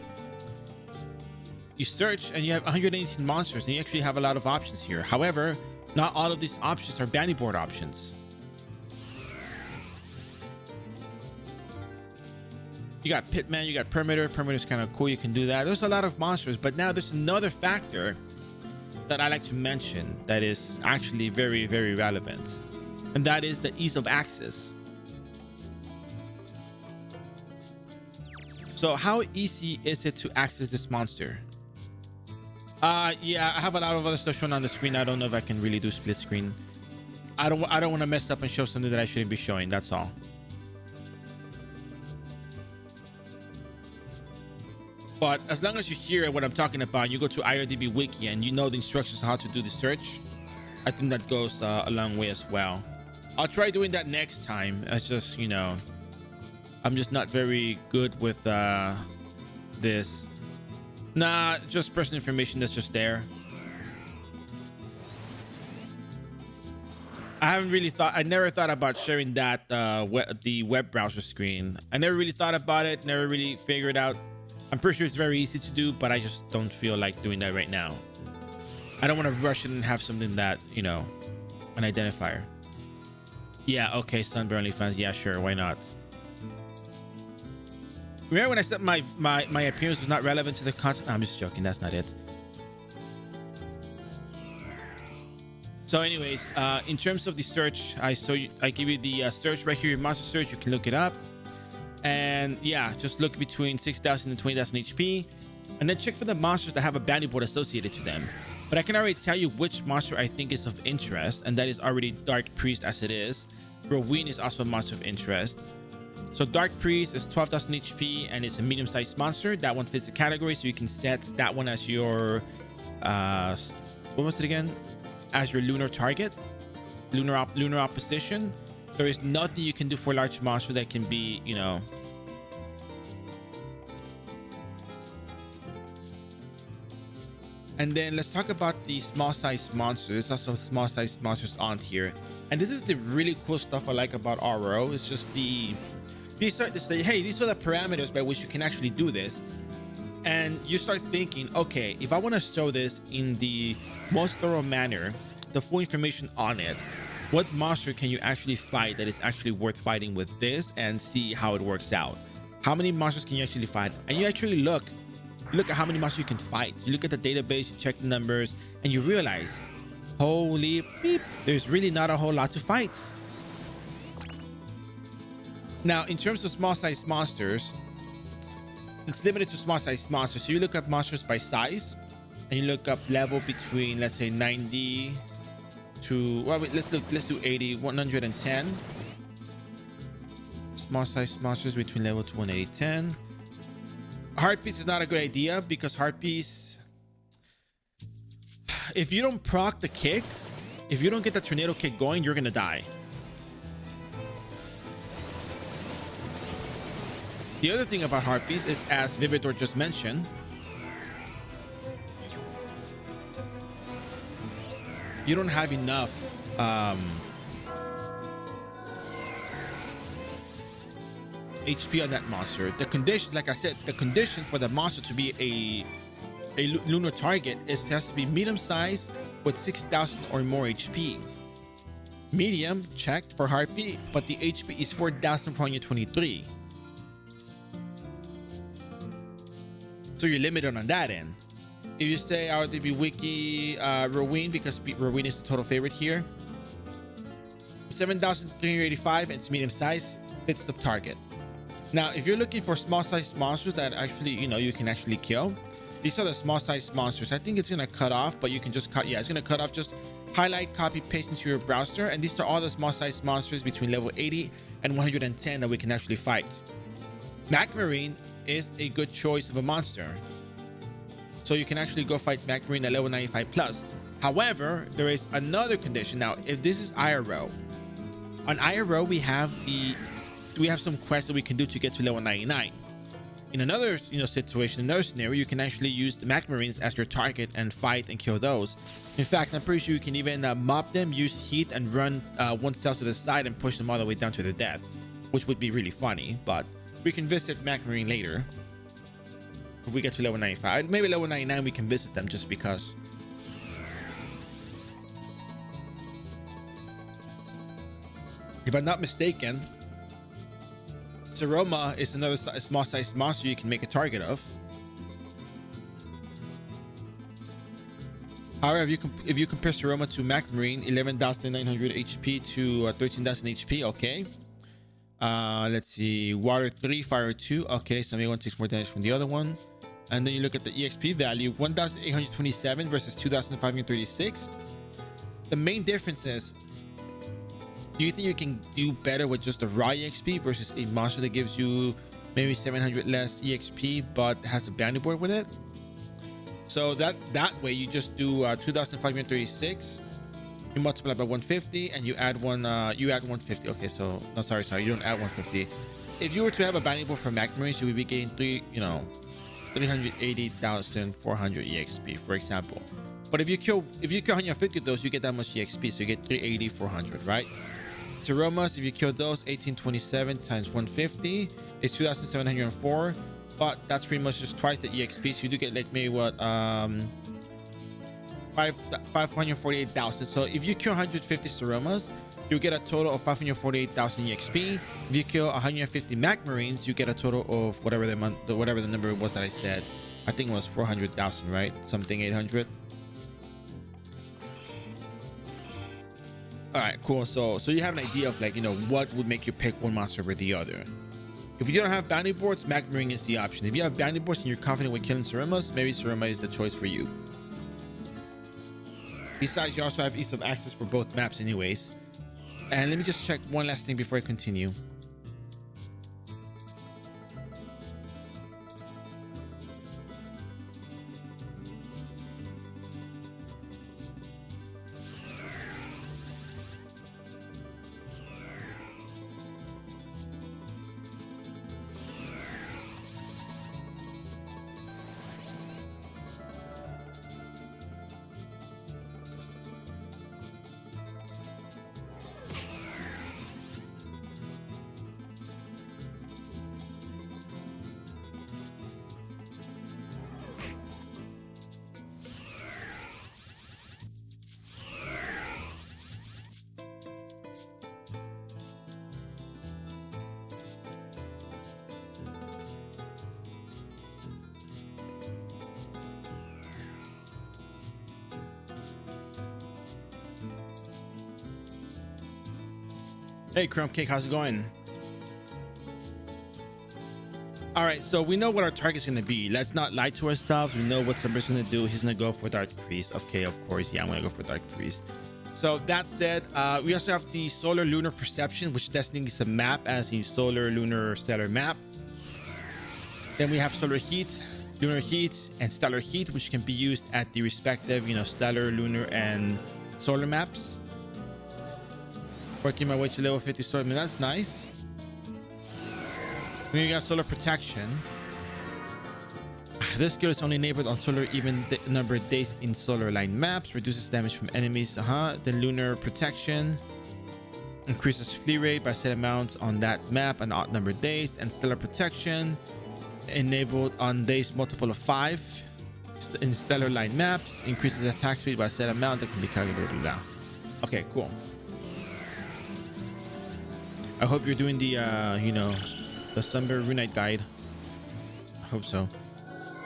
you search and you have 118 monsters, and you actually have a lot of options here. However, not all of these options are bounty board options. You got Pitman, you got Permitter. Permitter's kind of cool. You can do that. There's a lot of monsters, but now there's another factor that I like to mention that is actually very, very relevant, and that is the ease of access. So how easy is it to access this monster? Yeah, I have a lot of other stuff shown on the screen. I don't know if I can really do split screen. I don't want to mess up and show something that I shouldn't be showing. That's all. But as long as you hear what I'm talking about, you go to IRDB Wiki and you know the instructions on how to do the search, I think that goes a long way as well. I'll try doing that next time. It's just, you know, I'm just not very good with this. Nah, just personal information that's just there. I never thought about sharing that the web browser screen. I never really thought about it, never really figured out. I'm pretty sure it's very easy to do, but I just don't feel like doing that right now. I don't want to rush it and have something that, you know, an identifier. Yeah, okay, Sunburn fans. Yeah, sure, why not? Remember when I said my appearance was not relevant to the content? I'm just joking. That's not it. So anyways, in terms of the search, I give you the search right here, monster search. You can look it up. And yeah, just look between 6,000 and 20,000 HP, and then check for the monsters that have a bounty board associated to them. But I can already tell you which monster I think is of interest, and that is already Dark Priest as it is. Roween is also a monster of interest. So Dark Priest is 12,000 HP and it's a medium-sized monster. That one fits the category, so you can set that one as your what was it again? As your lunar target. lunar opposition, there is nothing you can do for large monster that can be, you know. And then let's talk about the small size monsters. There's also small size monsters on here, and this is the really cool stuff I like about iRO. It's just you start to say, hey, these are the parameters by which you can actually do this, and you start thinking, okay, if I want to show this in the most thorough manner, the full information on it, what monster can you actually fight that is actually worth fighting with this, and see how it works out. How many monsters can you actually fight? And you actually look at how many monsters you can fight. You look at the database, you check the numbers, and you realize, holy beep, there's really not a whole lot to fight. Now, in terms of small size monsters, it's limited to small size monsters. So you look up monsters by size, and you look up level between, let's say, 90 to, well, wait, let's do 80, 110. Small size monsters between level to 180, 10. Heart piece is not a good idea, because heart piece, if you don't proc the kick, if you don't get the tornado kick going, you're gonna die. The other thing about heart piece is, as Vividor just mentioned, you don't have enough HP on that monster. The condition, like I said, the condition for the monster to be a lunar target is it has to be medium size with 6,000 or more HP. Medium checked for heartbeat, but the HP is 4,423. So you're limited on that end. If you say I would be wiki Roween, because Roween is the total favorite here, 7,385 and it's medium size, fits the target. Now, if you're looking for small size monsters that actually, you know, you can actually kill, these are the small size monsters. I think it's gonna cut off, but you can just cut. Yeah, it's gonna cut off. Just highlight, copy, paste into your browser, and these are all the small size monsters between level 80 and 110 that we can actually fight. Mac Marine is a good choice of a monster, so you can actually go fight Mac Marine at level 95 plus. However, there is another condition. Now, if this is iRO, on iRO we have some quests that we can do to get to level 99. In another, you know, situation, another scenario, you can actually use the Mac Marines as your target and fight and kill those. In fact, I'm pretty sure you can even mob them, use heat, and run one cell to the side and push them all the way down to their death, which would be really funny. But we can visit Mac Marine later if we get to level 95. Maybe level 99 we can visit them, just because. If I'm not mistaken, Saroma is another small size monster you can make a target of. However, if you compare Saroma to Mac Marine, 11,900 HP to 13,000 HP, okay. Let's see, Water 3, Fire 2, okay, so maybe one takes more damage from the other one. And then you look at the EXP value, 1,827 versus 2,536. The main difference is, do you think you can do better with just the raw EXP versus a monster that gives you maybe 700 less EXP but has a bounty board with it? So that way you just do 2,536, you multiply by 150, and you add 150. Okay, so no, sorry, you don't add 150. If you were to have a bounty board for Mac Marines, you would be getting 380,400 EXP, for example. But if you kill 150 of those, you get that much EXP, so you get 380,400, right? Taromas, if you kill those, 1827 times 150 is 2,704, but that's pretty much just twice the EXP, so you do get like maybe what 548,000. So if you kill 150 Taromas, you get a total of 548,000 EXP. If you kill 150 Mac Marines, you get a total of whatever the number was that I said. I think it was 400,000, right? Something 800. All right, cool. So you have an idea of, like, you know, what would make you pick one monster over the other. If you don't have bounty boards, Mac Marine is the option. If you have bounty boards and you're confident with killing Sarumas, maybe Saruma is the choice for you. Besides, you also have ease of access for both maps anyways. And let me just check one last thing before I continue. Hey, Crumb Cake, how's it going? All right, so we know what our target's gonna be. Let's not lie to ourselves. We know what Summer's gonna do. He's gonna go for Dark Priest. Okay, of course, yeah, I'm gonna go for Dark Priest. So that said, we also have the Solar Lunar Perception, which designates a map as the Solar Lunar Stellar map. Then we have Solar Heat, Lunar Heat, and Stellar Heat, which can be used at the respective, Stellar, Lunar, and Solar maps. Working my way to level 50 Solar, I mean, that's nice. Then you got Solar Protection. This skill is only enabled on solar even numbered days in solar aligned maps. Reduces damage from enemies. Then Lunar Protection increases flee rate by set amounts on that map on odd numbered days. And Stellar Protection enabled on days multiple of 5 in stellar aligned maps. Increases attack speed by a set amount that can be calculated now. Okay, cool. I hope you're doing the the Summer Runite guide. I hope so.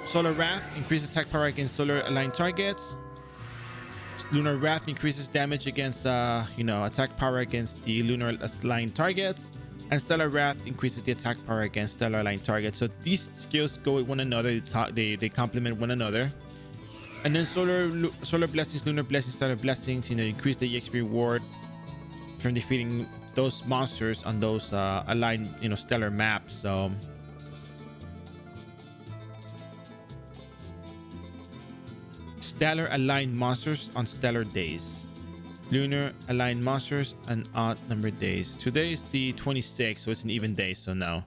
Solar Wrath increases attack power against solar aligned targets. Lunar Wrath increases damage against attack power against the lunar aligned targets. And Stellar Wrath increases the attack power against stellar aligned targets. So these skills go with one another. They complement one another. And then Solar Blessings, Lunar Blessings, Stellar Blessings, increase the EXP reward from defeating those monsters on those aligned stellar maps. So stellar aligned monsters on stellar days, lunar aligned monsters on odd numbered days. Today is the 26th, so it's an even day, so no.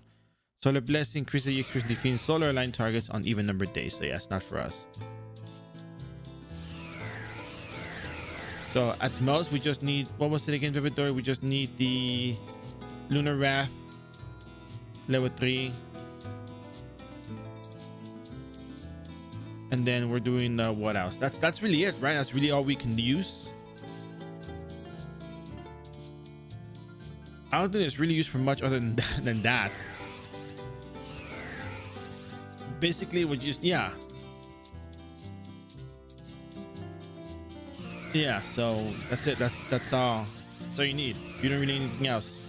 Solar Blessing increases the experience defeating solar aligned targets on even numbered days, so yeah, it's not for us. So at most we just need, what was it again, Vividor? We just need the Lunar Wrath level 3, and then we're doing what else? That's really it, right? That's really all we can use. I don't think it's really used for much other than that. Basically, we just yeah. So that's it. That's all. That's all you need. You don't really need anything else.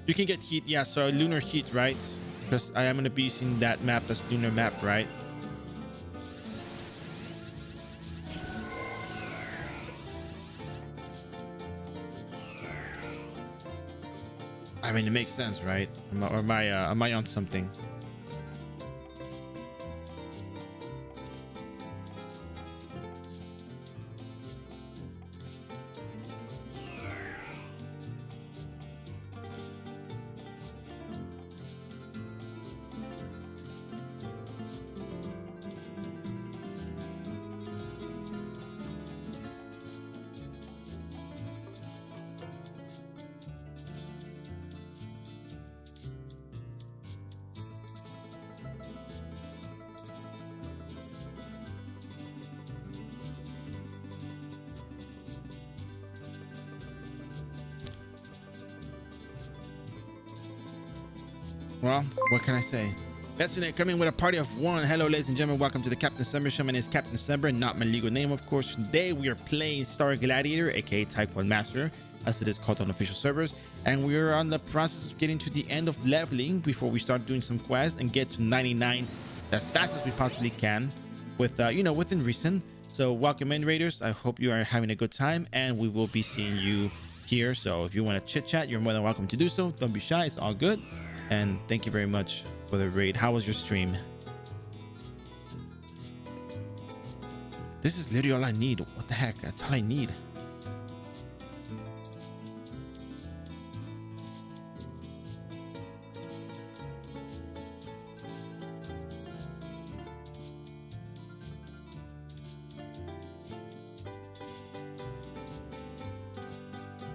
You can get heat, yeah. So lunar heat, right? Because I am gonna be using that map. That's lunar map, right? I mean, it makes sense, right? Or am I on something? Well, what can I say? Let's come in with a party of one. Hello, ladies and gentlemen. Welcome to the Captain December show. My name is Captain December, not my legal name, of course. Today, we are playing Star Gladiator, aka Taekwon Master, as it is called on official servers. And we are on the process of getting to the end of leveling before we start doing some quests and get to 99 as fast as we possibly can with, within reason. So welcome in, Raiders. I hope you are having a good time, and we will be seeing you here. So if you want to chit chat, you're more than welcome to do so. Don't be shy. It's all good. And thank you very much for the raid. How was your stream? This is literally all I need. What the heck? That's all I need.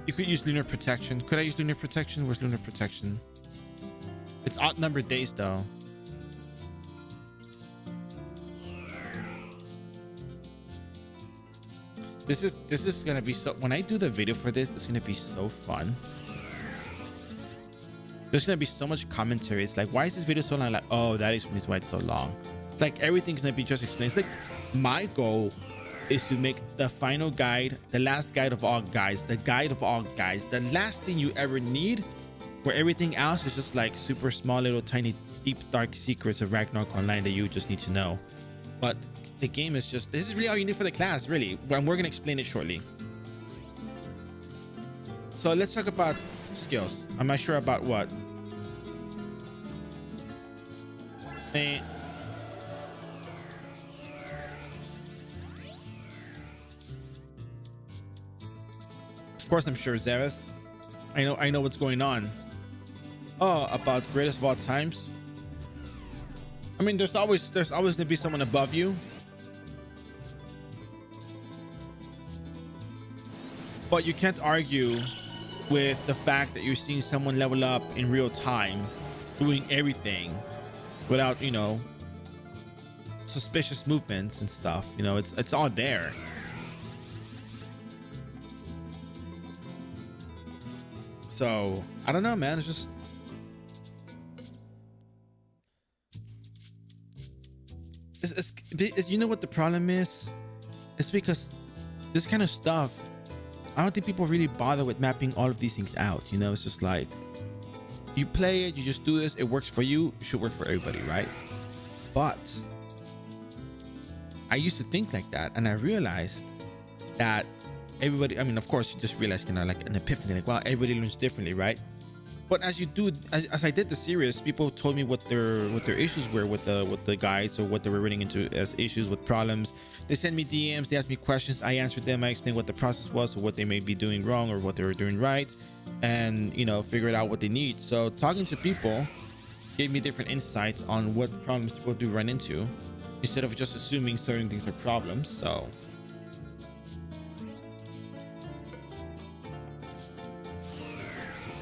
You could use Lunar Protection. Could I use Lunar Protection? Where's Lunar Protection? It's odd numbered days though. This is gonna be so, when I do the video for this, it's gonna be so fun. There's gonna be so much commentary. It's like, why is this video so long? Like, oh, that explains why it's so long. It's like everything's gonna be just explained. It's like my goal is to make the final guide, the last guide of all guides, the guide of all guides, the last thing you ever need, where everything else is just like super small, little tiny, deep, dark secrets of Ragnarok Online that you just need to know. But the game is just, this is really all you need for the class, really. And we're going to explain it shortly. So let's talk about skills. I'm not sure about what. Of course, I'm sure Zeres. I know what's going on. Oh, about greatest of all times. I mean, there's always gonna be someone above you. But you can't argue with the fact that you're seeing someone level up in real time, doing everything without, you know, suspicious movements and stuff. You know, it's all there. So I don't know, man. It's just you know what the problem is? It's because this kind of stuff, I don't think people really bother with mapping all of these things out. You know, it's just like you play it, you just do this, it works for you, it should work for everybody, right? But I used to think like that, and I realized that everybody, I mean, of course, you just realize, you know, like an epiphany, like, wow, everybody learns differently, right? But as you do, as I did the series, people told me what their issues were with the guides, or what they were running into as issues with problems. They sent me DMs, they asked me questions, I answered them, I explained what the process was, or what they may be doing wrong, or what they were doing right, and, you know, figured out what they need. So talking to people gave me different insights on what problems people do run into, instead of just assuming certain things are problems. So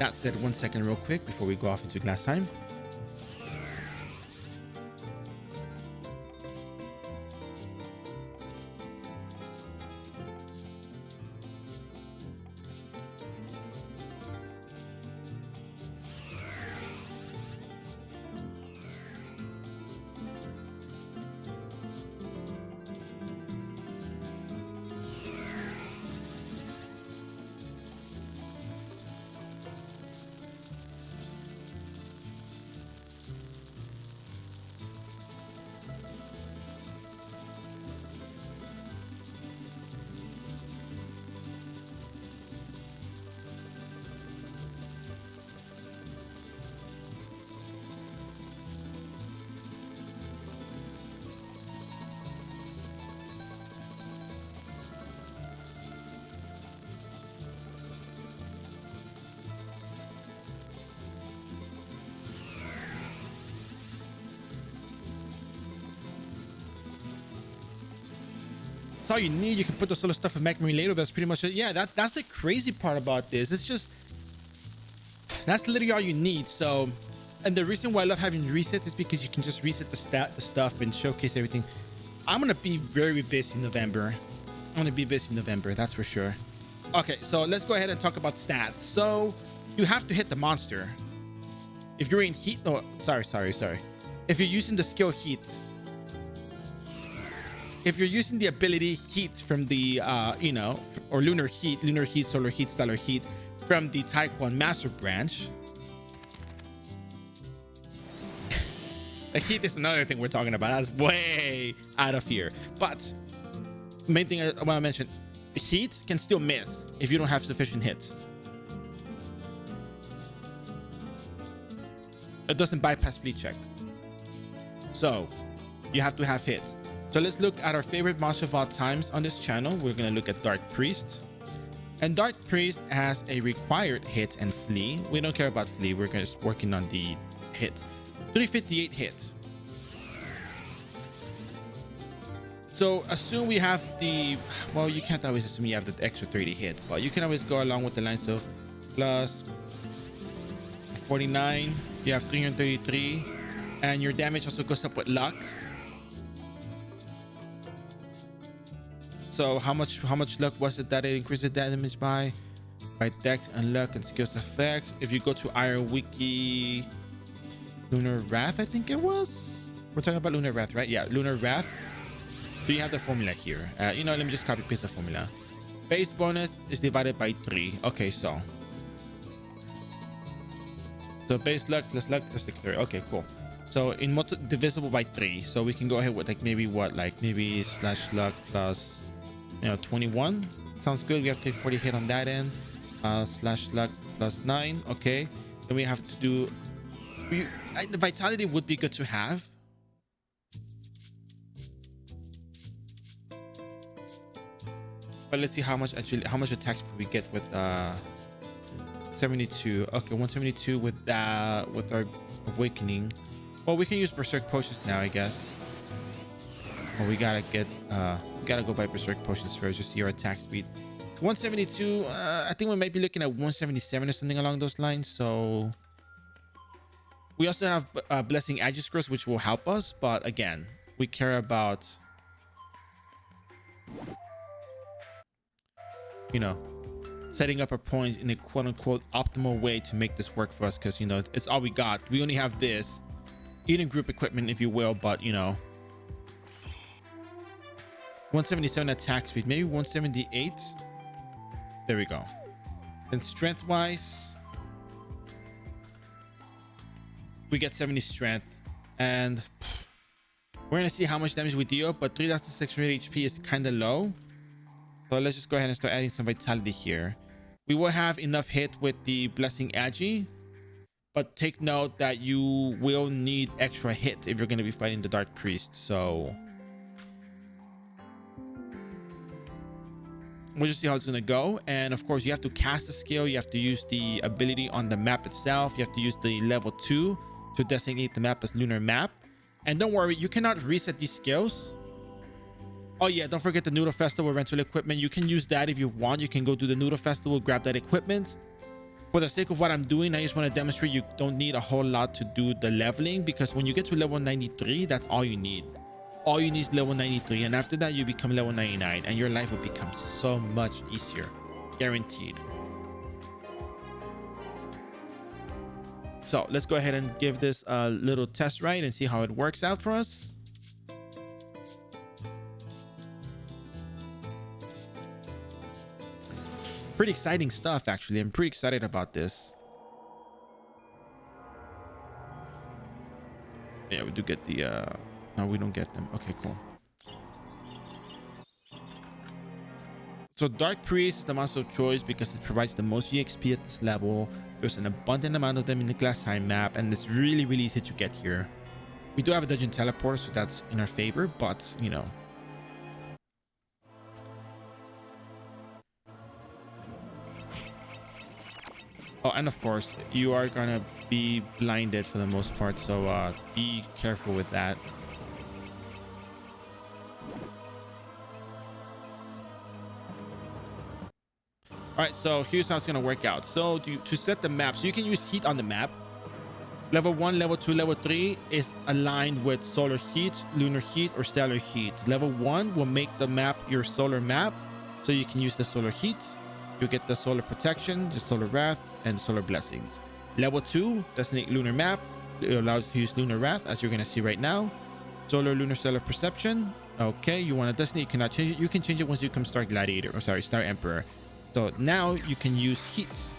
that said, 1 second real quick before we go off into glass time. That's all you need. You can put the solo stuff in Mac Marine later, but that's pretty much it. Yeah, that's the crazy part about this. It's just, that's literally all you need. So, and the reason why I love having resets is because you can just reset the stuff and showcase everything. I'm gonna be very busy in November. I'm gonna be busy in November, that's for sure. Okay, so let's go ahead and talk about stats. So you have to hit the monster. If you're in heat, oh, sorry. If you're using the skill heat, if you're using the ability heat from the, you know, or lunar heat, solar heat, stellar heat from the Taekwon master branch. The heat is another thing we're talking about. That's way out of here. But main thing I want to mention, heat can still miss if you don't have sufficient hits. It doesn't bypass fleet check. So you have to have hits. So let's look at our favorite monster of all times on this channel. We're going to look at Dark Priest. And Dark Priest has a required hit and flee. We don't care about flee. We're just working on the hit. 358 hits. So assume we have the, well, you can't always assume you have the extra 30 hit, but you can always go along with the lines of plus 49. You have 333, and your damage also goes up with luck. So how much luck was it that it increased the damage by? By dex and luck and skills effects. If you go to iRO Wiki, Lunar Wrath, I think it was. We're talking about Lunar Wrath, right? Yeah, Lunar Wrath. So you have the formula here. You know, let me just copy paste the formula. Base bonus is divided by 3. Okay, so base luck plus declare. Okay, cool. So in divisible by 3. So we can go ahead with like maybe what, like maybe slash luck plus, you know, 21. Sounds good. We have to take 40 hit on that end. Slash luck plus 9. Okay. Then we have to do. The vitality would be good to have. But let's see how much attacks we get with 72. Okay, 172 with our awakening. Well, we can use berserk potions now, I guess. Well, we gotta go by berserk potions first, just see our attack speed. 172. I think we might be looking at 177 or something along those lines. So we also have blessing Agiscross, which will help us, but again, we care about, you know, setting up our points in a quote-unquote optimal way to make this work for us, because, you know, it's all we got. We only have this Eden group equipment, if you will, but, you know, 177 attack speed, maybe 178. There we go. Then strength wise, we get 70 strength, and we're gonna see how much damage we deal, but 3600 HP is kind of low. So let's just go ahead and start adding some vitality here. We will have enough hit with the blessing Agi, but take note that you will need extra hit if you're going to be fighting the Dark Priest. So we'll just see how it's going to go. And of course, you have to cast the skill. You have to use the ability on the map itself. You have to use the level 2 to designate the map as lunar map. And don't worry, you cannot reset these skills. Oh yeah, don't forget the Noodle Festival rental equipment. You can use that if you want. You can go do the Noodle Festival, grab that equipment. For the sake of what I'm doing, I just want to demonstrate you don't need a whole lot to do the leveling, because when you get to level 93, that's all you need. All you need is level 93, and after that you become level 99, and your life will become so much easier, guaranteed. So let's go ahead and give this a little test ride and see how it works out for us. Pretty exciting stuff, actually. I'm pretty excited about this. Yeah, we do get the no, we don't get them. Okay, cool. So Dark Priest is the monster of choice because it provides the most EXP at this level. There's an abundant amount of them in the Glassheim map, and it's really, really easy to get here. We do have a dungeon teleporter, so that's in our favor, but, you know. Oh, and of course, you are gonna be blinded for the most part, so be careful with that. All right, so here's how it's gonna work out. So to set the map, so you can use heat on the map. Level 1, level 2, level 3 is aligned with solar heat, lunar heat, or stellar heat. Level 1 will make the map your solar map, so you can use the solar heat. You get the solar protection, the solar wrath, and solar blessings. Level 2, designate lunar map. It allows you to use lunar wrath, as you're gonna see right now. Solar lunar stellar perception. Okay, you want to designate, you cannot change it. You can change it once you become Star Gladiator, or sorry, Star Emperor. So now you can use heat.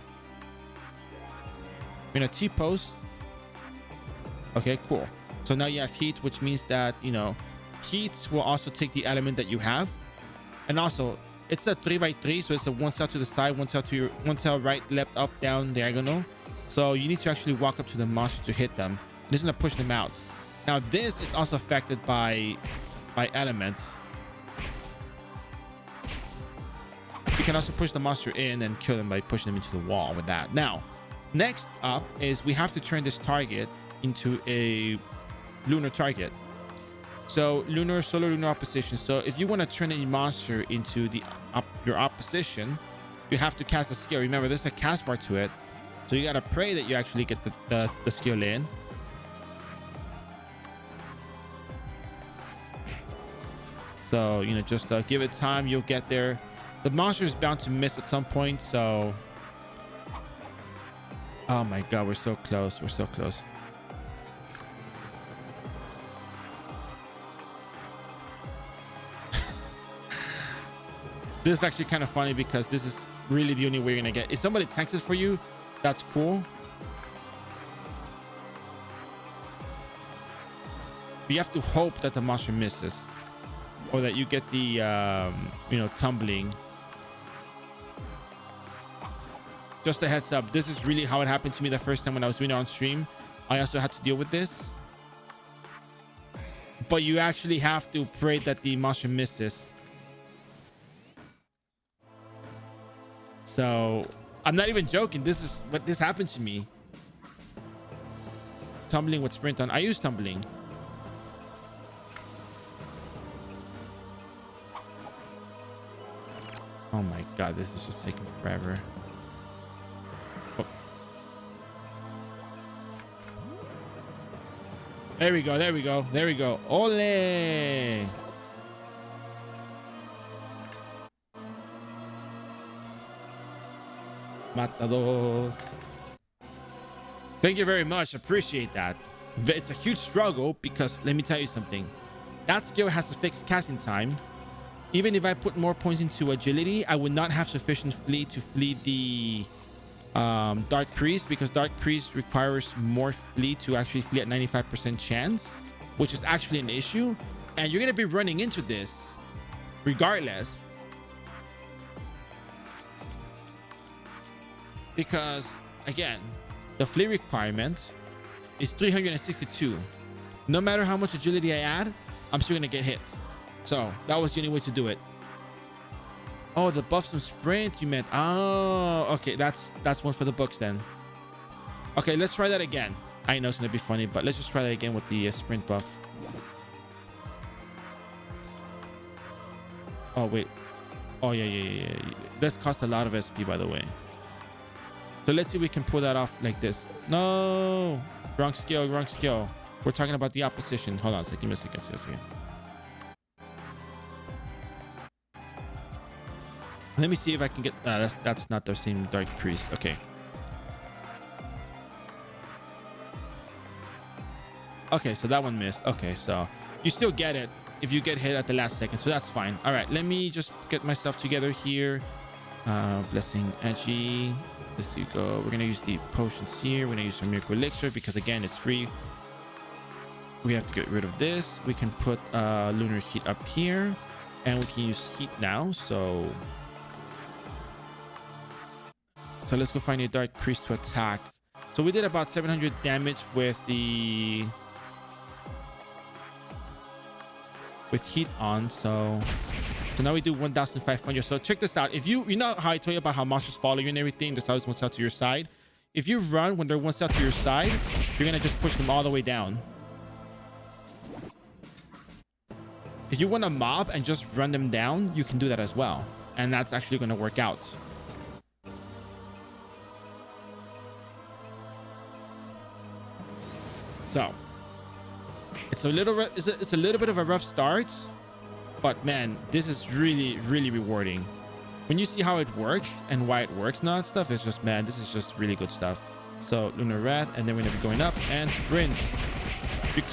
We're gonna T-post. Okay, cool. So now you have heat, which means that, you know, heat will also take the element that you have. And also, it's a 3x3, so it's a 1 cell to the side, 1 cell to your 1 cell right, left, up, down, diagonal. So you need to actually walk up to the monster to hit them. This is gonna push them out. Now this is also affected by elements. You can also push the monster in and kill them by pushing them into the wall with that. Now, next up is we have to turn this target into a lunar target. So lunar, solar, lunar opposition. So if you want to turn any monster into your opposition, you have to cast a skill. Remember, there's a cast bar to it, so you gotta pray that you actually get the skill in. So, you know, just give it time, you'll get there. The monster is bound to miss at some point, so oh my god, we're so close, we're so close. This is actually kind of funny because this is really the only way you're gonna get. If somebody tanks it for you, that's cool. But you have to hope that the monster misses, or that you get the tumbling. Just a heads up, this is really how it happened to me the first time when I was doing it on stream. I also had to deal with this. But you actually have to pray that the monster misses. So I'm not even joking. This happened to me. Tumbling with sprint on. I use tumbling. Oh my god, this is just taking forever. Oh. There we go, there we go, there we go. Ole! Matador. Thank you very much. Appreciate that. It's a huge struggle because let me tell you something. That skill has a fixed casting time. Even if I put more points into agility, I would not have sufficient flee to flee the Dark Priest, because Dark Priest requires more flee to actually flee at 95% chance, which is actually an issue. And you're going to be running into this regardless. Because, again, the flee requirement is 362. No matter how much agility I add, I'm still going to get hit. So that was the only way to do it. Oh, the buffs and sprint you meant. Oh, okay. That's one for the books then. Okay, let's try that again. I know it's going to be funny, but let's just try that again with the sprint buff. Oh, wait. Oh, yeah. This cost a lot of SP, by the way. So let's see if we can pull that off like this. No, wrong skill, wrong skill. We're talking about the opposition. Hold on a second. Give me a second. Let me see if I can get. That's not the same Dark Priest. Okay. Okay, so that one missed. Okay, so you still get it if you get hit at the last second. So that's fine. All right, let me just get myself together here. Blessing Edgy. Let's go. We're gonna use the potions here. We're gonna use some miracle elixir because again it's free. We have to get rid of this. We can put lunar heat up here, and we can use heat now. So let's go find a Dark Priest to attack. So we did about 700 damage with the heat on. So now we do 1,500. So check this out. If you know how I told you about how monsters follow you and everything, there's always one out to your side. If you run when they're one out to your side, you're gonna just push them all the way down. If you want to mob and just run them down, you can do that as well, and that's actually gonna work out. So it's a little bit of a rough start. But man, this is really, really rewarding. When you see how it works and why it works and all that stuff, it's just, man, this is just really good stuff. So Lunar Rat, and then we're gonna be going up and sprint.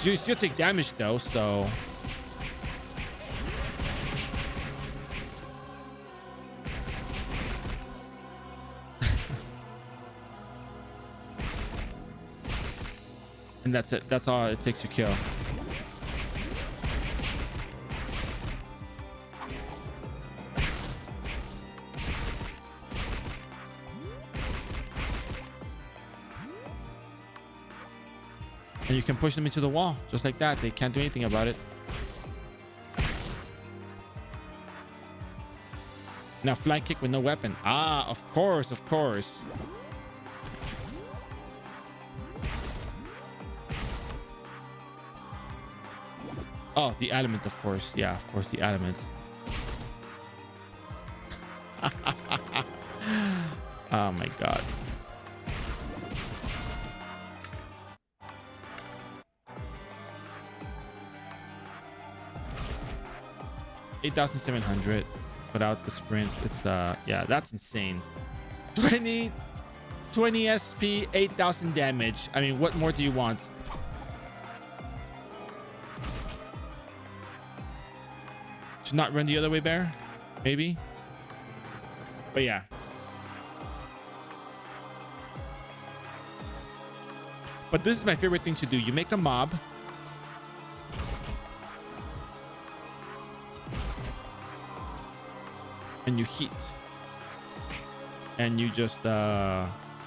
You still take damage though, so. And that's it. That's all it takes to kill. And you can push them into the wall just like that. They can't do anything about it. Now flank kick with no weapon. Ah, of course. Oh, the element, of course. Yeah, of course, the element. Oh my god. $8,700 without the sprint. It's yeah, that's insane. 20 SP, 8,000 damage. I mean, what more do you want? Should not run the other way, Bear. Maybe. But yeah. But this is my favorite thing to do. You make a mob. And you heat. And you just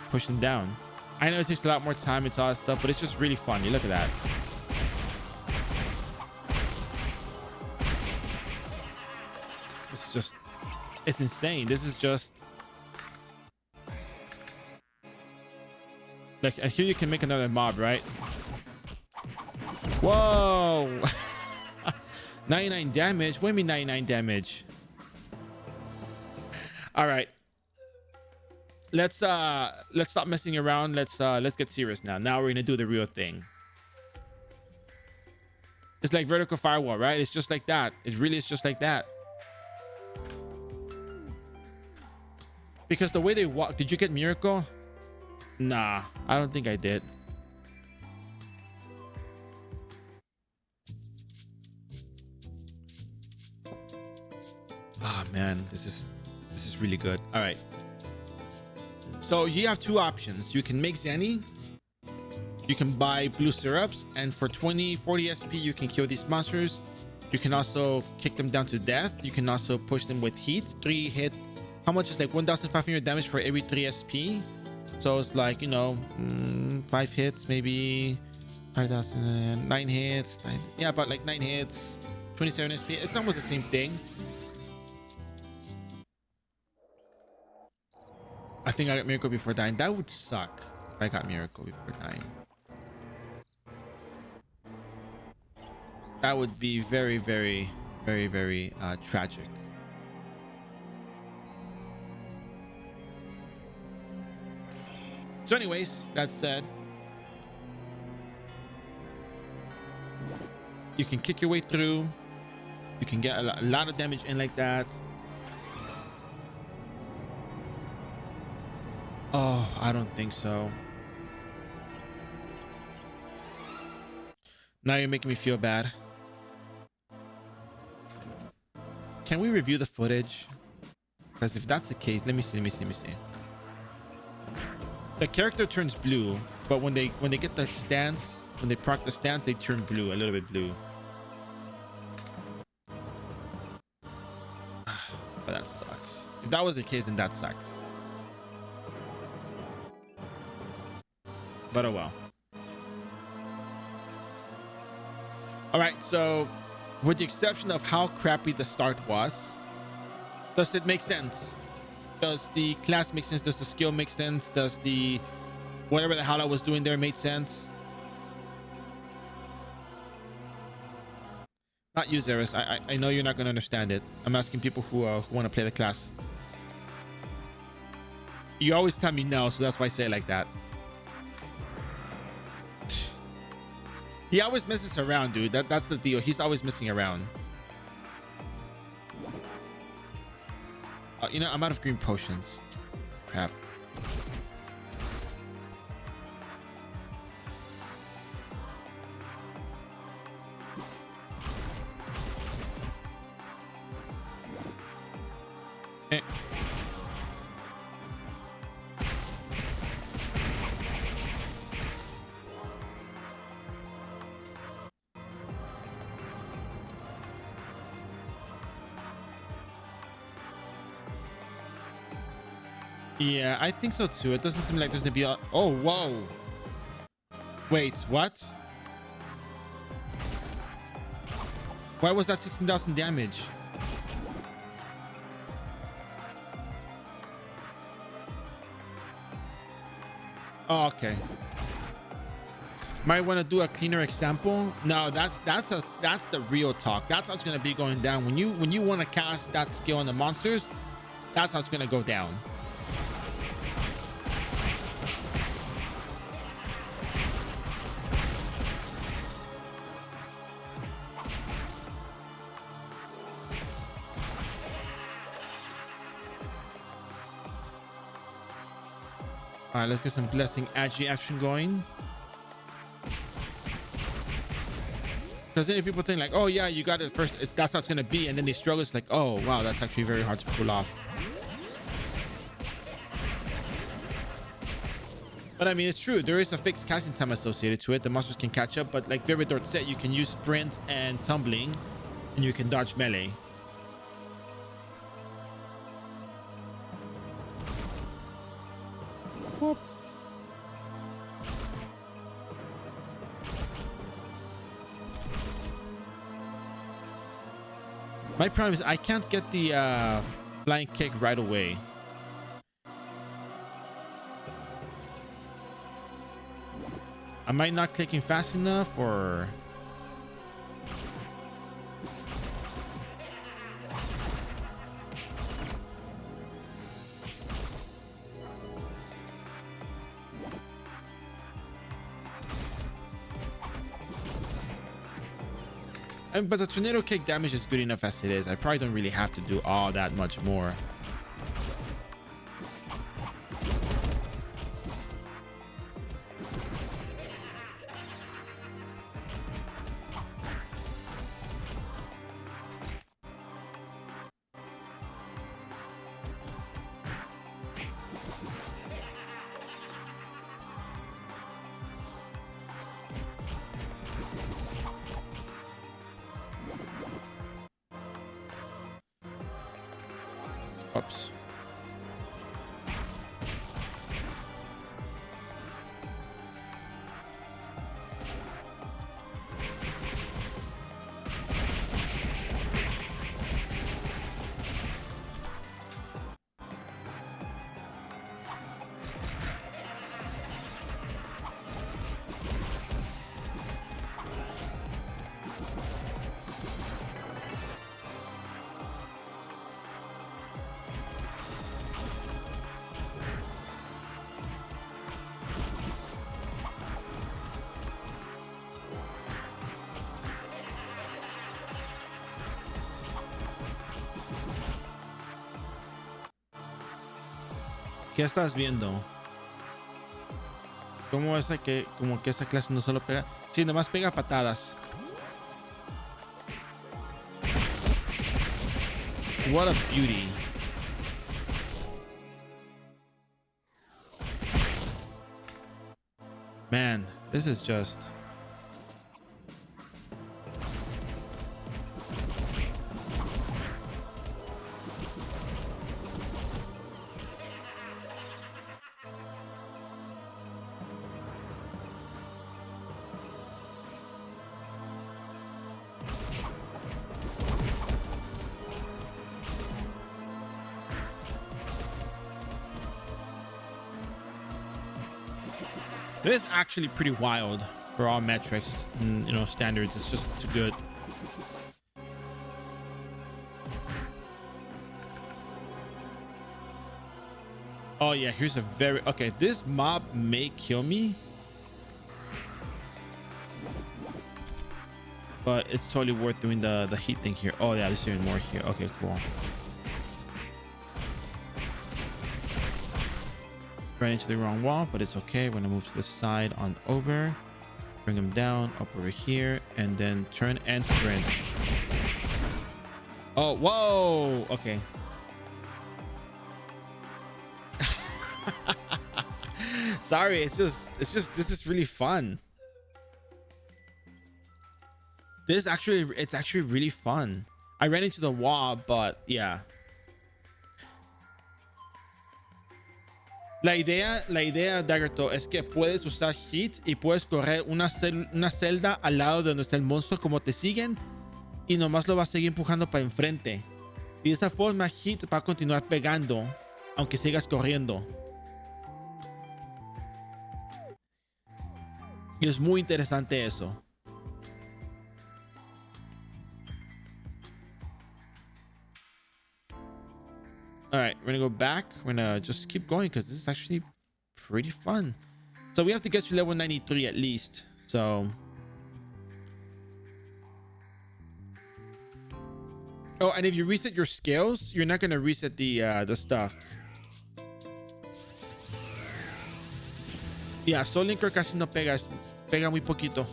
push them down. I know it takes a lot more time. It's all that stuff, but it's just really fun. You look at that. It's just, it's insane. This is just like, here you can make another mob, right? Whoa. 99 damage. What do you mean 99 damage? All right. Let's stop messing around. Let's get serious now. Now we're gonna do the real thing. It's like vertical firewall, right? It's just like that. It really is just like that. Because the way they walk, did you get miracle? Nah, I don't think I did. Oh man, this is really good. All right. So you have two options. You can make Zenny. You can buy blue syrups, and for 40 SP, you can kill these monsters. You can also kick them down to death. You can also push them with heat. 3 hit. How much is like 1,500 damage for every 3 SP? So it's like, you know, 5 hits, maybe 5,000, 9 hits. Yeah, about like 9 hits, 27 SP. It's almost the same thing. I think I got miracle before dying. That would suck if I got miracle before dying. That would be very, very, very, very tragic. So anyways, that said, you can kick your way through. You can get a lot of damage in like that. Oh, I don't think so. Now you're making me feel bad. Can we review the footage? Because if that's the case, let me see. The character turns blue, but when they get the stance, when they proc the stance, they turn blue, a little bit blue. But that sucks. If that was the case, then that sucks. But oh well. All right, so with the exception of how crappy the start was, does it make sense? Does the class make sense? Does the skill make sense? Does the whatever the hell I was doing there make sense? Not you, Zeris. I know you're not going to understand it. I'm asking people who want to play the class. You always tell me no, so that's why I say it like that. He always messes around, dude. That's the deal. He's always messing around. You know, I'm out of green potions. Crap. Eh. Yeah, I think so too. It doesn't seem like there's gonna be a... Oh, whoa. Wait, what? Why was that 16,000 damage? Oh, okay. Might want to do a cleaner example. No, that's the real talk. That's how it's gonna be going down. When you want to cast that skill on the monsters, that's how it's gonna go down. All right, let's get some blessing agi action going. Because then if people think like, oh yeah, you got it first, that's how it's gonna be, and then they struggle, it's like, oh wow, that's actually very hard to pull off. But I mean, it's true. There is a fixed casting time associated to it. The monsters can catch up, but like Vividor said, you can use sprint and tumbling, and you can dodge melee. Whoop. My problem is I can't get the flying kick right away. Am I not clicking fast enough, or? But the tornado kick damage is good enough as it is. I probably don't really have to do all that much more. Oops. ¿Qué estás viendo? ¿Cómo es que como que esa clase no solo pega? Sí, nomás pega patadas. What a beauty. Man, this is just... It is actually pretty wild for all metrics and, you know, standards. It's just too good. Oh yeah, here's a very... Okay, this mob may kill me, but it's totally worth doing the heat thing here. Oh yeah, there's even more here. Okay, cool. Ran into the wrong wall, but it's okay. We're gonna move to the side on over, bring him down, up over here, and then turn and sprint. Oh, whoa! Okay. Sorry, it's just this is really fun. It's actually really fun. I ran into the wall, but yeah. La idea, Daggerto, es que puedes usar hit y puedes correr una celda al lado de donde está el monstruo, como te siguen, y nomás lo vas a seguir empujando para enfrente. Y de esa forma hit va a continuar pegando, aunque sigas corriendo. Y es muy interesante eso. All right, we're gonna go back. We're gonna just keep going because this is actually pretty fun. So we have to get to level 93 at least. So, oh, and if you reset your skills, you're not gonna reset the stuff. Yeah, Soul Linker casi no pega, pega muy poquito.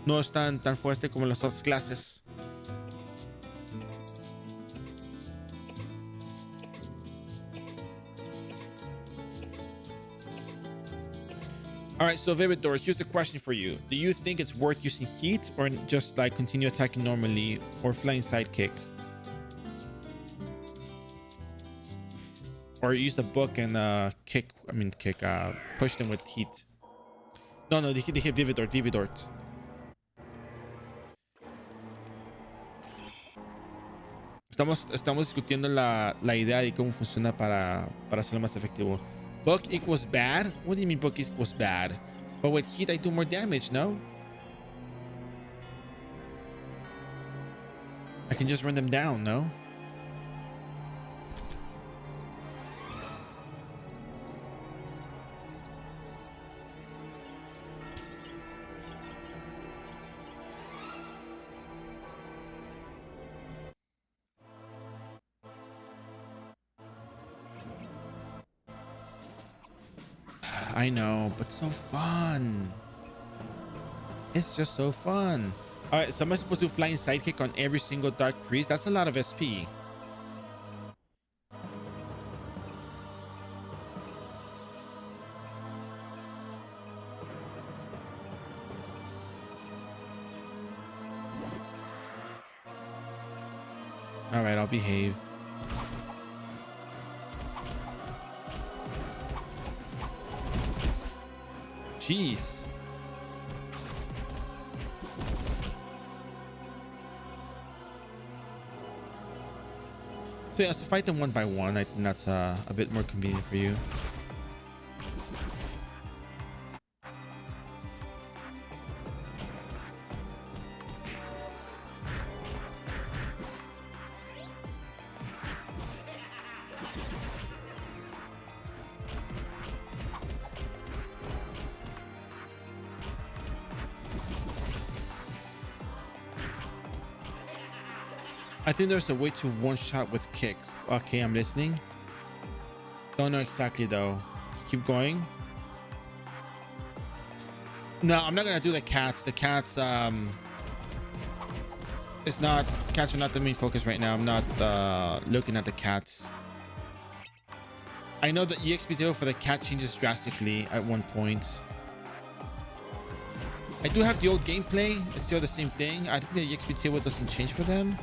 No es tan fuerte como las otras clases. All right, so Vivid Doors, here's the question for you. Do you think it's worth using heat or just like continue attacking normally or flying sidekick? Or use the book and push them with heat. No, dije Vividort, Vividort. Estamos discutiendo la idea de cómo funciona para hacerlo más efectivo. Book equals bad? What do you mean book equals bad? But with heat, I do more damage, no? I can just run them down, no? I know, but so fun. It's just so fun. All right, so am I supposed to flying sidekick on every single Dark Priest? That's a lot of SP. All right, I'll behave. Jeez. So yeah, so fight them one by one. I think that's a bit more convenient for you. I think there's a way to one shot with kick. Okay, I'm listening. Don't know exactly though. Keep going. No, I'm not gonna do the cats. The cats, it's not, cats are not the main focus right now. I'm not looking at the cats. I know that EXP for the cat changes drastically at one point. I do have the old gameplay. It's still the same thing. I think the EXP table doesn't change for them.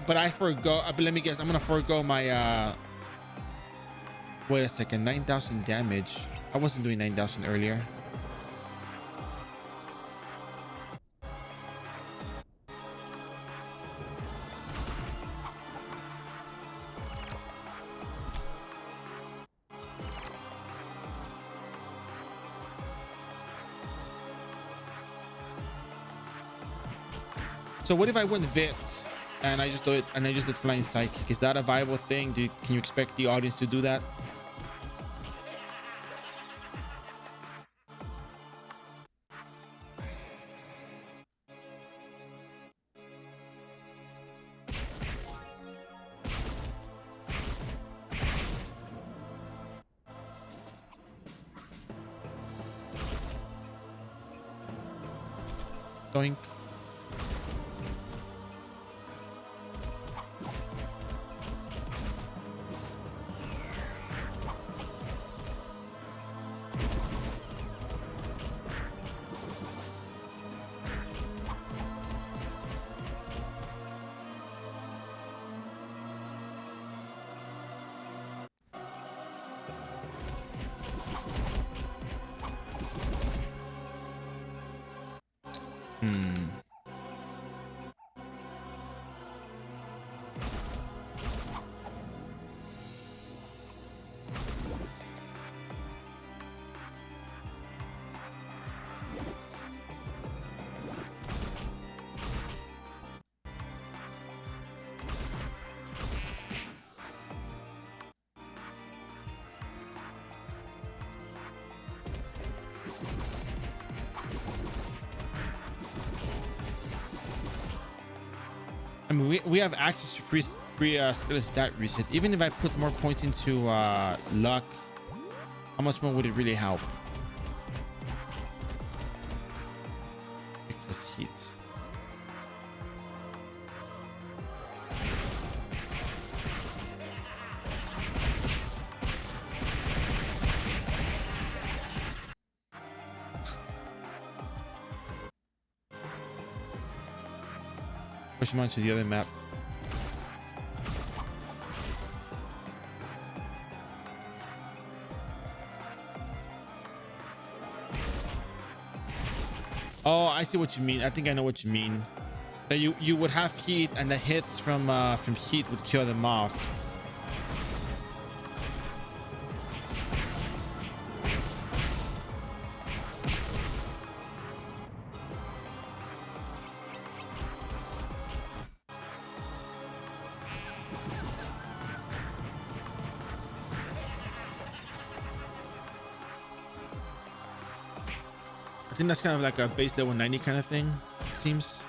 But I forgo. But let me guess. I'm gonna forego my. Wait a second. 9,000 damage. I wasn't doing 9,000 earlier. So what if I went Vit and I just do it and I just did flying sidekick? Is that a viable thing? Can you expect the audience to do that? Doink. I mean, we have access to free skill and stat reset. Even if I put more points into luck, how much more would it really help? This heat. Push him onto the other map. Oh, I see what you mean. I think I know what you mean. That you would have heat, and the hits from heat would kill them off. I think that's kind of like a base level 90 kind of thing. It seems.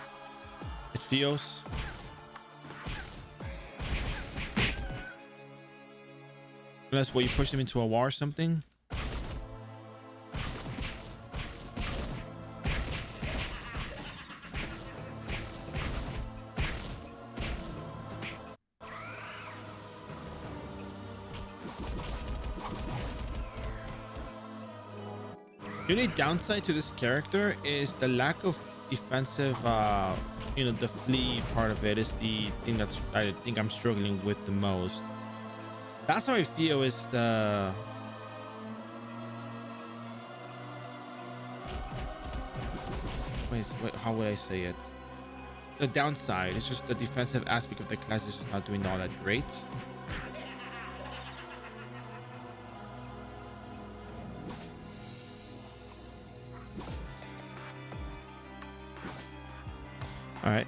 It feels. Unless what, you push them into a wall or something. The only downside to this character is the lack of defensive, you know, the flee part of it is the thing that's I think I'm struggling with the most. That's how I feel is the wait, how would I say it? The downside is just the defensive aspect of the class is just not doing all that great. All right.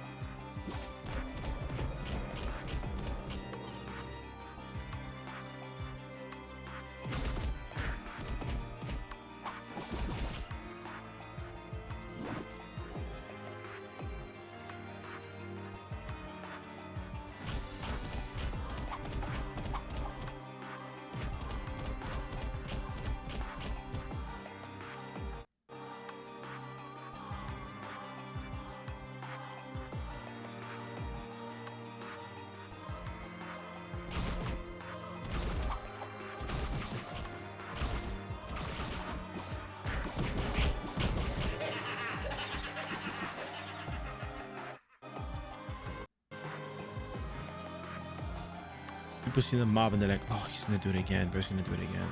People see the mob and they're like, oh, he's gonna do it again. Bro's gonna do it again.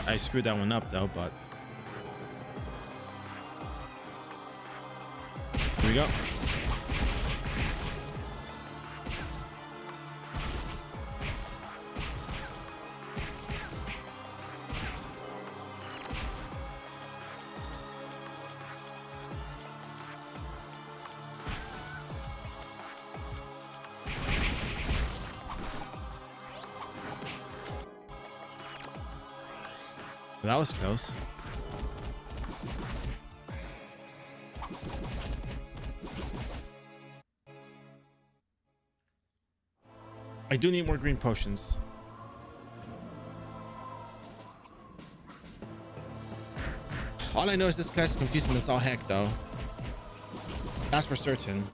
I screwed that one up though, but here we go. That was close. I do need more green potions. All I know is this class is confusing as all heck though. That's for certain.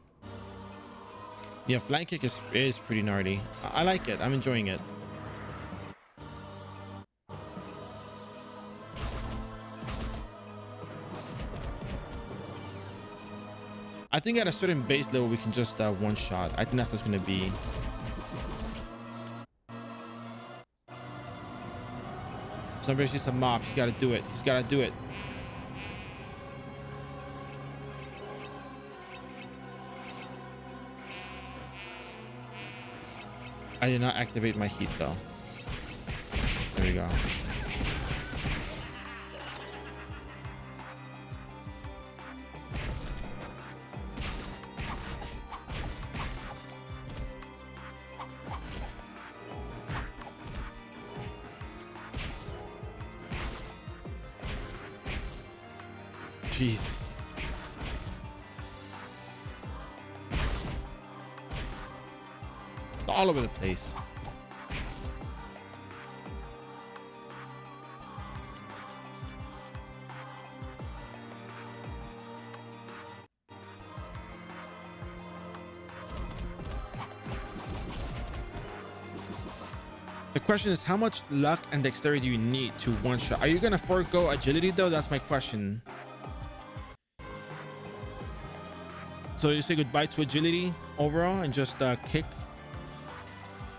Yeah, flank kick is pretty gnarly. I like it. I'm enjoying it. I think at a certain base level we can just one shot. I think that's what's gonna be. Somebody sees a mob. He's got to do it. He's got to do it. I did not activate my heat though. There we go. Jeez. All over the place. The question is, how much luck and dexterity do you need to one shot? Are you gonna forego agility though? That's my question. So you say goodbye to agility overall and just kick,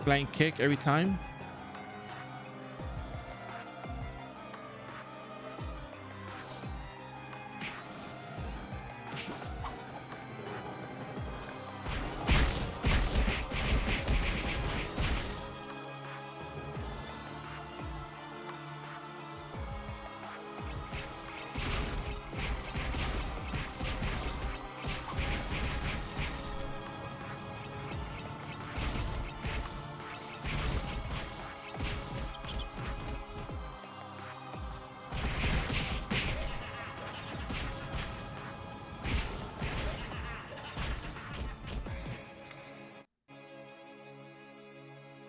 flying kick every time?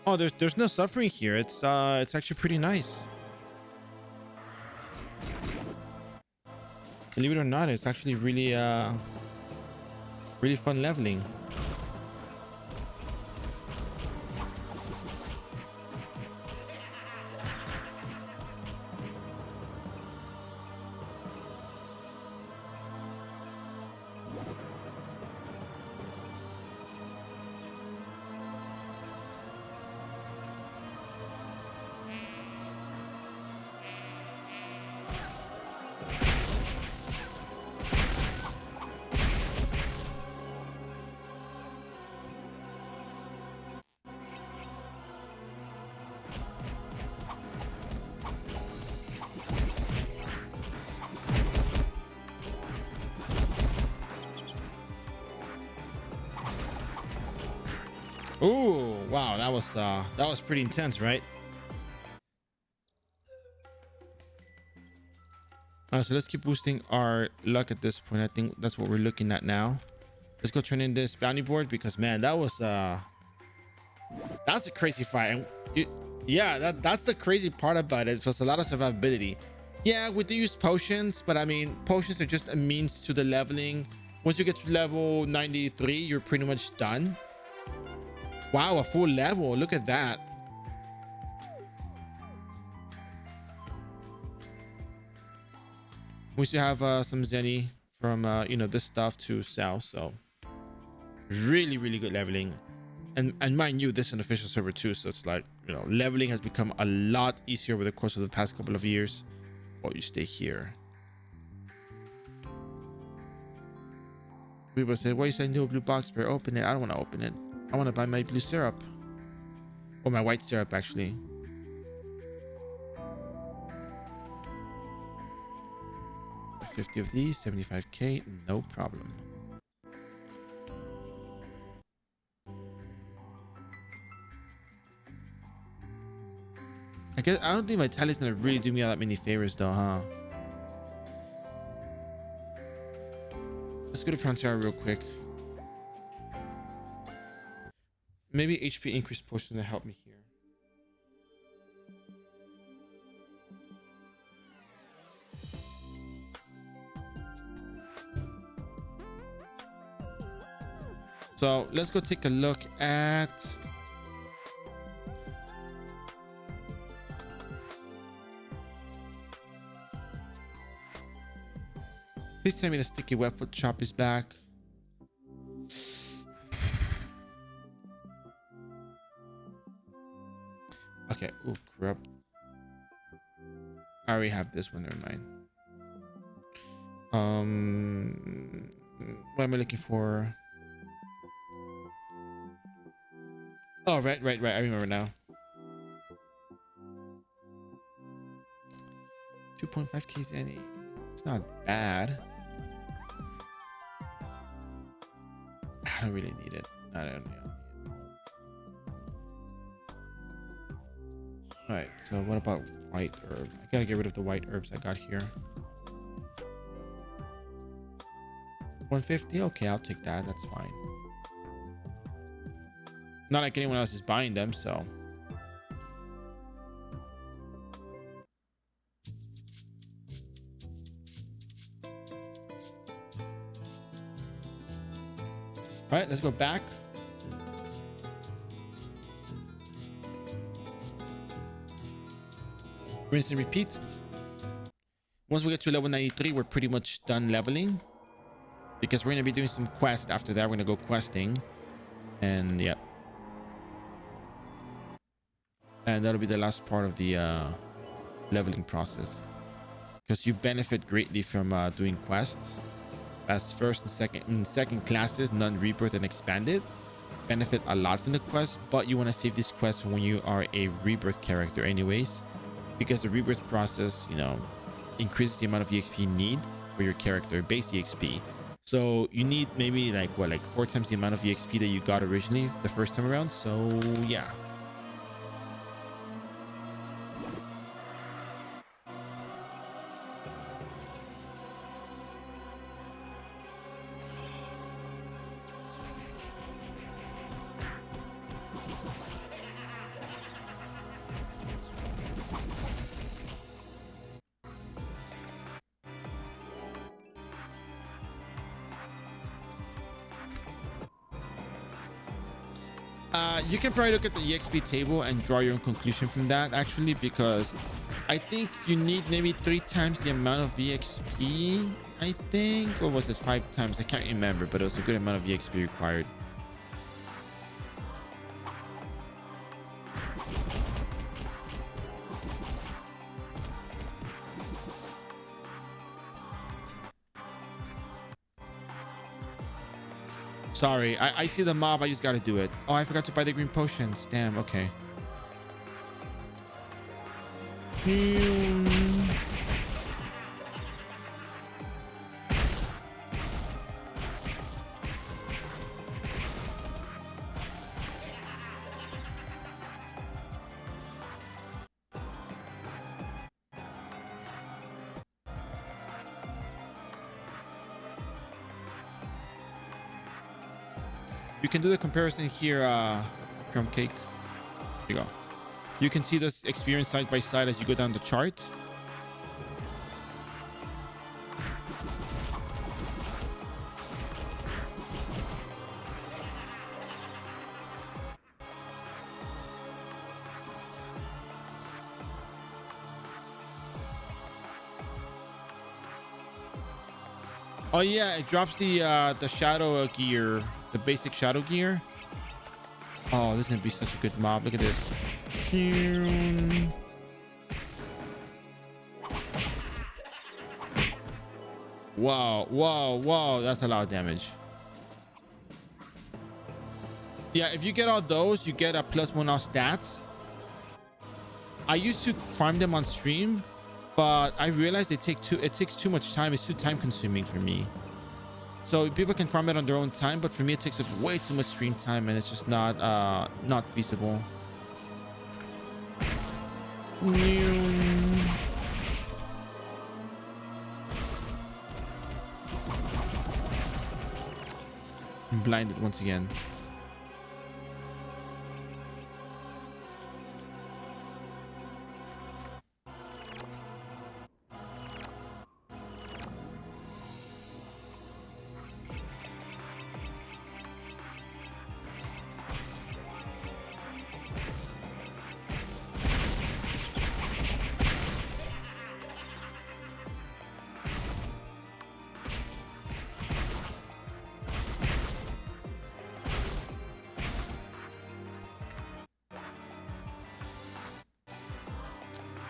Oh, there's no suffering here. It's actually pretty nice. Believe it or not, it's actually really fun leveling. Oh, wow, that was pretty intense, right? All right, so let's keep boosting our luck at this point. I think that's what we're looking at now. Let's go turn in this bounty board because man, that's a crazy fight. And yeah, that's the crazy part about it. It was a lot of survivability. Yeah, we do use potions, but I mean, potions are just a means to the leveling. Once you get to level 93, you're pretty much done. Wow, a full level. Look at that. We still have some Zenny from this stuff to sell. So really good leveling. And mind you, this is an official server too. So it's like, leveling has become a lot easier over the course of the past couple of years. Oh, you stay here. People say, why you say no blue box, bro? Open it. I don't want to open it. I want to buy my blue syrup. Or my white syrup, actually. $50 of these, 75k, no problem. I don't think Vitality's gonna really do me all that many favors though, huh? Let's go to Pronciar real quick. Maybe HP increase potion to help me here. So let's go take a look at please tell me the sticky wet foot chop is back. Okay, ooh, corrupt. I already have this one, never mind. What am I looking for? Oh, right. I remember now. 2.5k Zenny. It's not bad. I don't really need it. I don't know. All right. So what about white herb? I gotta get rid of the white herbs I got here. 150. Okay, I'll take that. That's fine. Not like anyone else is buying them, so. All right, let's go back. rinse and repeat. Once we get to level 93, we're pretty much done leveling, because we're going to be doing some quests after that. We're going to go questing, and yeah, and that'll be the last part of the leveling process, because you benefit greatly from doing quests. As first and second classes, non-rebirth and expanded, benefit a lot from the quest, but you want to save these quests when you are a rebirth character anyways, because the rebirth process, you know, increases the amount of EXP you need for your character, base EXP. So you need maybe like 4 times the amount of EXP that you got originally the first time around. So yeah. You can probably look at the EXP table and draw your own conclusion from that, actually, because I think you need maybe 3 times the amount of EXP, I think. Or was it 5 times? I can't remember, but it was a good amount of EXP required. Sorry, I see the mob. I just got to do it. Oh, I forgot to buy the green potions. Damn, okay. You can do the comparison here, crumb cake. Here you go. You can see this experience side by side as you go down the chart. Oh yeah, it drops the shadow gear, the basic shadow gear. Oh, this is gonna be such a good mob. Look at this. Wow, wow, wow, that's a lot of damage. Yeah, if you get all those, you get a +1 off stats. I used to farm them on stream, but I realized it takes too much time. It's too time consuming for me. So people can farm it on their own time, but for me it takes up way too much stream time, and it's just not feasible. I'm blinded once again.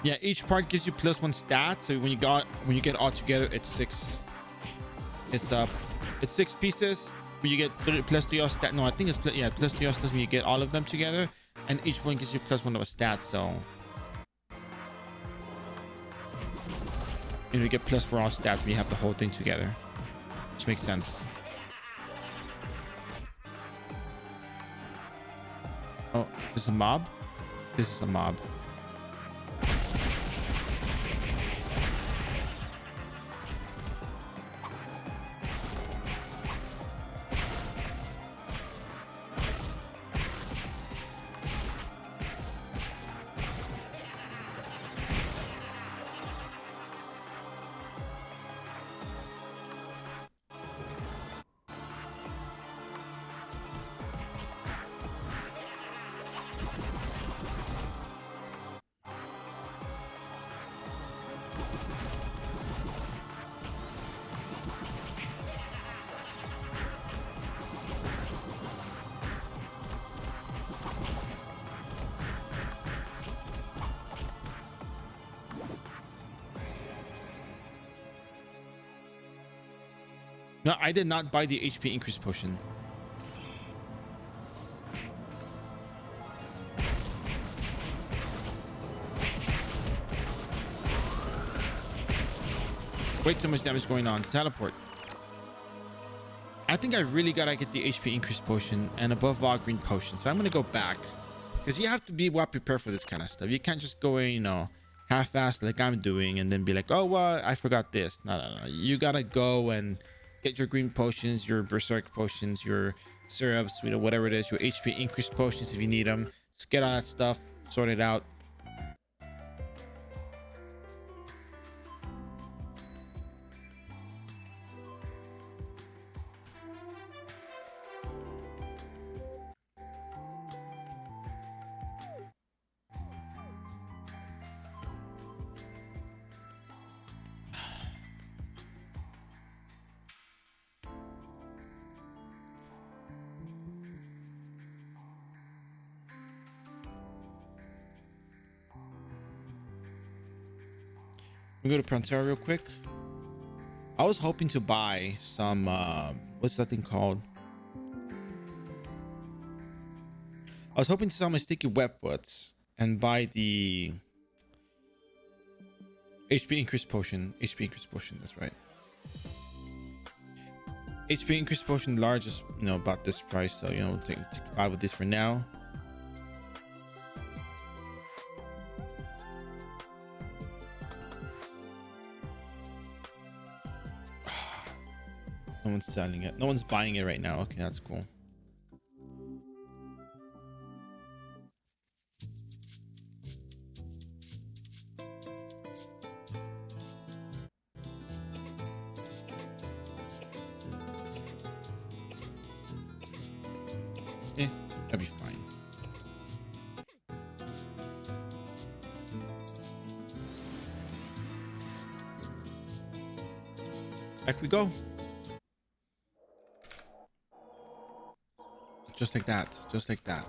Yeah, each part gives you +1 stat. So when you get all together, it's 6. It's 6 pieces. When you get +3 off stat. No, I think it's +3 off stats when you get all of them together, and each one gives you +1 of a stat. So you get +4 off stats when you have the whole thing together, which makes sense. Oh, this is a mob. This is a mob. No, I did not buy the HP increase potion. Way too much damage going on. Teleport. I think I really gotta get the HP increase potion and above all green potion. So I'm gonna go back because you have to be well prepared for this kind of stuff. You can't just go in, you know, half-assed like I'm doing and then be like, oh, well, I forgot this. No, no, no. You gotta go and get your green potions, your berserk potions, your syrups, you know, whatever it is, your HP increase potions if you need them. Just get all that stuff, sort it out. We go to Prontera real quick. I was hoping to buy some what's that thing called? I was hoping to sell my sticky webfoots and buy the HP increase potion. HP increase potion, that's right. HP increase potion large is, you know, about this price, so you know, take 5 of this for now. No one's selling it. No one's buying it right now. Okay, that's cool. Yeah, that'll be fine. Back we go. Just like that. Just like that.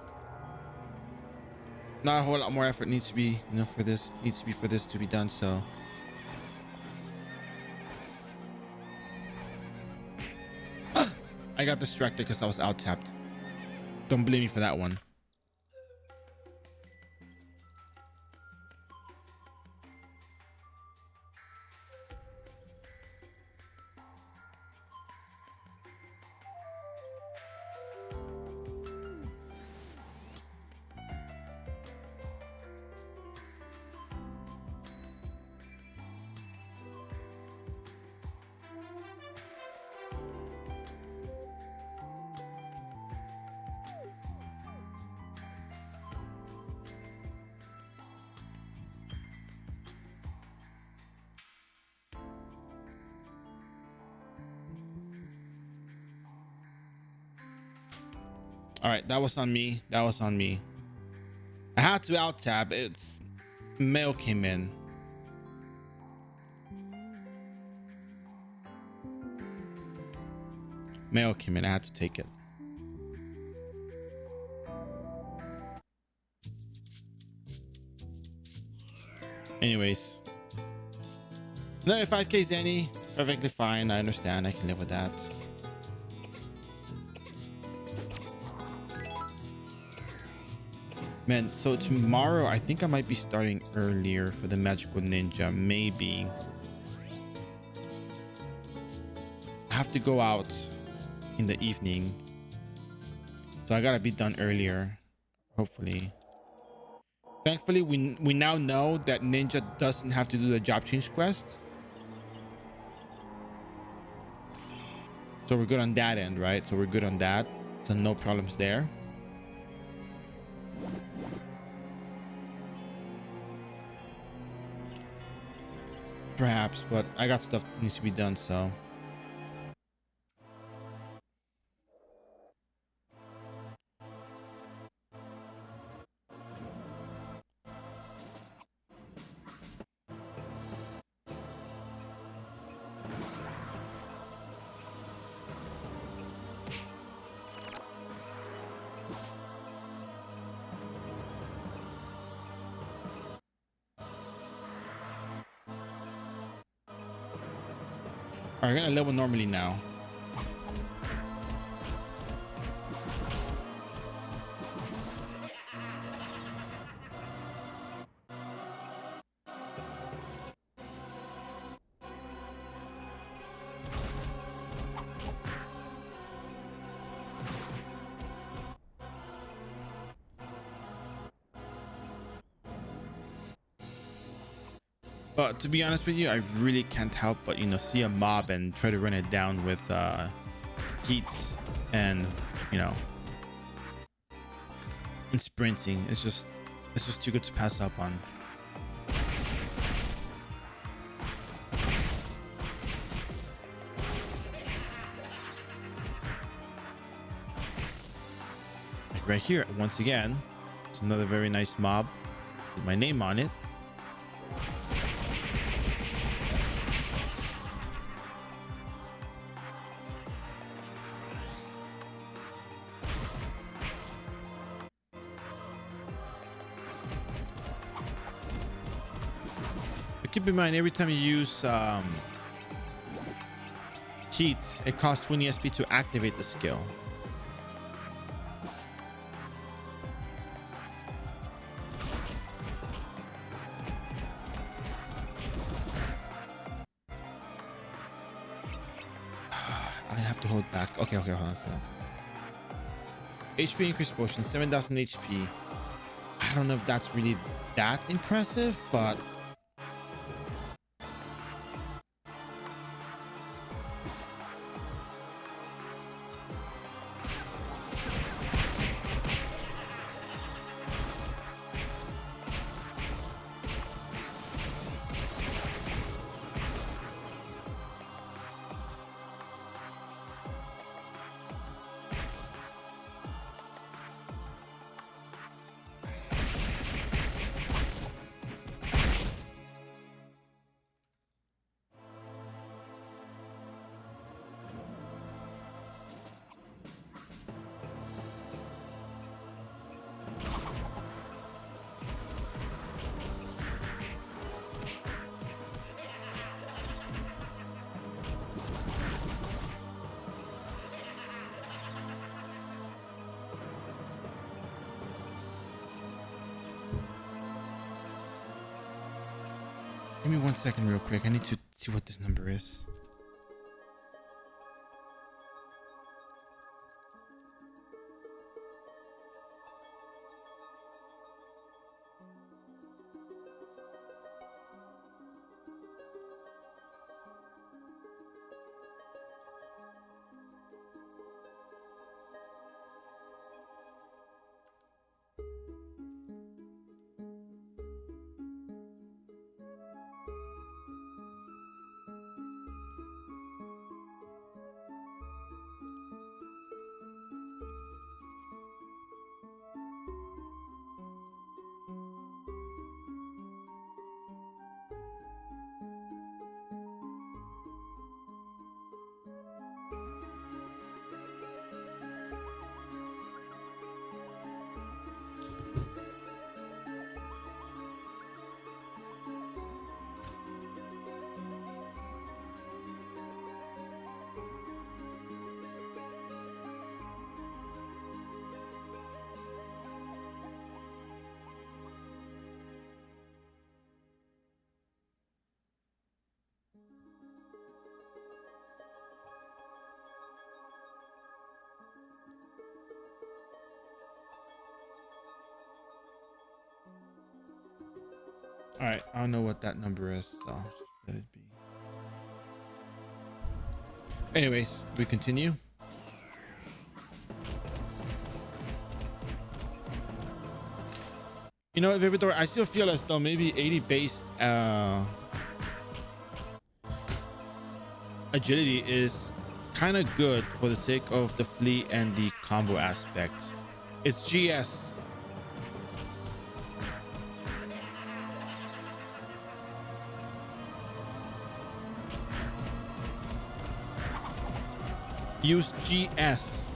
Not a whole lot more effort needs to be, you know, for this to be done. So I got distracted because I was out tapped. Don't blame me for that one. All right, that was on me. That was on me. I had to out tab. It's mail came in. Mail came in. I had to take it. Anyways, another 5k Zenny. Perfectly fine. I understand. I can live with that. Man, so tomorrow I think I might be starting earlier for the magical ninja. Maybe I have to go out in the evening, so I gotta be done earlier, hopefully. Thankfully, we now know that ninja doesn't have to do the job change quest, so we're good on that end, right? So we're good on that, so no problems there. Perhaps, but I got stuff that needs to be done, so All right, we're gonna level normally now. But to be honest with you, I really can't help but, you know, see a mob and try to run it down with heats and, you know, and sprinting. It's just too good to pass up on. Like right here, once again, it's another very nice mob with my name on it. Keep in mind, every time you use heat, it costs 20 SP to activate the skill. I have to hold back. Okay, hold on. HP increase potion, 7,000 HP. I don't know if that's really that impressive, but give me 1 second real quick. I need to see what this number is. All right, I don't know what that number is, so just let it be. Anyways, we continue. You know, Vividor, I still feel as though maybe 80 base agility is kind of good for the sake of the fleet and the combo aspect. It's GS. Use GS.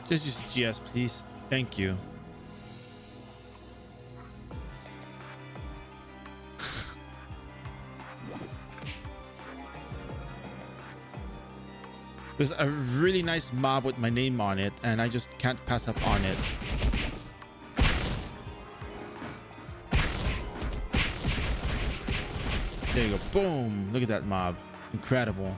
Just use GS, please. Thank you. There's a really nice mob with my name on it, and I just can't pass up on it. There you go. Boom. Look at that mob. Incredible.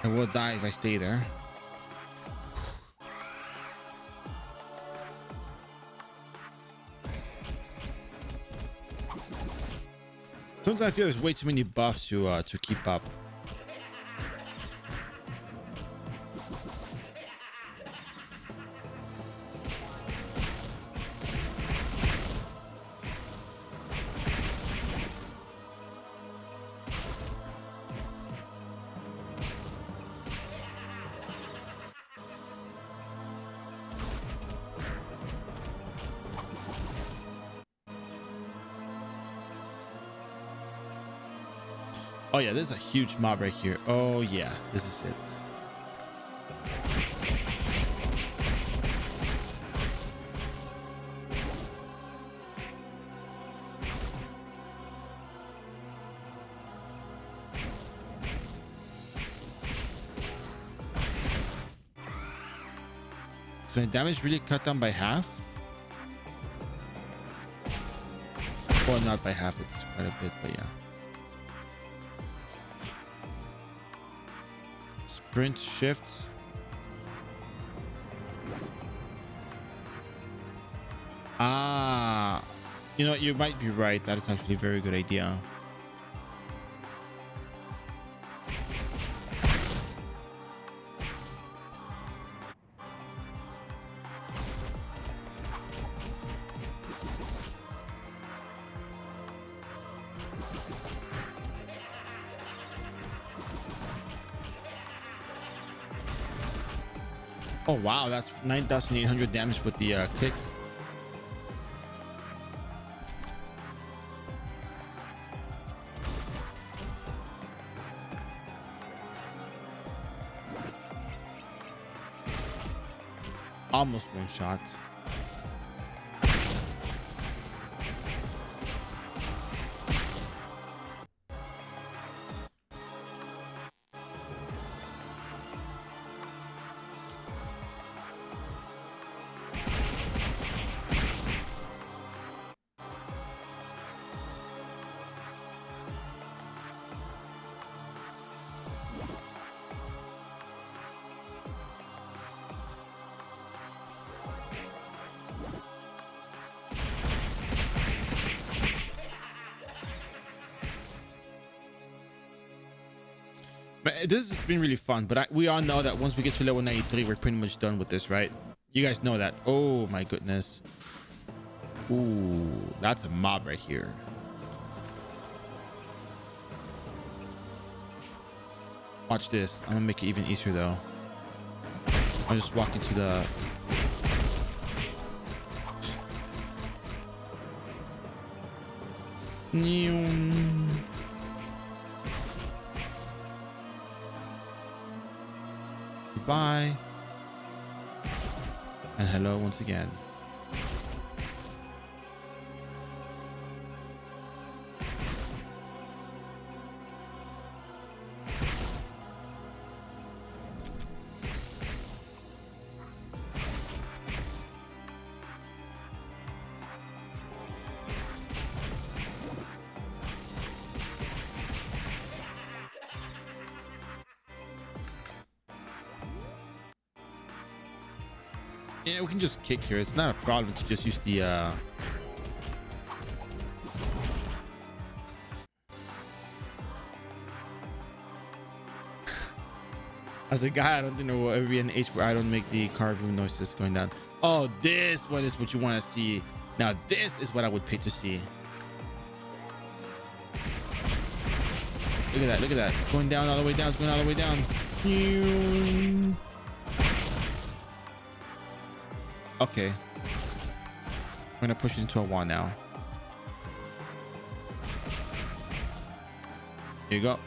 I will die if I stay there. Sometimes I feel there's way too many buffs to keep up. Oh yeah, this is a huge mob right here. Oh yeah, this is it. So my damage really cut down by half? Well, not by half, it's quite a bit, but yeah. Sprint shifts. Ah, you know, you might be right. That is actually a very good idea. Oh wow, that's 9,800 damage with the kick. Almost one shot. But this has been really fun, but we all know that once we get to level 93, we're pretty much done with this, right? You guys know that. Oh my goodness. Ooh, that's a mob right here. Watch this. I'm gonna make it even easier though. I'll just walk into the... Bye. And hello once again. Yeah, we can just kick here. It's not a problem to just use the as a guy, I don't think there will ever be an age where I don't make the car room noises going down. Oh, this one is what you want to see. Now this is what I would pay to see. Look at that, look at that. It's going down all the way down. It's going all the way down. Okay. I'm gonna push it into a wall now. Here you go.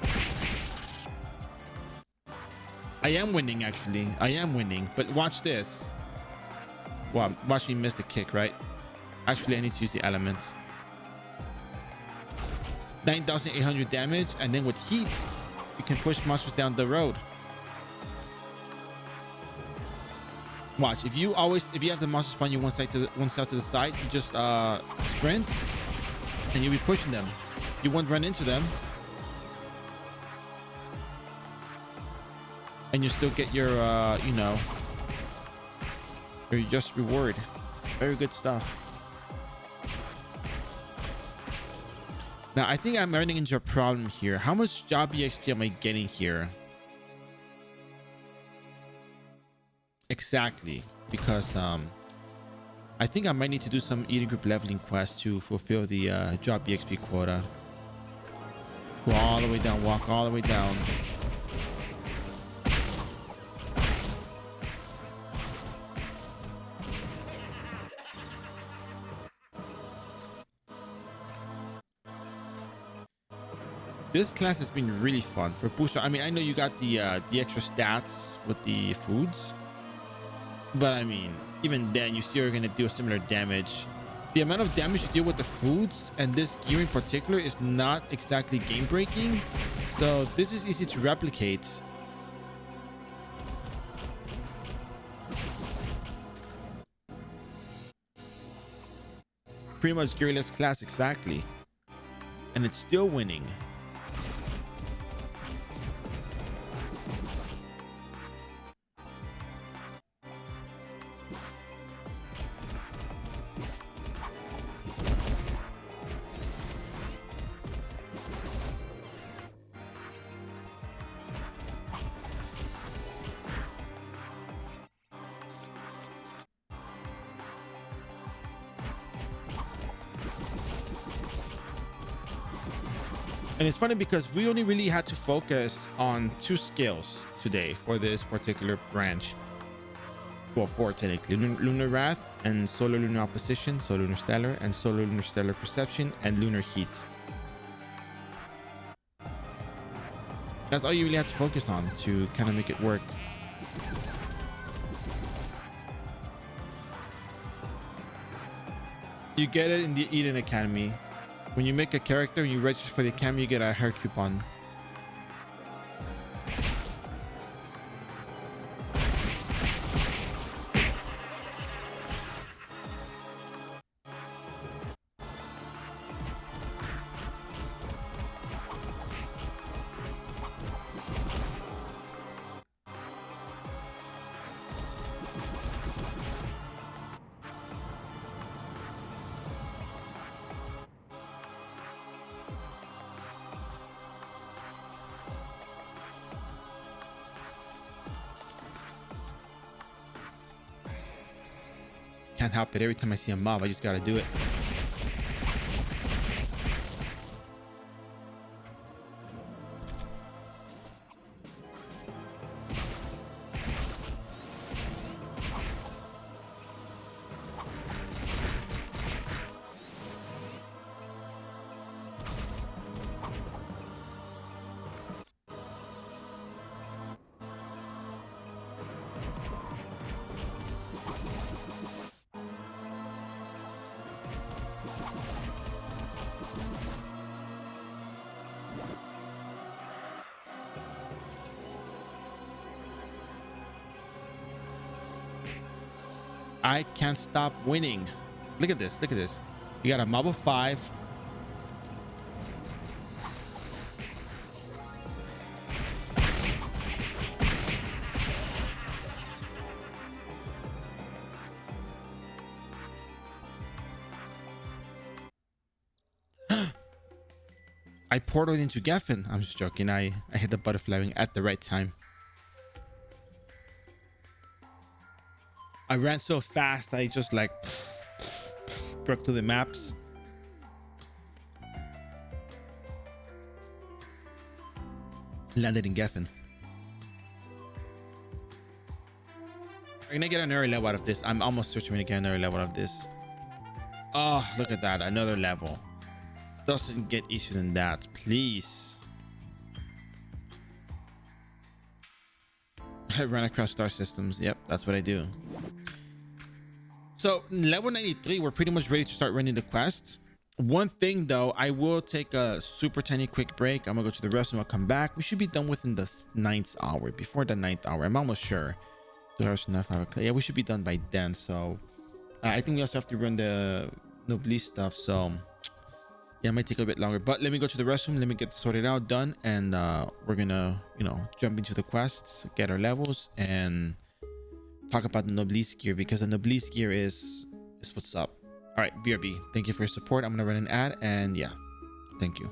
I am winning, actually. I am winning, but watch this. Wow, watch me miss the kick, right? Actually, I need to use the element. It's 9,800 damage, and then with heat, you can push monsters down the road. Watch, if you have the monsters spawn you one side to the side, you just sprint, and you'll be pushing them. You won't run into them, and you still get your your just reward. Very good stuff. Now I think I'm running into a problem here. How much job EXP am I getting here? Exactly, because I think I might need to do some eating group leveling quests to fulfill the job EXP quota. Go all the way down, walk all the way down. This class has been really fun for booster. I mean, I know you got the extra stats with the foods, but I mean, even then, you still are gonna do a similar damage. The amount of damage you deal with the foods and this gear in particular is not exactly game breaking, so this is easy to replicate. Pretty much gearless class, exactly, and it's still winning. And it's funny because we only really had to focus on 2 skills today for this particular branch. Well, 4 technically. Lunar Wrath and Solar Lunar Opposition, Solar Lunar Stellar, and Solar Lunar Stellar Perception, and Lunar Heat. That's all you really have to focus on to kind of make it work. You get it in the Eden Academy. When you make a character and you register for the academy, you get a hair coupon. Can't help it. Every time I see a mob, I just gotta do it. I can't stop winning. Look at this. Look at this. You got a mob of 5. I portaled into Geffen. I'm just joking. I hit the butterfly wing at the right time. I ran so fast. I just like broke through the maps. Landed in Geffen. I'm gonna get an early level out of this. I'm almost searching to get an early level out of this. Oh, look at that. Another level. Doesn't get easier than that, please. I ran across star systems. Yep, that's what I do. So level 93, we're pretty much ready to start running the quests. One thing though, I will take a super tiny quick break. I'm gonna go to the restroom. I'll come back. We should be done within the 9th hour. Before the 9th hour, I'm almost sure. 2 hours and a half hour. Yeah, we should be done by then. So I think we also have to run the Noblesse stuff. So yeah, it might take a bit longer, but let me go to the restroom. Let me get sorted out, done, and we're gonna, jump into the quests, get our levels, and talk about the Noblesse gear, because the Noblesse gear is what's up. All right, BRB, thank you for your support. I'm gonna run an ad, and yeah, thank you.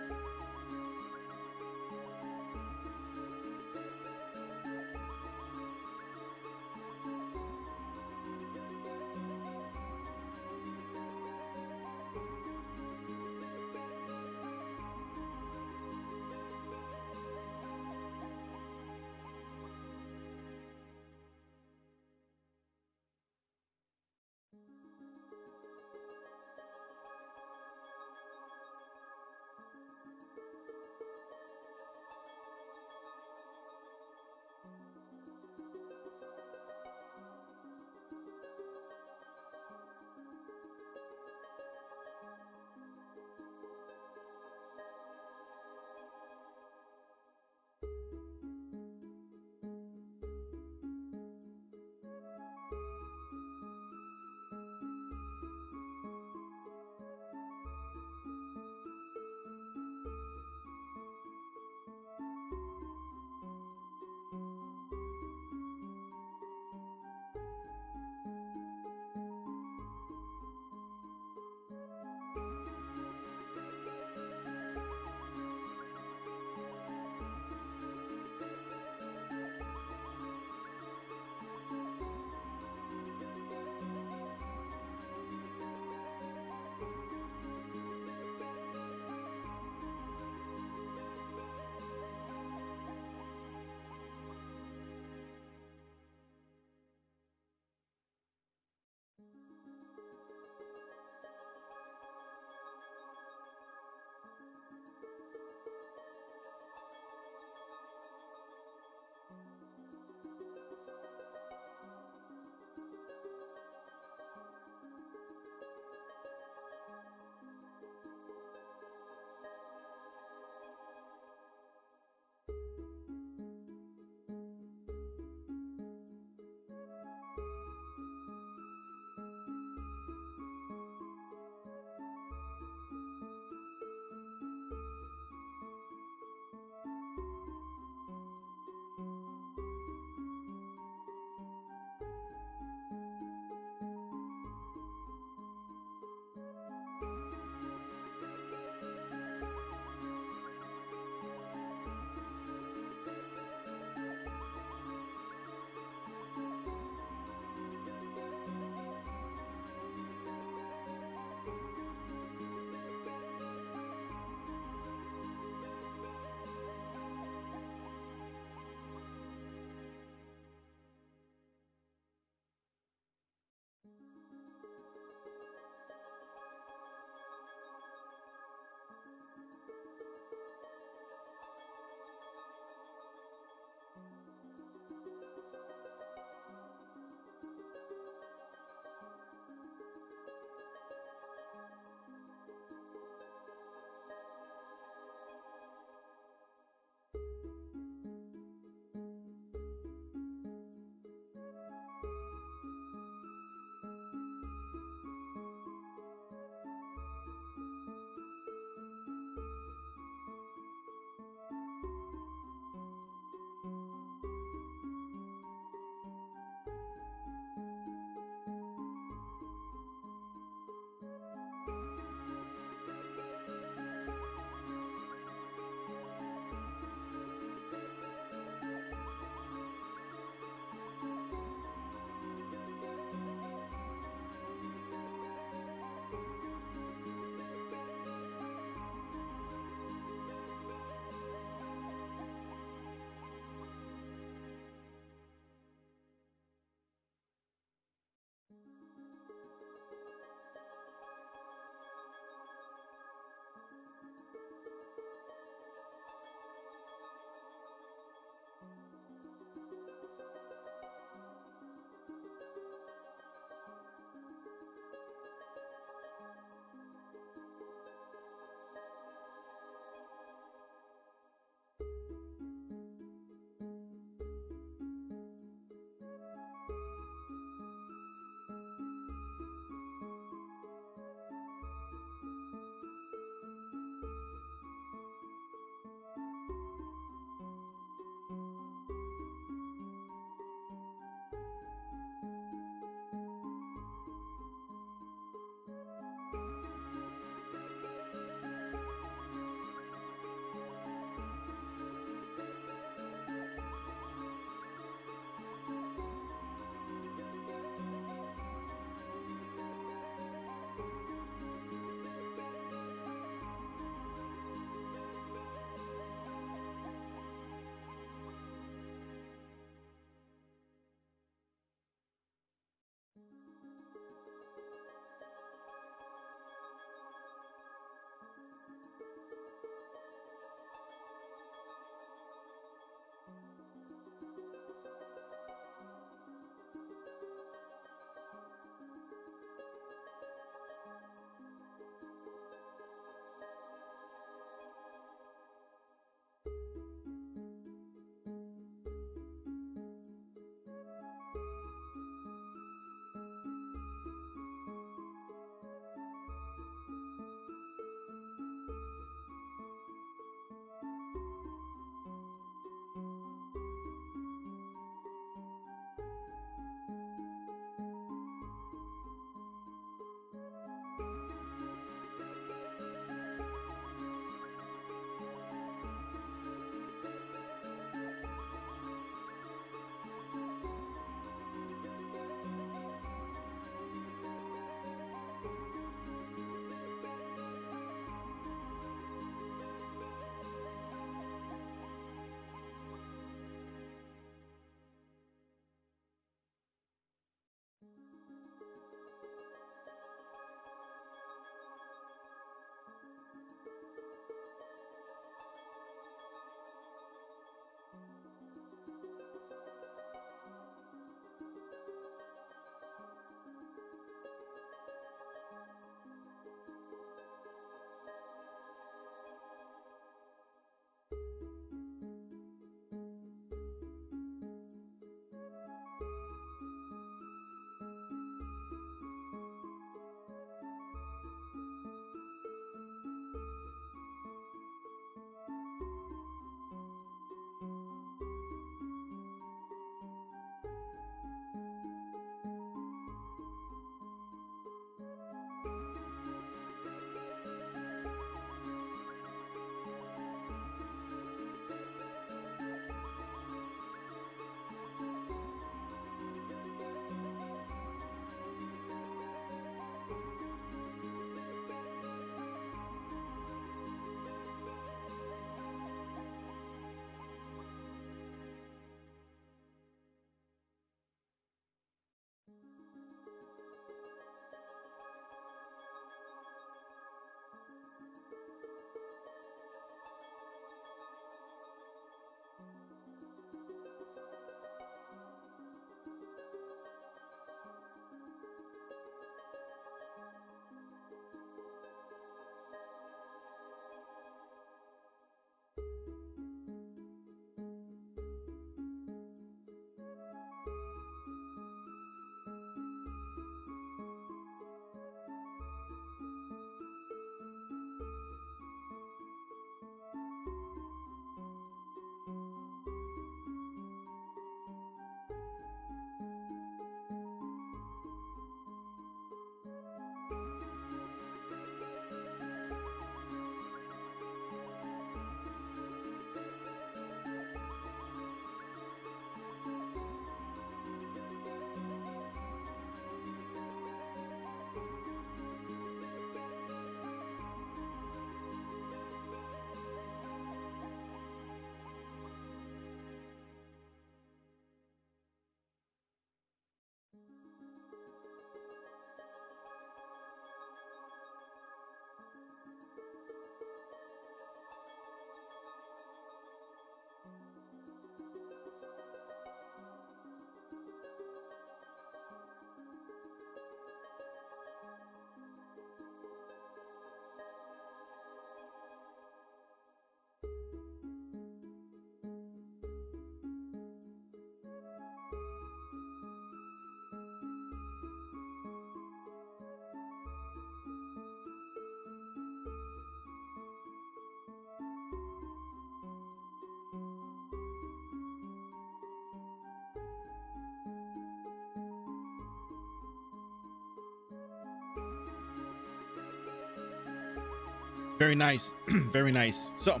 Very nice. Very nice. So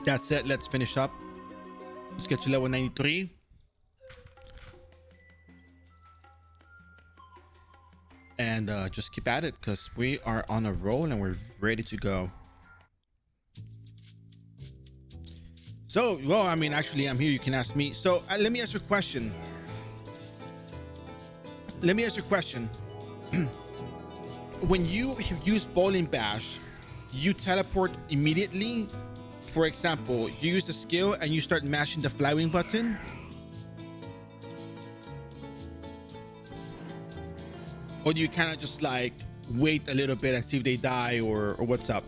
that's it. Let's finish up. Let's get to level 93. And just keep at it because we are on a roll and we're ready to go. So, well, I mean, actually, I'm here. You can ask me. So let me ask you a question. When you use Bowling Bash, you teleport immediately. For example, you use the skill and you start mashing the flywing button. Or do you kind of just like wait a little bit and see if they die or what's up?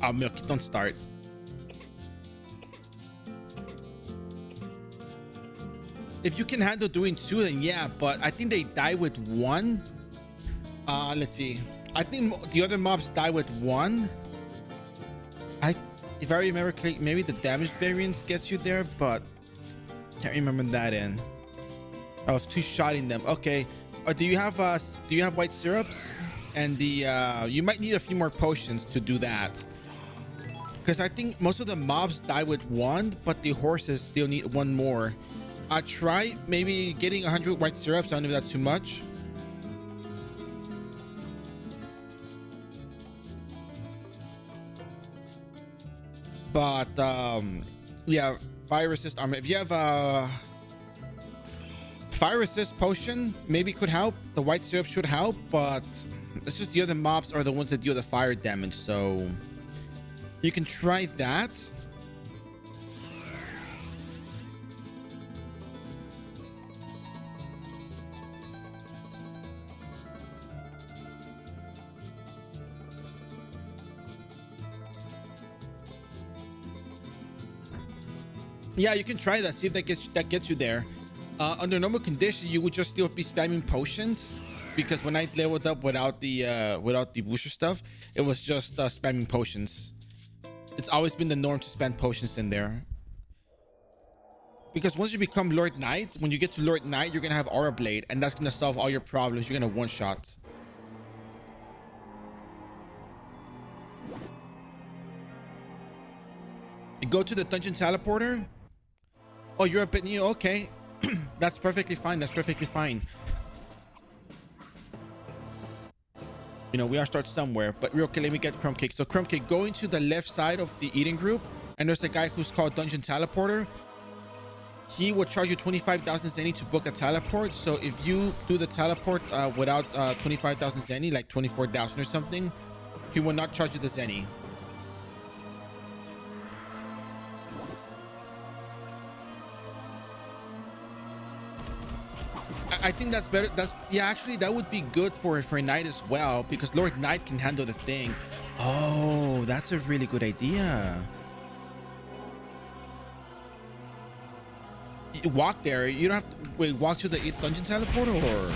Oh, Milky, don't start. If you can handle doing 2, then yeah, but I think they die with 1. Let's see. I think the other mobs die with 1. If I remember correctly, maybe the damage variance gets you there, but can't remember that in. I was 2-shotting them. Okay. Do you have white syrups? And the you might need a few more potions to do that. Because I think most of the mobs die with 1, but the horses still need 1 more. Try maybe getting 100 white syrups. I don't know if that's too much. But yeah, fire resist armor. If you have a fire resist potion, maybe could help. The white syrup should help, but it's just the other mobs are the ones that deal the fire damage. So you can try that. Yeah, you can try that. See if that gets you there. Under normal conditions, you would just still be spamming potions, because when I leveled up without the booster stuff, it was just spamming potions. It's always been the norm to spam potions in there. Because once you become Lord Knight, when you get to Lord Knight, you're gonna have Aura Blade, and that's gonna solve all your problems. You're gonna one-shot. You go to the dungeon teleporter. Oh, you're a bit new. Okay. That's perfectly fine. That's perfectly fine. You know, we are start somewhere, but real quick, let me get Crumb Cake. So Crumb Cake, go into the left side of the eating group, and there's a guy who's called Dungeon Teleporter. He will charge you 25,000 zenny to book a teleport. So if you do the teleport without 25,000 zenny, like 24,000 or something, he will not charge you the zenny. I think that's better. Yeah, actually that would be good for Knight as well, because Lord Knight can handle the thing. Oh, that's a really good idea. You walk there. You don't have to wait. Walk to the dungeon teleporter, or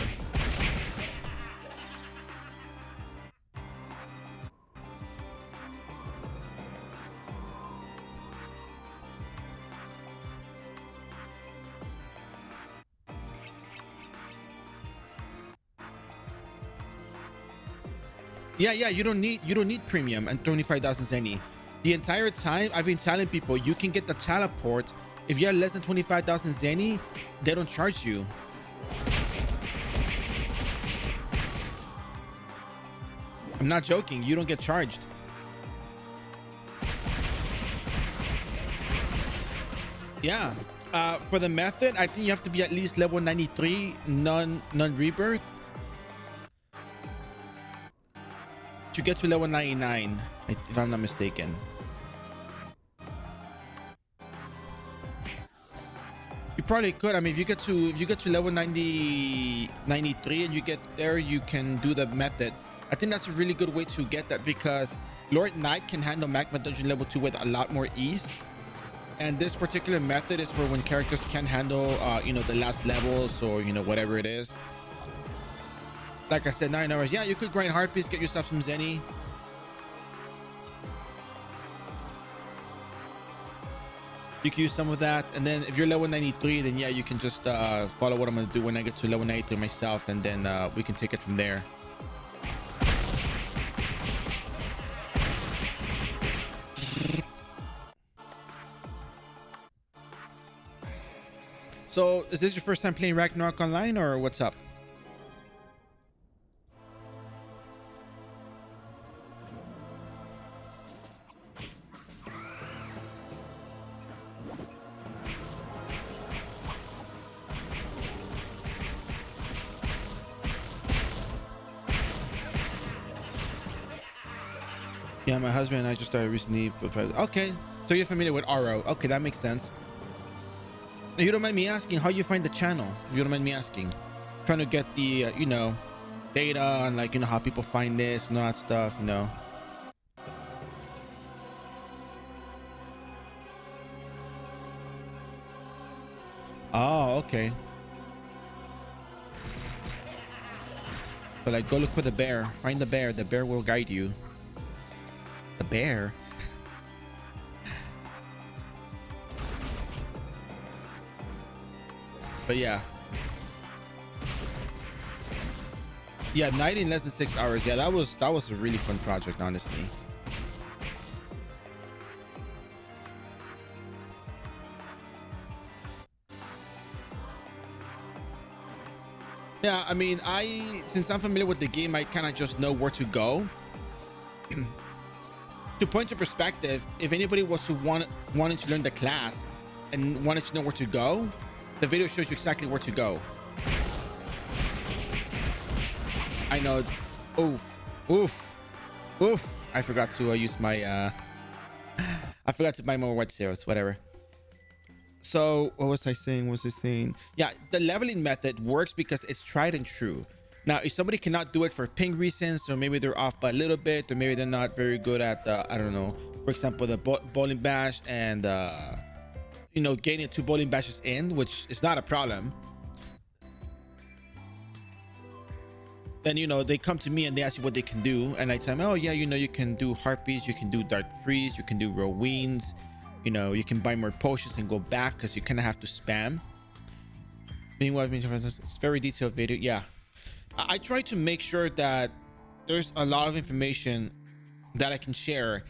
yeah, you don't need premium and 25,000 zenny. The entire time I've been telling people you can get the teleport. If you have less than 25,000 zenny, they don't charge you. I'm not joking. You don't get charged. Yeah. For the method, I think you have to be at least level 93 non-rebirth to get to level 99, if I'm not mistaken. You probably could. I mean, if you get to level 93 and you get there, you can do the method. I think that's a really good way to get that, because Lord Knight can handle Magma Dungeon level 2 with a lot more ease. And this particular method is for when characters can't handle you know, the last levels, or you know, whatever it is. Like I said, 9 hours. Yeah, you could grind Harpies, get yourself some zenny. You can use some of that, and then if you're level 93, then yeah, you can just follow what I'm gonna do when I get to level 93 myself, and then we can take it from there. So is this your first time playing Ragnarok online, or what's up? Yeah, my husband and I just started recently. Okay, so you're familiar with iRO. Okay, that makes sense. You don't mind me asking how you find the channel? You don't mind me asking? Trying to get the, you know, data on, like, you know, how people find this and all that stuff, you know. Oh, okay. So, like, go look for the bear. Find the bear. The bear will guide you. The bear? But yeah. Yeah, night in less than 6 hours. Yeah, that was a really fun project, honestly. Yeah, I mean, since I'm familiar with the game, I kind of just know where to go. To point of perspective, if anybody was to wanted to learn the class and wanted to know where to go, the video shows you exactly where to go. I know. Oof. I forgot to use my I forgot to buy more white zeros, whatever. So what was I saying? Yeah, the leveling method works because it's tried and true. Now, if somebody cannot do it for ping reasons, or maybe they're off by a little bit, or maybe they're not very good at I don't know, for example, the bowling bash, and you know, getting 2 bowling bashes in, which is not a problem, then, you know, they come to me and they ask you what they can do, and I tell them, oh yeah, you know, you can do heartbeats, you can do dark freeze, you can do whirlwinds, you know, you can buy more potions and go back, because you kind of have to spam. Meanwhile, it's very detailed video. Yeah, I try to make sure that there's a lot of information that I can share,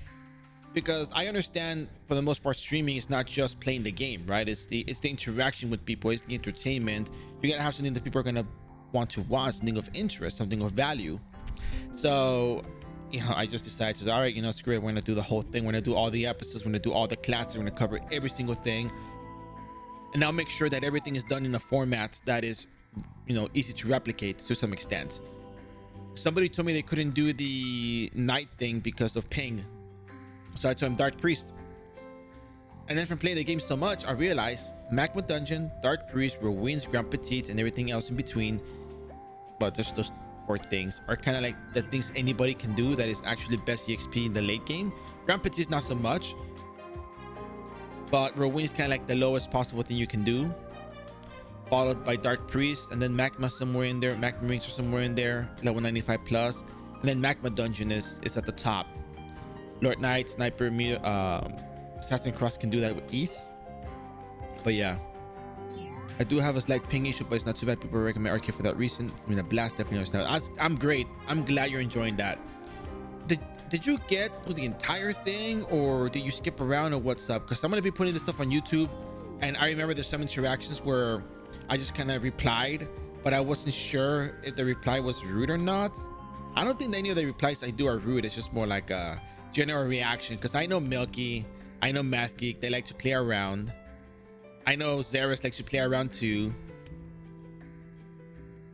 because I understand for the most part streaming is not just playing the game, right? It's the interaction with people, it's the entertainment. You gotta have something that people are gonna want to watch, something of interest, something of value. So, you know, I just decided to, all right, you know, screw it, we're gonna do the whole thing, we're gonna do all the episodes, we're gonna do all the classes, we're gonna cover every single thing, and I'll make sure that everything is done in a format that is, you know, easy to replicate to some extent. Somebody told me they couldn't do the night thing because of ping, so I told him Dark Priest. And then from playing the game so much, I realized Magma Dungeon, Dark Priest, Ruins, Grand Petite, and everything else in between, but just those 4 things are kind of like the things anybody can do that is actually best EXP in the late game. Grand Petite not so much, but Ruins is kind of like the lowest possible thing you can do, followed by Dark Priest, and then Magma somewhere in there. Magma Rings are somewhere in there, level 95 plus, and then Magma Dungeon is at the top. Lord Knight, Sniper, Assassin Cross can do that with ease. But yeah, I do have a slight ping issue, but it's not too bad. People recommend Arcade for that reason. I mean, the blast definitely understand. I'm great. I'm glad you're enjoying that. Did you get through the entire thing, or did you skip around, or what's up? Because I'm gonna be putting this stuff on YouTube, and I remember there's some interactions where I just kind of replied, but I wasn't sure if the reply was rude or not. I don't think any of the replies I do are rude. It's just more like a general reaction, because I know Milky, I know Math Geek, they like to play around. I know Zeros likes to play around too.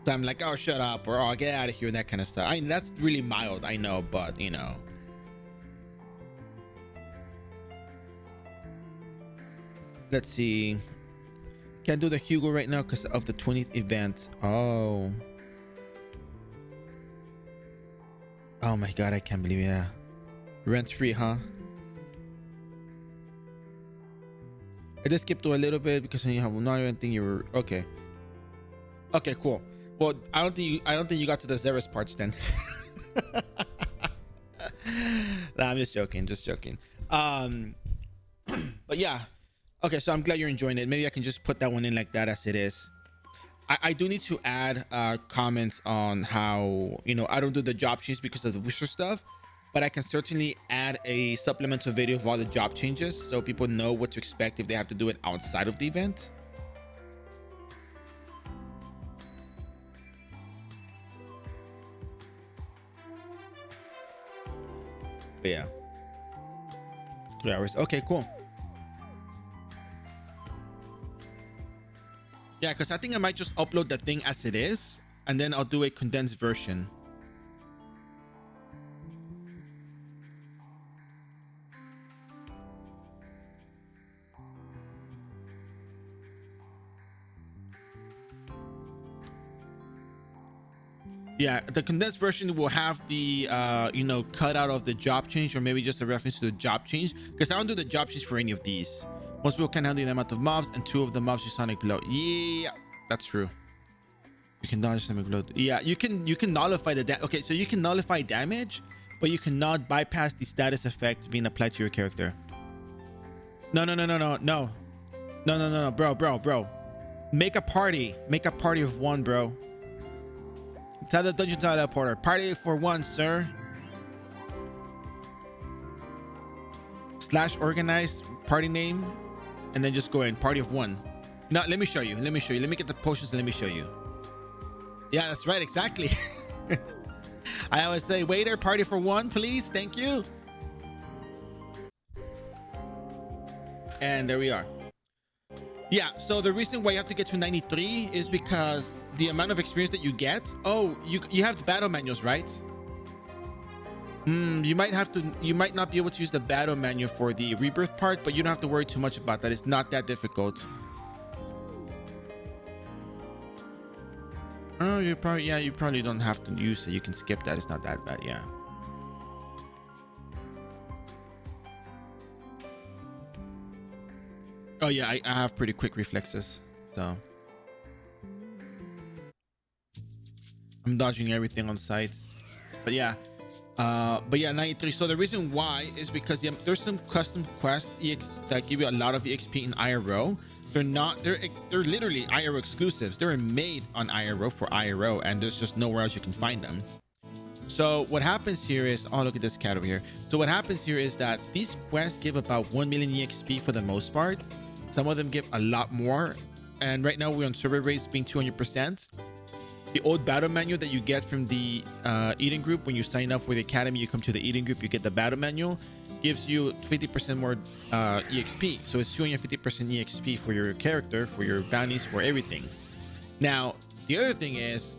So I'm like, oh, shut up, or oh, get out of here, and that kind of stuff. I mean, that's really mild, I know, but you know. Let's see. Can't do the Hugo right now because of the 20th event. Oh. Oh my god, I can't believe it. Yeah. Rent free, huh? I just skipped to a little bit because when you have not even think you were okay. Okay, cool. Well, I don't think you got to the Zeros parts then. Nah, I'm just joking, But yeah, Okay, so I'm glad you're enjoying it. Maybe I can just put that one in like that as it is. I do need to add comments on how, you know, I don't do the job change because of the Whisher stuff, but I can certainly add a supplemental video of all the job changes so people know what to expect if they have to do it outside of the event. But yeah. 3 hours. Okay, cool. Yeah, because I think I might just upload the thing as it is, and then I'll do a condensed version. Yeah, the condensed version will have the you know, cut out of the job change, or maybe just a reference to the job change, because I don't do the job change for any of these. Most people can handle the amount of mobs, and 2 of the mobs use sonic blow. Yeah, that's true. You can dodge sonic blow. Yeah, you can nullify the okay, so you can nullify damage, but you cannot bypass the status effect being applied to your character. No, bro. Make a party of 1, bro. Tell the dungeon teleporter, party for 1, sir. / organize party name, and then just go in party of 1. No, let me show you. Let me get the potions and let me show you. Yeah, that's right, exactly. I always say, waiter, party for 1, please. Thank you. And there we are. Yeah, so the reason why you have to get to 93 is because the amount of experience that you get. Oh, you have the battle manuals, right? You might not be able to use the battle manual for the rebirth part, but you don't have to worry too much about that. It's not that difficult. Oh, you probably don't have to use it. You can skip that. It's not that bad. Yeah. Oh yeah, I have pretty quick reflexes, so I'm dodging everything on sight. But yeah, 93. So the reason why is because there's some custom quest that give you a lot of EXP in iRO. They're literally iRO exclusives. They're made on iRO for iRO, and there's just nowhere else you can find them. So what happens here is, oh, look at this cat over here. So what happens here is that these quests give about 1 million EXP for the most part. Some of them give a lot more. And right now we're on server rates being 200%. The old battle manual that you get from the Eden group, when you sign up with the academy, you come to the Eden group, you get the battle manual, gives you 50% more EXP. So it's 250% EXP for your character, for your bounties, for everything. Now, the other thing is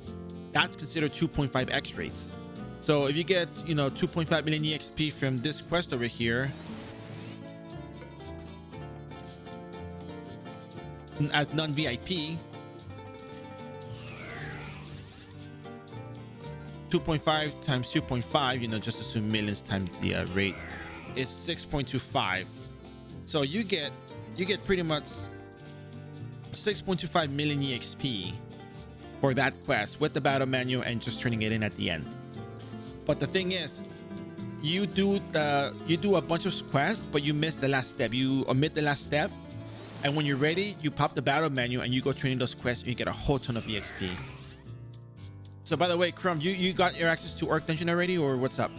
that's considered 2.5x rates. So if you get, you know, 2.5 million EXP from this quest over here, as non-VIP, 2.5 times 2.5, you know, just assume millions times the rate, is 6.25. So you get pretty much 6.25 million EXP for that quest with the battle manual and just turning it in at the end. But the thing is, you do a bunch of quests, but you miss the last step. You omit the last step, and when you're ready, you pop the battle manual and you go training those quests, and you get a whole ton of EXP. So by the way, Crumb, you got your access to Orc Dungeon already, or what's up?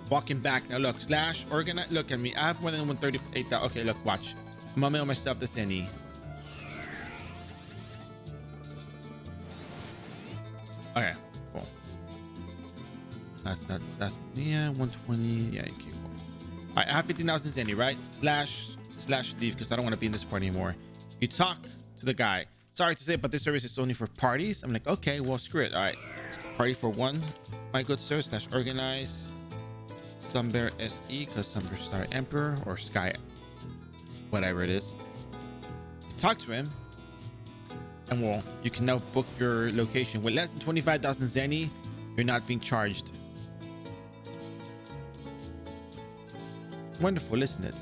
Walking back now. Look, / organize. Look at me. I have more than 138,000. Okay, look, watch. I'm gonna mail myself this any. Okay, cool. That's yeah, 120. Yeah, okay, cool. All right, I have 15,000 Zenny, right? / leave because I don't want to be in this party anymore. You talk to the guy. Sorry to say, but this service is only for parties. I'm like, okay, well, screw it. All right, party for 1, my good sir. / organize. Sunbear SE, because Sunbear Star Emperor or Sky, whatever it is. Talk to him, and well, you can now book your location with less than 25,000 Zenny. You're not being charged. Wonderful, isn't it?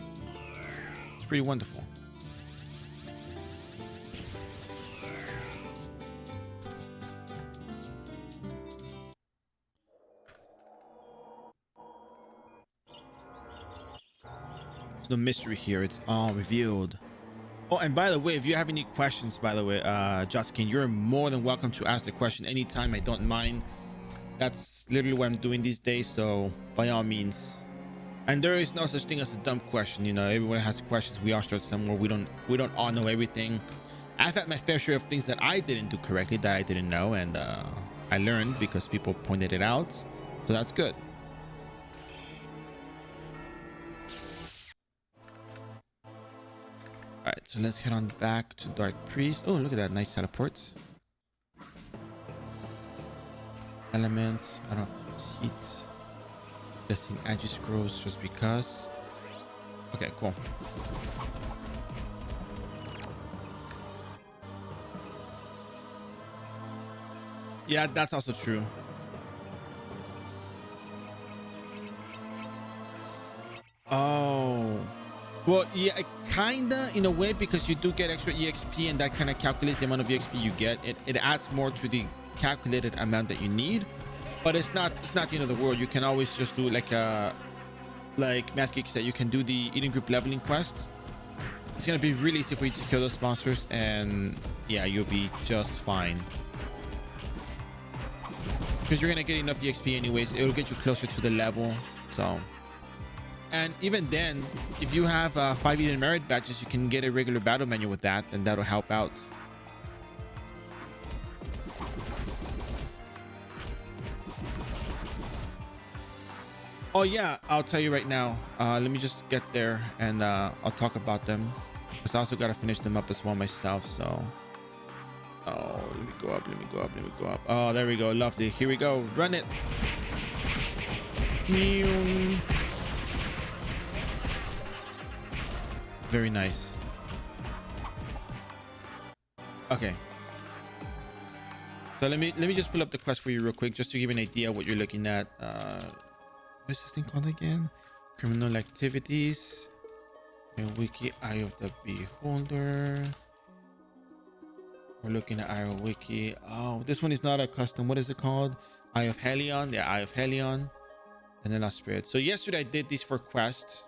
It's pretty wonderful. the mystery here. It's all revealed. Oh, and by the way, if you have any questions, by the way, Jotkin, you're more than welcome to ask the question anytime. I don't mind. That's literally what I'm doing these days. So by all means. And there is no such thing as a dumb question. You know, everyone has questions. We all start somewhere. We don't all know everything. I've had my fair share of things that I didn't do correctly, that I didn't know, and I learned because people pointed it out. So that's good. All right, so let's head on back to Dark Priest. Oh, look at that, nice teleports. Elements. I don't have to use heats. Blessing Agi scrolls just because. Okay, cool. Yeah, that's also true. Oh. Well, yeah, kinda in a way, because you do get extra EXP, and that kind of calculates the amount of EXP you get. It adds more to the calculated amount that you need, but it's not the end of the world. You can always just do like Math Geek said, you can do the Eden Group leveling quest. It's gonna be really easy for you to kill those monsters, and yeah, you'll be just fine. Because you're gonna get enough EXP anyways. It'll get you closer to the level. So, and even then, if you have 5 Eden merit badges, you can get a regular battle menu with that, and that'll help out. Oh yeah, I'll tell you right now. Let me just get there, and I'll talk about them, because I also gotta finish them up as well myself. So, oh, let me go up. Oh, there we go. Lovely. Here we go. Run it. Very nice. Okay. So let me just pull up the quest for you real quick, just to give you an idea of what you're looking at. What's this thing called again? Criminal activities. A wiki, Eye of the Beholder. We're looking at iRO wiki. Oh, this one is not a custom. What is it called? Eye of Helion. Yeah, Eye of Helion. And the Lost Spirit. So yesterday I did these 4 quests.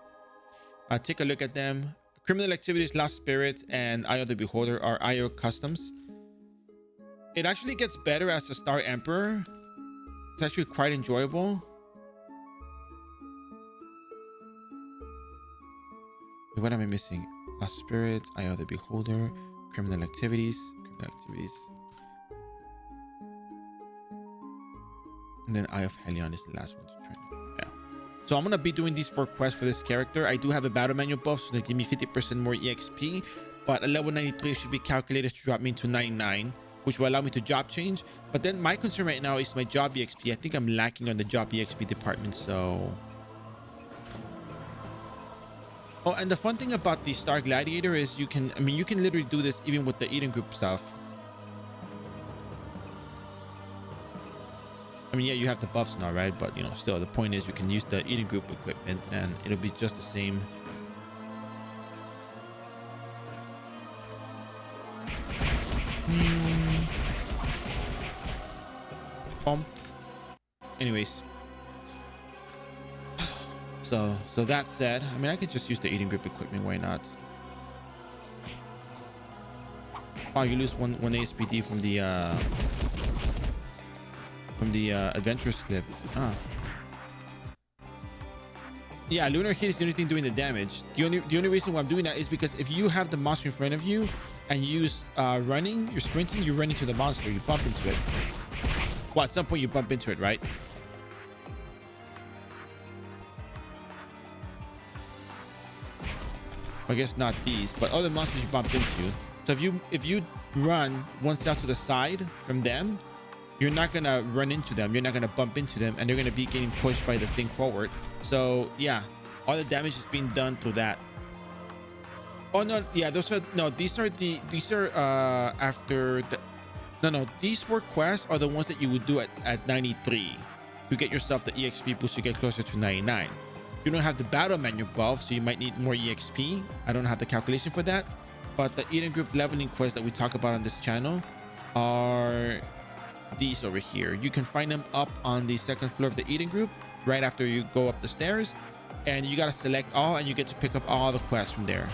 Take a look at them. Criminal activities, Lost Spirit, and Eye of the Beholder are iRO customs. It actually gets better as a Star Emperor. It's actually quite enjoyable. Wait, what am I missing? Lost Spirits, Eye of the Beholder, criminal activities. And then Eye of Helion is the last one to train. Yeah. So I'm gonna be doing these 4 quests for this character. I do have a battle manual buff, so they give me 50% more EXP. But a level 93 should be calculated to drop me into 99, which will allow me to job change. But then my concern right now is my job EXP. I think I'm lacking on the job EXP department. So. Oh, and the fun thing about the Star Gladiator is you can literally do this even with the Eden Group stuff. I mean, yeah, you have the buffs now, right? But, you know, still, the point is you can use the Eden Group equipment and it'll be just the same. Bump. Anyways. So that said, I mean, I could just use the Eden Group equipment. Why not? Oh, you lose one ASPD from the adventurous clip. Ah. Yeah, lunar heat is the only thing doing the damage. The only reason why I'm doing that is because if you have the monster in front of you and you use running, you're sprinting, you run into the monster, you bump into it. Well, at some point you bump into it, right? I guess not these, but other monsters you bump into. So if you run one cell to the side from them, you're not gonna run into them, you're not gonna bump into them, and they're gonna be getting pushed by the thing forward. So yeah, all the damage is being done through that. Oh no, yeah, these are after the these 4 quests are the ones that you would do at 93 to get yourself the EXP boost to get closer to 99. You don't have the battle manual buff, so you might need more EXP. I don't have the calculation for that, but the Eden Group leveling quests that we talk about on this channel are these over here. You can find them up on the 2nd floor of the Eden Group right after you go up the stairs, and you got to select all, and you get to pick up all the quests from there.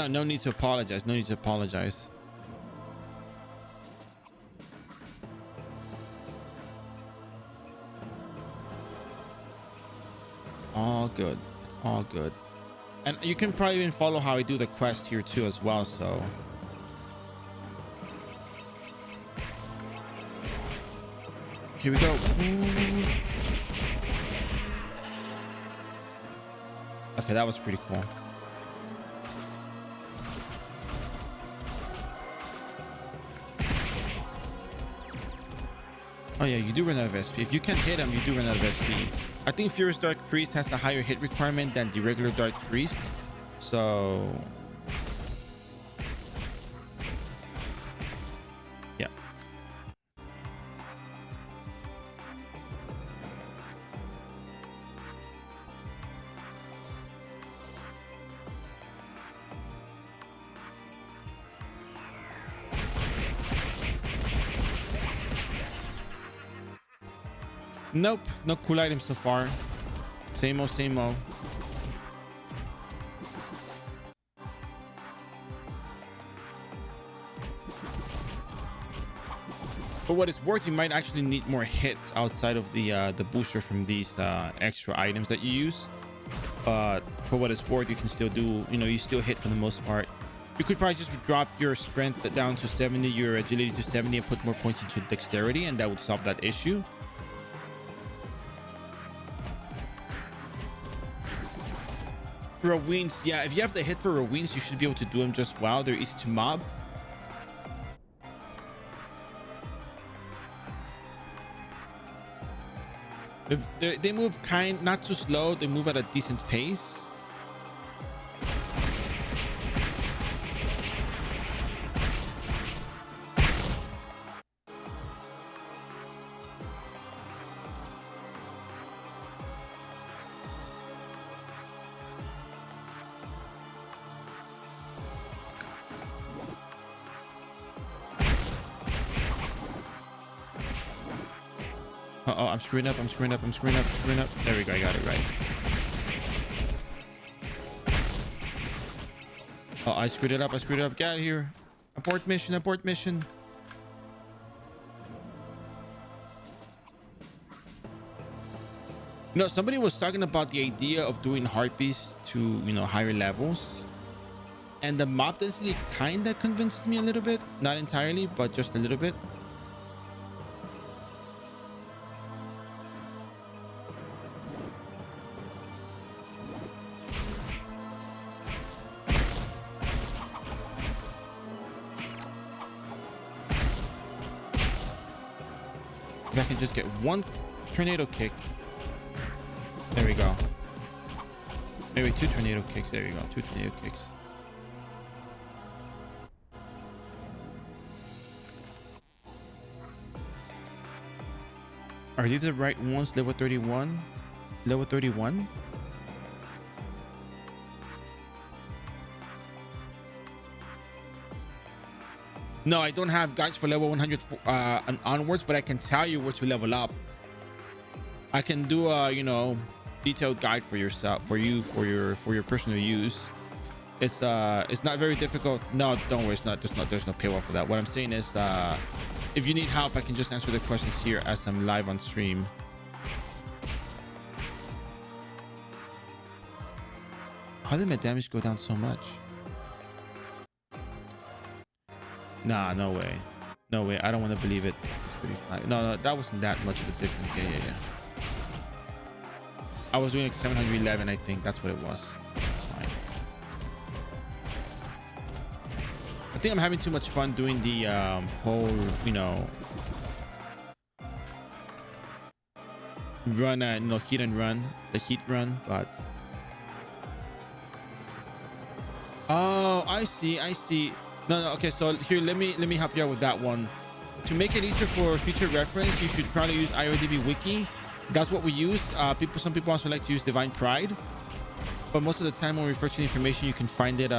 No need to apologize. No need to apologize. It's all good. It's all good. And you can probably even follow how I do the quest here too as well, so. Here we go. Okay, that was pretty cool. Oh yeah, you do run out of SP. If you can't hit him, you do run out of SP. I think Furious Dark Priest has a higher hit requirement than the regular Dark Priest. So... yeah. Nope, no cool items so far. Same old, same old. For what it's worth, you might actually need more hits outside of the booster from these extra items that you use. But for what it's worth, you can still do, you know, you still hit for the most part. You could probably just drop your strength down to 70, your agility to 70, and put more points into dexterity, and that would solve that issue. Rawins, yeah, if you have the hit for Rawins, you should be able to do them just well. They're easy to mob. They move not too slow. They move at a decent pace. Uh-oh, I'm screwing up. There we go. I got it right. Oh, I screwed it up. Get out of here. Abort mission. You know, somebody was talking about the idea of doing harpies to, you know, higher levels. And the mob density kind of convinces me a little bit. Not entirely, but just a little bit. If I can just get one tornado kick. There we go. Maybe two tornado kicks. There you go. Two tornado kicks. Are these the right ones? Level 31? Level 31? No, I don't have guides for level 100 and onwards, but I can tell you where to level up. I can do a, you know, detailed guide for yourself, for your personal use. It's not very difficult. No, don't worry. There's no paywall for that. What I'm saying is, if you need help, I can just answer the questions here as I'm live on stream. How did my damage go down so much? Nah, no way. I don't want to believe it. No, that wasn't that much of a difference. Yeah. I was doing like 711, I think. That's what it was. That's fine. I think I'm having too much fun doing the whole, you know, run a hit and run, the heat run. But oh, I see. No, okay, so here, let me help you out with that one. To make it easier for future reference, you should probably use iRO wiki. That's what we use. Some people also like to use Divine Pride, but most of the time when we refer to the information, you can find it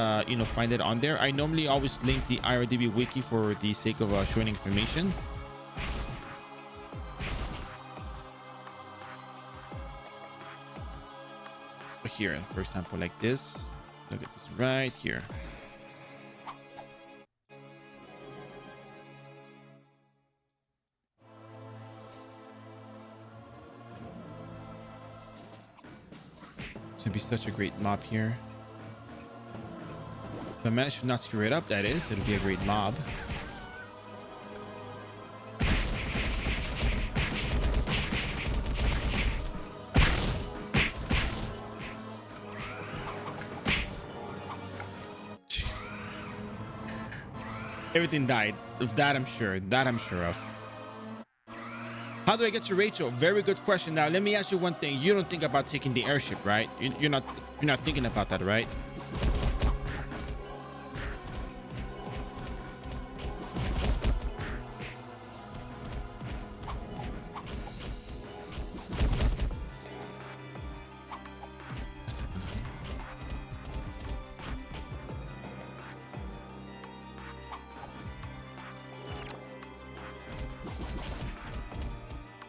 find it on there. I normally always link the iRO wiki for the sake of showing information. Here, for example, like this. Look at this right here. It's gonna be such a great mob here. If I manage to not screw it up, that is, it'll be a great mob. Everything died. Of that I'm sure. That I'm sure of. How do I get to Rachel? Very good question. Now let me ask you one thing. You don't think about taking the airship, right? You're not thinking about that, right?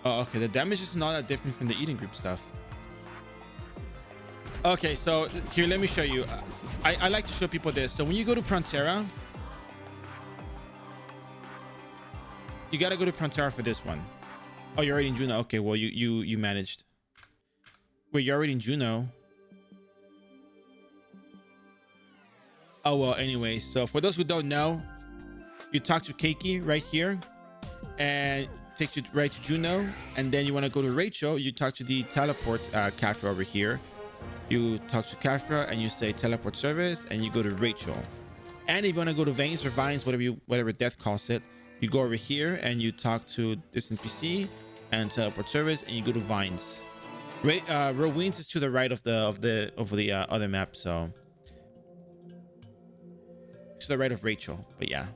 Oh, okay. The damage is not that different from the Eden group stuff. Okay, so here, let me show you. I like to show people this. So when you go to Frontera, you gotta go to Frontera for this one. Oh, you're already in Juno. Okay, well you managed. Wait, you're already in Juno. Oh well. Anyway, so for those who don't know, you talk to Keiki right here, and takes you right to Juno, and then you want to go to Rachel. You talk to the teleport cafe over here. You talk to Kafra and you say teleport service, and you go to Rachel. And if you want to go to Veins or Vines, whatever Death calls it, you go over here and you talk to this NPC and teleport service, and you go to Vines. Ruins is to the right of the other map, so to the right of Rachel. But yeah.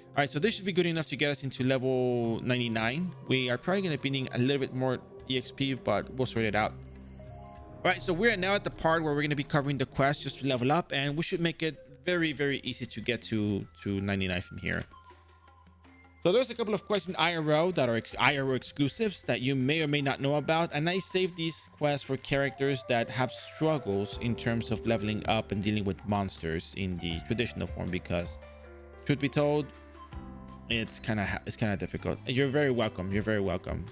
All right, so this should be good enough to get us into level 99. We are probably going to be needing a little bit more EXP, but we'll sort it out. All right, so we're now at the part where we're going to be covering the quest just to level up, and we should make it very, very easy to get to 99 from here. So there's a couple of quests in iRO that are iRO exclusives that you may or may not know about, and I saved these quests for characters that have struggles in terms of leveling up and dealing with monsters in the traditional form, because truth be told, it's kind of difficult. You're very welcome. You're very welcome.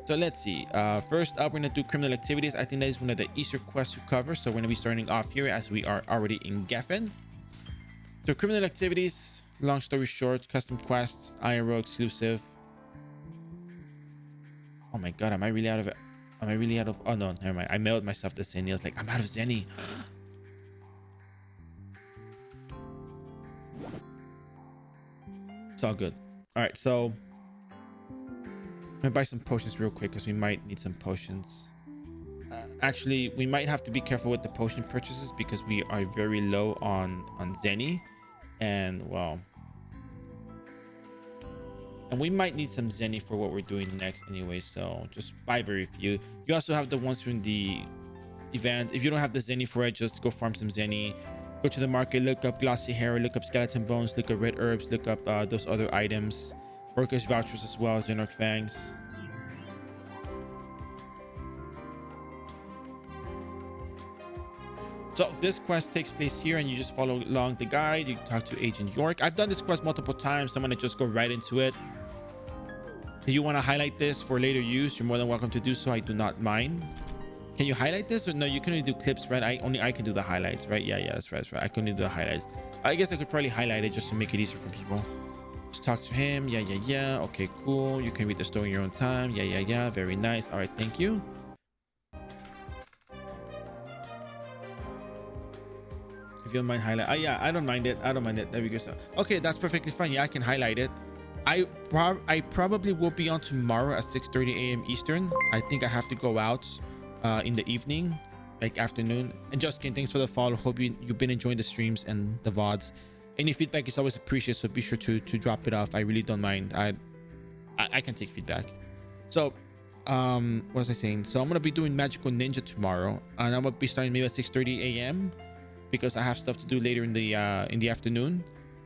So let's see. First up, we're gonna do criminal activities. I think that is one of the easier quests to cover. So we're gonna be starting off here as we are already in Geffen. So criminal activities, long story short, custom quests, iRO exclusive. Oh my god, am I really out of it? Am I really out of? Oh no, never mind. I mailed myself the Zenny. I was like, I'm out of Zenny. It's all good. All right, so I'm gonna buy some potions real quick because we might need some potions. Actually, we might have to be careful with the potion purchases because we are very low on Zenny, and well, and we might need some Zenny for what we're doing next anyway. So just buy very few. You also have the ones from the event. If you don't have the Zenny for it, just go farm some Zenny. Go to the market, look up glossy hair, look up skeleton bones, look up red herbs, look up those other items, workers vouchers as well as Xenorch fangs. So this quest takes place here, and you just follow along the guide. You talk to Agent York. I've done this quest multiple times, so I'm gonna just go right into it. If you want to highlight this for later use, you're more than welcome to do so. I do not mind. Can you highlight this, or no? You can only do clips, right? I can do the highlights, right? Yeah, that's right. I can only do the highlights. I guess I could probably highlight it just to make it easier for people. Just talk to him. Yeah. Okay, cool. You can read the story in your own time. Yeah. Very nice. All right, thank you. If you don't mind highlight. Yeah, I don't mind it. There we go. So, okay, that's perfectly fine. Yeah, I can highlight it. I probably will be on tomorrow at 6:30 a.m. Eastern. I think I have to go out in the evening, like afternoon. And Justin, thanks for the follow. Hope you've been enjoying the streams and the VODs. Any feedback is always appreciated, so be sure to drop it off. I really don't mind. I can take feedback. So what was I saying? So I'm gonna be doing Magical Ninja tomorrow, and I'm gonna be starting maybe at 6:30 a.m. because I have stuff to do later in the afternoon.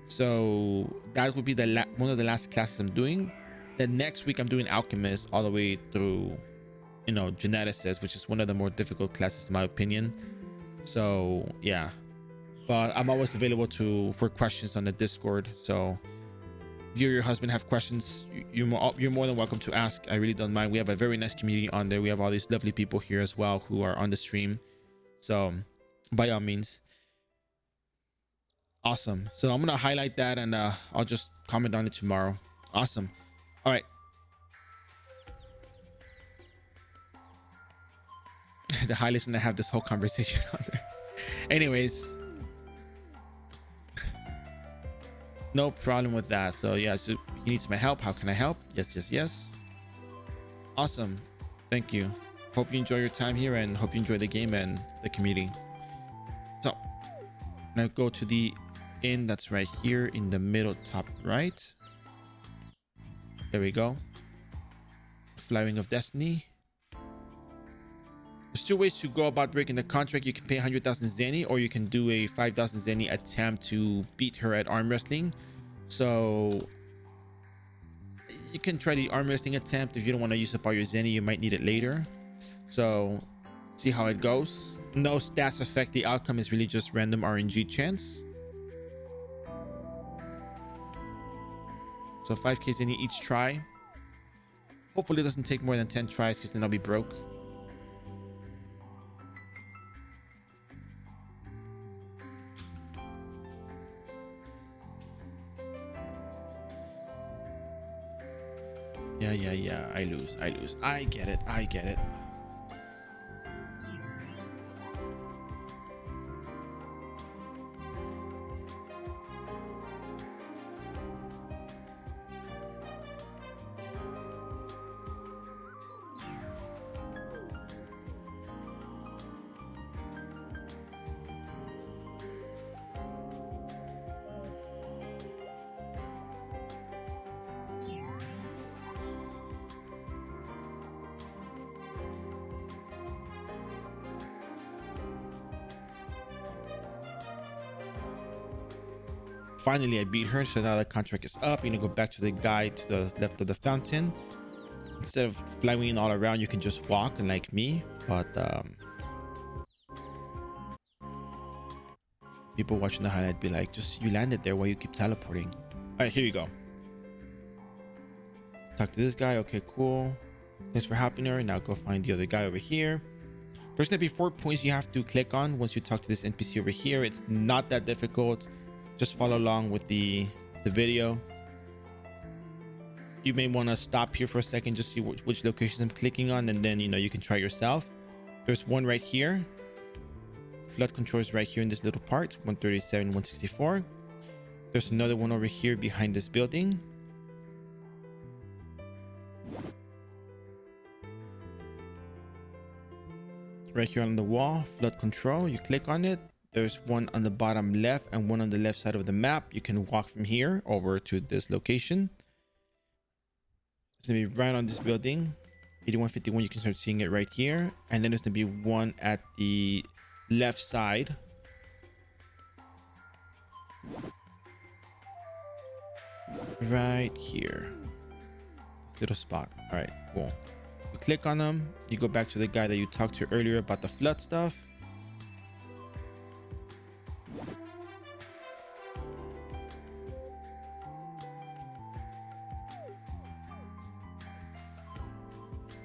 So that would be one of the last classes I'm doing. Then next week I'm doing Alchemist all the way through, Geneticist, which is one of the more difficult classes in my opinion. So yeah, but I'm always available for questions on the Discord. So if you or your husband have questions, you're more than welcome to ask. I really don't mind. We have a very nice community on there. We have all these lovely people here as well who are on the stream. So by all means. Awesome. So I'm gonna highlight that, and I'll just comment on it tomorrow. Awesome. All right. The highlights when I have this whole conversation on there. Anyways, no problem with that. So yeah, so he needs my help. How can I help? Yes. Awesome. Thank you. Hope you enjoy your time here, and hope you enjoy the game and the community. So now go to the inn that's right here in the middle top right. There we go. Flowering of Destiny. There's two ways to go about breaking the contract. You can pay 100,000 Zenny, or you can do a 5,000 Zenny attempt to beat her at arm wrestling. So you can try the arm wrestling attempt. If you don't want to use up all your Zenny, you might need it later. So see how it goes. No stats affect the outcome. It's really just random RNG chance. So 5k Zenny each try. Hopefully it doesn't take more than 10 tries, because then I'll be broke. Yeah. I lose. I get it. Finally, I beat her, so now the contract is up. You need to go back to the guy to the left of the fountain. Instead of flying all around, you can just walk, and like me. But people watching the highlight be like, just you landed there, why you keep teleporting? All right, here you go. Talk to this guy. Okay, cool. Thanks for helping her. Now go find the other guy over here. There's gonna be 4 points you have to click on once you talk to this NPC over here. It's not that difficult. Just follow along with the video. You may want to stop here for a second, just see which locations I'm clicking on, and then you can try yourself. There's one right here. Flood control is right here in this little part, 137, 164. There's another one over here behind this building. Right here on the wall, flood control. You click on it. There's one on the bottom left and one on the left side of the map. You can walk from here over to this location. It's gonna be right on this building, 8151. You can start seeing it right here, and then there's gonna be one at the left side. Right here, little spot. All right, cool. You click on them. You go back to the guy that you talked to earlier about the flood stuff.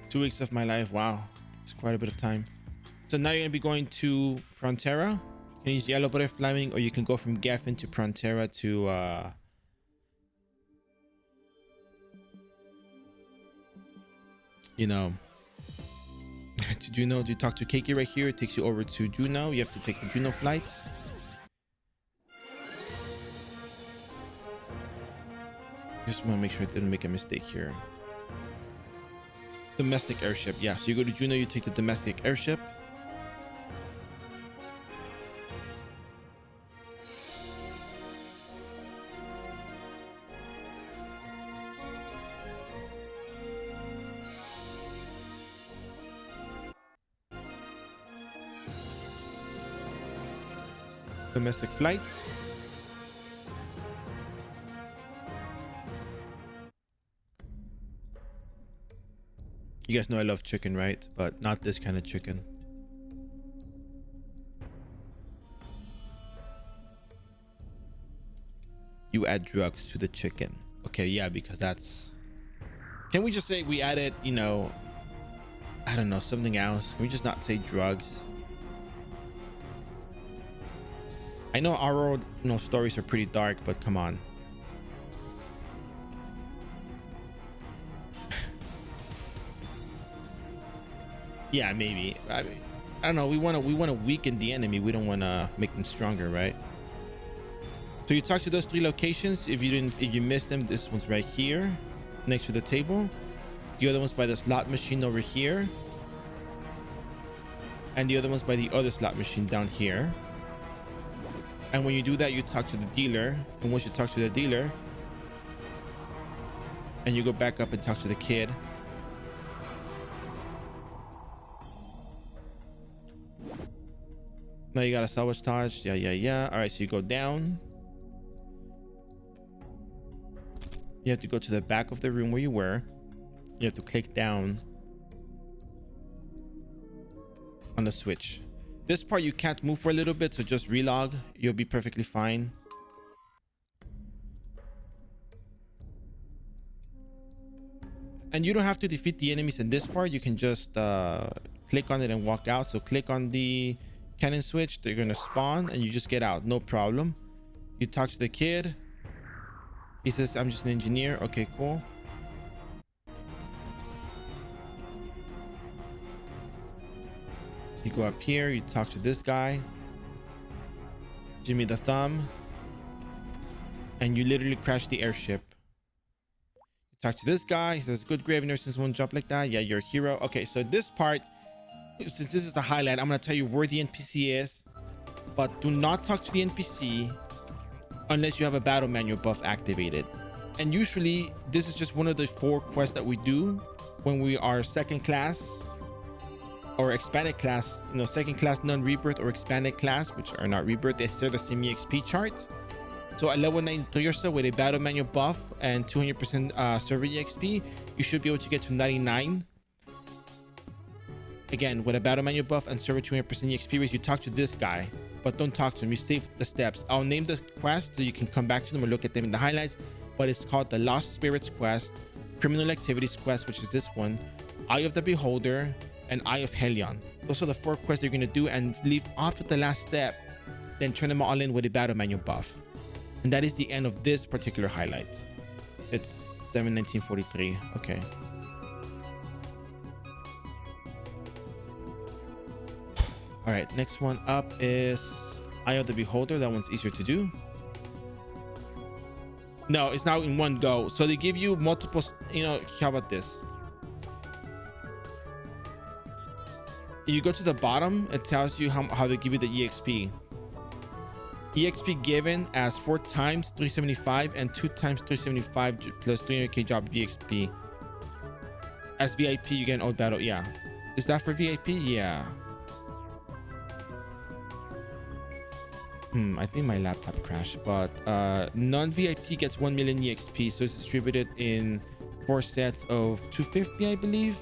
Two weeks of my life. Wow, it's quite a bit of time. So now you're gonna be going to Frontera. You can use yellow butter flaming, or you can go from Geffen to Frontera to to Juno. You talk to Keiki right here. It takes you over to Juno. You have to take the Juno flights. just want to make sure I didn't make a mistake here. Domestic airship. Yeah, so you go to Juno, you take the domestic airship. Domestic flights. You guys know I love chicken, right? But not this kind of chicken. You add drugs to the chicken. Okay, yeah, because that's... Can we just say we added, you know, I don't know, something else? Can we just not say drugs? I know our, you know, stories are pretty dark, but come on. Yeah, maybe. I mean, I don't know. We want to weaken the enemy. We don't want to make them stronger, right? So you talk to those 3 locations. If you missed them, this one's right here, next to the table. The other one's by the slot machine over here, and the other one's by the other slot machine down here. And when you do that, you talk to the dealer. And once you talk to the dealer, and you go back up and talk to the kid. Now you got a salvage touch. Yeah. All right, so you go down. You have to go to the back of the room where you were. You have to click down on the switch. This part you can't move for a little bit, so just relog. You'll be perfectly fine. And you don't have to defeat the enemies in this part. You can just click on it and walk out. So click on the cannon switch. They're gonna spawn and you just get out, no problem. You talk to the kid. He says, I'm just an engineer. Okay, cool. You go up here, you talk to this guy, Jimmy the Thumb, and you literally crash the airship. You talk to this guy, he says, good grave, never since one jump like that. Yeah, you're a hero. Okay, so this part, since this is the highlight, I'm gonna tell you where the NPC is, but do not talk to the NPC unless you have a battle manual buff activated. And usually this is just one of the 4 quests that we do when we are second class or expanded class, you know, second class non-rebirth or expanded class, which are not rebirth. They share the same EXP charts. So at level 93 or so with a battle manual buff and 200% server EXP, you should be able to get to 99. Again, with a battle manual buff and server 200% EXP raise, you talk to this guy, but don't talk to him. You save the steps. I'll name the quest so you can come back to them or look at them in the highlights, but it's called the Lost Spirits quest, Criminal Activities quest, which is this one, Eye of the Beholder, and Eye of Helion. Those are the 4 quests you're going to do and leave off at the last step, then turn them all in with a battle manual buff. And that is the end of this particular highlight. It's 7/1943. Okay. All right, next one up is Eye of the Beholder. That one's easier to do. No, it's now in one go. So they give you multiple, you know, how about this? You go to the bottom, it tells you how they give you the EXP. EXP given as 4 times 375 and 2 times 375 plus 300k job EXP. As VIP, you get an old battle. Yeah. Is that for VIP? Yeah. I think my laptop crashed, but non-VIP gets 1 million EXP, so it's distributed in 4 sets of 250, I believe.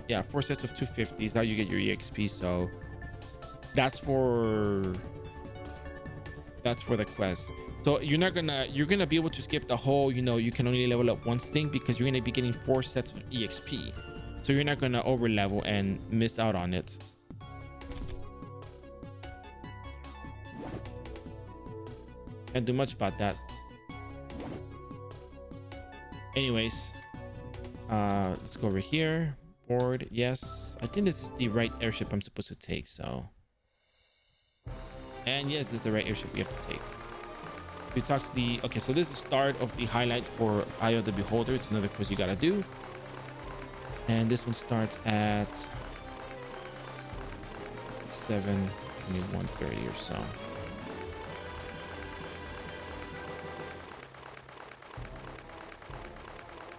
Yeah, 4 sets of 250 is how you get your EXP. So that's for the quest. So you're gonna be able to skip the whole, you know, you can only level up once thing, because you're gonna be getting 4 sets of EXP. So you're not gonna over level and miss out on it. Can't do much about that. Anyways, let's go over here. Board, yes. I think this is the right airship I'm supposed to take, so. And yes, this is the right airship we have to take. We talk to the, okay, so this is the start of the highlight for Eye of the Beholder. It's another quest you gotta do. And this one starts at 7:21:30 or so.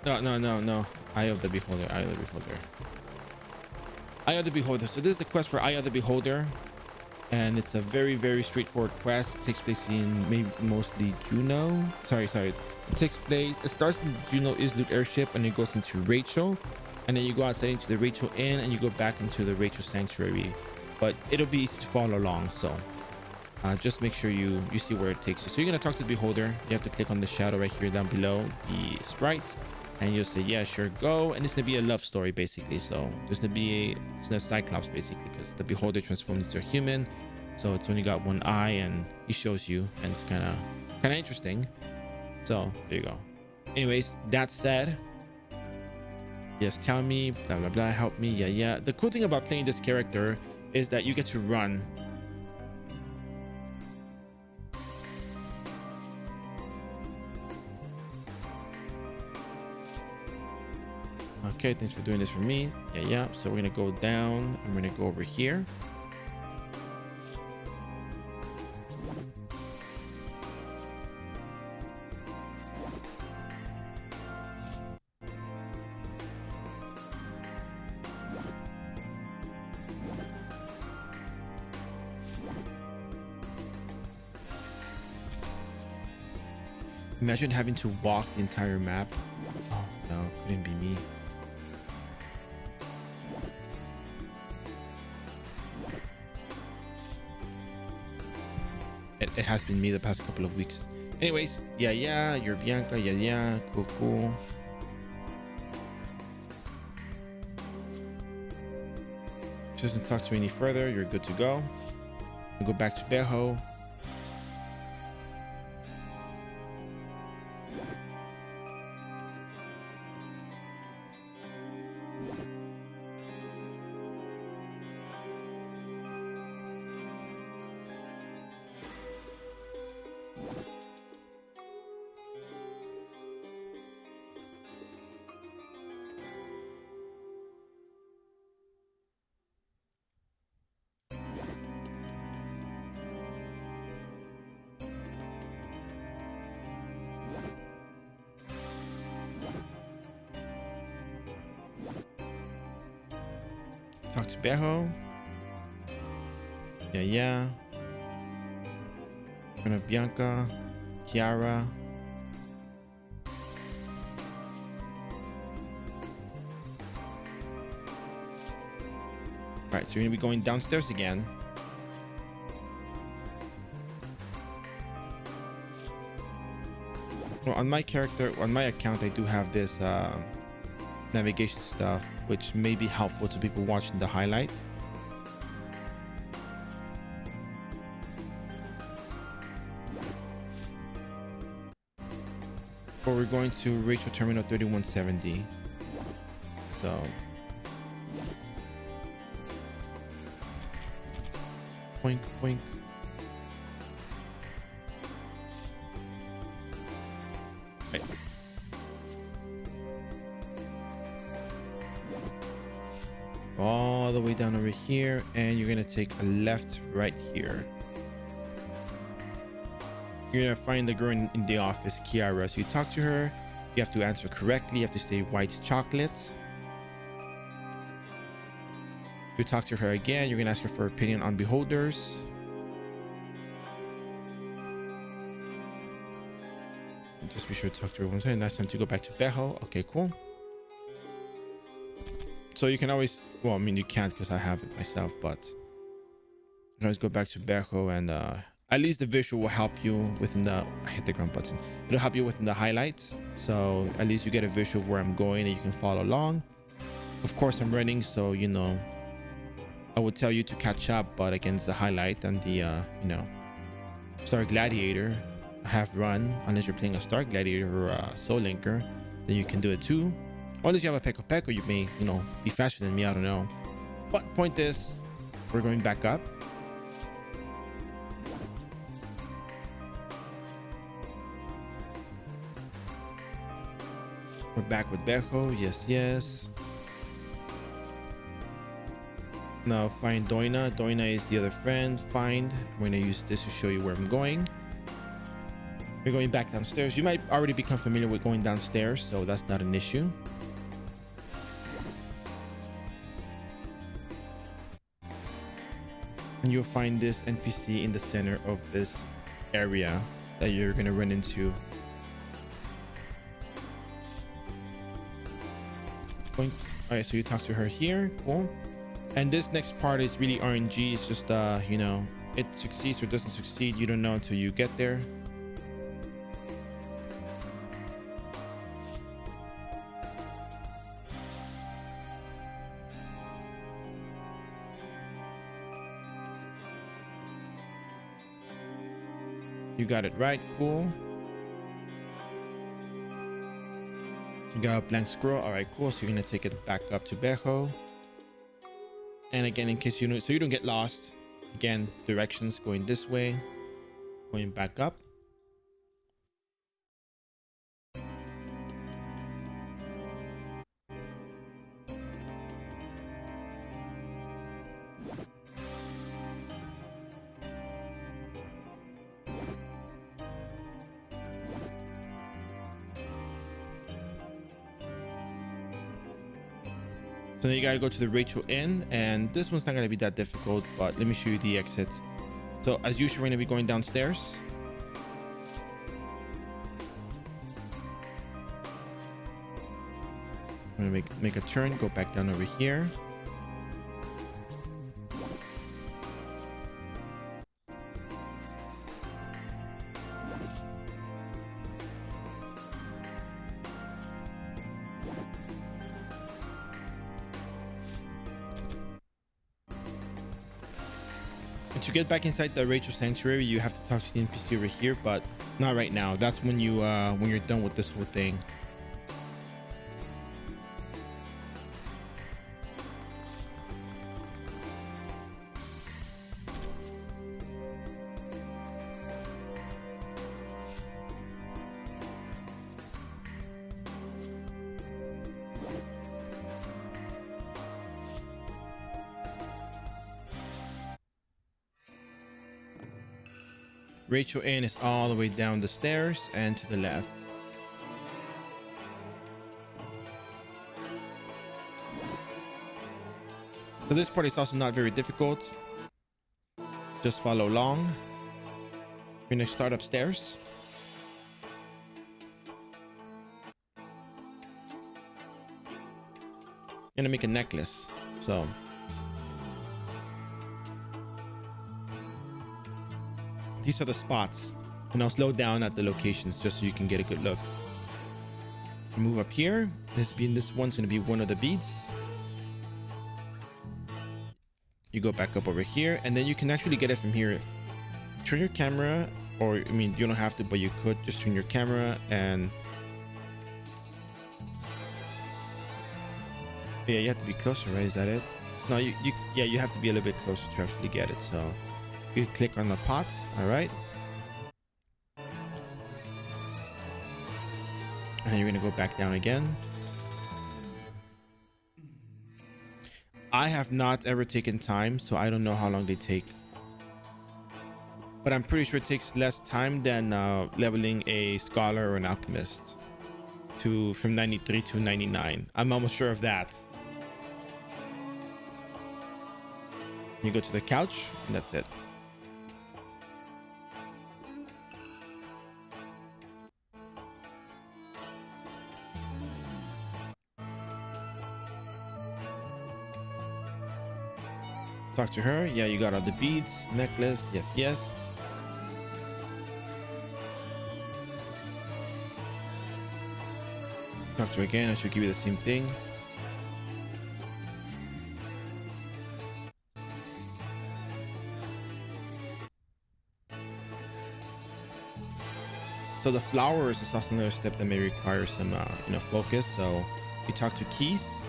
No. Eye of the Beholder. Eye of the Beholder. Eye of the Beholder. So this is the quest for Eye of the Beholder. And it's a very, very straightforward quest. It takes place in maybe mostly Juno. Sorry. It starts in the Juno Islut airship and it goes into Rachel. And then you go outside into the Rachel Inn and you go back into the Rachel Sanctuary. But it'll be easy to follow along. So just make sure you see where it takes you. So you're going to talk to the Beholder. You have to click on the shadow right here down below the sprite. And you'll say, yeah, sure, go. And it's going to be a love story, basically. So there's going to be a Cyclops, basically, because the Beholder transforms into a human. So it's only got one eye and he shows you. And it's kind of interesting. So there you go. Anyways, that said, yes, tell me, blah, blah, blah, help me. Yeah. The cool thing about playing this character is that you get to run. Okay, thanks for doing this for me. Yeah. So we're gonna go down. I'm gonna go over here. Imagine having to walk the entire map. Oh no, couldn't be me. It has been me the past couple of weeks. Anyways, yeah, you're Bianca. Yeah, cool. She doesn't talk to me any further. You're good to go. We'll go back to Beho. Talk to Beho. Yeah. Gonna Bianca, Kiara. Alright, so you're gonna be going downstairs again. Well, on my account, I do have this navigation stuff, which may be helpful to people watching the highlights. But we're going to Rachel Terminal 3170. So boink. Right. All the way down over here, and you're gonna take a left right here. You're gonna find the girl in the office, Kiara. So you talk to her, you have to answer correctly, you have to say white chocolate. You talk to her again, you're gonna ask her for opinion on beholders. And just be sure to talk to her one time. That's time to go back to Beho. Okay, cool. So you can always, well, I mean, you can't because I have it myself, but you can always go back to Beho, and at least the visual will help you within the, I hit the ground button. It'll help you within the highlights. So at least you get a visual of where I'm going and you can follow along. Of course, I'm running, so, you know, I would tell you to catch up, but again, it's the highlight and the, you know, Star Gladiator. I have run, unless you're playing a Star Gladiator or a Soul Linker, then you can do it too. Unless you have a Peko, you may, you know, be faster than me, I don't know. But point is, we're going back up. We're back with Bejo. Yes, yes. Now find Doina. Doina is the other friend. Find. I'm going to use this to show you where I'm going. We're going back downstairs. You might already become familiar with going downstairs, so that's not an issue. And you'll find this NPC in the center of this area that you're going to run into. All right, so you talk to her here. Cool. And this next part is really RNG. It's just you know, it succeeds or doesn't succeed. You don't know until you get there. You got it right. Cool. You got a blank scroll. All right, cool. So you're gonna take it back up to Bejo. And again, in case you know, so you don't get lost. Again, directions going this way, going back up. So then you gotta go to the Rachel Inn, and this one's not gonna be that difficult, but let me show you the exits. So as usual, we're gonna be going downstairs. I'm gonna make a turn, go back down over here. And to get back inside the Rachel Sanctuary, you have to talk to the NPC over here, but not right now. That's when you're done with this whole thing. Rachel Inn is all the way down the stairs and to the left. So this part is also not very difficult. Just follow along. We're gonna start upstairs. Gonna make a necklace. So these are the spots, and I'll slow down at the locations just so you can get a good look. Move up here. This one's gonna be one of the beads. You go back up over here, and then you can actually get it from here. Turn your camera, or I mean, you don't have to, but you could just turn your camera and yeah, you have to be closer, right? Is that it? No, you have to be a little bit closer to actually get it. So you click on the pots. All right, and you're gonna go back down again. I have not ever taken time, so I don't know how long they take, but I'm pretty sure it takes less time than leveling a scholar or an alchemist from 93 to 99. I'm almost sure of that. You go to the couch, and that's it. Talk to her. Yeah, you got all the beads, necklace. Yes, yes. Talk to her again. I should give you the same thing. So the flowers is also another step that may require some, focus. So you talk to Keys.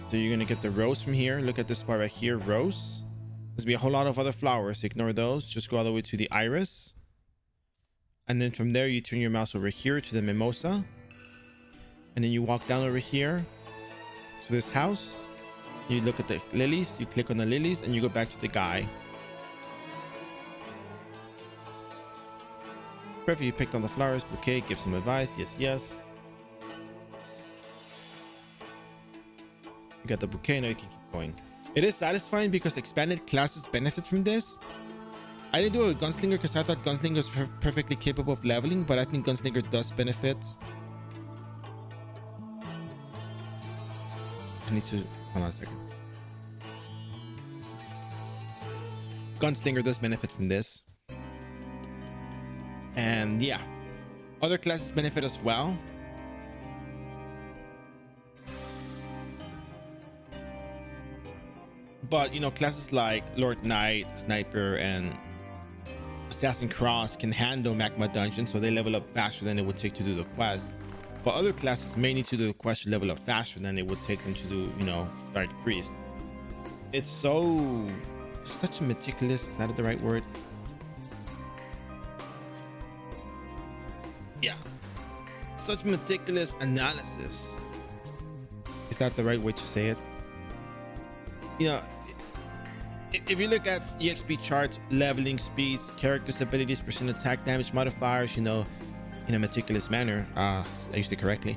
So you're gonna get the rose from here. Look at this part right here, rose. There's gonna be a whole lot of other flowers. Ignore those. Just go all the way to the iris. And then from there, you turn your mouse over here to the mimosa. And then you walk down over here to this house. You look at the lilies, you click on the lilies, and you go back to the guy. Perfect, you picked on the flowers, bouquet, give some advice. Yes, yes. You got the bouquet, now you can keep going. It is satisfying because expanded classes benefit from this. I didn't do it with Gunslinger because I thought Gunslinger was perfectly capable of leveling, but I think Gunslinger does benefit. I need to hold on a second. Gunslinger does benefit from this. And yeah, other classes benefit as well. But you know, classes like Lord Knight, Sniper, and Assassin Cross can handle Magma Dungeon, so they level up faster than it would take to do the quest. But other classes may need to do the quest to level up faster than it would take them to do, you know, Dark Priest. It's such a meticulous, is that the right word? Yeah, such meticulous analysis. Is that the right way to say it? You know, if you look at EXP charts, leveling speeds, characters' abilities, percent attack damage modifiers, you know, in a meticulous manner, I used it correctly.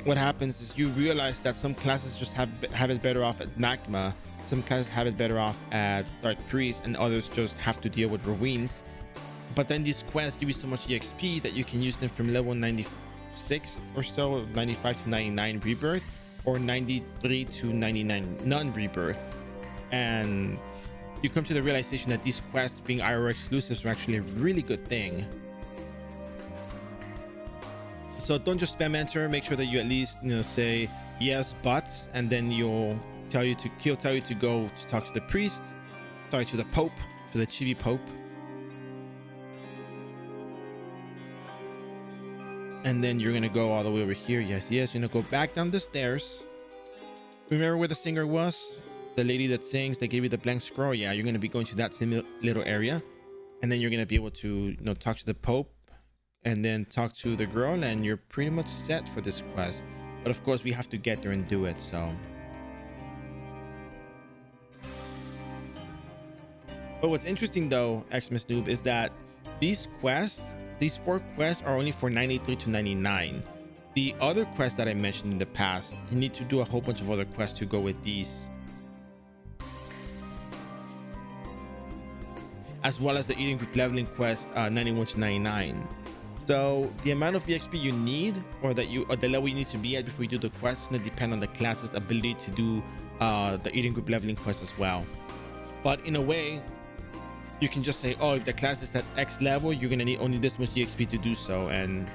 What happens is you realize that some classes just have it better off at Magma, some classes have it better off at Dark Priest, and others just have to deal with Ruins. But then these quests give you so much EXP that you can use them from level 96 or so, 95 to 99 rebirth, or 93 to 99 non-rebirth. And you come to the realization that these quests being iRO exclusives are actually a really good thing. So don't just spam enter, make sure that you at least, you know, say yes, but, and then he'll tell you to go to talk to the priest, sorry, to the Pope, to the Chibi Pope. And then you're gonna go all the way over here. Yes, yes, you're gonna go back down the stairs. Remember where the singer was? The lady that sings, that gave you the blank scroll. Yeah, you're gonna be going to that same little area. And then you're gonna be able to, you know, talk to the Pope and then talk to the girl, and you're pretty much set for this quest. But of course we have to get there and do it, so. But what's interesting though, Xmas Noob, is that these quests, these 4 quests are only for 93 to 99. The other quests that I mentioned in the past, you need to do a whole bunch of other quests to go with these. As well as the Eating Group leveling quest, 91 to 99. So the amount of EXP you need, or the level you need to be at before you do the quest, is going to depend on the class's ability to do the Eating Group leveling quest as well. But in a way, you can just say, oh, if the class is at X level, you're gonna need only this much EXP to do so. And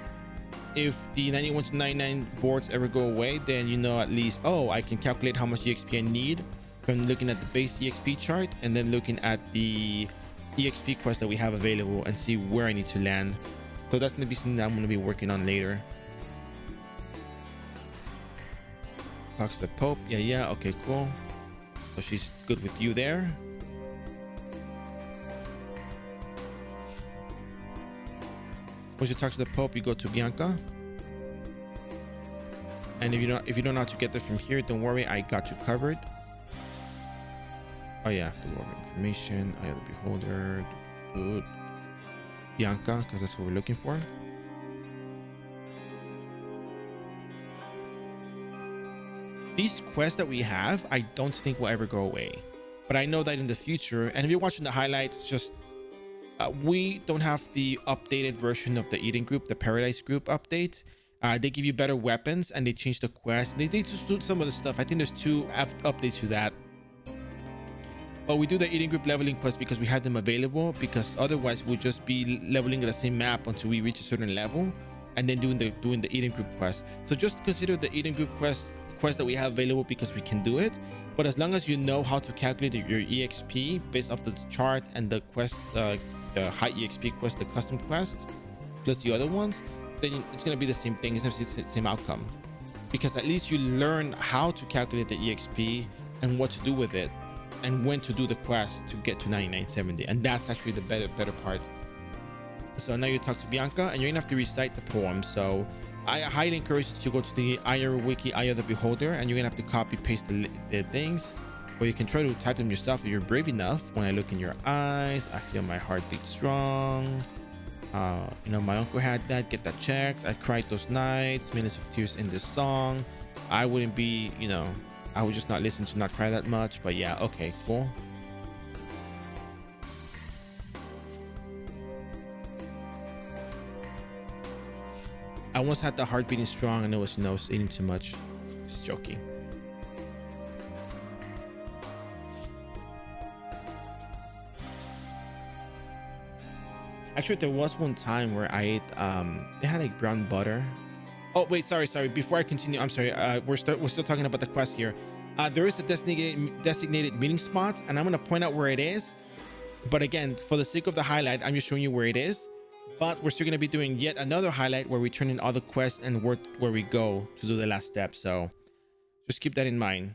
if the 91 to 99 boards ever go away, then you know at least, oh, I can calculate how much EXP I need from looking at the base EXP chart and then looking at the EXP quest that we have available and see where I need to land. So that's gonna be something that I'm gonna be working on later. Talk to the Pope. Yeah, okay, cool. So she's good with you there. Once you talk to the Pope, you go to Bianca. And if you don't know how to get there from here, don't worry, I got you covered. Oh yeah, the Lord of Information, Eye of the Beholder, good. Bianca, because that's what we're looking for. These quests that we have, I don't think will ever go away. But I know that in the future, and if you're watching the highlights, just we don't have the updated version of the Eating Group, the Paradise Group update. They give you better weapons and they change the quest. They just do some of the stuff. I think there's 2 updates to that. But we do the Eating Group leveling quest because we had them available, because otherwise we'll just be leveling the same map until we reach a certain level and then doing the Eating Group quest. So just consider the Eating Group quest that we have available because we can do it. But as long as you know how to calculate your EXP based off the chart and the quest, the high EXP quest, the custom quest, plus the other ones, then it's going to be the same thing. It's the same outcome, because at least you learn how to calculate the EXP and what to do with it and when to do the quest to get to 9970. And that's actually the better part. So now you talk to Bianca and you're gonna have to recite the poem. So I highly encourage you to go to the iRO wiki, iRO the Beholder, and you're gonna have to copy paste the things, or you can try to type them yourself if you're brave enough. When I look in your eyes, I feel my heartbeat strong. You know, my uncle had that. Get that checked. I cried those nights, millions of tears in this song. I wouldn't be, you know, I would just not listen to not cry that much. But yeah, okay, cool. I once had the heart beating strong and it was, you know, eating too much. Just joking. Actually, there was one time where I ate, they had like brown butter. Oh, wait, sorry. Before I continue, I'm sorry. We're still talking about the quest here. There is a designated meeting spot, and I'm going to point out where it is. But again, for the sake of the highlight, I'm just showing you where it is. But we're still going to be doing yet another highlight where we turn in all the quests and where we go to do the last step. So just keep that in mind.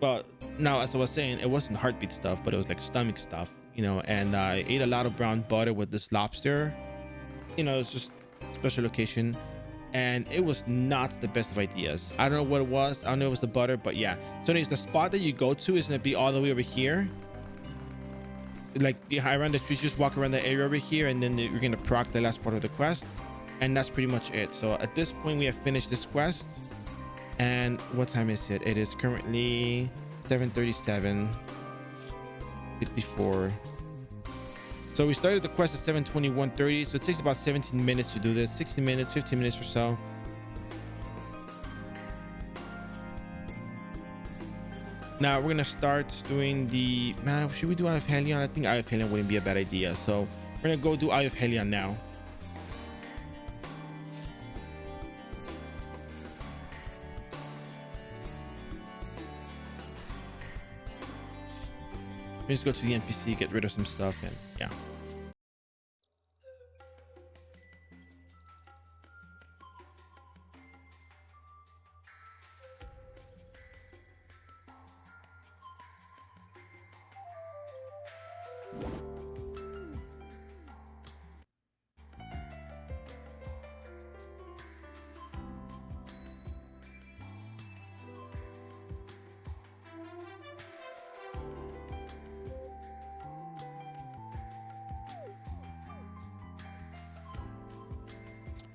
Well, now, as I was saying, it wasn't heartbeat stuff, but it was like stomach stuff, you know, and I ate a lot of brown butter with this lobster. You know, it's just special occasion, and it was not the best of ideas. I don't know what it was. I don't know if it was the butter, but yeah. So anyways, the spot that you go to is going to be all the way over here. Like around the trees, just walk around the area over here, and then you're going to proc the last part of the quest. And that's pretty much it. So at this point, we have finished this quest. And what time is it? It is currently 7:37, 54. So we started the quest at 7:21:30. So it takes about 17 minutes to do this. 60 minutes, 15 minutes or so. Now we're gonna start doing the, man, should we do Eye of Helion? I think Eye of Helion wouldn't be a bad idea. So we're gonna go do Eye of Helion now. We just go to the NPC, get rid of some stuff, and yeah.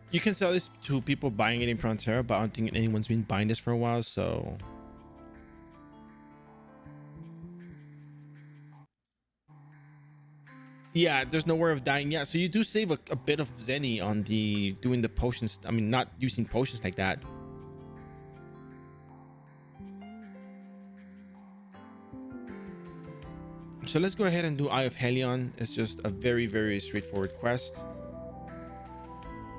You can sell this to people buying it in Frontera, but I don't think anyone's been buying this for a while, so yeah, there's nowhere of dying. Yeah, so you do save a bit of Zenny on the doing the potions. I mean, not using potions like that. So let's go ahead and do Eye of Helion. It's just a very straightforward quest.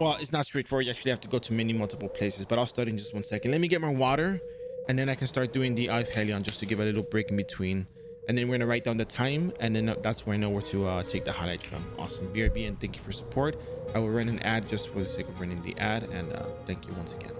Well, it's not straightforward. You actually have to go to many multiple places, but I'll start in just 1 second. Let me get my water, and then I can start doing the Eye of Helion just to give a little break in between. And then we're gonna write down the time, and then that's where I know where to take the highlight from. Awesome, BRB, and thank you for support. I will run an ad just for the sake of running the ad, and thank you once again.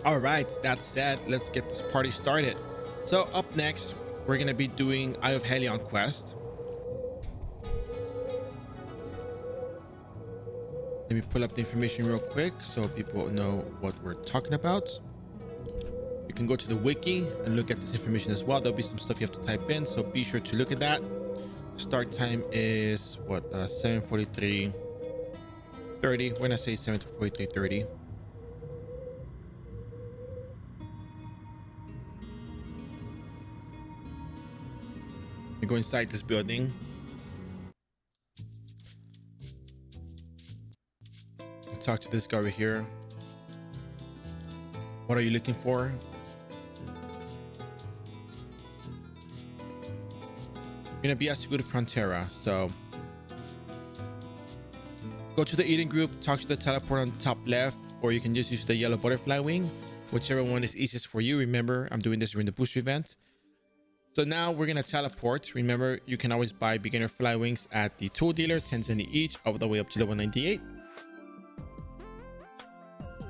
All right, that said, let's get this party started. So up next, we're gonna be doing Eye of Helion quest. Let me pull up the information real quick so people know what we're talking about. You can go to the wiki and look at this information as well. There'll be some stuff you have to type in, so be sure to look at that. Start time is what, 7:43:30. We're gonna say 7:43:30. We go inside this building. Talk to this guy over here. What are you looking for? You're gonna be asked to go to Frontera, so go to the eating group, talk to the teleport on the top left, or you can just use the yellow butterfly wing, whichever one is easiest for you. Remember, I'm doing this during the booster event. So now we're gonna teleport. Remember, you can always buy beginner fly wings at the tool dealer, 10 cents each, all the way up to level 98.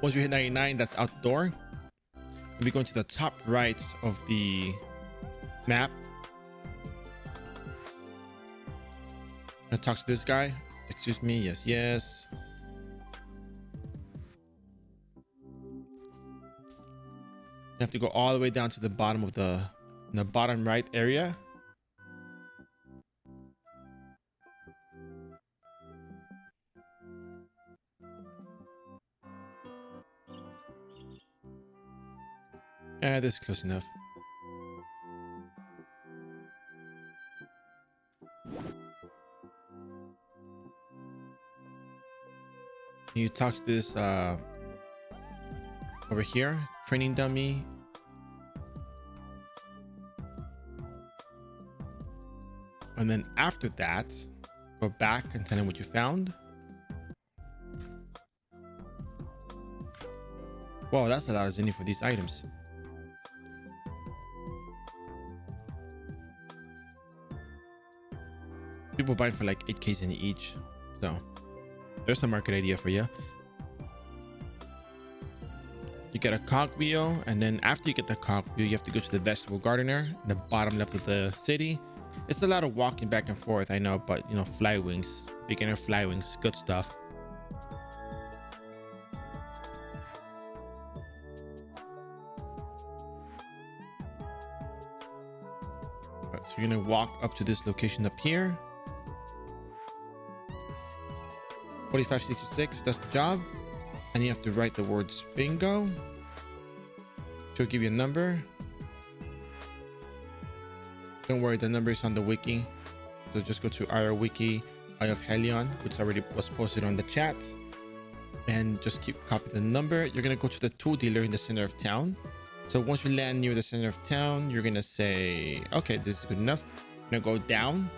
Once you hit 99, that's out the door. We'll be going to the top right of the map. I'm gonna talk to this guy. Excuse me. Yes, yes. You have to go all the way down to the bottom of the bottom right area. Yeah, this is close enough. You talk to this over here, training dummy. And then after that, go back and tell him what you found. Wow, that's a lot of zenny for these items. People buy for like 8k zenny each. So there's a market idea for you. You get a cogwheel, and then after you get the cogwheel, you have to go to the vegetable gardener in the bottom left of the city. It's a lot of walking back and forth, I know, but you know, fly wings, beginner fly wings, good stuff. All right, so you're gonna walk up to this location up here. 4566, that's the job. And you have to write the words bingo. She'll give you a number. Don't worry, the number is on the wiki. So just go to iRO wiki, Eye of Helion, which already was posted on the chat. And just keep copying the number. You're gonna go to the tool dealer in the center of town. So once you land near the center of town, you're gonna say, okay, this is good enough. I'm gonna go down.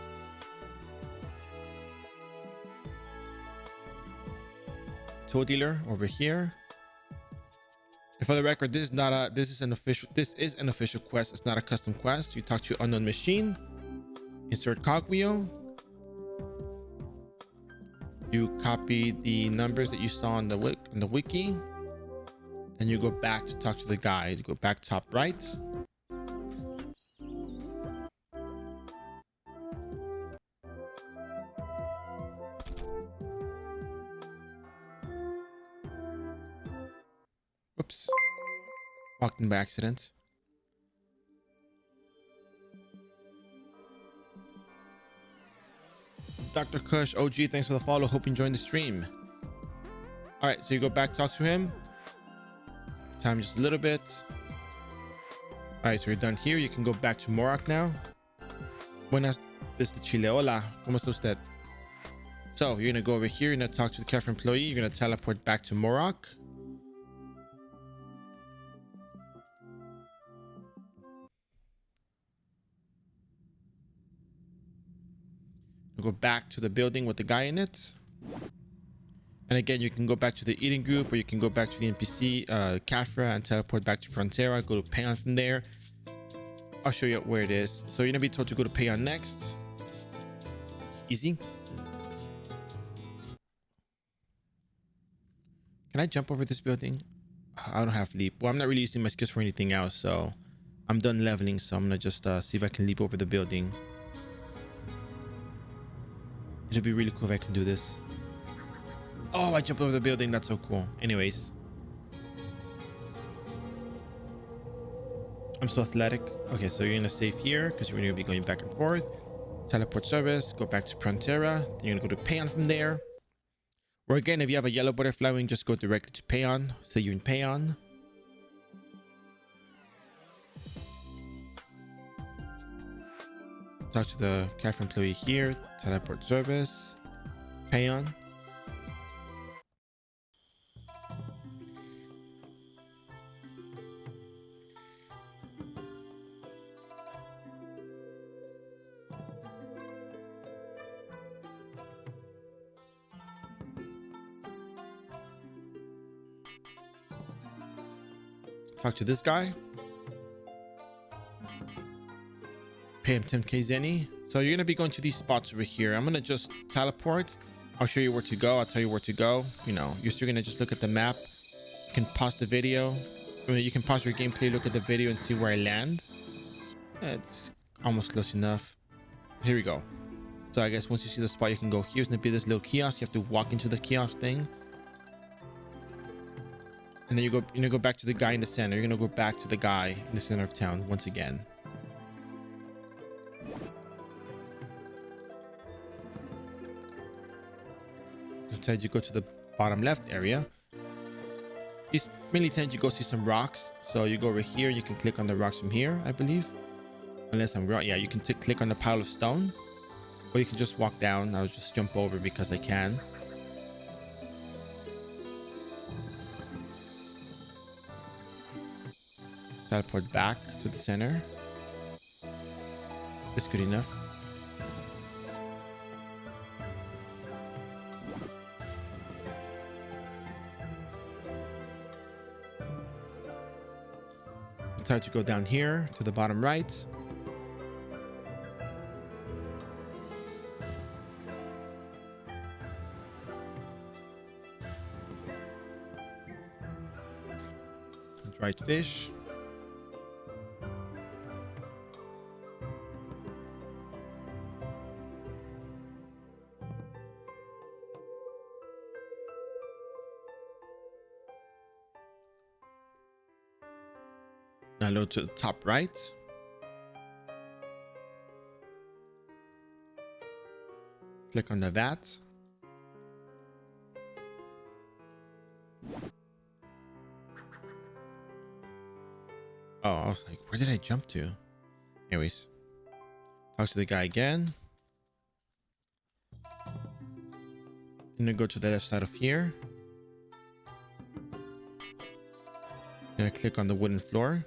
Tool dealer over here. And for the record, this is an official quest. It's not a custom quest. You talk to unknown machine, insert cogwheel, you copy the numbers that you saw on the wiki, and you go back to talk to the guy. You go back top right. Whoops. Walked in by accident. Dr. Kush, OG, thanks for the follow. Hope you enjoyed the stream. All right, so you go back, talk to him. Time just a little bit. All right, so you're done here. You can go back to Morak now. Buenas desde Chile. Hola, ¿cómo está usted? So you're gonna go over here. You're gonna talk to the careful employee. You're gonna teleport back to Morak. Go back to the building with the guy in it. And again, you can go back to the eating group, or you can go back to the NPC, Kafra, and teleport back to Frontera. Go to Payon from there. I'll show you where it is. So you're gonna be told to go to Payon next. Easy. Can I jump over this building? I don't have leap. Well, I'm not really using my skills for anything else, so I'm done leveling. So I'm gonna just see if I can leap over the building. It'd be really cool if I can do this. Oh, I jumped over the building. That's so cool. Anyways, I'm so athletic. Okay, so you're gonna save here because you're gonna be going back and forth. Teleport service, go back to Frontera. Then you're gonna go to Payon from there. Or again, if you have a yellow butterfly wing, just go directly to Payon. Say you're in Payon. Talk to the cafe employee here. Teleport service. Payon. Talk to this guy. Pay him 10k Zenny. So you're gonna be going to these spots over here. I'm gonna just teleport. I'll show you where to go. I'll tell you where to go. You know, you're still gonna just look at the map. You can pause the video. I mean, you can pause your gameplay, look at the video, and see where I land. It's almost close enough. Here we go. So I guess once you see the spot, you can go here. It's gonna be this little kiosk. You have to walk into the kiosk thing. And then you're gonna go back to the guy in the center. You're gonna go back to the guy in the center of town once again. Sometimes you go to the bottom left area. These mainly tend you go see some rocks. So you go over here. You can click on the rocks from here, I believe. Unless I'm wrong. Yeah, you can click on the pile of stone. Or you can just walk down. I'll just jump over because I can. Teleport back to the center. It's good enough. Try to go down here to the bottom right. Dried fish. Now load to the top right. Click on the vat. Oh, I was like, where did I jump to? Anyways, talk to the guy again. I'm gonna go to the left side of here. Gonna click on the wooden floor.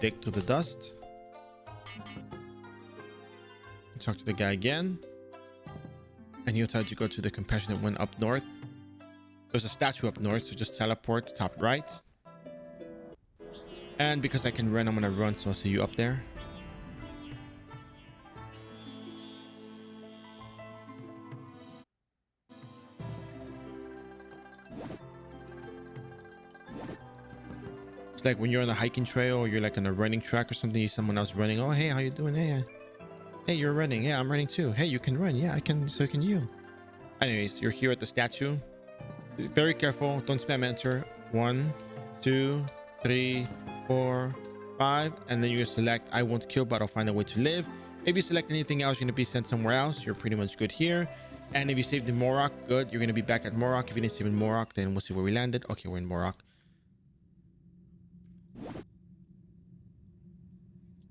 Dig to the dust. Talk to the guy again. And he'll tell you to go to the compassionate one up north. There's a statue up north, so just teleport top right. And because I can run, I'm gonna run, so I'll see you up there. It's like when you're on a hiking trail or you're like on a running track or something, you see someone else running. Oh, hey, how you doing? Hey, you're running. Yeah, I'm running too. Hey, you can run. Yeah, I can. So can you. Anyways, you're here at the statue. Very careful. Don't spam enter. 1, 2, 3, 4, 5. And then you select I won't kill, but I'll find a way to live. If you select anything else, you're going to be sent somewhere else. You're pretty much good here. And if you saved in Morok, good. You're going to be back at Morok. If you didn't save in Morok, then we'll see where we landed. Okay, we're in Morok.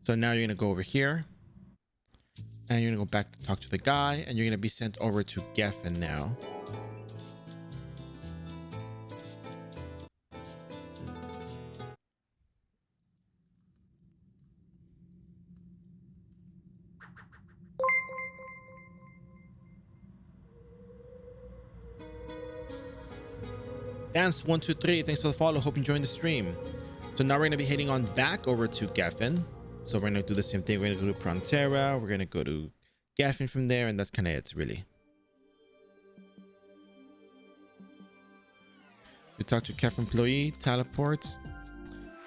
So now you're going to go over here. And you're going to go back and talk to the guy. And you're going to be sent over to Geffen now. Dance123, thanks for the follow. Hope you enjoyed the stream. So now we're going to be heading on back over to Geffen. So we're gonna do the same thing. We're gonna go to Prontera. We're gonna go to Geffen from there, and that's kind of it, really. So we talk to Geffen employee, teleport,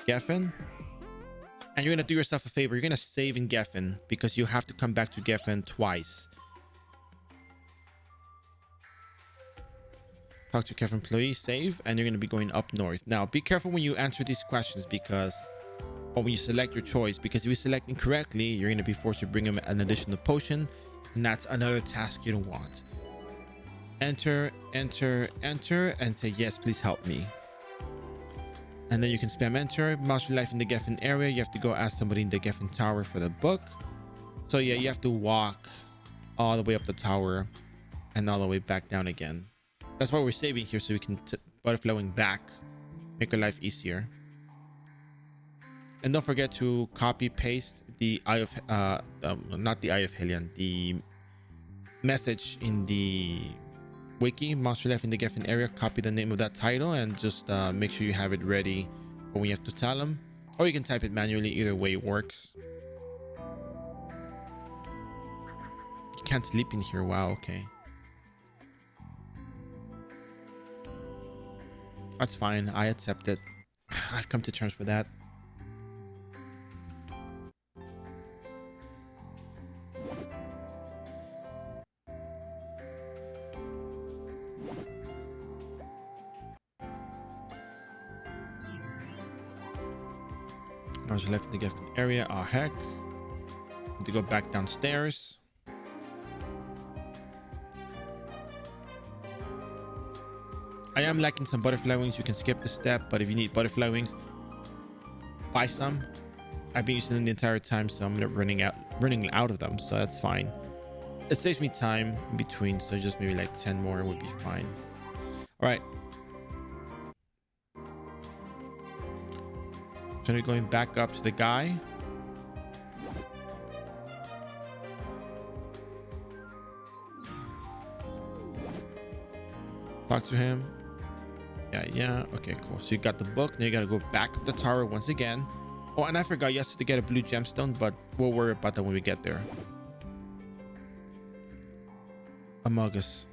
Geffen. And you're gonna do yourself a favor. You're gonna save in Geffen because you have to come back to Geffen twice. Talk to Geffen employee, save, and you're gonna be going up north. Now, be careful when you answer these questions because, or when you select your choice, because if you select incorrectly, you're gonna be forced to bring him an additional potion, and that's another task you don't want. Enter, enter, enter, and say yes, please help me. And then you can spam enter. Mouse your life in the Geffen area. You have to go ask somebody in the Geffen tower for the book. So yeah, you have to walk all the way up the tower and all the way back down again. That's why we're saving here, so we can butterflying back, make our life easier. And don't forget to copy paste the eye of not the eye of Helion, the message in the wiki. Monster life in the Geffen area. Copy the name of that title and just make sure you have it ready for when you have to tell them, or you can type it manually. Either way works. You can't sleep in here. Wow. Okay. That's fine. I accept it. I've come to terms with that. Monster left in the Geffen area. Oh heck. Need to go back downstairs. I am lacking some butterfly wings. You can skip the step, but if you need butterfly wings, buy some. I've been using them the entire time, so I'm running out of them, so that's fine. It saves me time in between, so just maybe like 10 more would be fine. All right. So we're going back up to the guy. Talk to him. Yeah. Okay, cool. So you got the book. Now you got to go back up the tower once again. Oh, and I forgot you have to get a blue gemstone, but we'll worry about that when we get there. Amogus.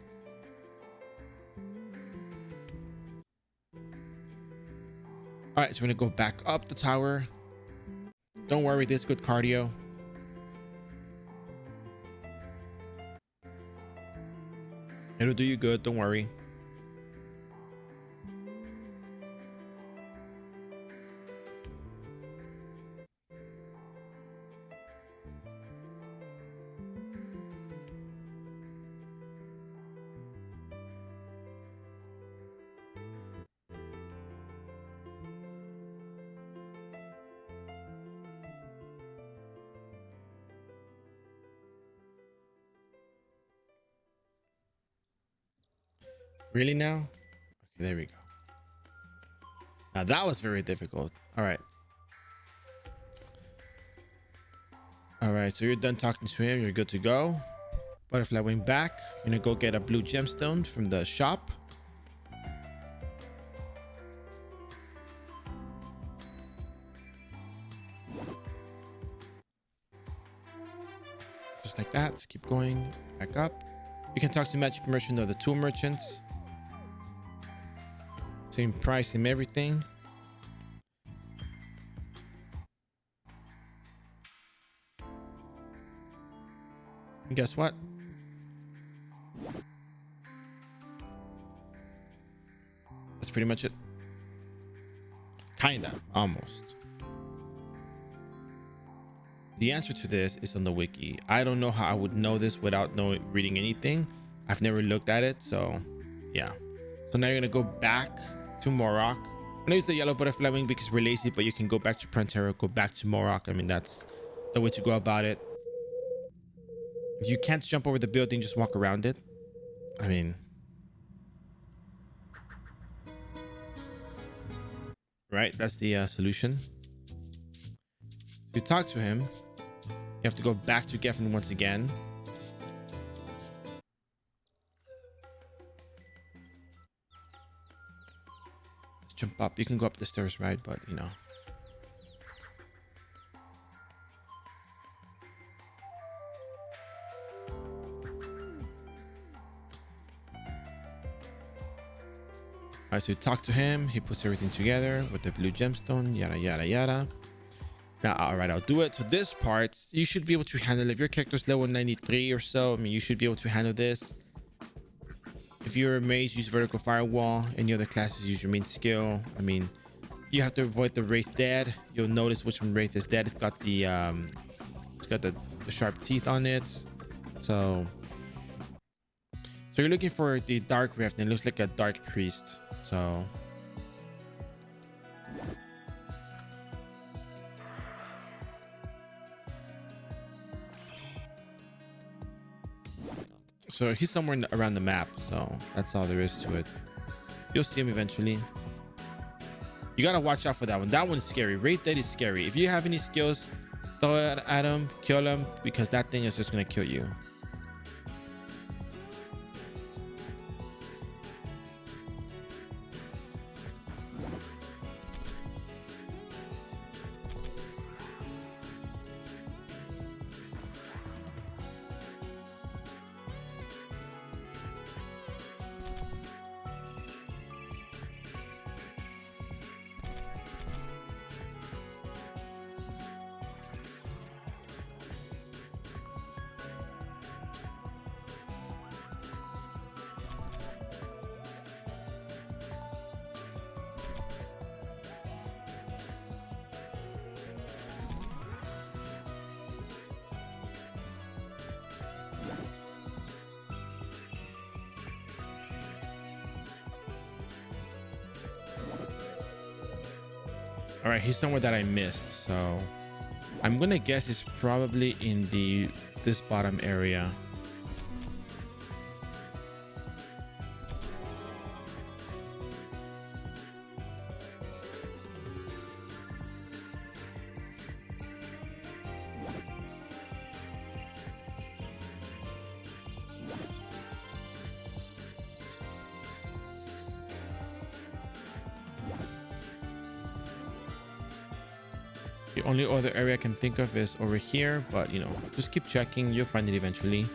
All right, so we're gonna go back up the tower. Don't worry, this is good cardio. It'll do you good. Don't worry. Really now? Okay, there we go. Now that was very difficult. All right. All right, so you're done talking to him. You're good to go. Butterfly wing back. You're gonna go get a blue gemstone from the shop. Just like that. Let's keep going back up. You can talk to magic merchant or the tool merchants. Same price, same everything. And guess what? That's pretty much it. Kinda, almost. The answer to this is on the wiki. I don't know how I would know this without reading anything. I've never looked at it, so yeah. So now you're gonna go back to Morok. I'm gonna use the yellow butterfly wing because we're lazy, but you can go back to Prontera, go back to Morok. I mean, that's the way to go about it. If you can't jump over the building, just walk around it. I mean, right? That's the solution. You talk to him. You have to go back to Geffen once again. Let's jump up. You can go up the stairs, right? But you know. right, so you talk to him. He puts everything together with the blue gemstone, yada, yada, yada. Now, all right, I'll do it. So this part, you should be able to handle. If your character's level 93 or so, I mean, you should be able to handle this. If you're a mage, use vertical firewall. Any other classes, use your main skill. I mean, you have to avoid the wraith dead. You'll notice which one wraith is dead. It's got the sharp teeth on it. So you're looking for the dark rift, and it looks like a dark priest. So he's somewhere around the map. So that's all there is to it. You'll see him eventually. You gotta watch out for that one. That one's scary. Wraith dead is scary. If you have any skills, throw it at him, kill him, because that thing is just gonna kill you. All right, he's somewhere that I missed, so I'm gonna guess it's probably in this bottom area. The only other area I can think of is over here, but you know, just keep checking. You'll find it eventually.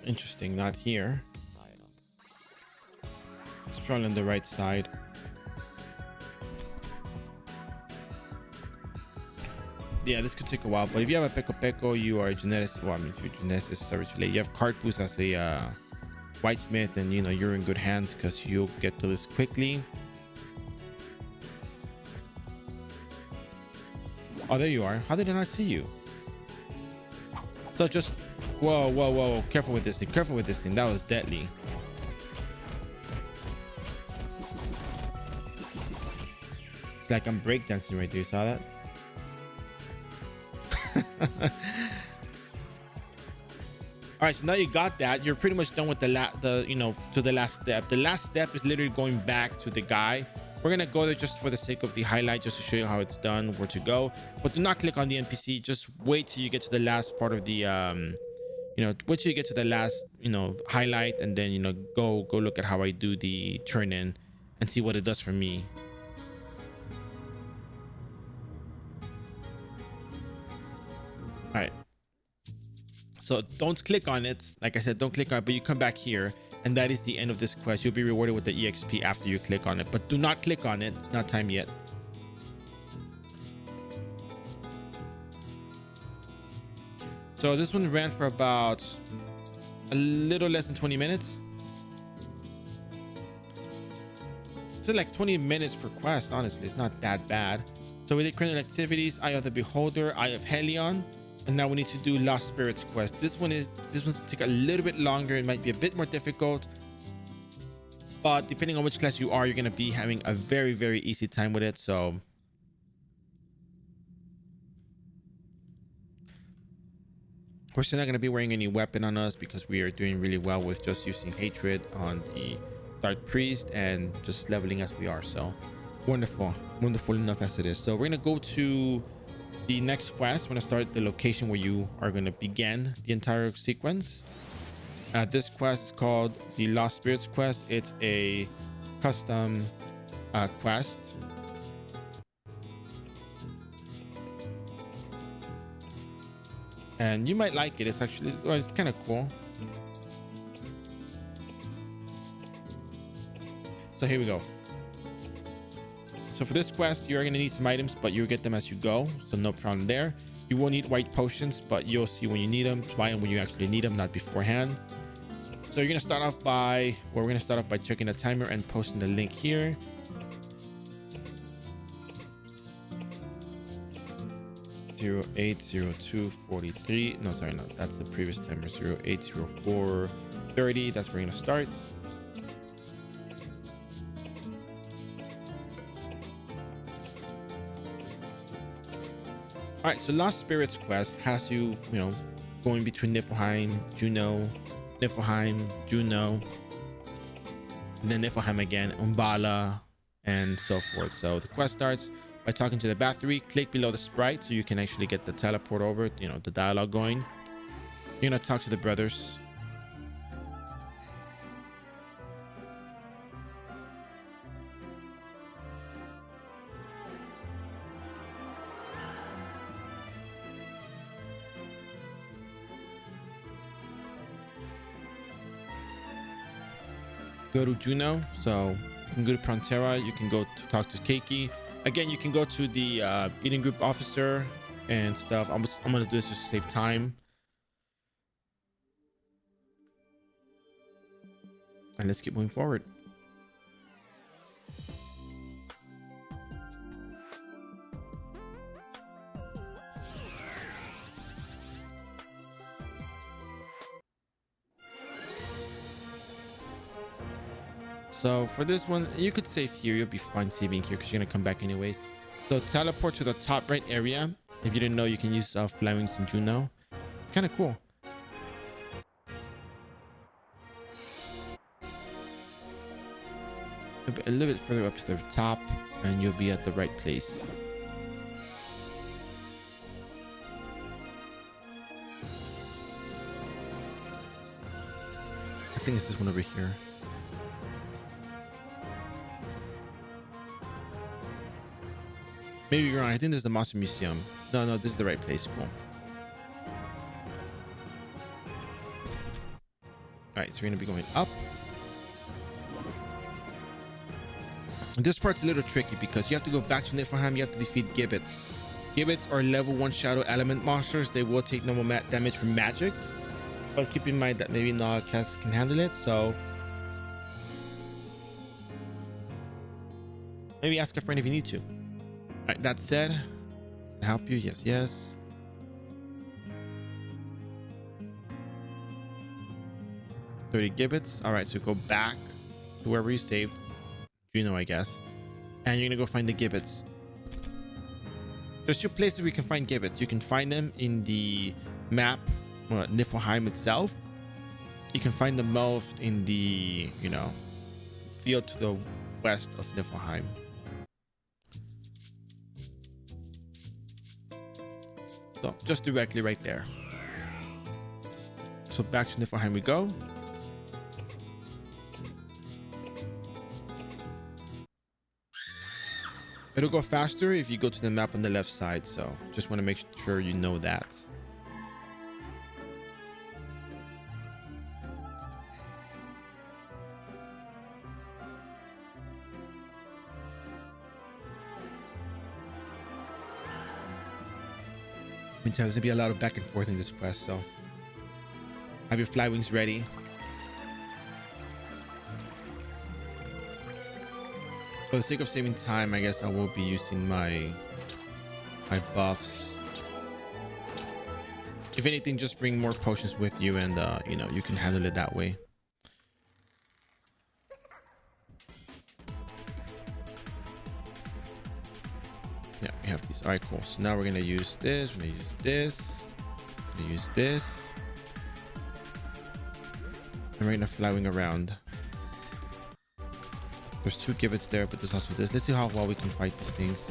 Interesting. Not here. It's probably on the right side. Yeah, this could take a while, but if you have a Peko Peko, you are a geneticist. Well, I mean, your geneticist is already too late. You have card boost as a whitesmith, and you know you're in good hands because you'll get to this quickly. Oh, there you are. How did I not see you? So just whoa, whoa, whoa! Careful with this thing. Careful with this thing. That was deadly. It's like I'm breakdancing right there. You saw that? All right, so now you got that. You're pretty much done with the last step. The last step is literally going back to the guy. We're gonna go there just for the sake of the highlight, just to show you how it's done, where to go. But do not click on the NPC. Just wait till you get to the last part of the wait till you get to the last highlight, and then go look at how I do the turn in and see what it does for me. All right, so don't click on it. Like I said, don't click on it, but you come back here, and that is the end of this quest. You'll be rewarded with the EXP after you click on it, but do not click on it. It's not time yet. So this one ran for about a little less than 20 minutes. It's like 20 minutes per quest. Honestly, it's not that bad. So we did criminal activities, Eye of the Beholder, Eye of Helion, and now we need to do Lost Spirits quest. This one's take a little bit longer. It might be a bit more difficult, but depending on which class you are, you're gonna be having a very, very easy time with it. So We're still not going to be wearing any weapon on us because we are doing really well with just using hatred on the Dark Priest and just leveling as we are. So wonderful enough as it is. So we're going to go to the next quest. We're going to start the location where you are going to begin the entire sequence. This quest is called the Lost Spirits quest. It's a custom quest. And you might like it. It's actually, it's kind of cool. So here we go. So for this quest, you're going to need some items, but you'll get them as you go. So no problem there. You will need white potions, but you'll see when you need them, buy them when you actually need them, not beforehand. So you're going to start off by, well, we're going to start off by checking the timer and posting the link here. Zero 080243. No, sorry, no, that's the previous timer. 080430. That's where we're going to start. All right, so Lost Spirits quest has you, going between Niflheim, Juno, Niflheim, Juno, and then Niflheim again, Umbala, and so forth. So the quest starts by talking to the battery. Click below the sprite so you can actually get the teleport over, the dialogue going. You're gonna talk to the brothers. Go to Juno, so you can go to Prontera, you can go to talk to Keiki. Again, you can go to the eating group officer and stuff. I'm gonna do this just to save time. And let's keep moving forward. So for this one, you could save here. You'll be fine saving here because you're gonna come back anyways. So teleport to the top right area. If you didn't know, you can use fly wings in Juno. It's kind of cool. A little bit further up to the top, and you'll be at the right place. I think it's this one over here. Maybe you're wrong. I think this is the Monster Museum. No, this is the right place. Cool. All right, so we're gonna be going up. And this part's a little tricky because you have to go back to Niflheim. You have to defeat gibbets. Gibbets are level 1 shadow element monsters. They will take normal damage from magic, but keep in mind that maybe not all classes can handle it. So maybe ask a friend if you need to. All right, that said, can I help you? Yes. 30 gibbets. All right, so go back to wherever you saved, Juno, I guess, and you're gonna go find the gibbets. There's 2 places we can find gibbets. You can find them in the map, Niflheim itself. You can find them both in the, field to the west of Niflheim. So just directly right there. So back to Niflheim we go. It'll go faster if you go to the map on the left side. So just want to make sure you know that. There's gonna be a lot of back and forth in this quest, so have your fly wings ready. For the sake of saving time, I guess I will be using my buffs. If anything, just bring more potions with you, and you can handle it that way. Yeah, we have these. All right, cool. So now we're gonna use this. We're gonna use this. gonna use this. And we're gonna fly wing around. There's 2 gibbets there, but there's also this. Let's see how well we can fight these things.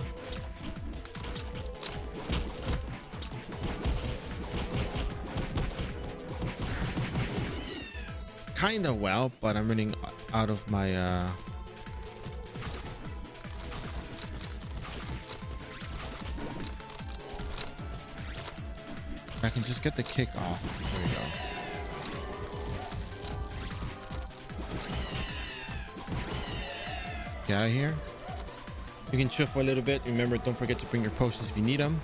Kinda well, but I'm running out of my I can just get the kick off. There we go. Get out of here. You can chill for a little bit. Remember, don't forget to bring your potions if you need them.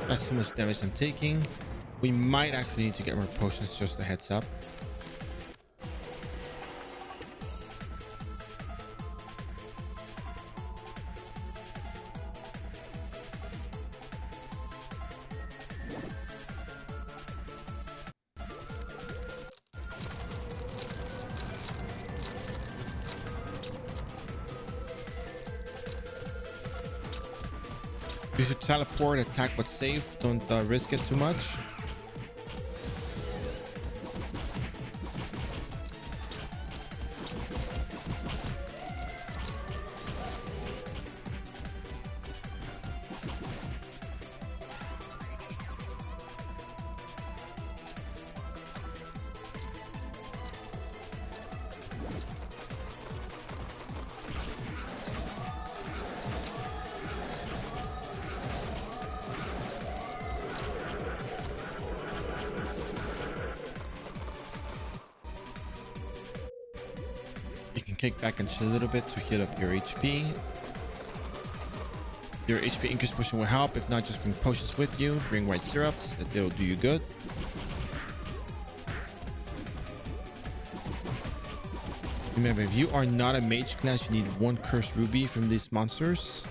That's too much damage I'm taking. We might actually need to get more potions, just a heads up. You should teleport, attack what's safe. Don't risk it too much. You can kick back and chill a little bit to heal up your HP. Your HP increase potion will help. If not, just bring potions with you. Bring white syrups. That will do you good. Remember, if you are not a mage class, you need 1 cursed ruby from these monsters.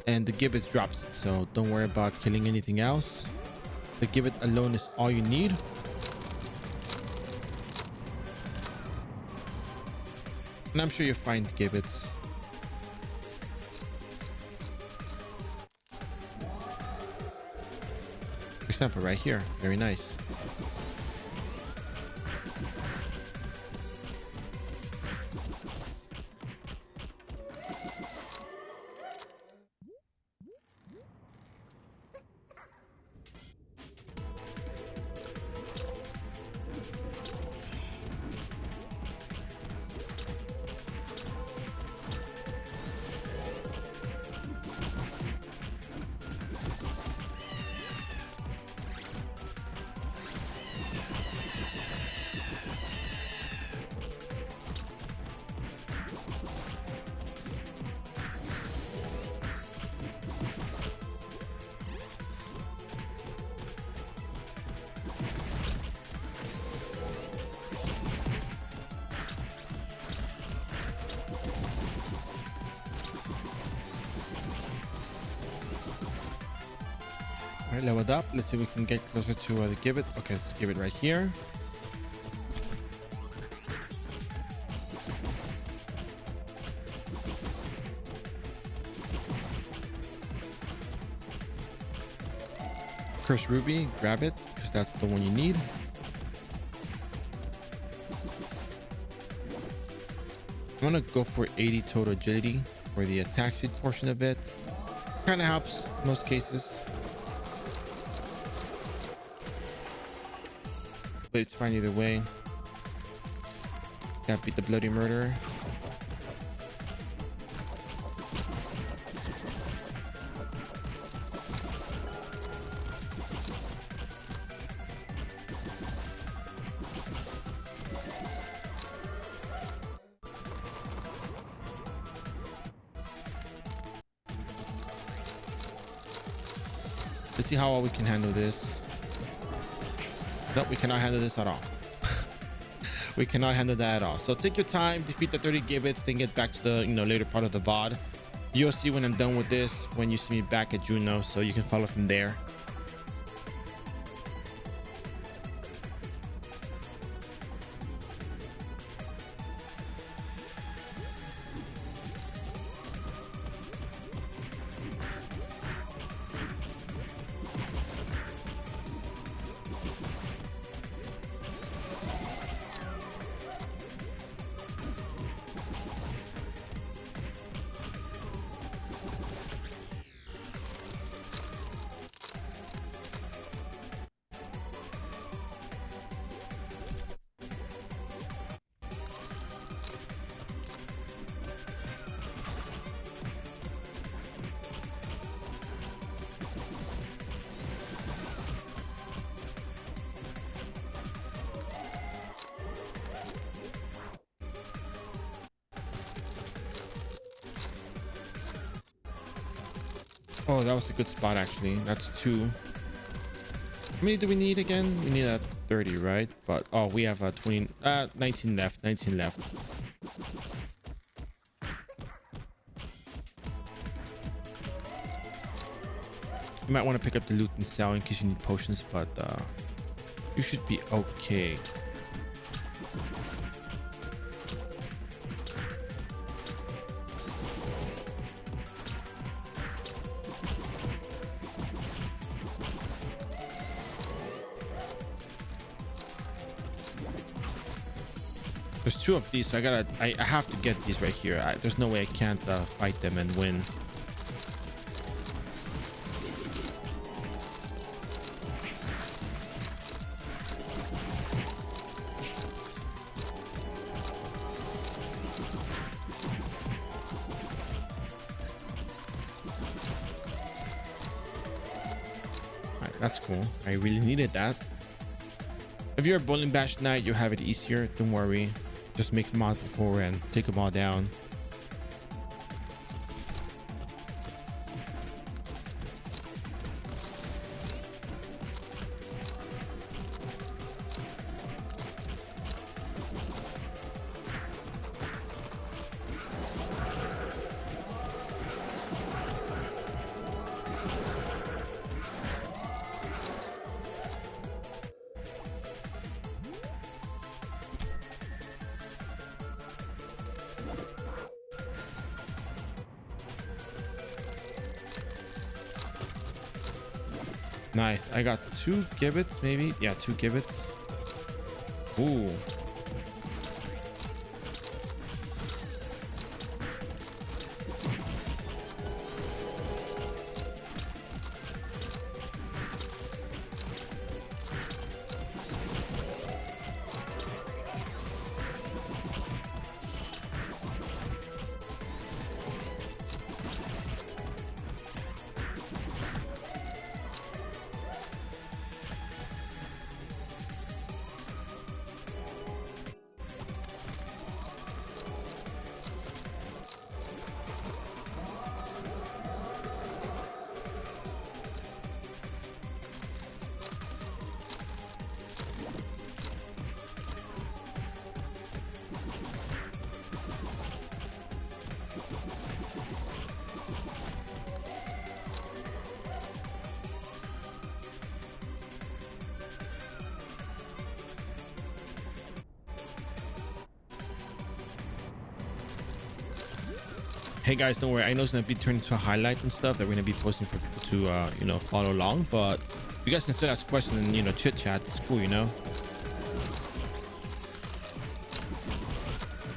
And the gibbet drops it. So don't worry about killing anything else. The gibbet alone is all you need. And I'm sure you'll find gibbets. For example, right here. Very nice. Alright, leveled up. Let's see if we can get closer to the gibbet. Okay, let's give it right here. Cursed ruby, grab it because that's the one you need. I'm gonna go for 80 total agility for the attack speed portion of it. Kind of helps in most cases, but it's fine either way. Gotta beat the bloody murderer. Let's see how well we can handle this. Nope, we cannot handle this at all. We cannot handle that at all. So take your time, defeat the 30 gibbets, then get back to the later part of the VOD. You'll see when I'm done with this when you see me back at Juno, so you can follow from there. Oh, that was a good spot actually. That's 2. How many do we need again? We need a 30, right? But oh, we have a 19 left. 19 left. You might want to pick up the loot and sell in case you need potions, but you should be okay. There's 2 of these, so I have to get these right here. There's no way I can't fight them and win. Alright, that's cool. I really needed that. If you're a bowling bash knight, you have it easier. Don't worry. Just make them out before and take them all down. Nice. I got 2 gibbets, maybe. Yeah, 2 gibbets. Ooh. Hey guys, don't worry. I know it's gonna be turned into a highlight and stuff that we're gonna be posting for people to you know, follow along, but you guys can still ask questions and, you know, chit chat. It's cool, you know.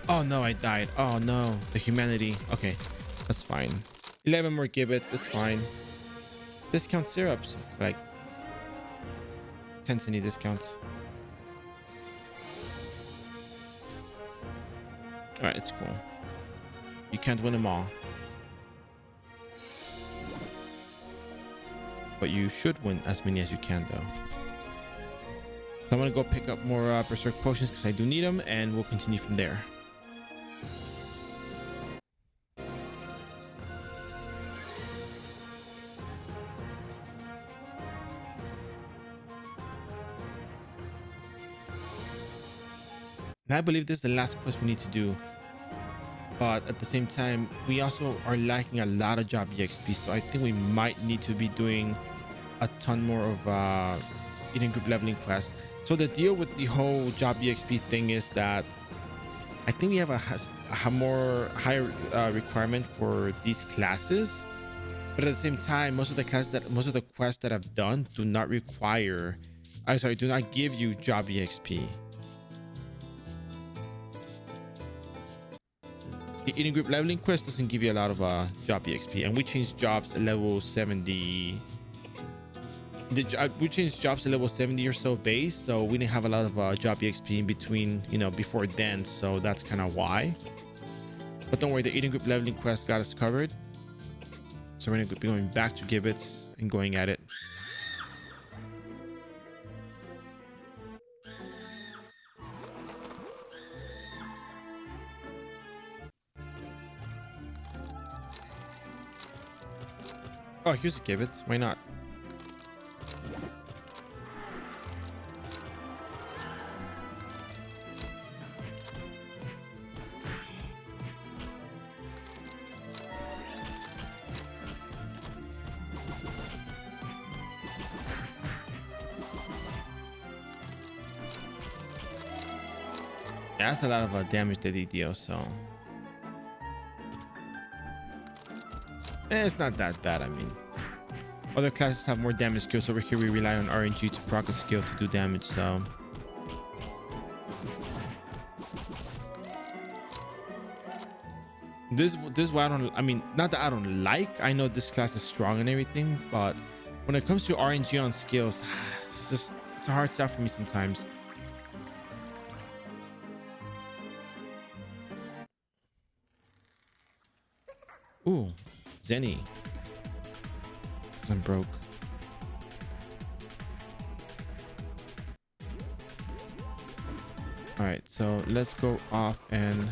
Oh no, I died. Oh no, the humanity. Okay, that's fine. 11 more gibbets, it's fine. Discount syrups, like 10 cent discounts. All right, it's cool. You can't win them all, but you should win as many as you can, though. So I'm gonna go pick up more berserk potions because I do need them, and we'll continue from there. And I believe this is the last quest we need to do. but at the same time, we also are lacking a lot of job EXP. So I think we might need to be doing a ton more of eating group leveling quest. So the deal with the whole job EXP thing is that I think we have a more higher requirement for these classes, but at the same time, most of the quests that I've done do not require, I'm sorry, do not give you job EXP. The eating group leveling quest doesn't give you a lot of job EXP, and we changed jobs at level 70. We changed jobs to level 70 or so base, so we didn't have a lot of job EXP in between, you know, before then. So that's kind of why. But don't worry, the eating group leveling quest got us covered. So we're gonna be going back to Gibbets and going at it. Oh, here's a Gibbets. Why not? Yeah, that's a lot of damage that they deal, so it's not that bad. I mean, other classes have more damage skills. Over here we rely on RNG to proc a skill to do damage, so this is why I mean, not that I don't like, I know this class is strong and everything, but when it comes to RNG on skills, it's a hard sell for me sometimes. Ooh, Zenny. Because I'm broke. All right, so let's go off and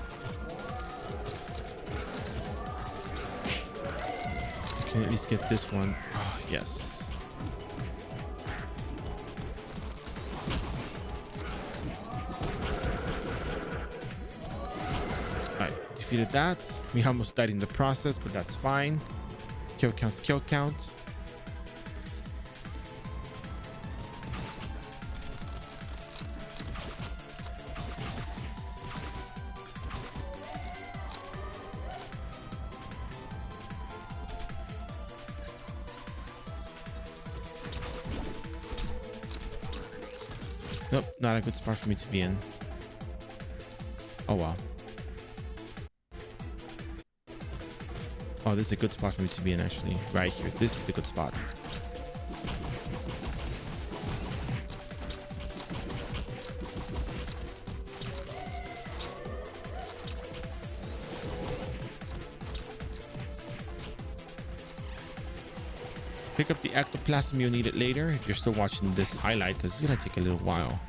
can at least get this one. Oh, yes. All right, defeated that. We almost died in the process, but that's fine. Kill count's kill count. Nope, not a good spot for me to be in. Oh, wow. Oh, this is a good spot for me to be in, actually. Right here. This is a good spot. Pick up the ectoplasm, you'll need it later if you're still watching this highlight, because it's gonna take a little while.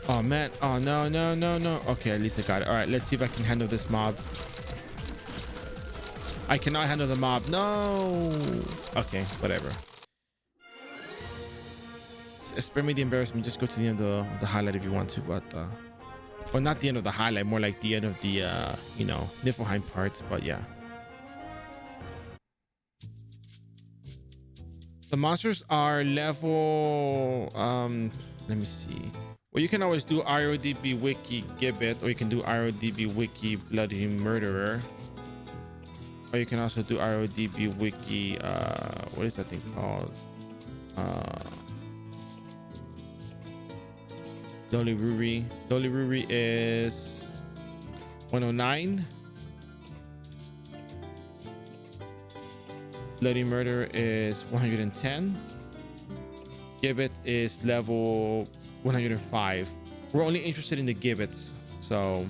Oh man, oh no, no, no, no. Okay, at least I got it. All right, let's see if I can handle this mob. I cannot handle the mob. No. Okay, whatever. Spare me the embarrassment. Just go to the end of the highlight if you want to, but well, not the end of the highlight, more like the end of the you know, Niflheim parts, but yeah. The monsters are level let me see. Well, you can always do iRO wiki Gibbet, or you can do iRO wiki bloody murderer, or you can also do iRO wiki what is that thing called, Dolly Ruri is 109. Bloody Murder is 110. Gibbet is level 105. We're only interested in the Gibbets, so.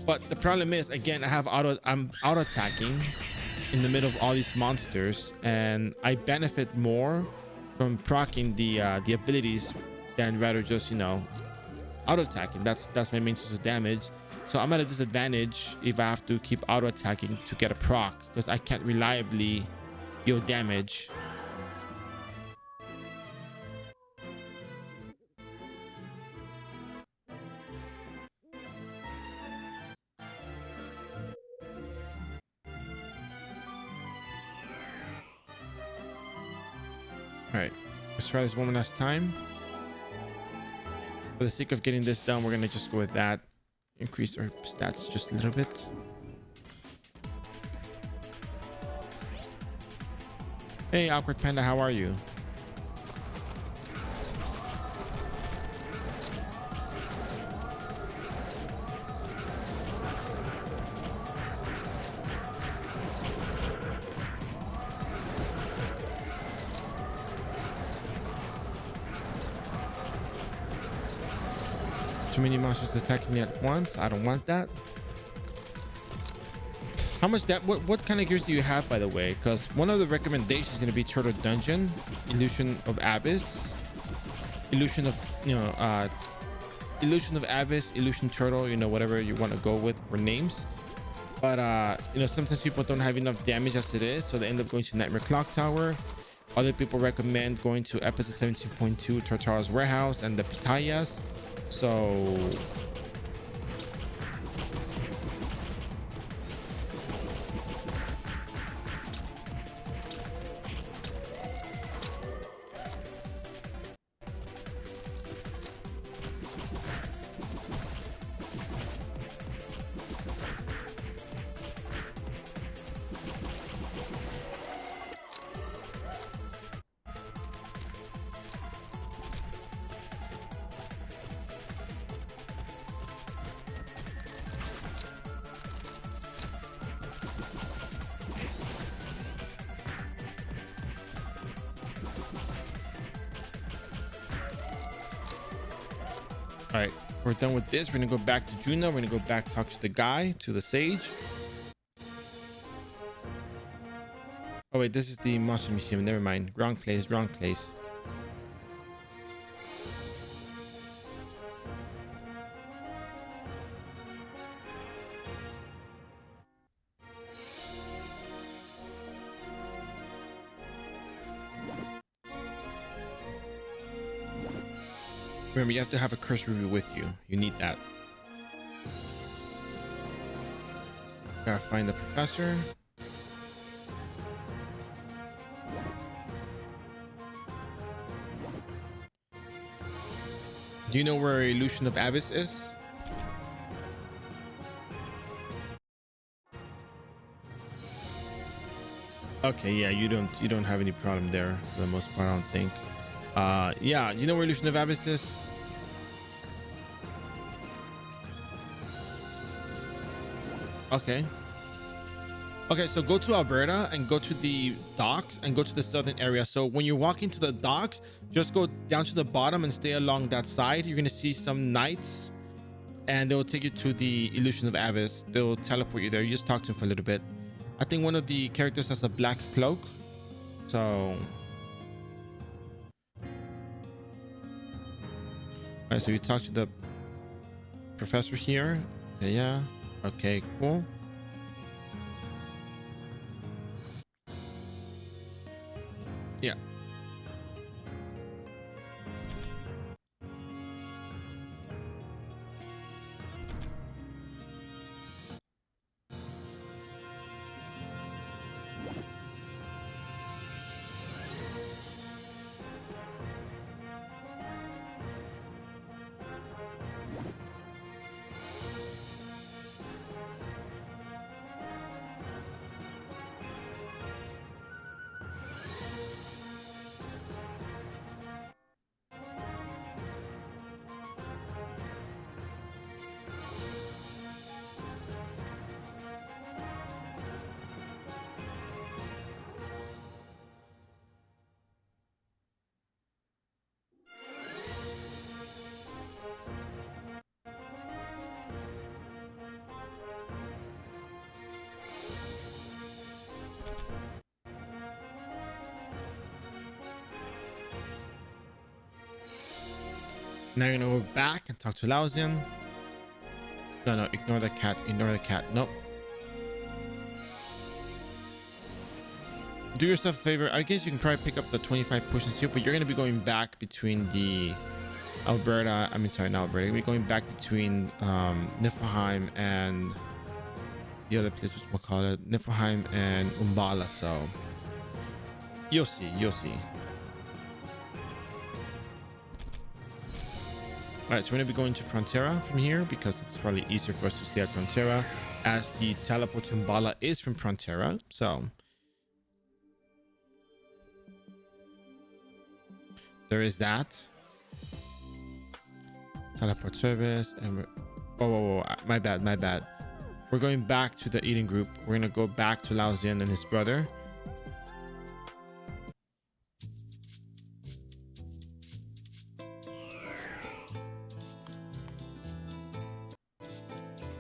But the problem is, again, I'm auto attacking in the middle of all these monsters, and I benefit more from proccing the abilities than rather just, you know, auto attacking. That's my main source of damage. So I'm at a disadvantage if I have to keep auto attacking to get a proc, because I can't reliably deal damage. All right, let's try this one last time. For the sake of getting this done, we're gonna just go with that. Increase our stats just a little bit. Hey, Awkward Panda, how are you? Too many monsters attacking me at once. I don't want that. How much that? What kind of gears do you have, by the way? Because one of the recommendations is going to be Turtle Dungeon, Illusion of Abyss, Illusion of Illusion of Abyss, Illusion Turtle. You know, whatever you want to go with for names. But you know, sometimes people don't have enough damage as it is, so they end up going to Nightmare Clock Tower. Other people recommend going to episode 17.2, Tartar's Warehouse and the Pitayas. So all right, we're done with this. We're gonna go back to Juno. We're gonna go back, talk to the guy, to the sage. Oh wait, this is the Monster Museum. Never mind. Wrong place, wrong place. Remember, you have to have a curse ruby with you. You need that. Gotta find the professor. Do you know where Illusion of Abyss is? Okay, yeah, you don't have any problem there for the most part, I don't think. Yeah, you know where Illusion of Abyss is? Okay. Okay, so go to Alberta and go to the docks and go to the southern area. So when you're walking to the docks, just go down to the bottom and stay along that side. You're gonna see some knights and they'll take you to the Illusion of Abyss. They'll teleport you there. You just talk to them for a little bit. I think one of the characters has a black cloak. So all right, so you talk to the professor here. Yeah. Okay, cool. Yeah. Now you're gonna go back and talk to Lausian. No, ignore the cat. Ignore the cat. Nope. Do yourself a favor. I guess you can probably pick up the 25 potions here, but you're gonna be going back between the Alberta. I mean, sorry, not Alberta. You're gonna be going back between Niflheim and the other place, which we'll call it Niflheim and Umbala. So you'll see. You'll see. All right, so we're gonna be going to Frontera from here because it's probably easier for us to stay at Frontera, as the teleport to Umbala is from Frontera. So there is that. Teleport service, and we're, whoa, my bad. We're going back to the eating group. We're gonna go back to Lao Zian and his brother.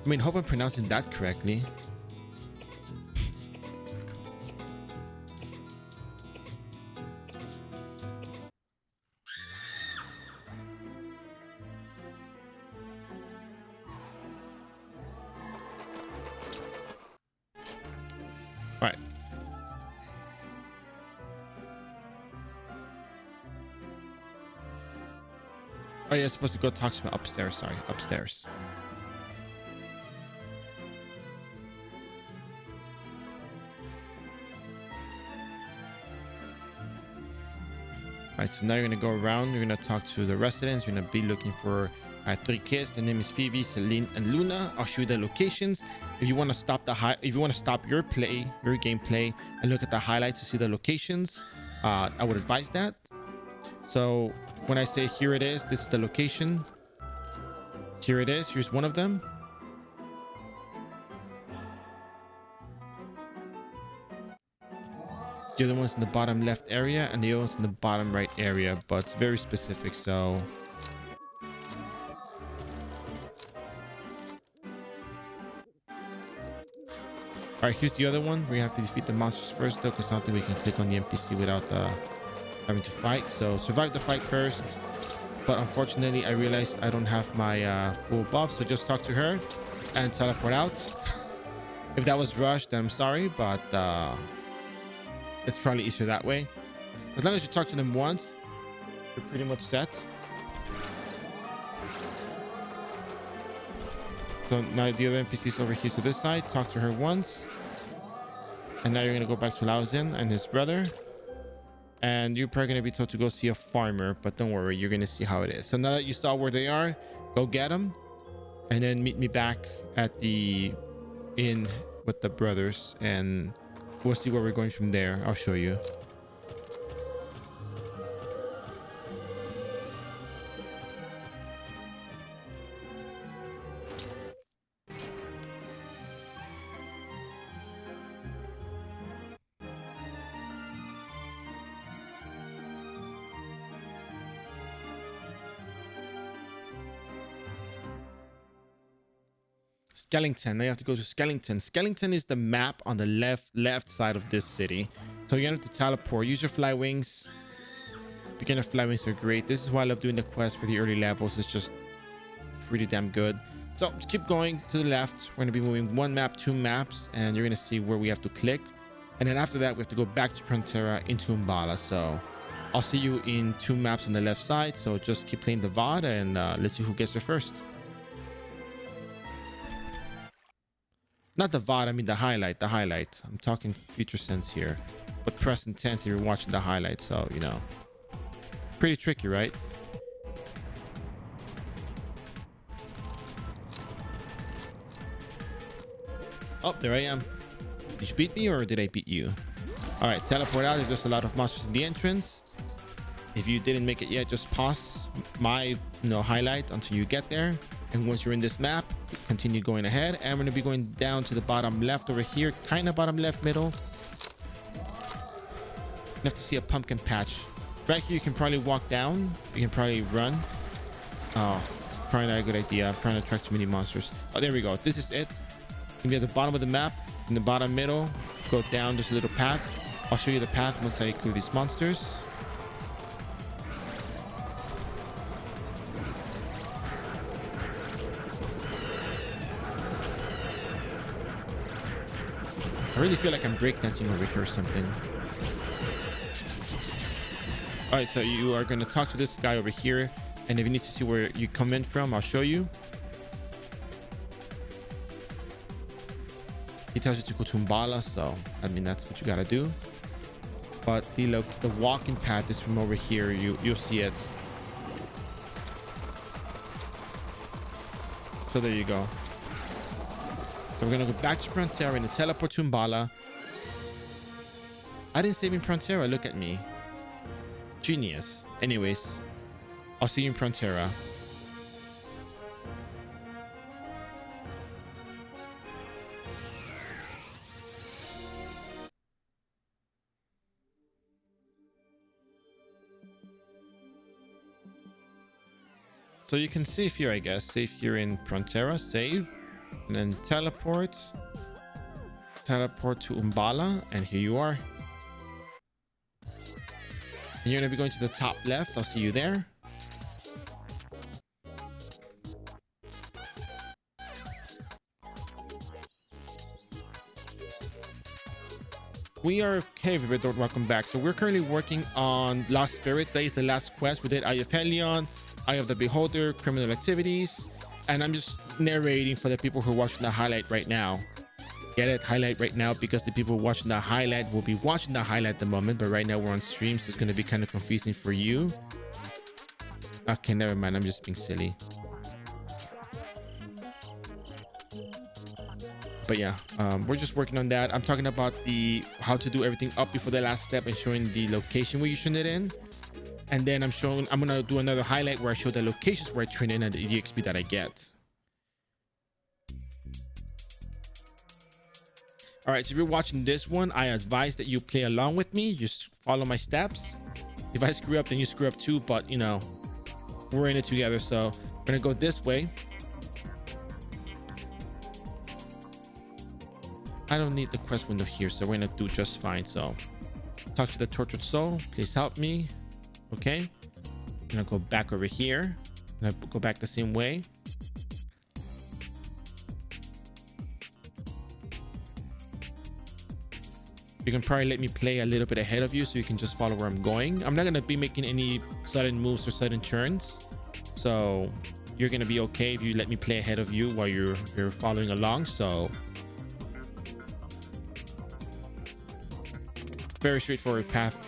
I mean, hope I'm pronouncing that correctly. All right. Oh yeah, supposed to go talk to him upstairs. Sorry, upstairs. All right, so now you're gonna go around. You're gonna talk to the residents. You're gonna be looking for three kids. The name is Phoebe, Celine, and Luna. I'll show you the locations. If you want to stop if you want to stop your gameplay, and look at the highlights to see the locations, I would advise that. So when I say here it is, this is the location. Here it is. Here's one of them. The other one's in the bottom left area, and the other one's in the bottom right area, but it's very specific. So all right, here's the other one. We have to defeat the monsters first though, because I don't think we can click on the NPC without having to fight. So survive the fight first. But unfortunately, I realized I don't have my full buff, so just talk to her and teleport out. If that was rushed, then I'm sorry, but it's probably easier that way. As long as you talk to them once, you're pretty much set. So now the other NPC's over here to this side. Talk to her once. And now you're going to go back to Lao Zin and his brother. And you're probably going to be told to go see a farmer. But don't worry, you're going to see how it is. So now that you saw where they are, go get them. And then meet me back at the inn with the brothers. And we'll see where we're going from there. I'll show you. Skellington. Now you have to go to Skellington. Skellington is the map on the left side of this city. So you're gonna have to teleport. Use your fly wings. Beginner fly wings are great. This is why I love doing the quest for the early levels. It's just pretty damn good. So just keep going to the left. We're gonna be moving one map, two maps, and you're gonna see where we have to click. And then after that, we have to go back to Frontera into Umbala. So I'll see you in two maps on the left side. So just keep playing the VOD and let's see who gets there first. Not the VOD, I mean the highlight, I'm talking future sense here. But present tense, you're watching the highlight, so, you know. Pretty tricky, right? Oh, there I am. Did you beat me or did I beat you? All right, teleport out. There's just a lot of monsters in the entrance. If you didn't make it yet, just pause my highlight until you get there. And once you're in this map, continue going ahead. And we're going to be going down to the bottom left over here. Kind of bottom left middle. You have to see a pumpkin patch. Right here, you can probably walk down. You can probably run. Oh, it's probably not a good idea. I'm trying to attract too many monsters. Oh, there we go. This is it. You can be at the bottom of the map. In the bottom middle, go down. There's a little path. I'll show you the path once I clear these monsters. I really feel like I'm breakdancing over here or something. All right, so you are going to talk to this guy over here. And if you need to see where you come in from, I'll show you. He tells you to go to Umbala, so I mean, that's what you got to do. But the walking path is from over here. You'll see it. So there you go. So we're gonna go back to Prontera and teleport to Umbala. I didn't save in Prontera. Look at me. Genius. Anyways, I'll see you in Prontera. So you can save here, I guess. Save here in Prontera, save, and then teleport to Umbala, and here you are. And you're gonna be going to the top left. I'll see you there. We are okay, Vividor. Welcome back. So we're currently working on Lost Spirits. That is the last quest. We did Eye of Helion, Eye of the Beholder, Criminal Activities, and I'm just narrating for the people who are watching the highlight right now. Get it? Highlight right now, because the people watching the highlight will be watching the highlight at the moment, but right now we're on stream, so it's going to be kind of confusing for you. Okay, never mind. I'm just being silly. But yeah, we're just working on that. I'm talking about how to do everything up before the last step and showing the location where you turn it in. And then I'm gonna do another highlight where I show the locations where I turn in and the EXP that I get. All right, so if you're watching this one, I advise that you play along with me. Just follow my steps. If I screw up, then you screw up too, but you know, we're in it together. So we're gonna go this way. I don't need the quest window here, so we're gonna do just fine. So talk to the tortured soul. Please help me. Okay. I'm gonna go back over here. I'm gonna go back the same way. You can probably let me play a little bit ahead of you so you can just follow where I'm going. I'm not gonna be making any sudden moves or sudden turns, so you're gonna be okay if you let me play ahead of you while you're following along. So very straightforward path.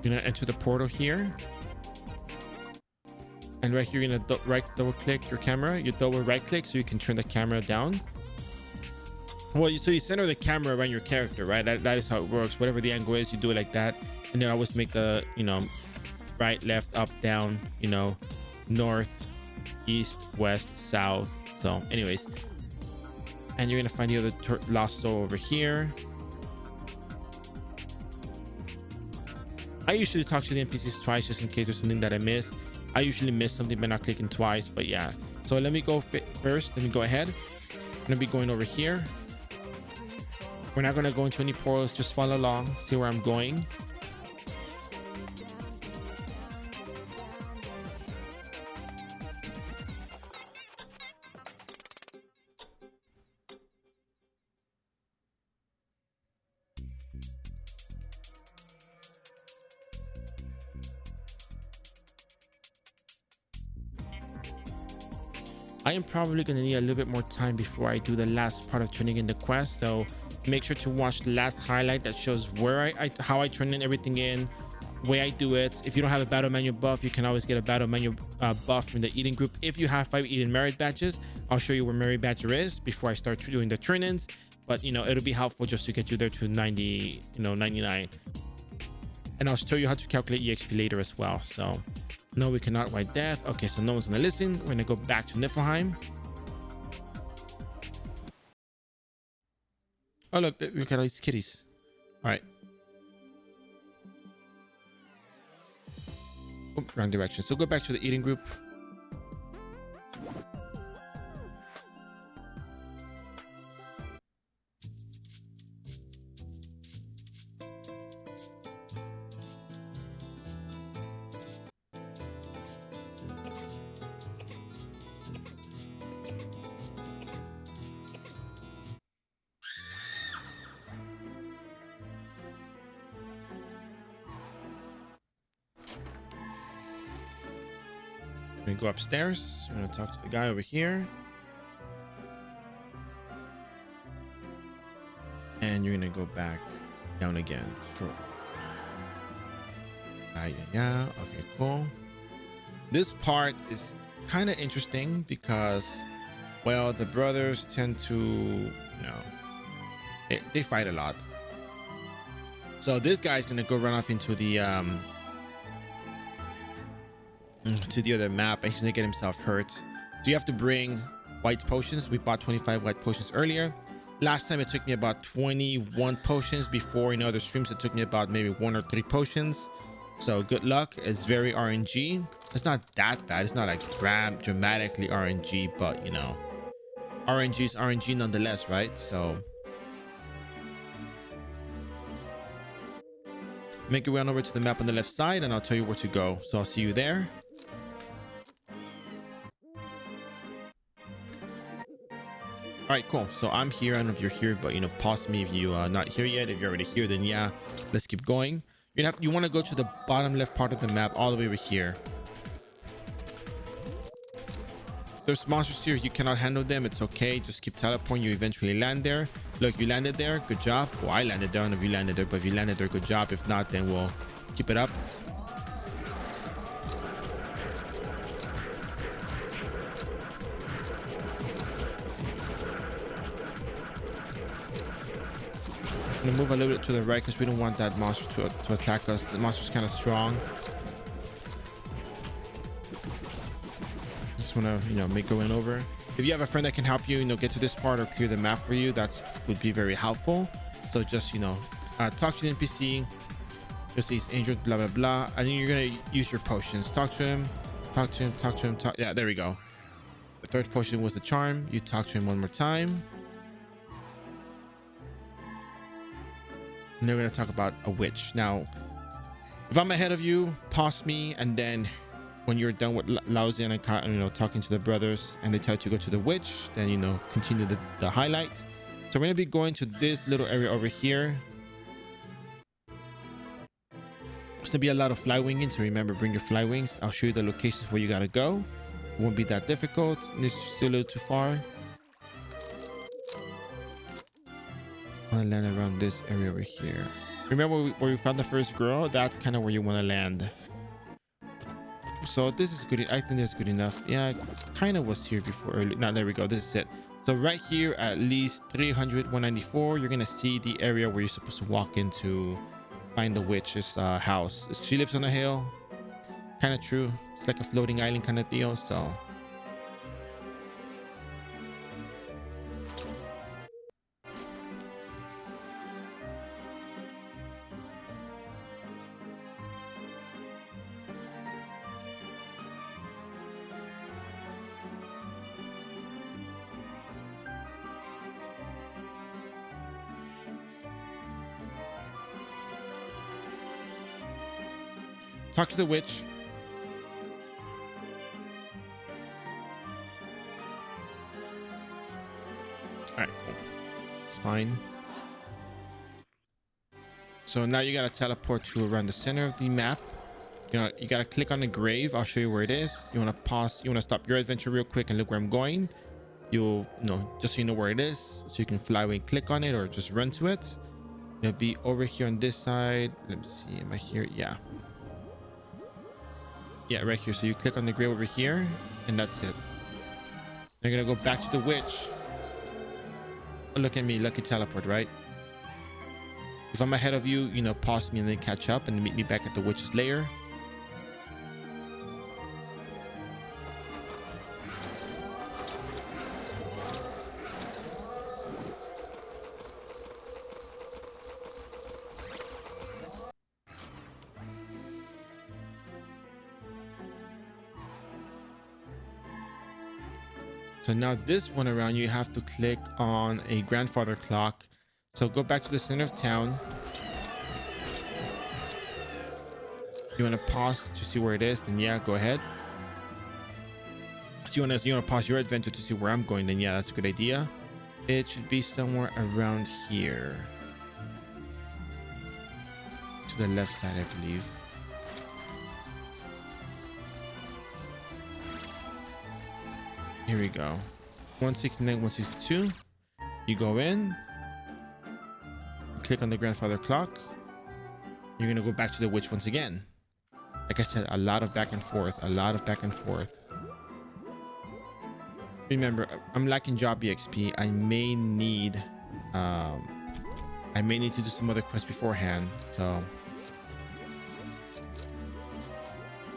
You're gonna enter the portal here, and right here you're gonna double click your camera. You double right click so you can turn the camera down. Well, so you center the camera around your character, right? That is how it works. Whatever the angle is, you do it like that, and then always make the, you know, right, left, up, down, you know, north, east, west, south. So anyways, and you're gonna find the other lost soul over here. I usually talk to the NPCs twice just in case there's something that I miss. I usually miss something by not clicking twice, but yeah. So let me go first. Let me go ahead. I'm gonna be going over here. We're not gonna go into any portals. Just follow along, see where I'm going. I am probably going to need a little bit more time before I do the last part of turning in the quest, so make sure to watch the last highlight that shows where how I turn in everything in, way I do it. If you don't have a battle manual buff, you can always get a battle manual buff from the Eden group. If you have 5 Eden merit badges, I'll show you where merit badger is before I start doing the turn-ins, but you know, it'll be helpful just to get you there to 90, you know, 99. And I'll show you how to calculate EXP later as well. So no, we cannot write death. Okay, so no one's gonna listen. We're gonna go back to Niflheim. Oh look at all these kitties. All right. Oh, wrong direction. So go back to the Eden group. We're gonna go upstairs. I'm gonna talk to the guy over here. And you're gonna go back down again. Sure. Yeah. Okay, cool. This part is kind of interesting because, well, the brothers tend to, they fight a lot. So this guy's gonna go run off into the to the other map, and he's gonna get himself hurt. So you have to bring white potions. We bought 25 white potions earlier. Last time it took me about 21 potions. Before in other streams it took me about maybe 1 or 3 potions. So good luck. It's very RNG. It's not that bad. It's not like dramatically RNG, but RNG is RNG nonetheless, right? So make your way on over to the map on the left side and I'll tell you where to go. So I'll see you there. All right, cool. So I'm here. I don't know if you're here, but pause me if you're not here yet. If you're already here, then yeah, let's keep going. You want to go to the bottom left part of the map all the way over here. There's monsters here. You cannot handle them. It's okay. Just keep teleporting. You eventually land there. Look, you landed there. Good job. Well, I landed there. I don't know if you landed there, but if you landed there, good job. If not, then we'll keep it up. I'm gonna move a little bit to the right because we don't want that monster to attack us. The monster's kind of strong. Just want to make our way over. If you have a friend that can help you get to this part or clear the map for you, would be very helpful. So just talk to the NPC, just say he's injured, blah blah blah, and then you're gonna use your potions. Talk to him. Yeah, there we go. The third potion was the charm. You talk to him one more time. And then we're going to talk about a witch. Now, if I'm ahead of you, pause me, and then when you're done with Laozian and talking to the brothers and they tell you to go to the witch, then continue the highlight. So we're going to be going to this little area over here. There's going to be a lot of fly winging, so remember, bring your fly wings. I'll show you the locations where you got to go. It won't be that difficult. It's still a little too far. I want to land around this area over here. Remember where we found the first girl? That's kind of where you want to land. So this is good. I think that's good enough. Yeah, I kind of was here before early. Now there we go. This is it. So right here, at least 300, 194, you're gonna see the area where you're supposed to walk into, find the witch's house. She lives on a hill. Kind of true. It's like a floating island kind of deal. So. Talk to the witch. All right, cool. It's fine. So now you gotta teleport to around the center of the map. You gotta click on the grave. I'll show you where it is. You wanna pause. You wanna stop your adventure real quick and look where I'm going. You'll just so you know where it is, so you can fly away and click on it or just run to it. It'll be over here on this side. Let me see. Am I here? Yeah. Yeah, right here. So you click on the grave over here, and that's it. You're gonna go back to the witch. Oh, look at me, lucky teleport, right? If I'm ahead of you, pause me and then catch up and meet me back at the witch's lair. So now this one around, you have to click on a grandfather clock. So go back to the center of town. You want to pause to see where it is, then yeah, go ahead. So you want to pause your adventure to see where I'm going, then yeah, that's a good idea. It should be somewhere around here. To the left side, I believe. Here we go. 169, 162. You go in, click on the grandfather clock. You're gonna go back to the witch once again. Like I said, a lot of back and forth, a lot of back and forth. Remember, I'm lacking job EXP. I may need to do some other quests beforehand. So,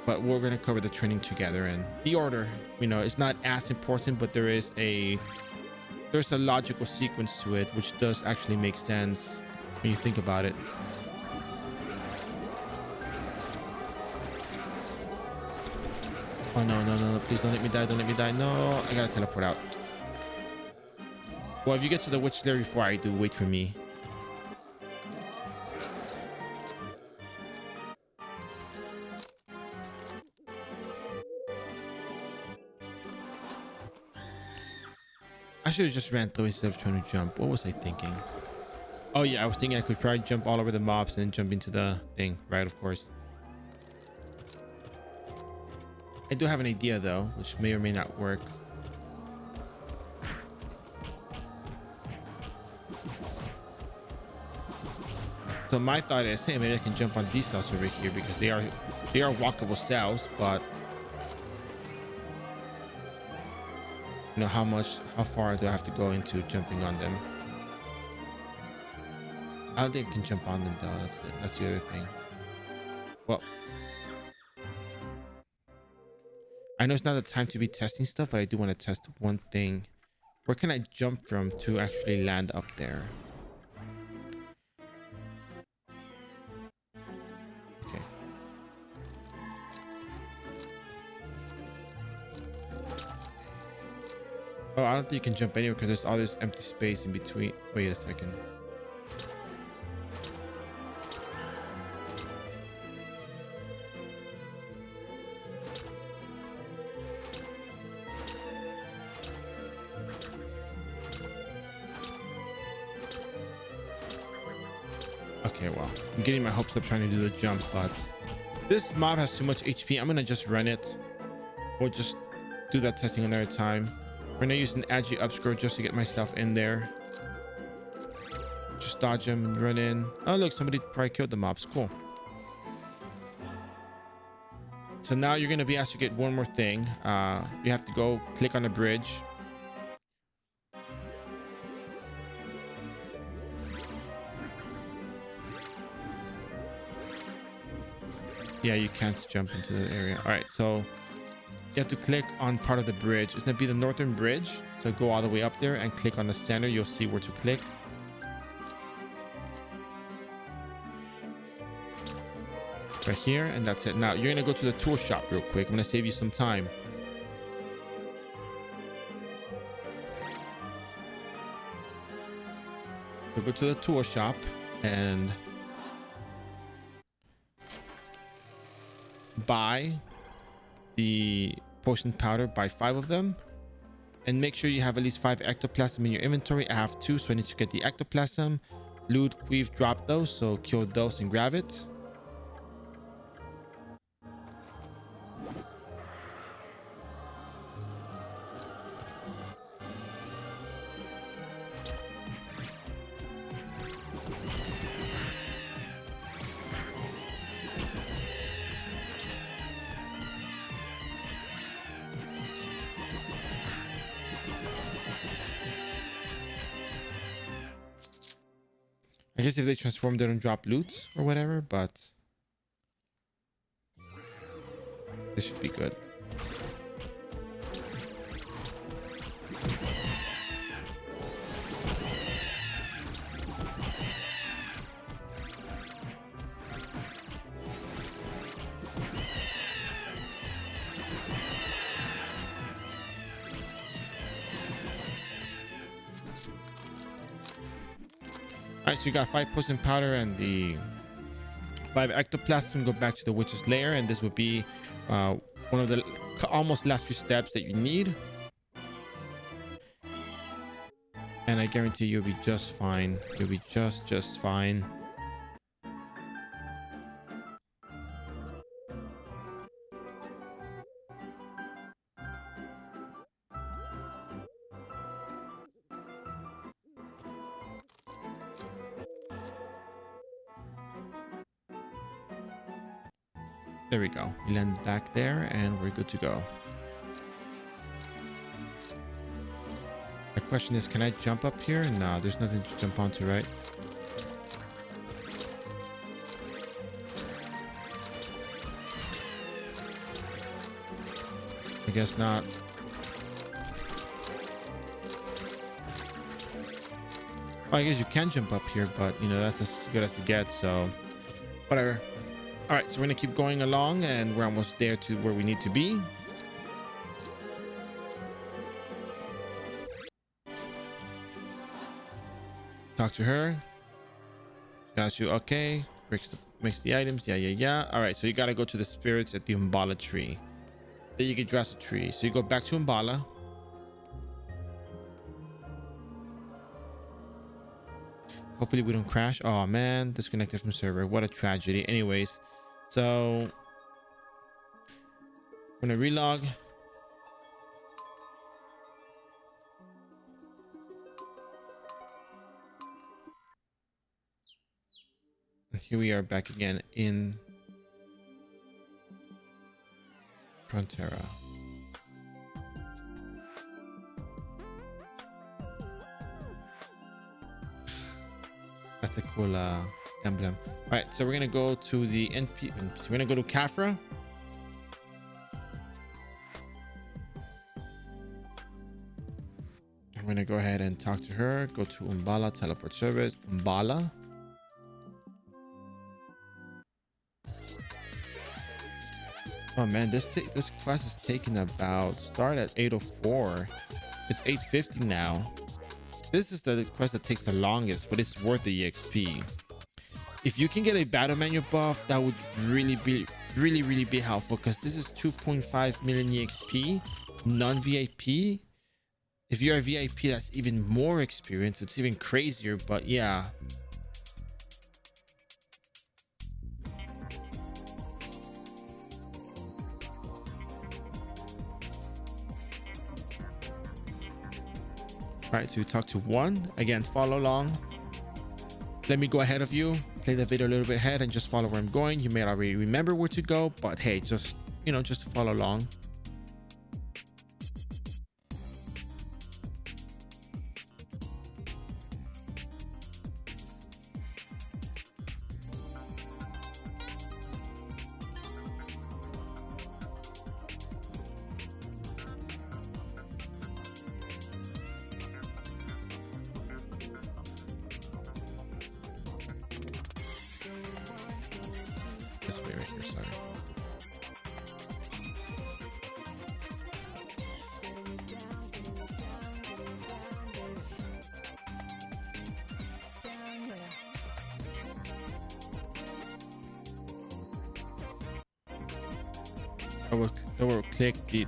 but we're gonna cover the training together, and the order, you know, it's not as important, but there's a logical sequence to it, which does actually make sense when you think about it. Oh no, no, no, no, please don't let me die, don't let me die. No, I gotta teleport out. Well, if you get to the witch lair before I do, wait for me. I should have just ran through instead of trying to jump. What was I thinking? Oh yeah, I was thinking I could probably jump all over the mobs and then jump into the thing, right? Of course. I do have an idea though, which may or may not work. So my thought is, hey, maybe I can jump on these cells over here because they are walkable cells, but you know, how far do I have to go into jumping on them? I don't think I can jump on them though. That's the other thing. Well, I know it's not the time to be testing stuff, but I do want to test one thing. Where can I jump from to actually land up there? Okay. Oh, I don't think you can jump anywhere because there's all this empty space in between. Wait a second. Okay, well, I'm getting my hopes up trying to do the jump, but this mob has too much HP. I'm gonna just run it. We'll just do that testing another time. We're gonna use an agi up scroll just to get myself in there. Just dodge him and run in. Oh look, somebody probably killed the mobs. Cool. So now you're gonna be asked to get one more thing. You have to go click on the bridge. Yeah, you can't jump into the area. All right, so you have to click on part of the bridge. It's gonna be the northern bridge. So go all the way up there and click on the center. You'll see where to click. Right here, and that's it. Now you're gonna go to the tool shop real quick. I'm gonna save you some time. So go to the tool shop and buy the potion powder. Buy 5 of them, and make sure you have at least 5 ectoplasm in your inventory. I have 2, so I need to get the ectoplasm. Loot, Queeve dropped those, so kill those and grab it. I guess if they transform, they don't drop loot or whatever, but this should be good. All right, so you got 5 poison powder and the 5 ectoplasm. Go back to the witch's lair, and this would be one of the almost last few steps that you need. And I guarantee you'll be just fine. You'll be just fine. There we go. We land back there and we're good to go. The question is, can I jump up here? No, there's nothing to jump onto, right? I guess not. Well, I guess you can jump up here, but you know, that's as good as it gets, so whatever. All right, so we're gonna keep going along and we're almost there to where we need to be. Talk to her. She asks you, okay, makes the items. Yeah. All right, so you gotta go to the spirits at the Umbala tree. Then you can dress a tree. So you go back to Umbala. Hopefully we don't crash. Oh man, disconnected from server. What a tragedy. Anyways, so I'm gonna relog. And here we are back again in Frontera. That's a cool emblem. All right, so we're gonna go to the NP. So we're gonna go to Kafra. I'm gonna go ahead and talk to her. Go to Umbala teleport service. Umbala. Oh man, this quest is taking about start at 8:04. It's 8:50 now. This is the quest that takes the longest, but it's worth the EXP. If you can get a battle manual buff, that would really be helpful, because this is 2.5 million EXP, non-VIP. If you're a VIP, that's even more experience. It's even crazier, but yeah. All right, so we talk to one again. Follow along. Let me go ahead of you, play the video a little bit ahead, and just follow where I'm going. You may already remember where to go, but hey, just follow along. This way right here, sorry.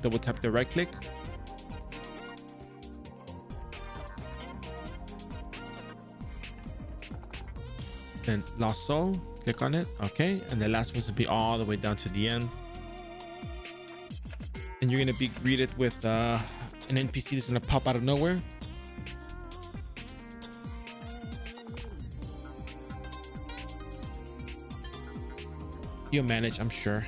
Double tap the right click. Then Lost Soul, click on it. Okay, and the last one's gonna be all the way down to the end. And you're gonna be greeted with an NPC that's gonna pop out of nowhere. You'll manage, I'm sure.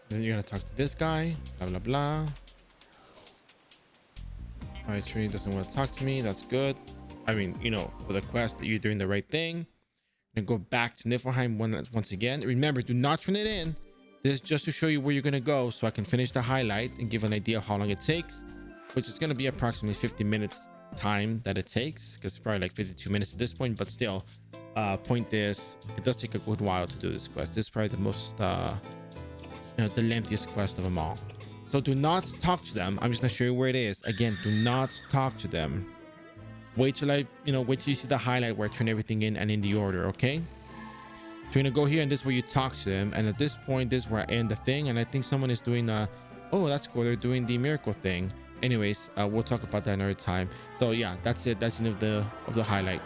Then you're gonna talk to this guy, blah blah blah. All right, Tree doesn't want to talk to me. That's good. I mean, you know, for the quest that you're doing the right thing. And go back to Niflheim once again. Remember, do not turn it in. This is just to show you where you're gonna go, so I can finish the highlight and give an idea of how long it takes, which is gonna be approximately 50 minutes time that it takes, because it's probably like 52 minutes at this point. But still, point is, it does take a good while to do this quest. This is probably the most the lengthiest quest of them all. So do not talk to them. I'm just gonna show you where it is. Again, do not talk to them. Wait till you see the highlight where I turn everything in and in the order, okay? you're gonna go here, and this is where you talk to them. And at this point, this is where I end the thing. And I think someone is doing oh, that's cool. They're doing the miracle thing. Anyways, we'll talk about that another time. So yeah, that's it. That's the end of the highlight.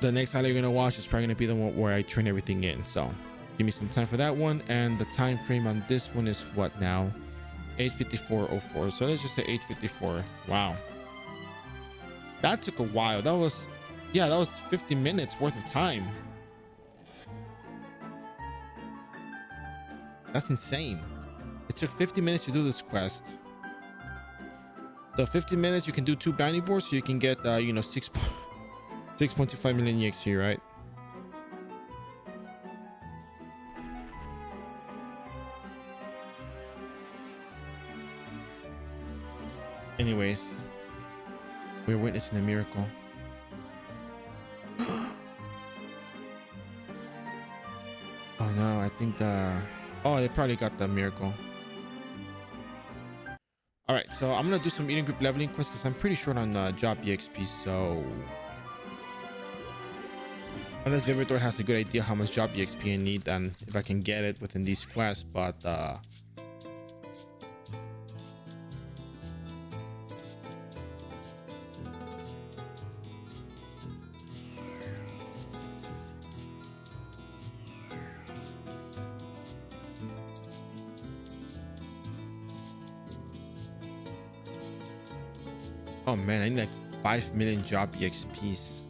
The next highlight you're gonna watch is probably gonna be the one where I turn everything in. So give me some time for that one. And the time frame on this one is what now? 8:54:04. So let's just say 8:54. Wow, that took a while. That was 50 minutes worth of time. That's insane. It took 50 minutes to do this quest. So 50 minutes, you can do 2 bounty boards, so you can get 6.25 million EXP, right? Anyways, we're witnessing a miracle. Oh no, I think oh, they probably got the miracle. All right, so I'm gonna do some eating group leveling quests because I'm pretty short on job EXP. So unless Vividor has a good idea how much job EXP I need, and if I can get it within these quests, but oh man, I need like 5 million job EXPs.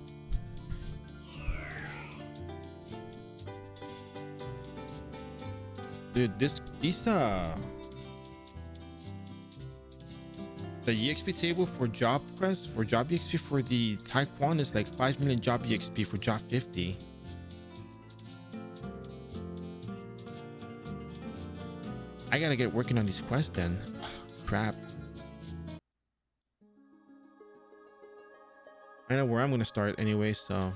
Dude, the EXP table for job quests, for job EXP for the Taekwon is like 5 million job EXP for job 50. I gotta get working on these quests then. Crap. I know where I'm gonna start anyway, so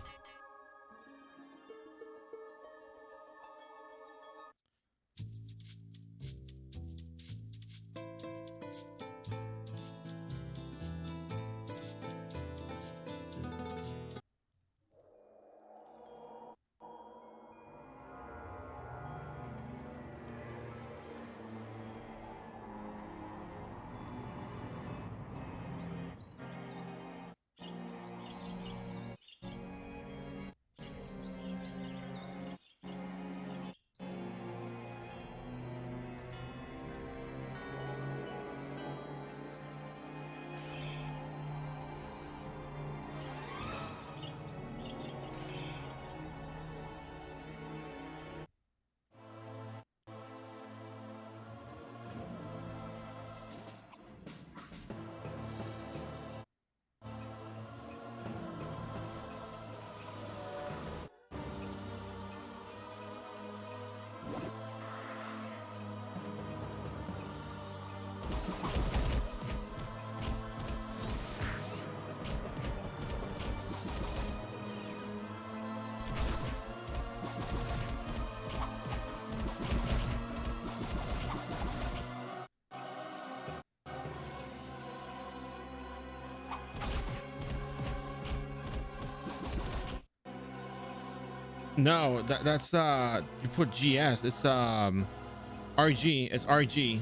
no, that's you put GS. It's RG. It's RG.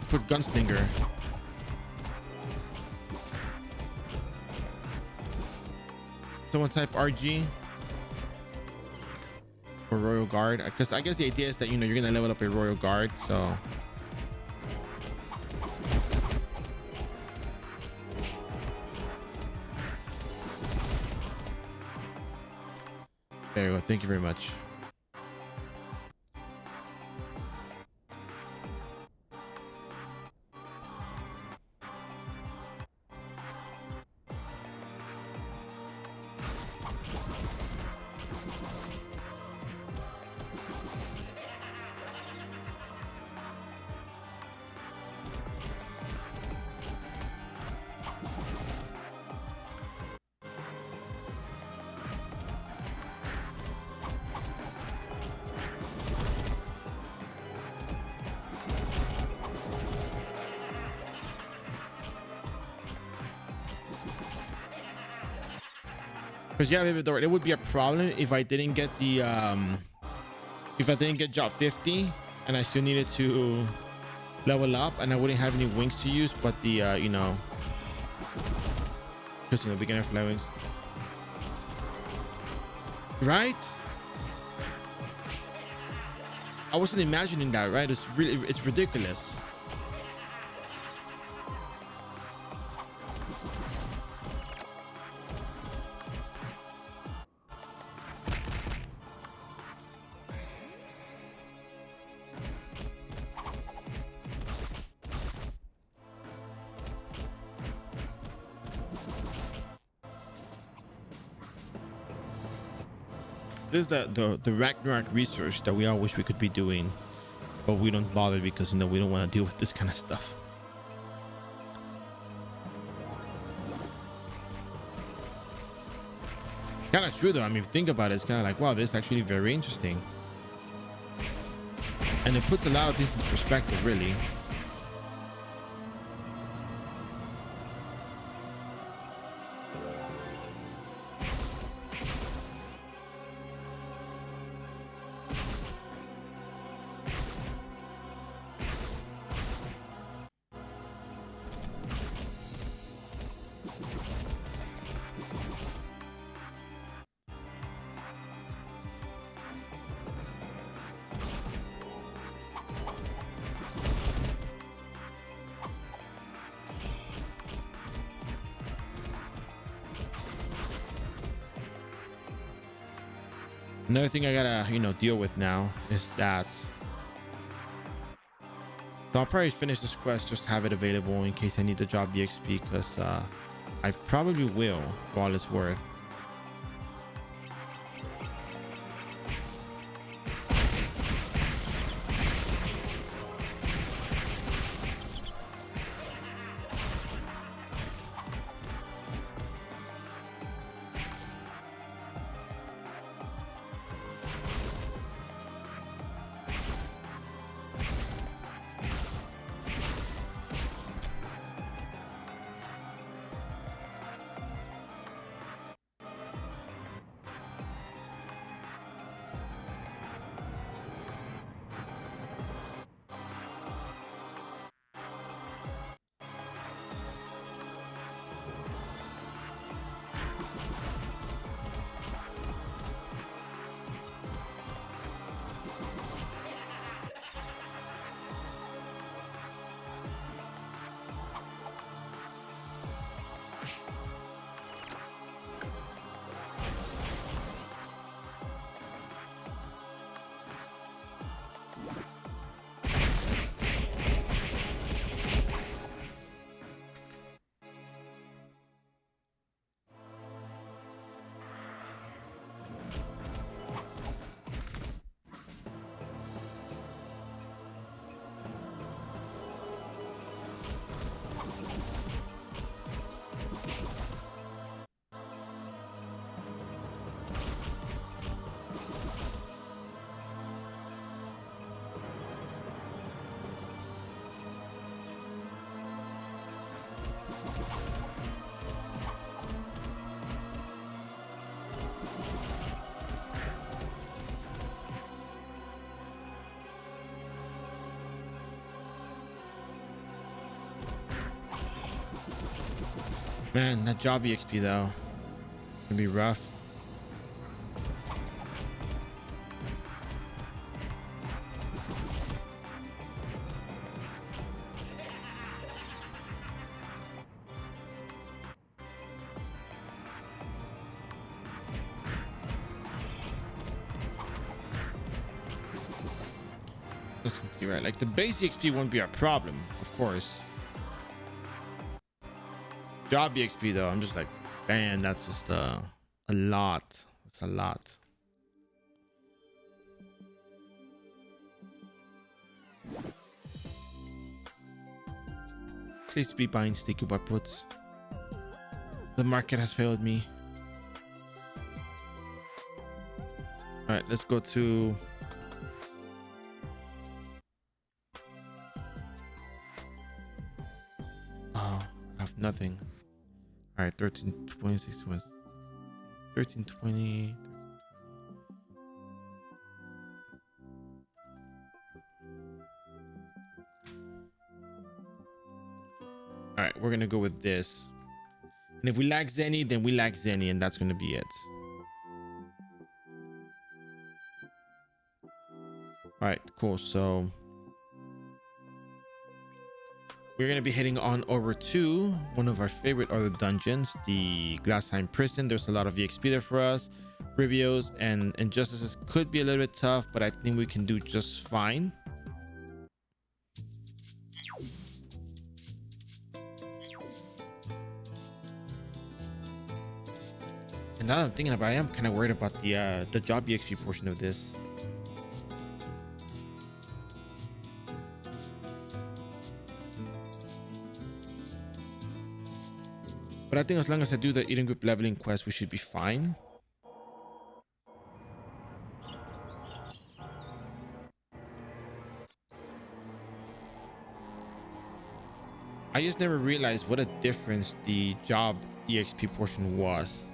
Put Gunslinger. Someone type RG or Royal Guard, because I guess the idea is that you're gonna level up a Royal Guard. So there you go. Thank you very much. Because yeah, it would be a problem if I didn't get the if I didn't get job 50 and I still needed to level up and I wouldn't have any wings to use, but the you know, because you know, beginner fly wings, right? I wasn't imagining that, right? It's ridiculous. This is the Ragnarok research that we all wish we could be doing, but we don't bother because you know we don't want to deal with this kind of stuff. Kind of true though. I mean, if you think about it, it's kind of like, wow, this is actually very interesting, and it puts a lot of things in perspective, really. Another thing I gotta, you know, deal with now is that. So I'll probably finish this quest, just have it available in case I need the job EXP, because I probably will for all it's worth. Man, that job EXP though, gonna be rough. That's completely right. Like the base EXP won't be a problem, of course. Job EXP though, I'm just like, man, that's just a lot. It's a lot. Please be buying sticky butt puts. The market has failed me. All right, let's go to. Oh, I have nothing. All right, 13, 26, 26. 1320. All right, we're gonna go with this. And if we lack Zenny, then we lack Zenny, and that's gonna be it. All right, cool. So we're going to be heading on over to one of our favorite other dungeons, the Glassheim Prison. There's a lot of EXP there for us. Rivios and Injustices could be a little bit tough, but I think we can do just fine. And now that I'm thinking about it, I'm kind of worried about the job EXP portion of this. But I think as long as I do the Eden Group leveling quest, we should be fine. I just never realized what a difference the job EXP portion was.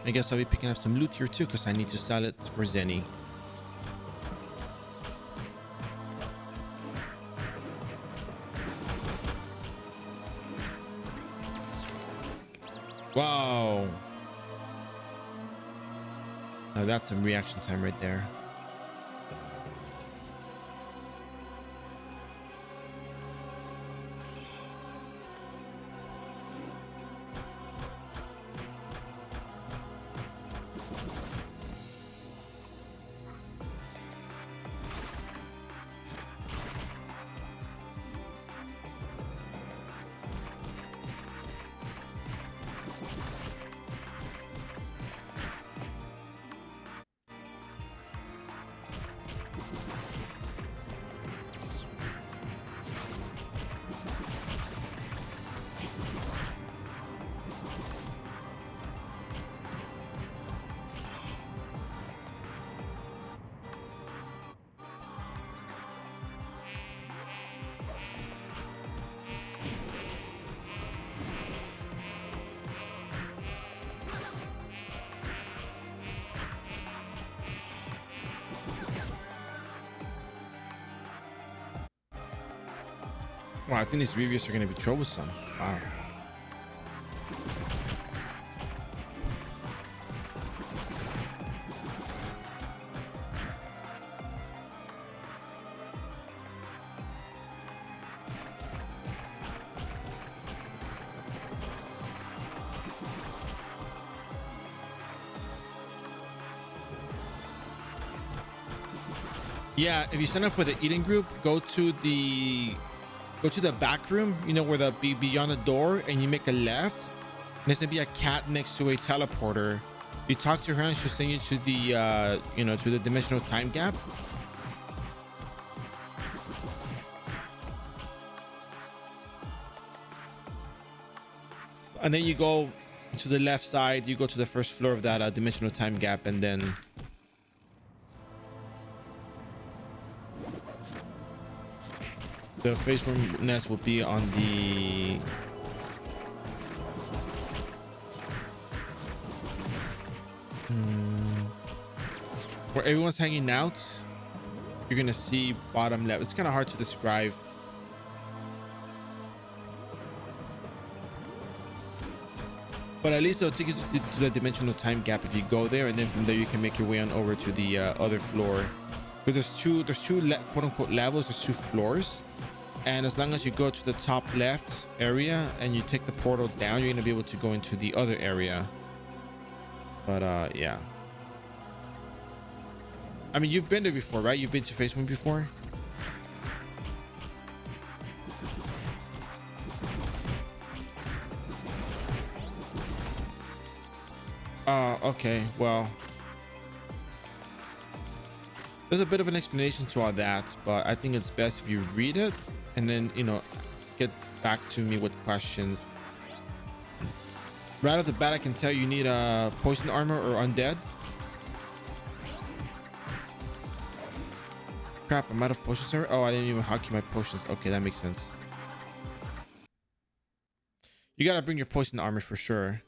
I guess I'll be picking up some loot here too, because I need to sell it for Zenny. Wow. Now that's some reaction time right there. Wow, I think these reviews are going to be troublesome. Wow. Yeah, if you sign up for the Eden group, go to the back room, you know, where the beyond the door, and you make a left, and there's gonna be a cat next to a teleporter. You talk to her and she'll send you to the to the dimensional time gap. And then you go to the left side, you go to the first floor of that dimensional time gap, and then the face room nest will be on the where everyone's hanging out. You're gonna see bottom left. It's kind of hard to describe. But at least it'll take you to the dimensional time gap if you go there, and then from there you can make your way on over to the other floor. Because there's two quote unquote levels, there's two floors, and as long as you go to the top left area and you take the portal down, you're gonna be able to go into the other area. But yeah. I mean, you've been there before, right? You've been to phase 1 before. Okay, well, there's a bit of an explanation to all that, but I think it's best if you read it and then, you know, get back to me with questions. Right off the bat, I can tell you need a poison armor or undead. Crap, I'm out of potions here. Oh, I didn't even hockey my potions. Okay, that makes sense. You gotta bring your poison armor for sure.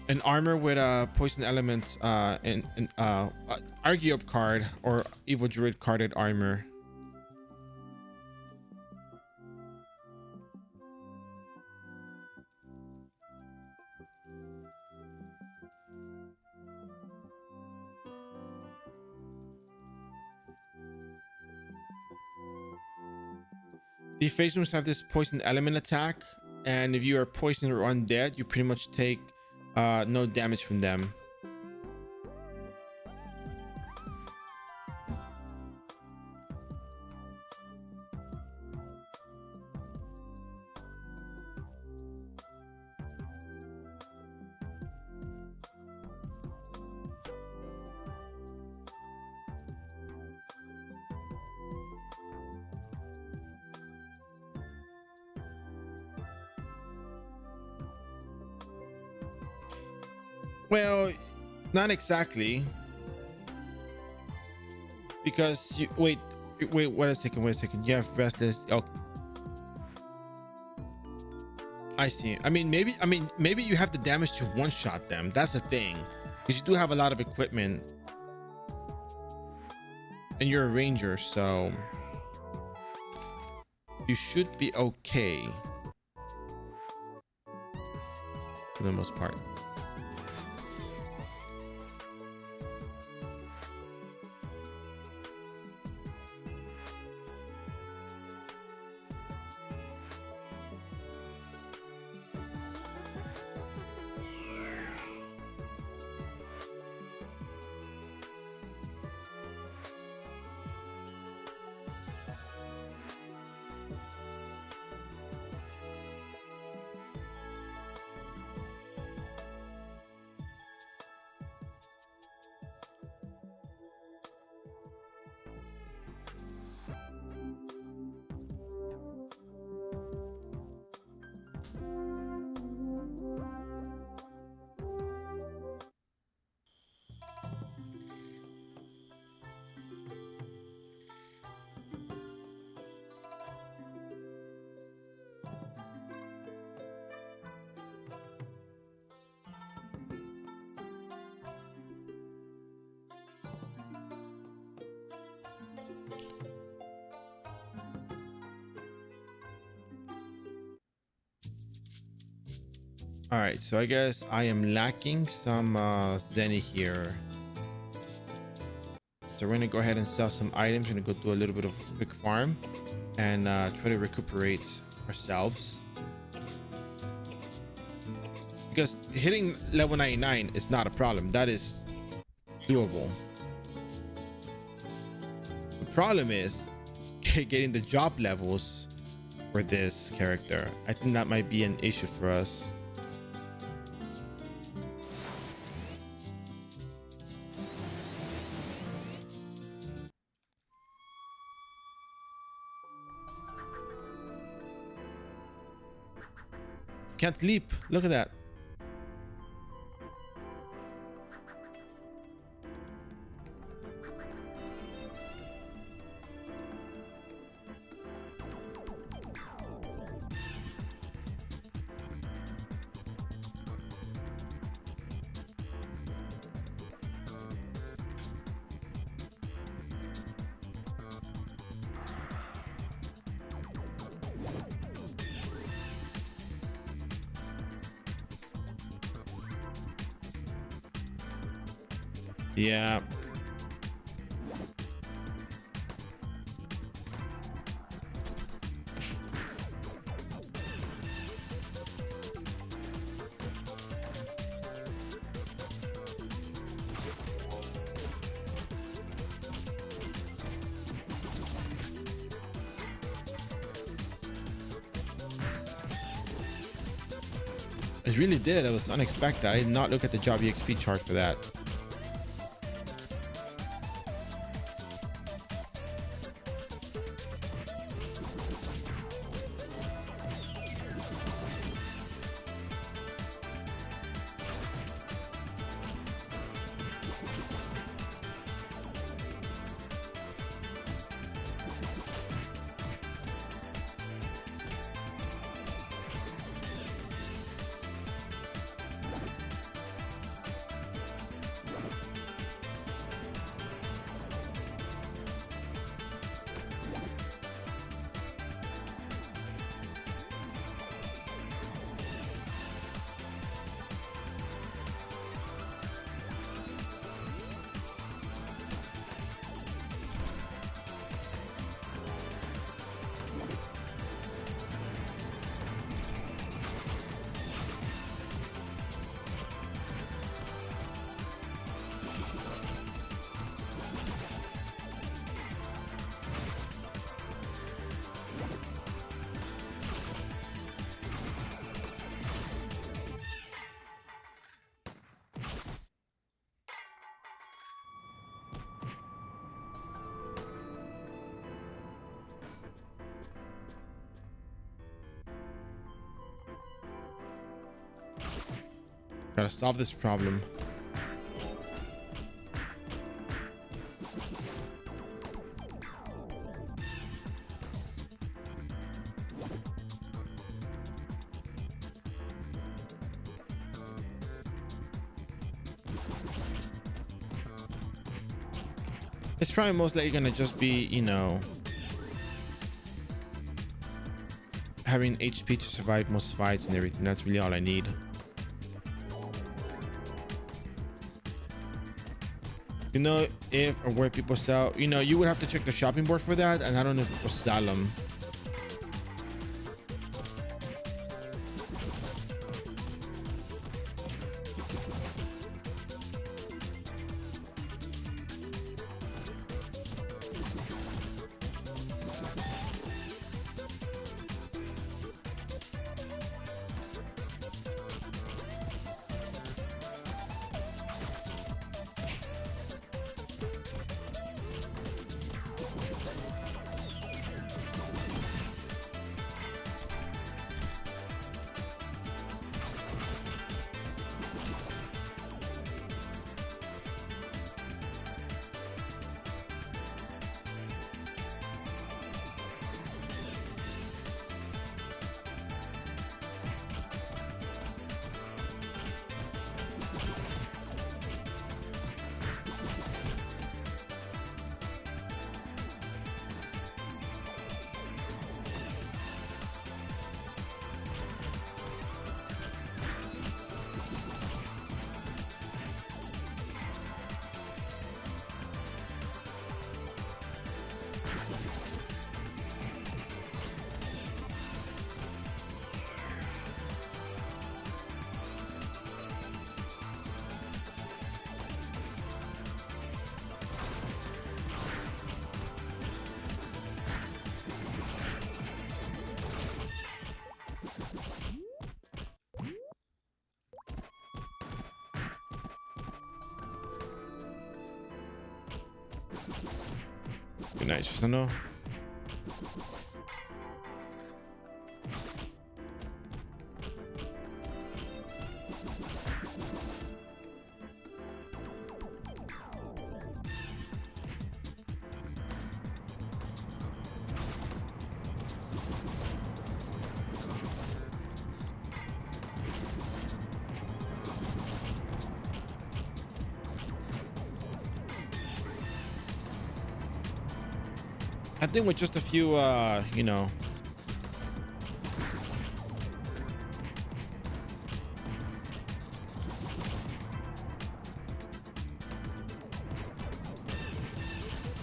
An armor with a poison element and Argyop card or Evil Druid carded armor. The phase rooms have this poison element attack, and if you are poisoned or undead, you pretty much take no damage from them. Well, not exactly, because you wait, wait a second. You have restless. Oh, I see. I mean, maybe you have the damage to one shot them. That's the thing, because you do have a lot of equipment, and you're a ranger, so you should be okay for the most part. All right, so I guess I am lacking some Zenny here. So we're gonna go ahead and sell some items. We're gonna go do a little bit of quick farm and try to recuperate ourselves. Because hitting level 99 is not a problem. That is doable. The problem is getting the job levels for this character. I think that might be an issue for us. Can't leap. Look at that. Yeah. It really did. It was unexpected. I did not look at the job EXP chart for that. Gotta solve this problem. It's probably most likely gonna just be, you know, having HP to survive most fights and everything. That's really all I need. You know, if or where people sell, you know, you would have to check the shopping board for that, and I don't know if people sell them. Good night, Susano. I think with just a few, you know,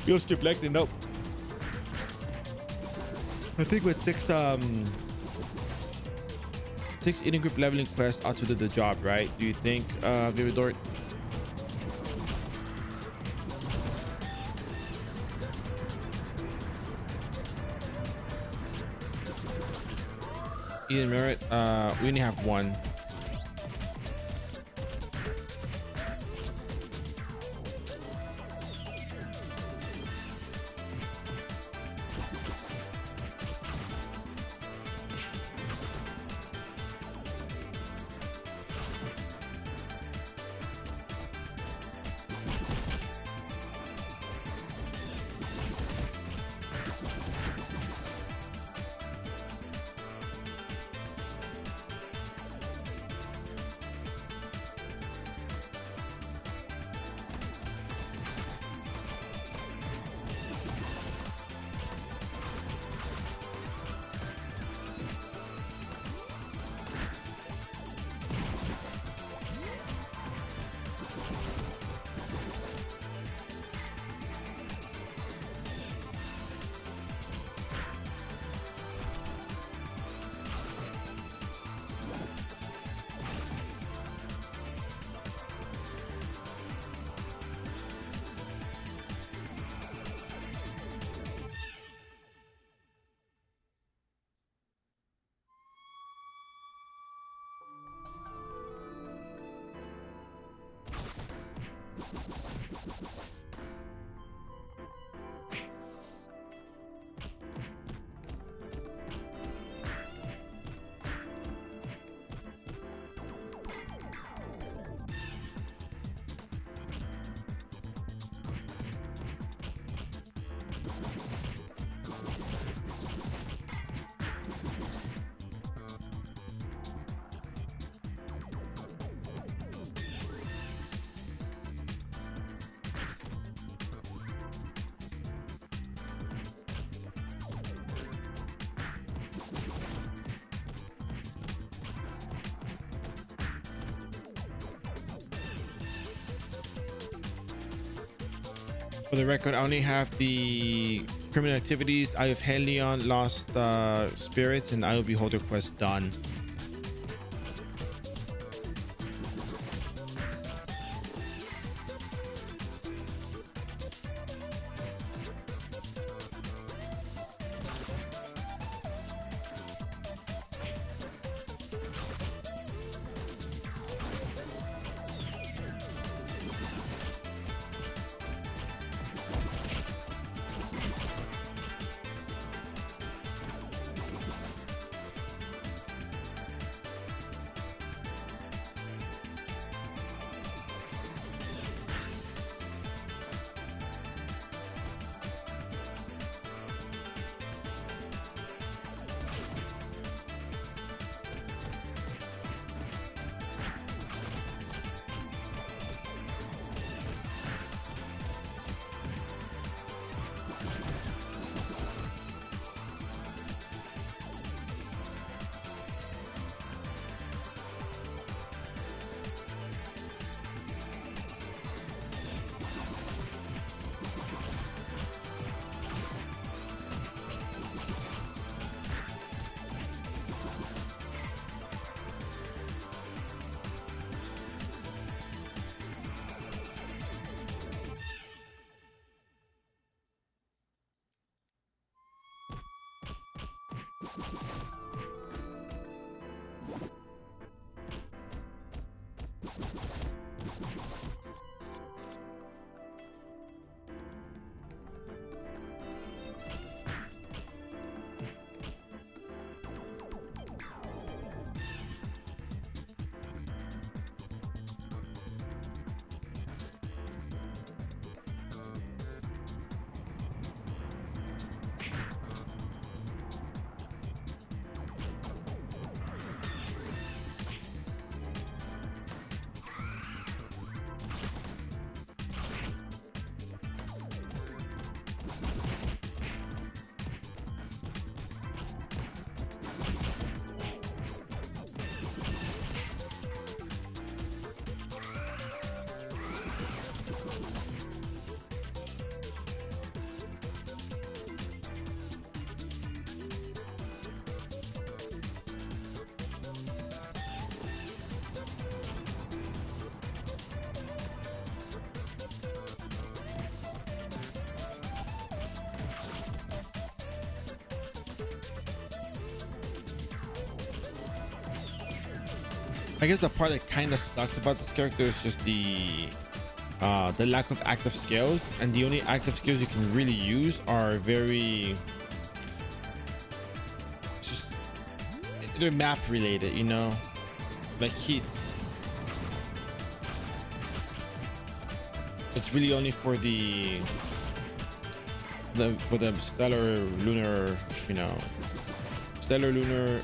You'll skip leg then. Nope. I think with six eating group leveling quests ought to do the job, right? Do you think, Vividort? Eden merit, we only have one. For the record, I only have the criminal activities, Eye of Helion, Lost Spirits, and Eye of Beholder quest done. I guess the part that kind of sucks about this character is just the lack of active skills, and the only active skills you can really use are very just they're map related, you know, like heats. It's really only for the stellar lunar, you know, stellar lunar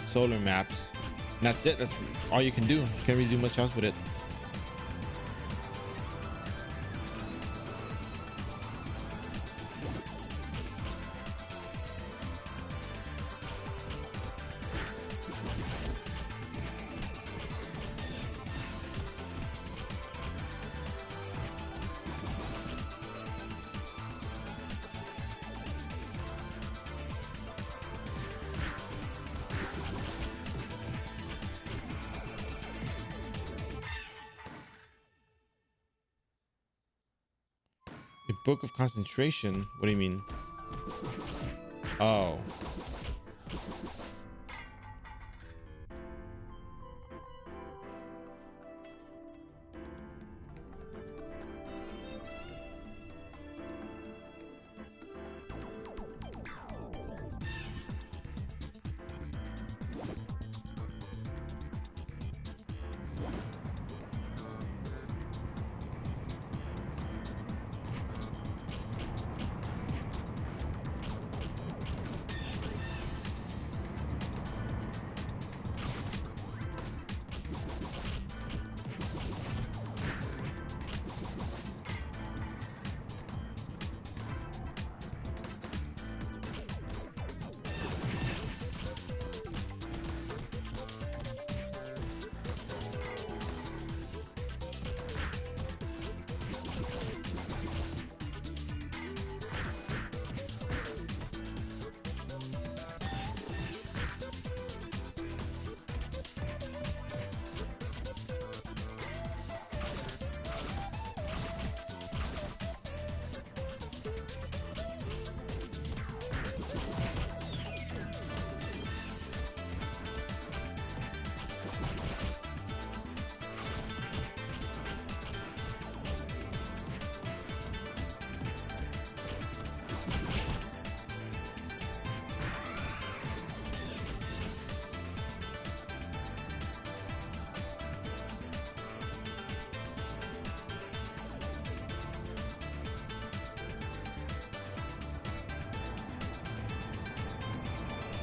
solar maps, and that's it. That's all you can do. You can't really do much else with it. A book of concentration? What do you mean? Oh.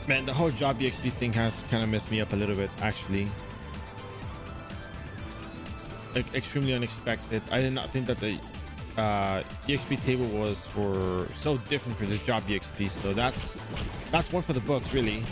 Man, the whole job EXP thing has kind of messed me up a little bit, actually. Like, extremely unexpected. I did not think that the EXP table was for so different for the job EXP. So that's one for the books, really.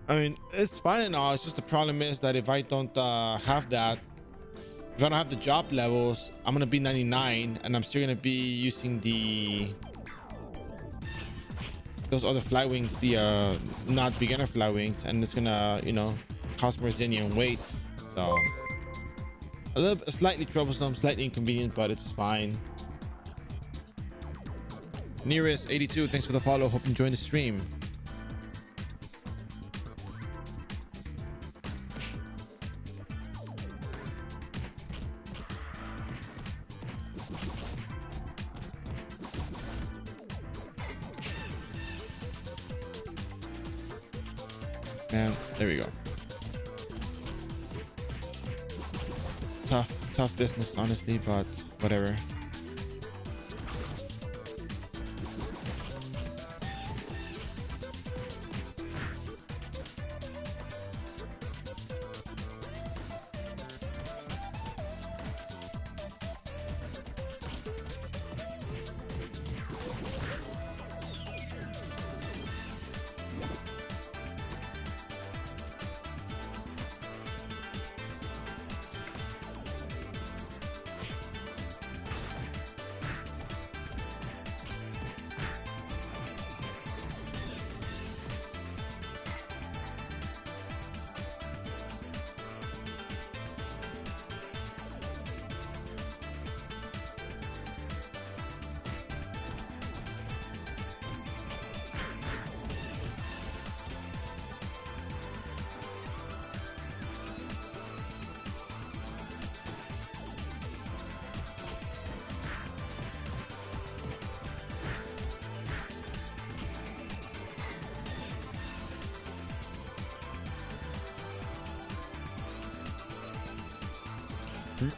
I mean, it's fine and all. It's just the problem is that if I don't have that, if I don't have the job levels, I'm gonna be 99, and I'm still gonna be using those other fly wings, the not beginner fly wings, and it's gonna, you know, cost more Xenian weights. So a little bit, slightly troublesome, slightly inconvenient, but it's fine. Nearest 82, thanks for the follow. Hope you enjoying the stream. And there we go. Tough business, honestly, but whatever.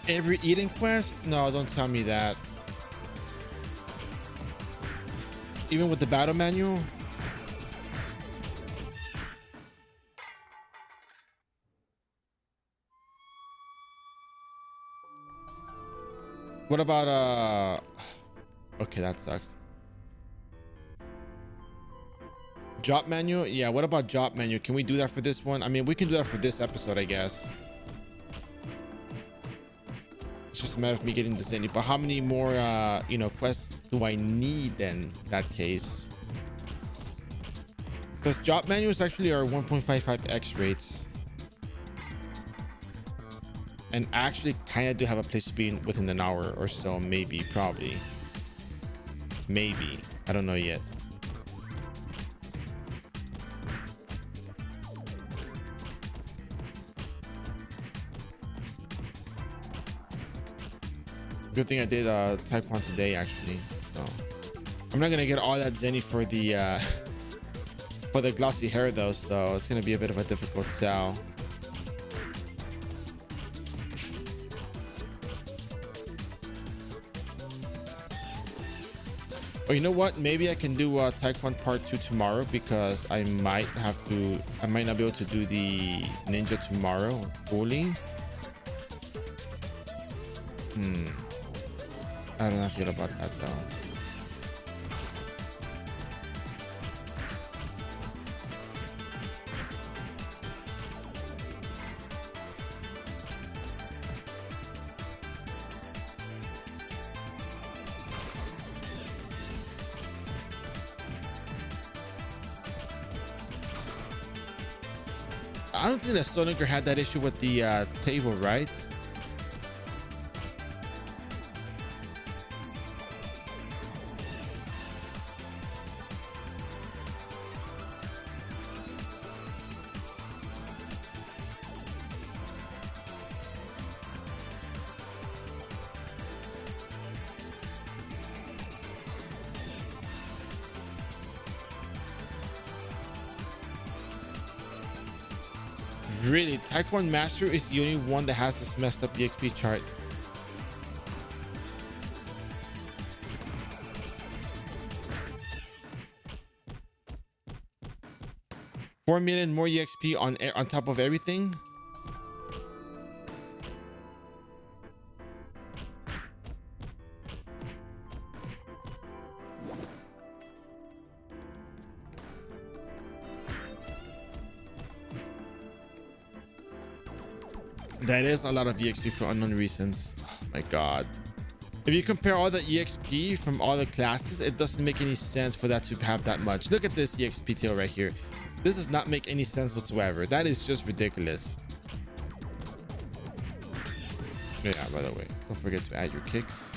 Every eating quest? No, don't tell me that. Even with the battle manual? What about okay, that sucks. Job manual? Yeah, what about job manual? Can we do that for this one? I mean, we can do that for this episode, I guess. It's just a matter of me getting this in. But how many more you know, quests do I need then in that case? Because job manuals actually are 1.55x rates. And I actually kind of do have a place to be in within an hour or so, maybe, probably. Maybe. I don't know yet. Good thing I did Taekwon today, actually. So I'm not gonna get all that zenny for the glossy hair though, so it's gonna be a bit of a difficult sell. Oh, you know what? Maybe I can do Taekwon Part 2 tomorrow, because I might not be able to do the ninja tomorrow fully. I don't know how I feel about that though. I don't think that Sonicer had that issue with the table, right? Really, Taekwon Master is the only one that has this messed up EXP chart. $4 million more EXP on top of everything. That is a lot of EXP for unknown reasons. Oh my god. If you compare all the EXP from all the classes, it doesn't make any sense for that to have that much. Look at this EXP tail right here. This does not make any sense whatsoever. That is just ridiculous. Yeah, by the way, don't forget to add your kicks.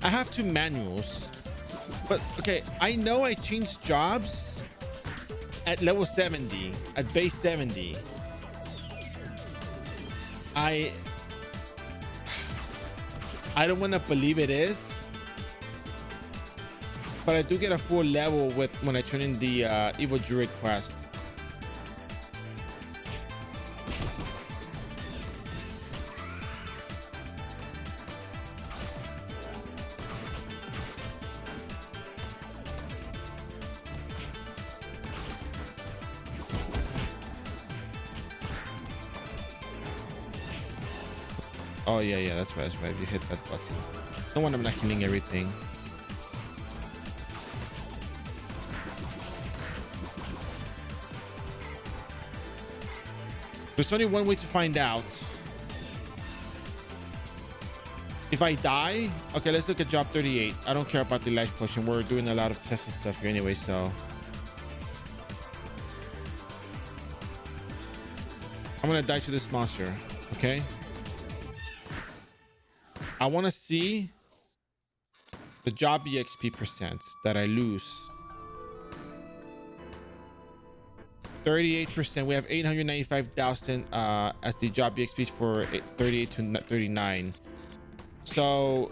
I have 2 manuals, but okay, I know I changed jobs at level 70, at base 70. I don't want to believe it is, but I do get a full level with when I turn in the Evil Druid quest. Oh yeah, that's right. You hit that button. No wonder I'm not killing everything. There's only one way to find out. If I die, okay, let's look at job 38. I don't care about the life potion. We're doing a lot of testing stuff here anyway, so. I'm gonna die to this monster. Okay. I want to see the job EXP percent that I lose. 38%. We have 895,000 as the job EXP for 38 to 39. So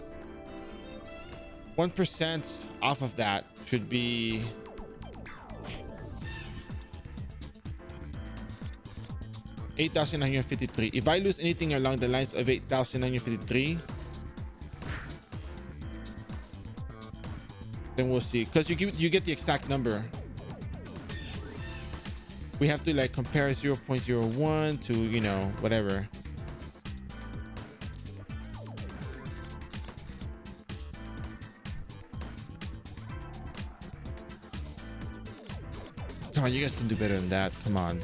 1% off of that should be 8,953. If I lose anything along the lines of 8,953, then we'll see. Because you get the exact number. We have to like compare 0.01 to, you know, whatever. Come on, you guys can do better than that. Come on.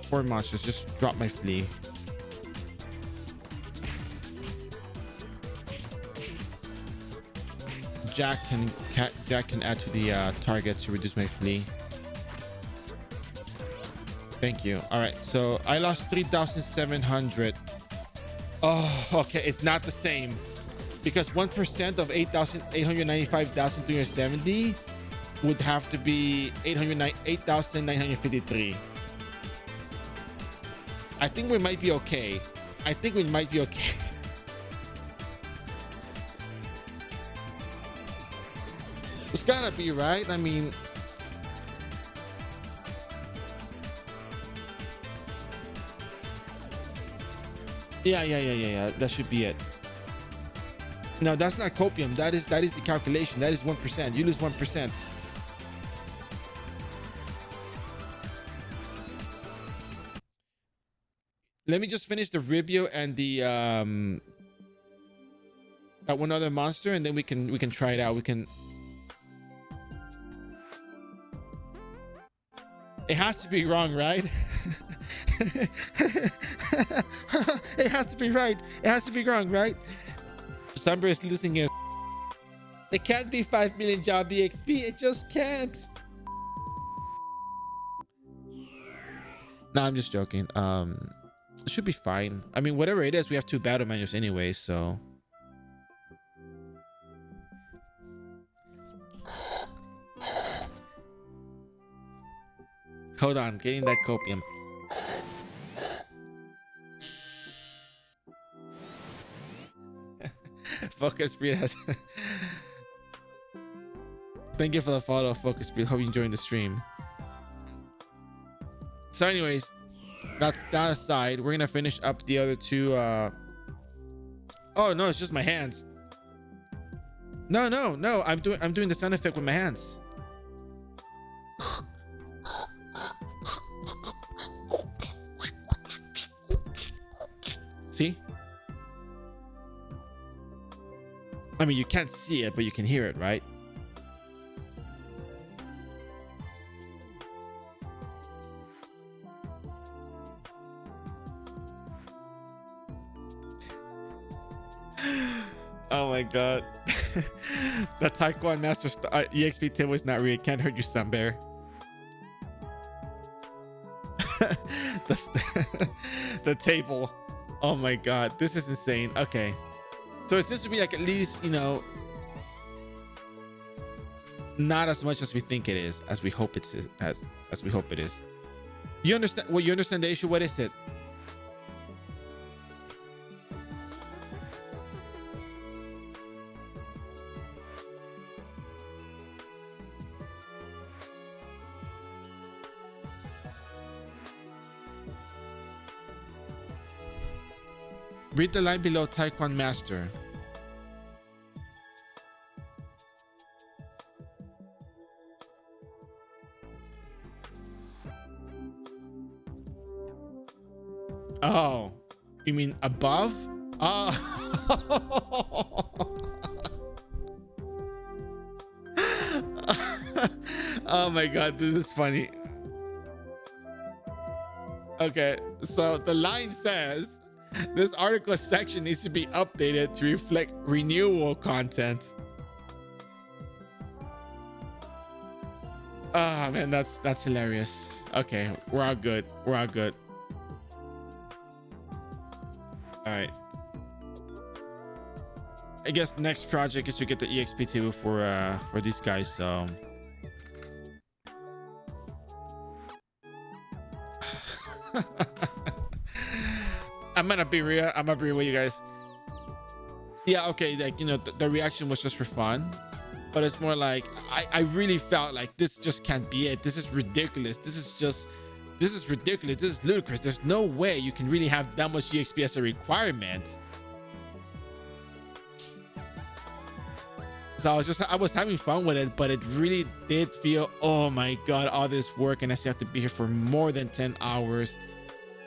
Poor monsters, just drop my flea. Jack can add to the target to reduce my flea. Thank you. All right, so I lost 3,700. Oh, okay, it's not the same because 1% of 8,895,370 would have to be 8,953. I think we might be okay. I think we might be okay. It's gotta be, right? I mean, yeah. That should be it. No, that's not copium. That is the calculation. That is 1%. You lose 1%. Let me just finish the Ribio and the one other monster, and then we can try it out. We can. It has to be wrong, right? It has to be right. It has to be wrong, right? Summer is losing his. It can't be 5 million job EXP. It just can't. No, I'm just joking. It should be fine. I mean, whatever it is, we have 2 battle manuals anyway, so. Hold on, getting that copium. Focus Breed has. Thank you for the follow, Focus Breed. Hope you enjoying the stream. So, anyways, that's that aside. We're gonna finish up the other 2. Oh no, it's just my hands. No. I'm doing the sound effect with my hands. See? I mean, you can't see it, but you can hear it, right? Oh my god. That Taekwon Master EXP table is not real. It can't hurt you, Sun Bear. The table. Oh my god, this is insane. Okay, so it seems to be like at least, you know, not as much as we think it is, as we hope it's as we hope it is. You understand? Well, you understand the issue. What is it? Read the line below, Taekwon Master. Oh, you mean above? Oh. Oh my god, this is funny. Okay, so the line says this article section needs to be updated to reflect renewal content. Ah, man, that's hilarious. Okay, we're all good. We're all good. All right. I guess next project is to get the EXP table for these guys. So I'm gonna be real. I'm gonna be real with you guys. Yeah, okay. Like, you know, the reaction was just for fun, but it's more like I really felt like this just can't be it. This is ridiculous. This is ridiculous. This is ludicrous. There's no way you can really have that much EXP as a requirement. So I was having fun with it, but it really did feel, oh my God, all this work, and I still have to be here for more than 10 hours.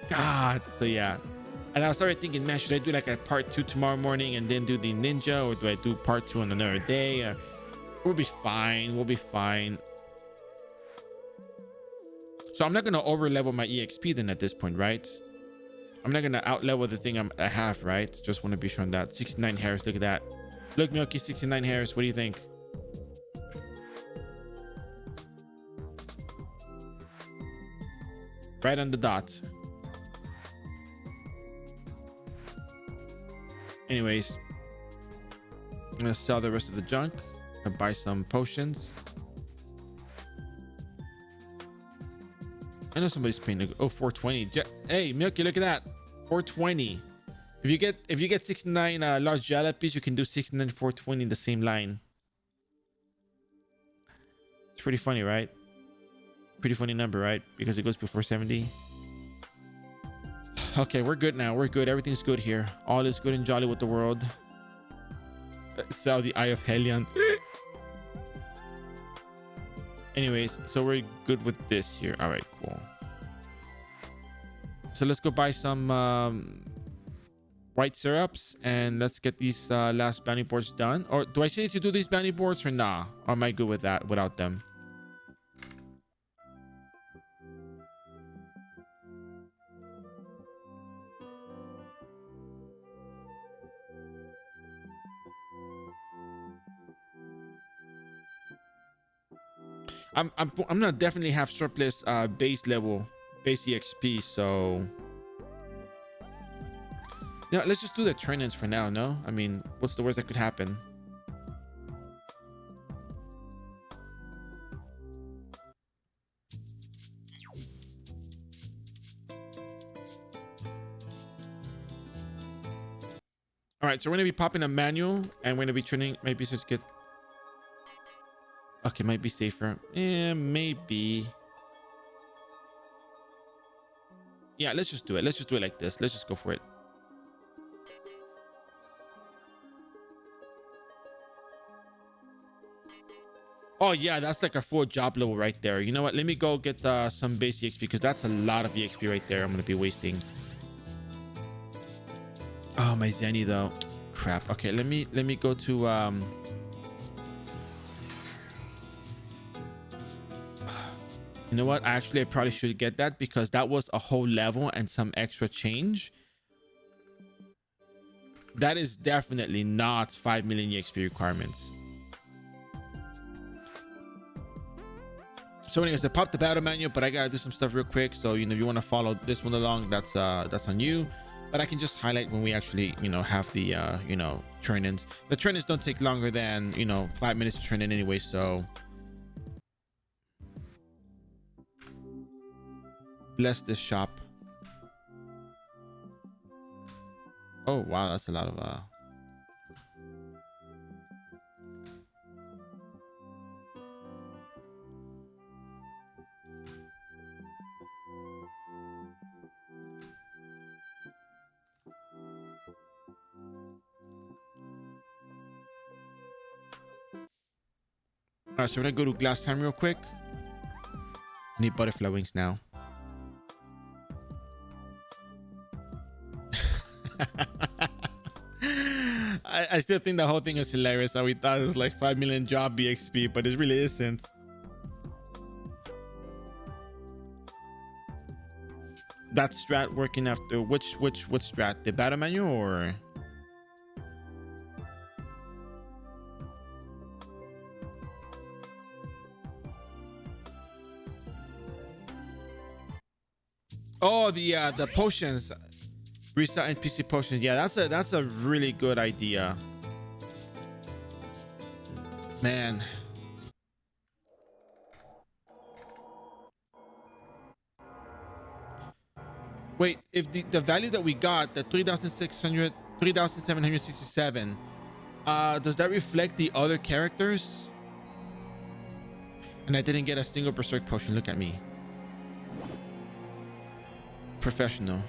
God. So yeah. And I started thinking, man, should I do like a part 2 tomorrow morning and then do the ninja, or do I do part 2 on another day? We'll be fine. We'll be fine. So I'm not gonna over level my EXP then at this point, right? I'm not gonna out level the thing I have, right? Just want to be sure on that. 69 hairs. Look at that. Look, Milky, 69 hairs. What do you think? Right on the dot. Anyways, I'm gonna sell the rest of the junk and buy some potions. I know somebody's paying. Oh, 420. Hey, Milky, look at that. 420. If you get 69 large jalapenos, you can do 69 420 in the same line. It's pretty funny, right? Pretty funny number, right? Because it goes before 70. Okay, we're good now. We're good. Everything's good here. All is good and jolly with the world. Sell the Eye of Helion. Anyways, so we're good with this here. All right, cool. So let's go buy some white syrups, and let's get these last bounty boards done. Or do I still need to do these bounty boards, or nah? Or am I good with that without them? I'm gonna definitely have surplus base level base EXP, so yeah, let's just do the trainings for now. No, I mean, what's the worst that could happen? All right, so we're gonna be popping a manual, and we're gonna be training. Maybe so to get. Okay, might be safer. Yeah, maybe. Yeah, let's just do it. Let's just do it like this. Let's just go for it. Oh yeah, that's like a full job level right there. You know what? Let me go get some base EXP, because that's a lot of EXP right there. I'm gonna be wasting. Oh, my Zenny though. Crap. Okay, let me go to you know what? Actually, I probably should get that, because that was a whole level and some extra change. That is definitely not 5 million EXP requirements. So anyways, I popped the battle manual, but I gotta do some stuff real quick. So, you know, if you want to follow this one along, that's on you. But I can just highlight when we actually, you know, have the you know, trainings. The trainings don't take longer than, you know, 5 minutes to train in anyway. So bless this shop. Oh wow, that's a lot of all right, so we're gonna go to glass time real quick. I need butterfly wings now. I still think the whole thing is hilarious. How we thought it was like 5 million job BXP, but it really isn't. That strat working after which strat? The battle manual or? Oh, the potions. Reset NPC potions. Yeah, that's a really good idea. Man. Wait, if the value that we got, the 3,767, does that reflect the other characters? And I didn't get a single berserk potion. Look at me. Professional.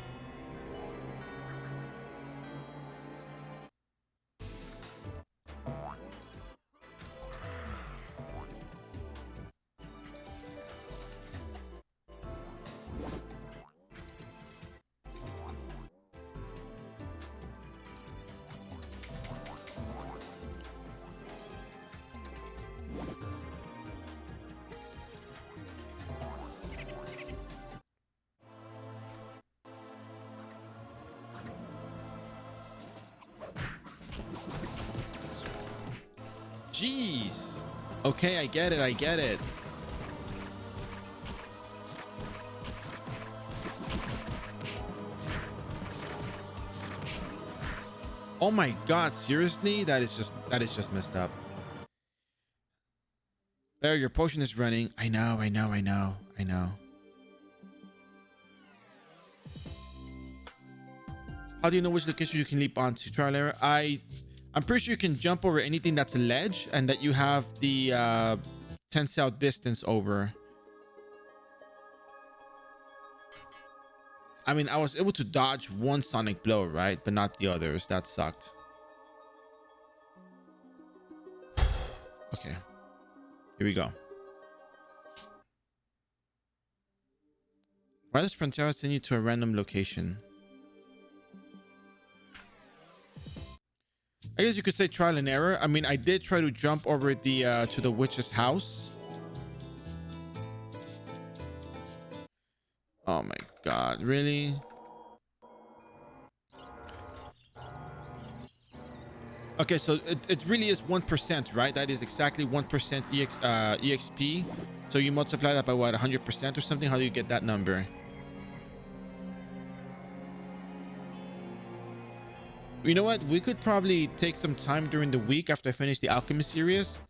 Jeez. Okay, I get it. I get it. Oh my god, seriously? That is just messed up. Bear, your potion is running. I know. How do you know which location you can leap onto? Trial error. I'm pretty sure you can jump over anything that's a ledge and that you have the 10 cell distance over. I mean, I was able to dodge one sonic blow, right? But not the others. That sucked. Okay. Here we go. Why does Frontera send you to a random location? I guess you could say trial and error. I mean, I did try to jump over the to the witch's house. Oh my god, really? Okay, so it really is 1%, right? That is exactly 1% EXP. So you multiply that by what, 100% or something? How do you get that number? You know what? We could probably take some time during the week after I finish the alchemy series.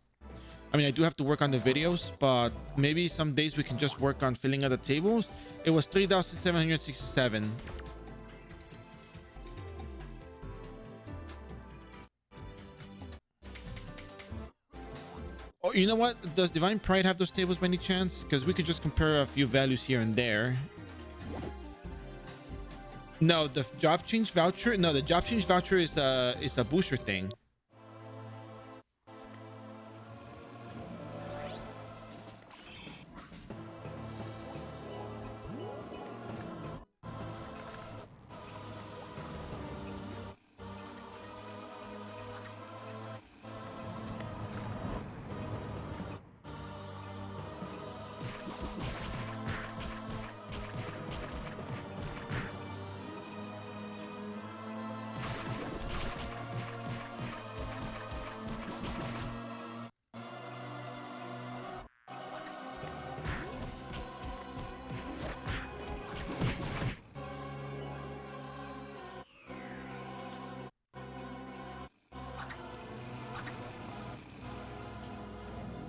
I mean, I do have to work on the videos, but maybe some days we can just work on filling out the tables. It was 3,767. Oh, you know what? Does Divine Pride have those tables by any chance? Because we could just compare a few values here and there. No, the job change voucher. No, the job change voucher is a booster thing.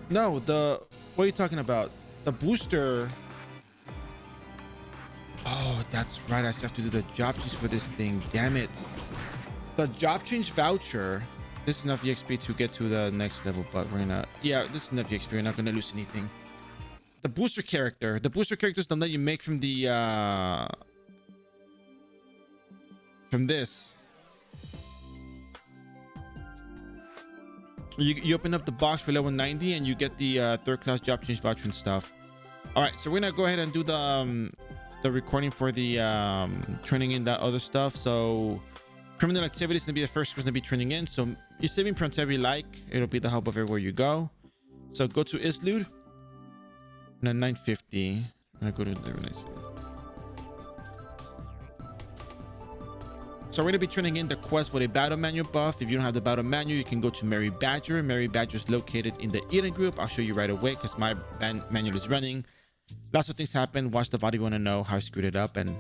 No, what are you talking about? The booster. Oh, that's right. I still have to do the job change for this thing. Damn it. The job change voucher. This is enough EXP to get to the next level, but we're gonna. Yeah, this is enough EXP. We're not gonna lose anything. The booster character. The booster character is the one that you make from the from this. You open up the box for level 90 and you get the third class job change voucher and stuff. All right, so we're gonna go ahead and do the recording for the turning in that other stuff. So criminal activity is gonna be the first person to be turning in. So you're saving prompt every like. It'll be the hub of everywhere you go. So go to Islude and then 950. I'm gonna go to there. Nice. So we're gonna be turning in the quest with a battle manual buff. If you don't have the battle manual, you can go to Mary Badger. Mary Badger is located in the Eden group. I'll show you right away because my manual is running. Lots of things happened. Watch the VOD if you want to know how I screwed it up and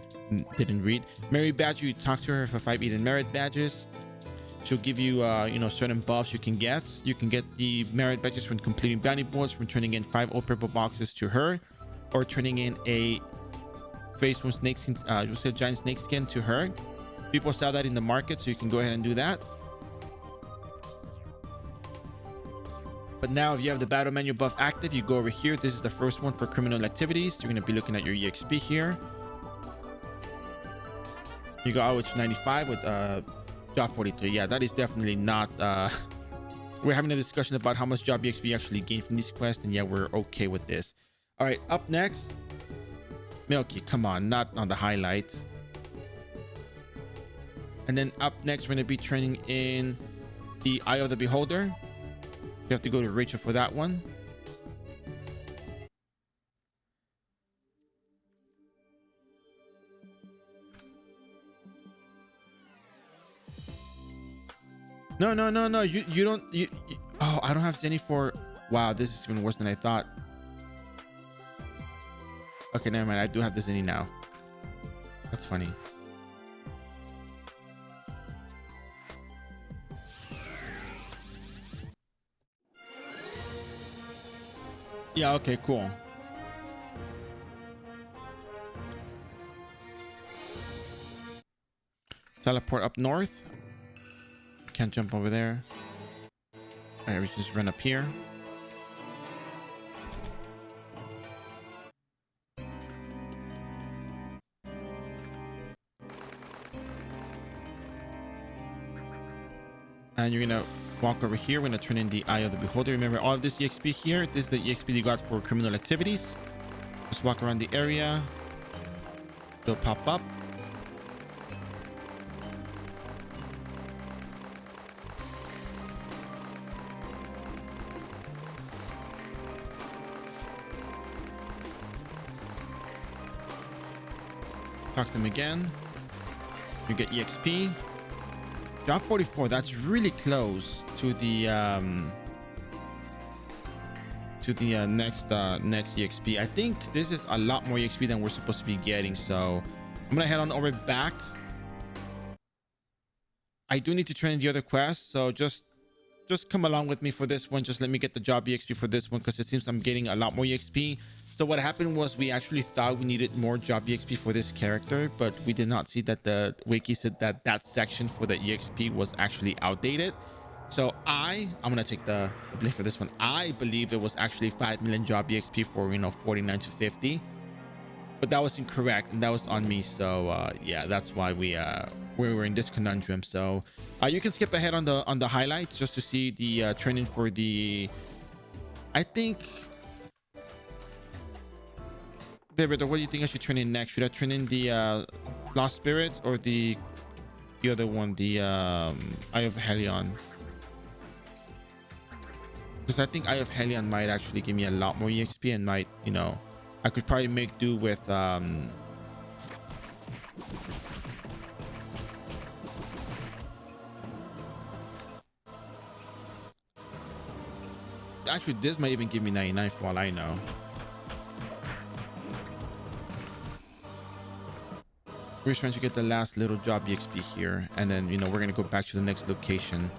didn't read. Merit Badger, you talk to her for 5 Eden Merit Badges. She'll give you, certain buffs you can get. You can get the Merit Badges from completing bounty boards, from turning in 5 old purple boxes to her, or turning in a face from snakeskin, you'll say giant snake skin to her. People sell that in the market, so you can go ahead and do that. But now if you have the battle menu buff active, you go over here. This is the first one for criminal activities. You're going to be looking at your EXP here. You go out with 95 with job 43. Yeah, that is definitely not we're having a discussion about how much job EXP you actually gain from these quests, and yeah, we're okay with this. All right, up next, Milky, come on, not on the highlights. And then up next, we're going to be turning in the Eye of the Beholder. You have to go to Rachel for that one. No. You don't. Oh, I don't have Zenny for. Wow, this is even worse than I thought. Okay, never mind. I do have the Zenny now. That's funny. Yeah, okay, cool. Teleport up north. Can't jump over there. All right, we just run up here. And you're gonna walk over here. We're gonna turn in the Eye of the Beholder. Remember, all of this EXP here, this is the EXP you got for criminal activities. Just walk around the area. They'll pop up. Talk to them again. You get EXP. Job 44, that's really close to the next EXP. I think this is a lot more EXP than we're supposed to be getting, so I'm gonna head on over back. I do need to turn in the other quest, so just come along with me for this one. Just let me get the job EXP for this one, because it seems I'm getting a lot more EXP. So what happened was we actually thought we needed more job EXP for this character, but we did not see that the wiki said that that section for the EXP was actually outdated. So I'm gonna take the blame for this one. I believe it was actually 5 million job EXP for 49 to 50, but that was incorrect, and that was on me. So yeah, that's why we were in this conundrum. So you can skip ahead on the highlights just to see the training for the, I think. David, what do you think I should turn in next? Should I turn in the Lost Spirits or the other one, the Eye of Helion? Because I think Eye of Helion might actually give me a lot more EXP and might, I could probably make do with actually this might even give me 99 for all I know. We're just trying to get the last little job EXP here, and then we're gonna go back to the next location.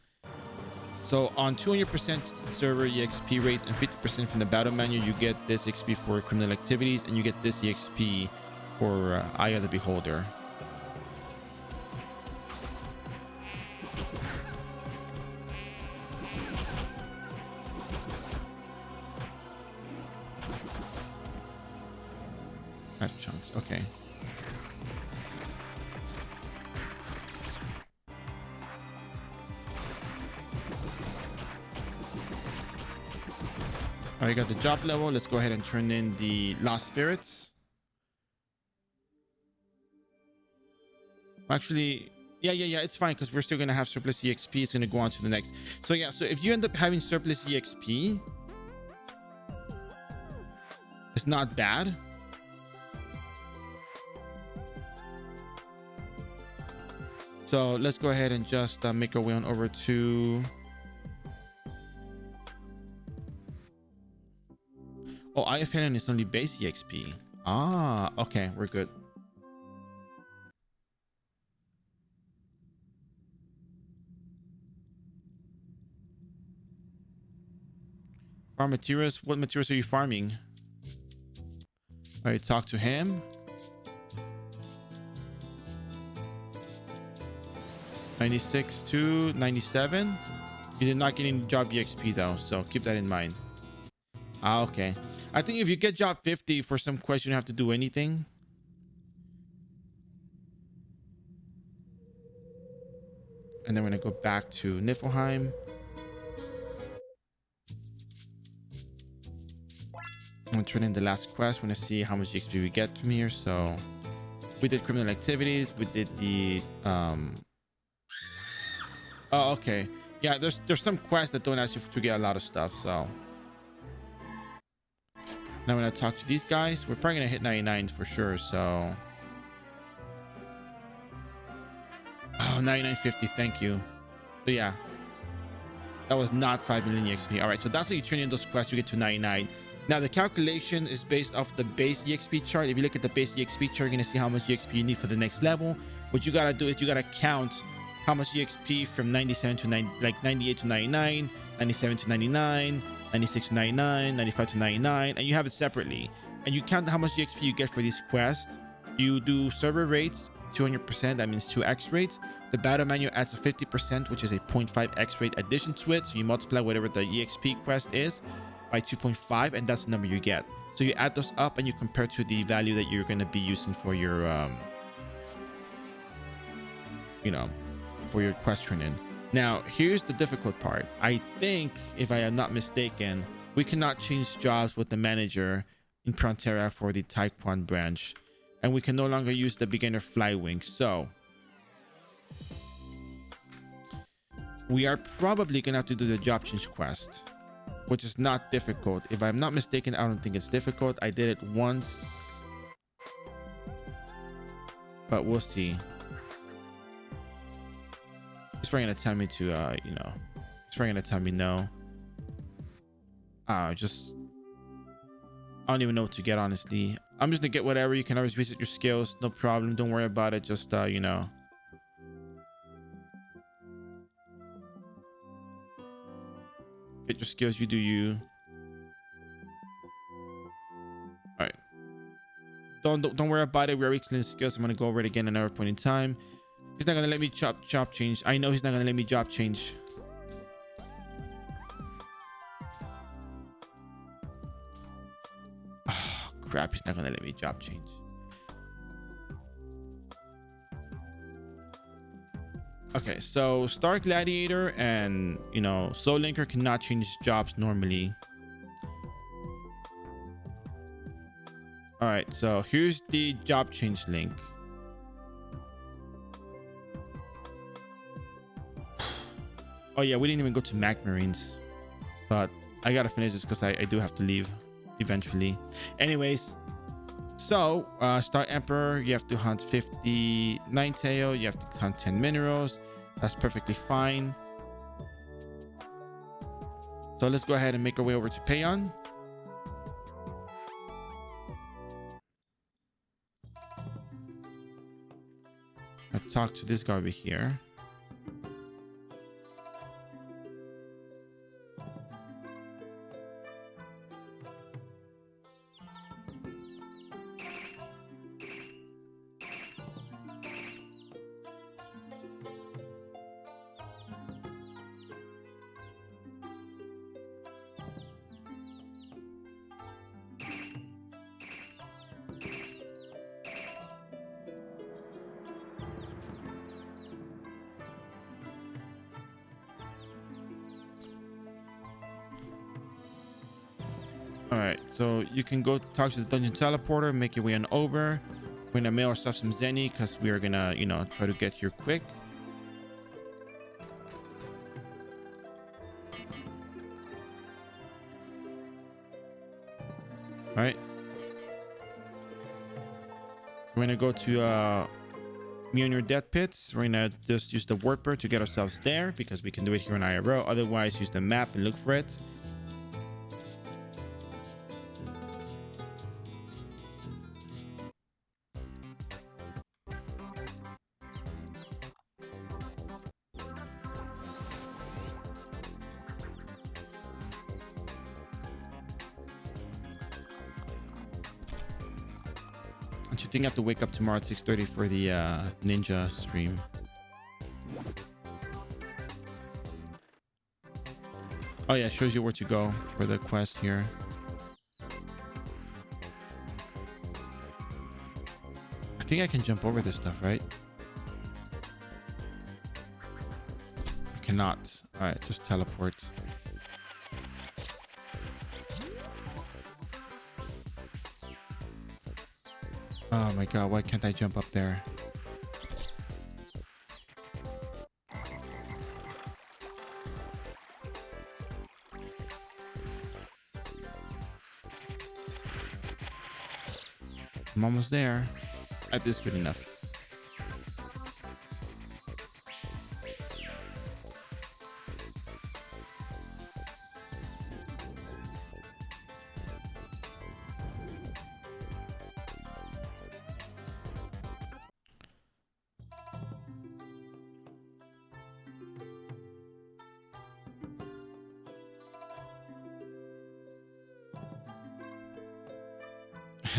So on 200% server EXP rates and 50% from the battle menu, you get this XP for criminal activities, and you get this EXP for Eye of the Beholder. Five chunks, okay. All right, got the job level. Let's go ahead and turn in the Lost Spirits. Actually, yeah, it's fine, because we're still gonna have surplus EXP. It's gonna go on to the next. So yeah, so if you end up having surplus EXP, it's not bad. So let's go ahead and just make our way on over to. Oh, Goliath Helen is only base EXP. Ah, okay, we're good. Farm materials. What materials are you farming? All right, talk to him. 96 to 97. You did not get any job EXP though, so keep that in mind. Ah, okay. I think if you get job 50 for some quest, you don't have to do anything. And then we're gonna go back to Niflheim. I'm gonna turn in the last quest. We're gonna see how much XP we get from here. So we did criminal activities. We did the oh, okay. Yeah, there's some quests that don't ask you to get a lot of stuff. So now I'm gonna talk to these guys. We're probably gonna hit 99 for sure. So oh, 99.50. Thank you. So yeah, that was not 5 million EXP. All right, so that's how you turn in those quests. You get to 99. Now the calculation is based off the base EXP chart. If you look at the base EXP chart, you're gonna see how much EXP you need for the next level. What you gotta do is you gotta count how much EXP from 97 to 9, like 98 to 99, 97 to 99, 96 to 99, 95 to 99, and you have it separately. And you count how much EXP you get for these quests. You do server rates 200%. That means 2x rates. The battle manual adds a 50%, which is a 0.5x rate addition to it. So you multiply whatever the EXP quest is by 2.5, and that's the number you get. So you add those up and you compare to the value that you're going to be using for your for your quest training. Now here's the difficult part. I think, if I am not mistaken, we cannot change jobs with the manager in Frontera for the Taekwon branch, and we can no longer use the beginner flywing. So we are probably gonna have to do the job change quest, which is not difficult. If I'm not mistaken, I don't think it's difficult. I did it once, but we'll see. He's probably gonna tell me to, he's probably gonna tell me no. I don't even know what to get, honestly. I'm just gonna get whatever. You can always reset your skills, no problem. Don't worry about it. Just, get your skills. You do you. All right. Don't worry about it. We're weakling skills. I'm gonna go over it again at another point in time. He's not gonna let me job change. I know he's not gonna let me job change. Oh crap! He's not gonna let me job change. Okay, so Star Gladiator and Soul Linker cannot change jobs normally. All right, so here's the job change link. Oh yeah, we didn't even go to Mac Marines, but I gotta finish this because I do have to leave eventually. Anyways, so Star Emperor, you have to hunt 50 Ninetail, you have to hunt 10 minerals. That's perfectly fine. So let's go ahead and make our way over to Payon. I talk to this guy over here. All right, so you can go talk to the dungeon teleporter, make your way on over. We're gonna mail ourselves some Zenny because we are gonna, try to get here quick. All right, we're gonna go to Mjolnir Death Pits. We're gonna just use the warper to get ourselves there because we can do it here in iRO. Otherwise, use the map and look for it. Do you think I have to wake up tomorrow at 6:30 for the ninja stream? Oh yeah, it shows you where to go for the quest here. I think I can jump over this stuff, right? I cannot. All right, just teleport. Oh my god, why can't I jump up there? I'm almost there. That is good enough.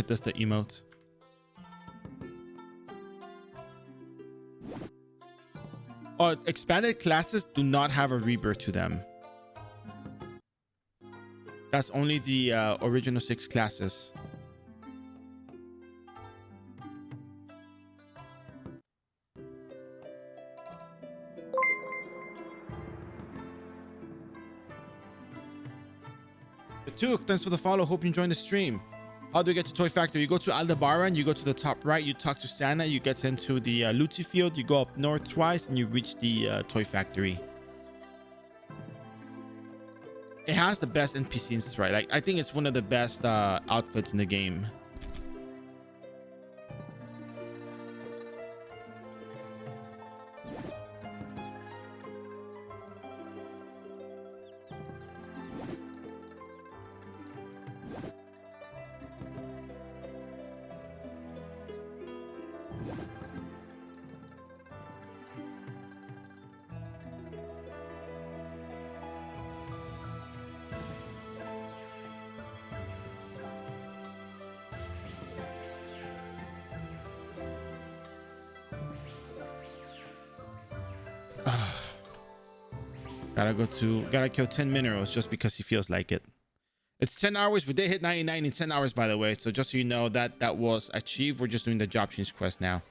That's the emote. Oh, expanded classes do not have a rebirth to them. That's only the original 6 classes. Tuk, thanks for the follow. Hope you enjoying the stream. How do you get to Toy Factory? You go to Aldebaran, you go to the top right, you talk to Santa, you get into the Luti field, you go up north twice, and you reach the Toy Factory. It has the best NPC in Sprite. Like, I think it's one of the best outfits in the game. Gotta kill 10 minerals just because he feels like it. It's 10 hours. We did hit 99 in 10 hours, by the way. So just so you know, that was achieved. We're just doing the job change quest now.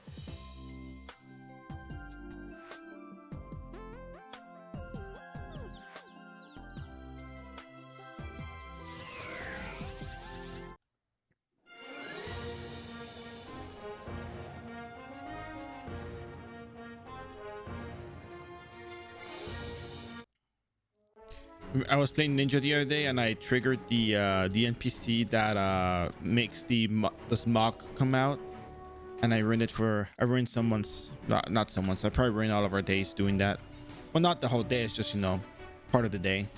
I was playing Ninja the other day and I triggered the NPC that makes the smog come out, and I ruined someone's, not someone's, I probably ruined all of our days doing that. Well, not the whole day, it's just, you know, part of the day.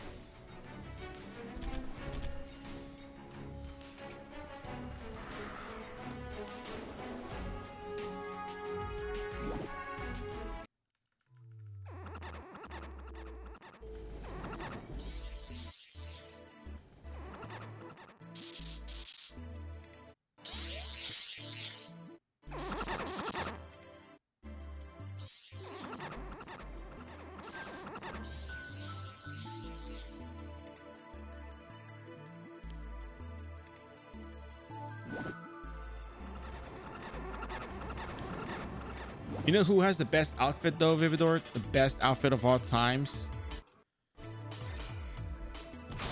You know who has the best outfit though, Vividor? The best outfit of all times.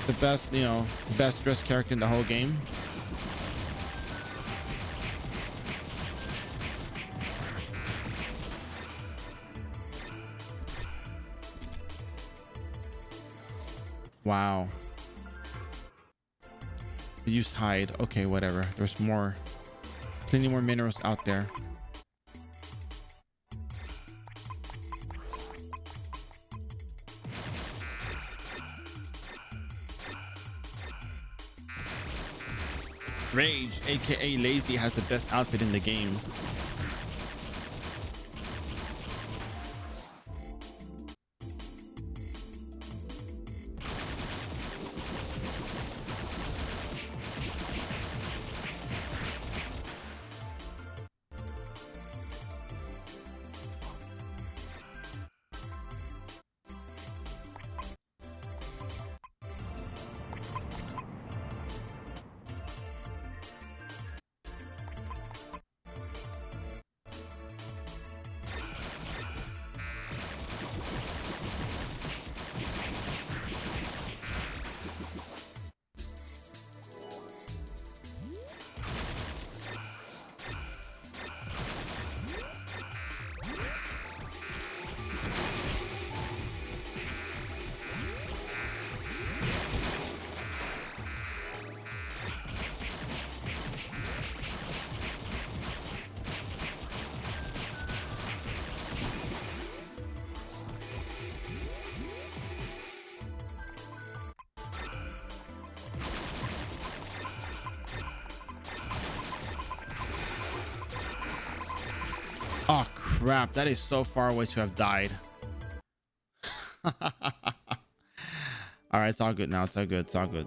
The best, you know, best dressed character in the whole game. Wow. Use hide. Okay, whatever. There's more. Plenty more minerals out there. Rage, aka Lazy, has the best outfit in the game. Oh crap, that is so far away to have died. All right, it's all good now. It's all good. It's all good.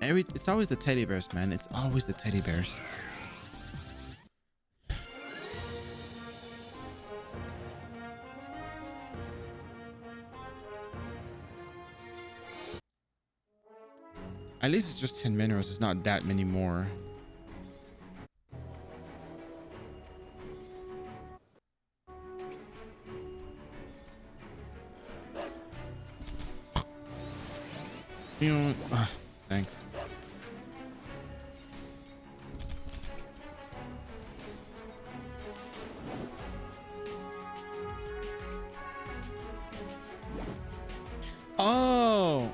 It's always the teddy bears, man. It's always the teddy bears. At least it's just 10 minerals. It's not that many more. You know what? Thanks. Oh.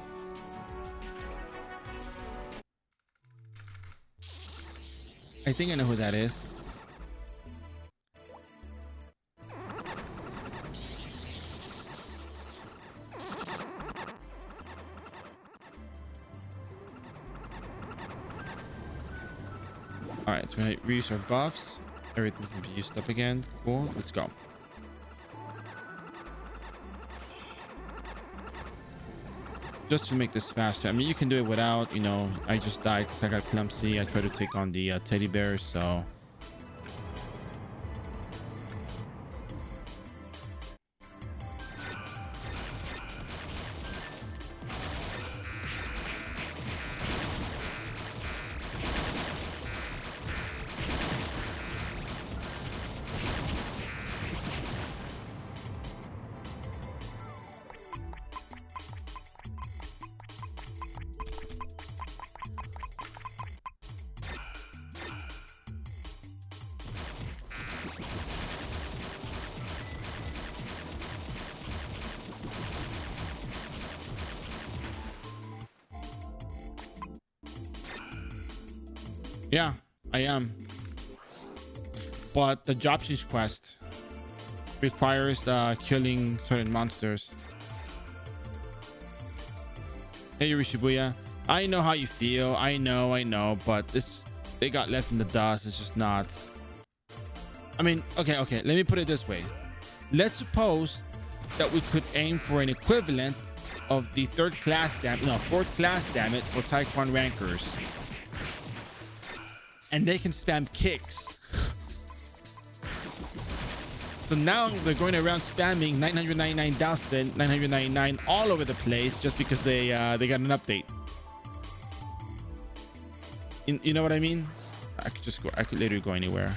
I think I know who that is. All right, so we're gonna reuse our buffs. Everything's gonna be used up again. Cool. Let's go. Just to make this faster. I mean, you can do it without, you know, I just died because I got clumsy. I tried to take on the teddy bears, so. Yeah, I am. But the job change quest requires killing certain monsters. Hey, Yuri Shibuya. I know how you feel. I know. But they got left in the dust. It's just not. I mean, okay. Let me put it this way. Let's suppose that we could aim for an equivalent of the fourth class damage for Taekwon rankers. And they can spam kicks. So now they're going around spamming 999,000, 999 all over the place just because they got an update. You know what I mean? I could literally go anywhere.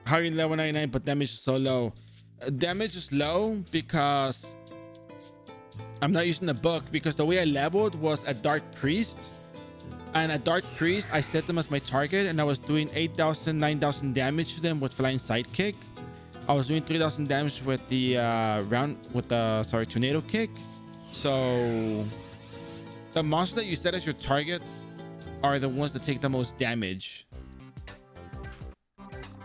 How are you level 99 but damage is so low? Damage is low because I'm not using the book, because the way I leveled was a Dark Priest, and a Dark Priest I set them as my target, and I was doing 8,000 9,000 damage to them with Flying Sidekick. I was doing 3,000 damage with the Tornado Kick. So the monsters that you set as your target are the ones that take the most damage.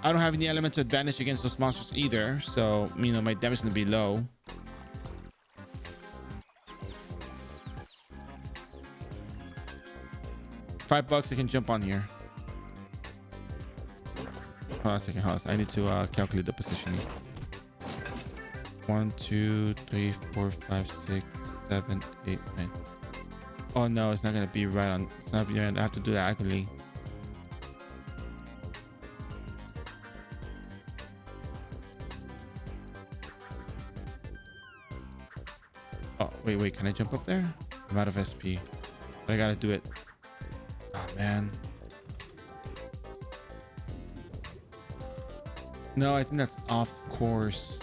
I don't have any elemental advantage against those monsters either, so you know my damage is gonna be low. $5 I can jump on here. Hold on a second, I need to calculate the positioning. 1 2 3 4 5 6 7 8 9. Oh no, it's not gonna be right on. It's not gonna be right. I have to do that accurately. Oh, wait, can I jump up there? I'm out of SP. But I gotta do it. Oh, man. No, I think that's off course.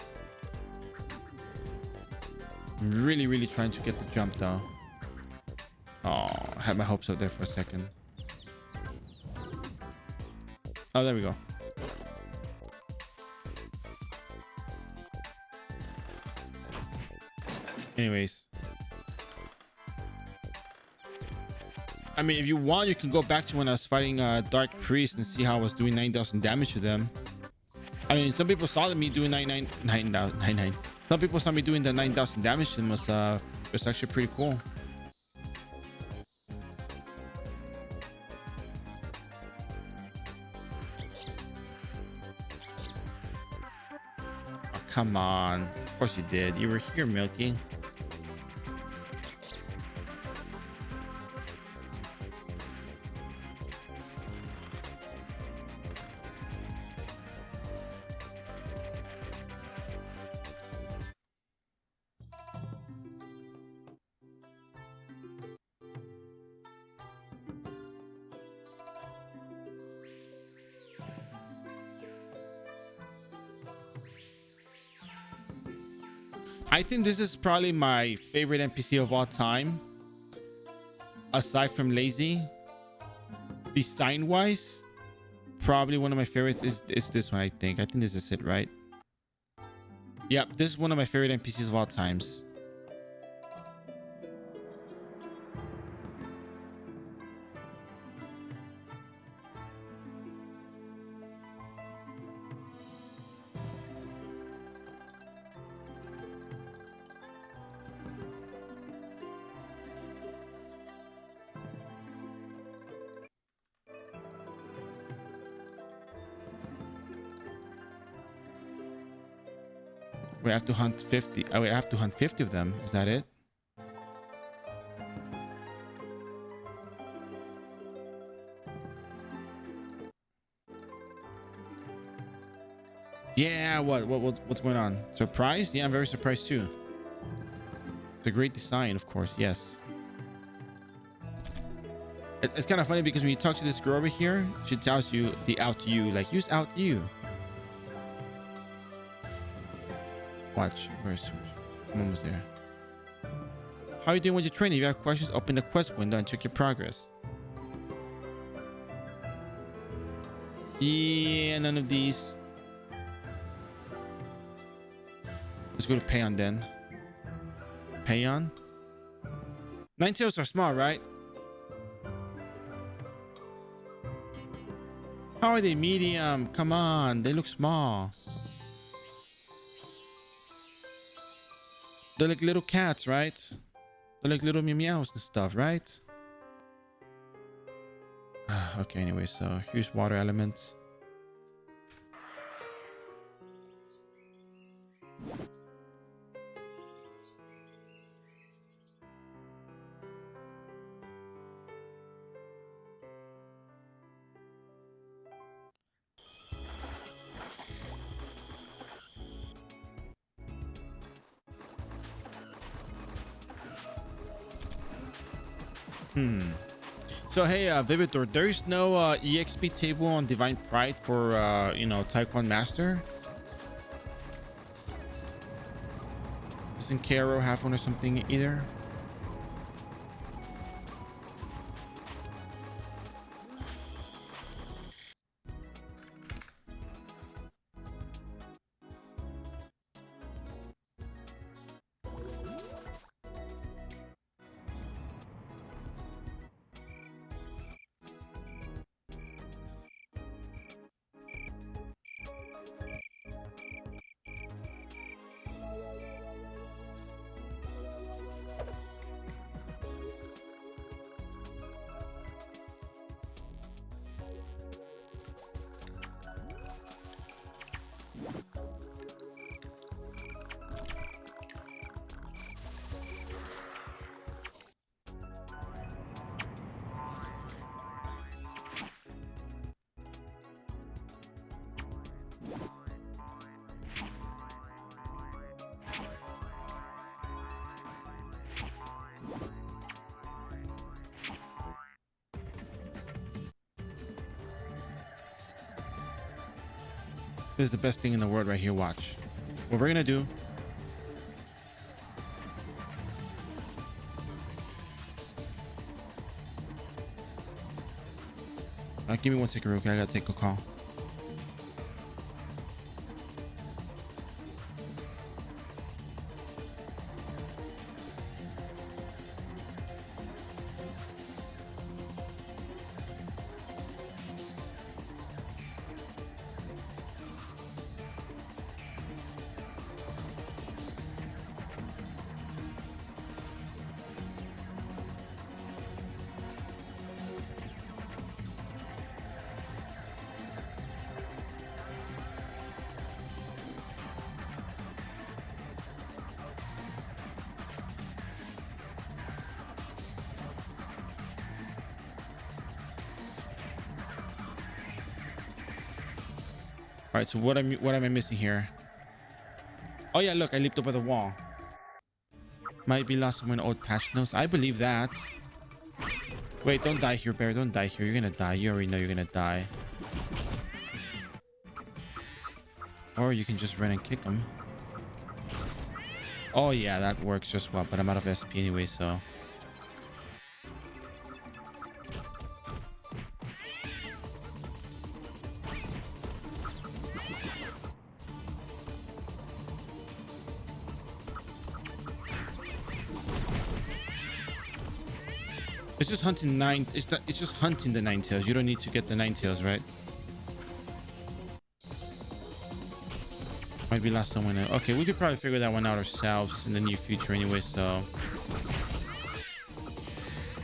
I'm really trying to get the jump, though. Oh, I had my hopes up there for a second. Oh, there we go. Anyways, I mean, if you want, you can go back to when I was fighting Dark Priest and see how I was doing 9,000 damage to them. I mean, some people saw me doing 9,000. Some people saw me doing the 9,000 damage to them. Was actually pretty cool. Oh, come on. Of course you did. You were here, Milky. I think this is probably my favorite NPC of all time. Aside from Lazy. Design wise, probably one of my favorites is this one, I think. I think this is it, right? Yep, this is one of my favorite NPCs of all times. We have to hunt 50. Oh, we have to hunt 50 of them. Is that it? Yeah, what's going on? Surprised? Yeah, I'm very surprised too. It's a great design, of course. Yes. It's kind of funny because when you talk to this girl over here, she tells you the out you, like use out you. Watch. Where's someone was there? How are you doing with your training? If you have questions, open the quest window and check your progress. Yeah, none of these. Let's go to Payon then. Payon? Ninetales are small, right? How are they medium? Come on, they look small. They're like little cats, right? They're like little meows and stuff, right? Okay, anyway, so here's water elements. So hey, Vividor, there is no EXP table on Divine Pride for Taekwon Master. Doesn't iRO have one or something either? This is the best thing in the world right here. Watch. What we're gonna do. Give me 1 second, real quick. I gotta take a call. right, so what am I missing here? Oh yeah, look, I leaped over the wall. Might be lost somewhere in old patch notes. I believe that. Wait, don't die here, Bear. Don't die here. You're gonna die. You already know you're gonna die. Or you can just run and kick him. Oh yeah, that works just well. But I'm out of SP anyway, so. It's just hunting nine. It's just hunting the nine tails. You don't need to get the nine tails, right? Might be lost somewhere now. Okay, we could probably figure that one out ourselves in the near future anyway, so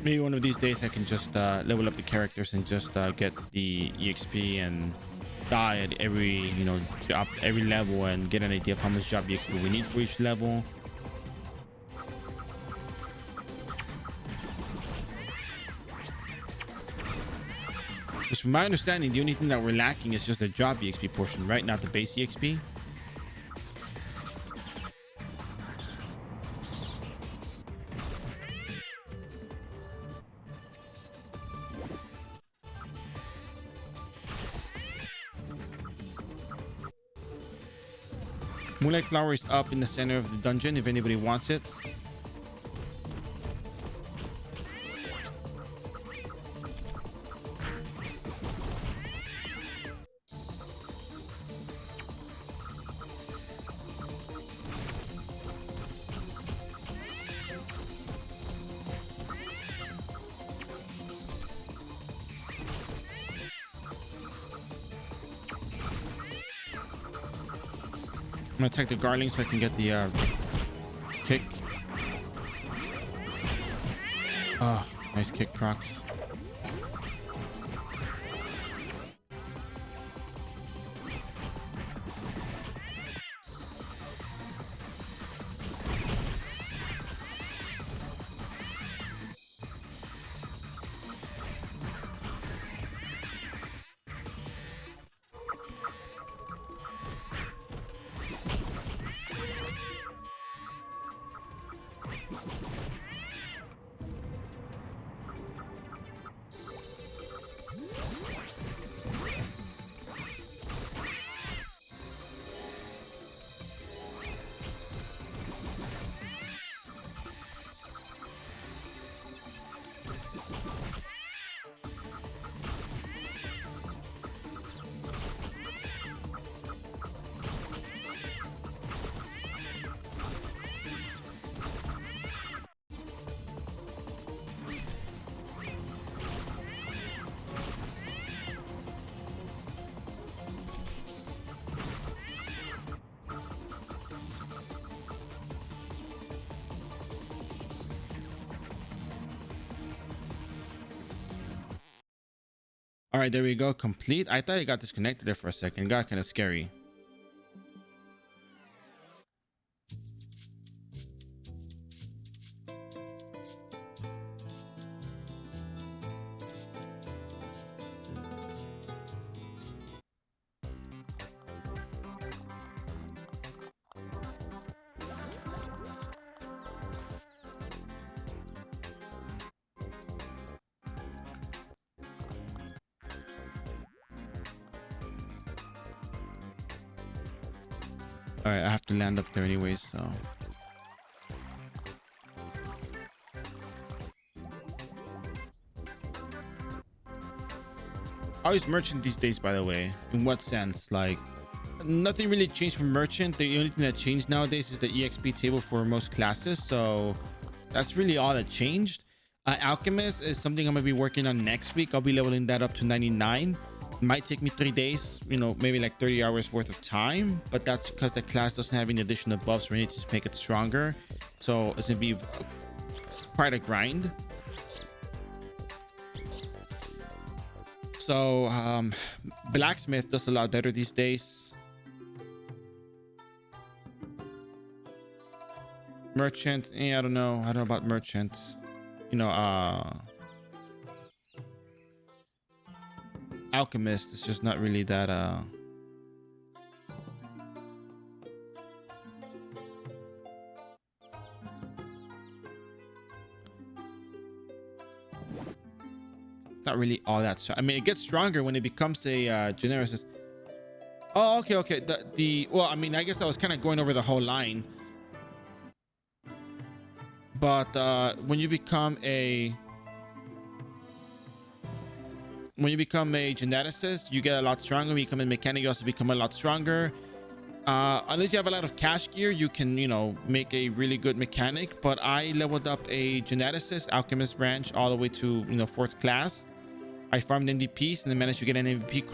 maybe one of these days I can just level up the characters and just get the EXP and die at every, you know, job, every level, and get an idea of how much job EXP we need for each level. Because from my understanding, the only thing that we're lacking is just the job EXP portion, right? Not the base EXP. Moonlight Flower is up in the center of the dungeon if anybody wants it. I'm gonna attack the Garling so I can get the kick. Oh, nice kick, Prox. All right, there we go. Complete. I thought it got disconnected there for a second. It got kind of scary. All right, I have to land up there anyways, so. How is merchant these days, by the way? In what sense? Like, nothing really changed from merchant. The only thing that changed nowadays is the EXP table for most classes, so that's really all that changed. Alchemist is something I'm gonna be working on next week. I'll be leveling that up to 99. It might take me 3 days, you know, maybe like 30 hours worth of time, but that's because the class doesn't have any additional buffs or anything to make it stronger, so it's gonna be quite a grind. So blacksmith does a lot better these days. Merchant, I don't know about merchants, you know. Alchemist is just not really that not really all that strong. I mean, it gets stronger when it becomes a genericist. Oh, okay. Well, I mean, I guess I was kind of going over the whole line. But when you become a geneticist, you get a lot stronger. When you become a mechanic, you also become a lot stronger. Unless you have a lot of cash gear, you can, make a really good mechanic. But I leveled up a geneticist, alchemist branch, all the way to 4th class. I farmed MVPs and then managed to get an MVP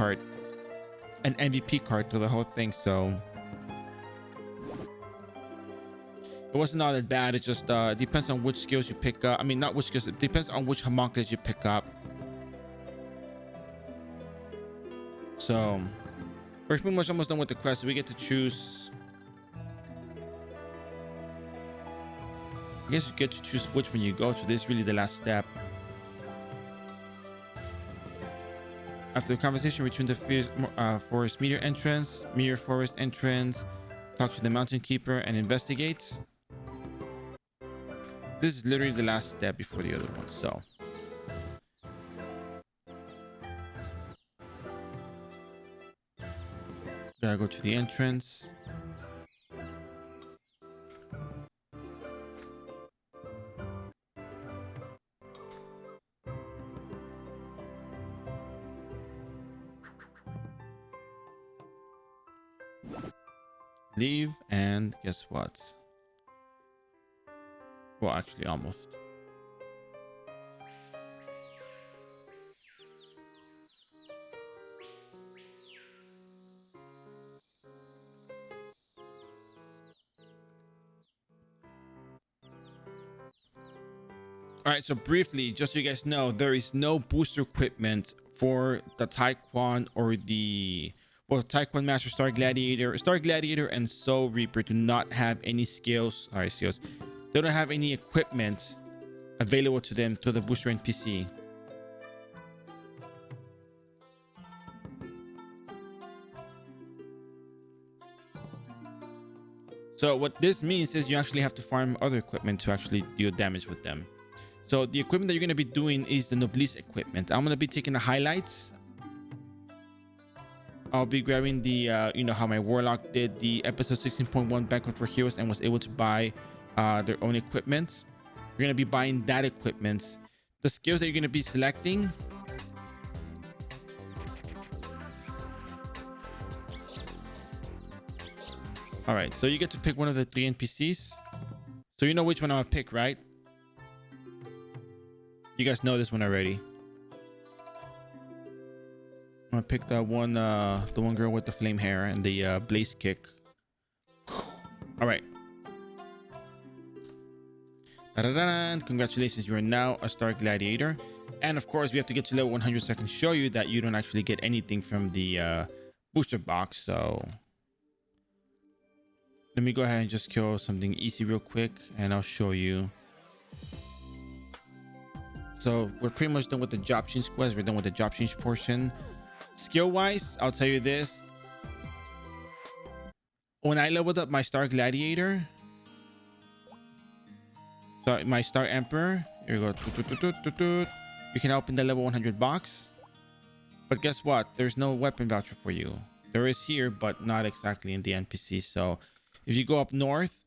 card to the whole thing. So it wasn't all that bad. It just depends on which skills you pick up. I mean, not which skills. It depends on which homunculus you pick up. So we're pretty much almost done with the quest. We get to choose. I guess you get to choose which one you go to. This is really the last step. After the conversation, return to forest meteor forest entrance, talk to the mountain keeper, and investigate. This is literally the last step before the other one. So gotta go to the entrance. Leave, and guess what? Well, actually, almost. All right, so briefly, just so you guys know, there is no booster equipment for the Taekwon or the Taekwon Master Star Gladiator and Soul Reaper do not have any skills. All right, skills. They don't have any equipment available to them to the booster NPC. So what this means is you actually have to farm other equipment to actually deal damage with them. So the equipment that you're going to be doing is the Noblesse equipment. I'm going to be taking the highlights. I'll be grabbing the, how my Warlock did the episode 16.1 Banquet for Heroes and was able to buy their own equipment. You're going to be buying that equipment. The skills that you're going to be selecting. All right, so you get to pick one of the 3 NPCs. So you know which one I'm going to pick, right? You guys know this one already. I'm gonna pick the one girl with the flame hair and the blaze kick. All right. Congratulations, you are now a Star Gladiator. And of course, we have to get to level 100 so I can show you that you don't actually get anything from the booster box. So let me go ahead and just kill something easy real quick and I'll show you. So we're pretty much done with the job change quest. We're done with the job change portion. Skill wise, I'll tell you this. When I leveled up my Star Gladiator, so my Star Emperor, here we go. You can open the level 100 box. But guess what? There's no weapon voucher for you. There is here, but not exactly in the NPC. So if you go up north,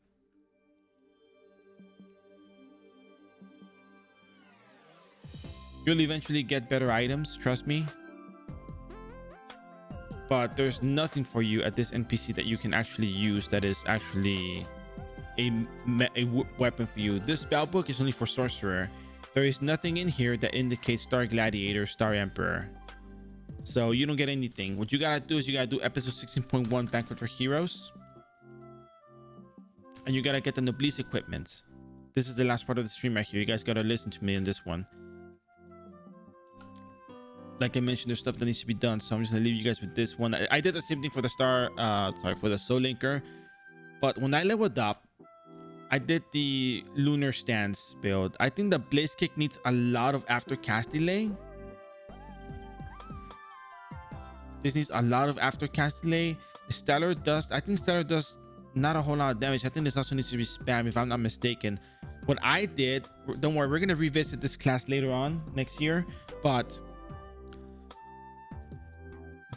you'll eventually get better items, trust me. But there's nothing for you at this NPC that you can actually use that is actually a weapon for you. This spell book is only for sorcerer. There is nothing in here that indicates Star Gladiator, Star Emperor. So you don't get anything. What you gotta do is you gotta do episode 16.1 Banquet for Heroes. And you gotta get the Noblesse equipment. This is the last part of the stream right here. You guys gotta listen to me in this one. Like I mentioned, there's stuff that needs to be done, so I'm just gonna leave you guys with this one. I did the same thing for the for the Soul Linker, but when I leveled up, I did the Lunar Stance build. I think the Blaze Kick needs a lot of after cast delay. This needs a lot of after cast delay. Stellar Dust, I think Stellar Dust not a whole lot of damage. I think this also needs to be spam if I'm not mistaken. What I did, don't worry, we're gonna revisit this class later on next year, but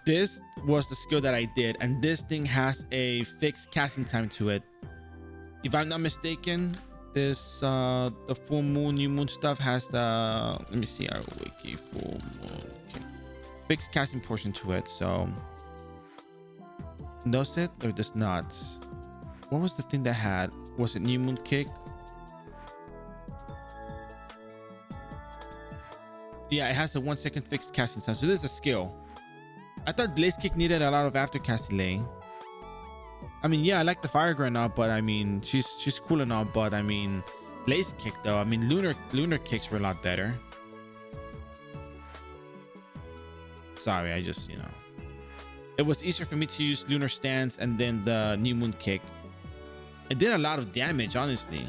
this was the skill that I did, and this thing has a fixed casting time to it. If I'm not mistaken, this the full moon, new moon stuff has the, let me see, our wiki, full moon, okay, fixed casting portion to it. So does it or does not? What was the thing that had? Was it new moon kick? Yeah, it has a 1 second fixed casting time. So this is a skill. I thought Blaze Kick needed a lot of aftercast delay. I mean, yeah, I like the Fire Granite, but I mean, she's cool and all, but I mean, Blaze Kick though, I mean, lunar kicks were a lot better. Sorry, I just, you know, it was easier for me to use Lunar Stance and then the New Moon Kick. It did a lot of damage, honestly.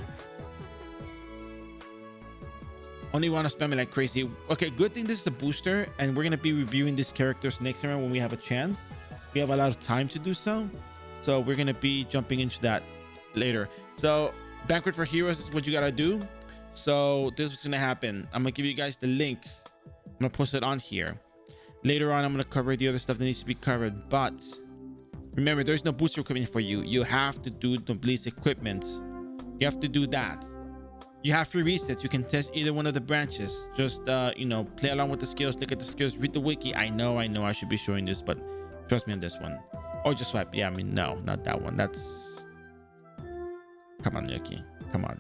Only want to spam it like crazy. Okay, good thing this is a booster, and we're gonna be reviewing these characters next round when we have a chance. We have a lot of time to do so, so we're gonna be jumping into that later. So Banquet for Heroes is what you gotta do. So this is what's gonna happen. I'm gonna give you guys the link. I'm gonna post it on here. Later on, I'm gonna cover the other stuff that needs to be covered, but remember, there's no booster equipment for you. You have to do the Blaze equipment. You have to do that. You have free resets. You can test either one of the branches. Just you know, play along with the skills, look at the skills, read the wiki. I know I should be showing this, but trust me on this one. Or just swipe. Yeah, I mean, no, not that one. That's, come on, Yuki, come on.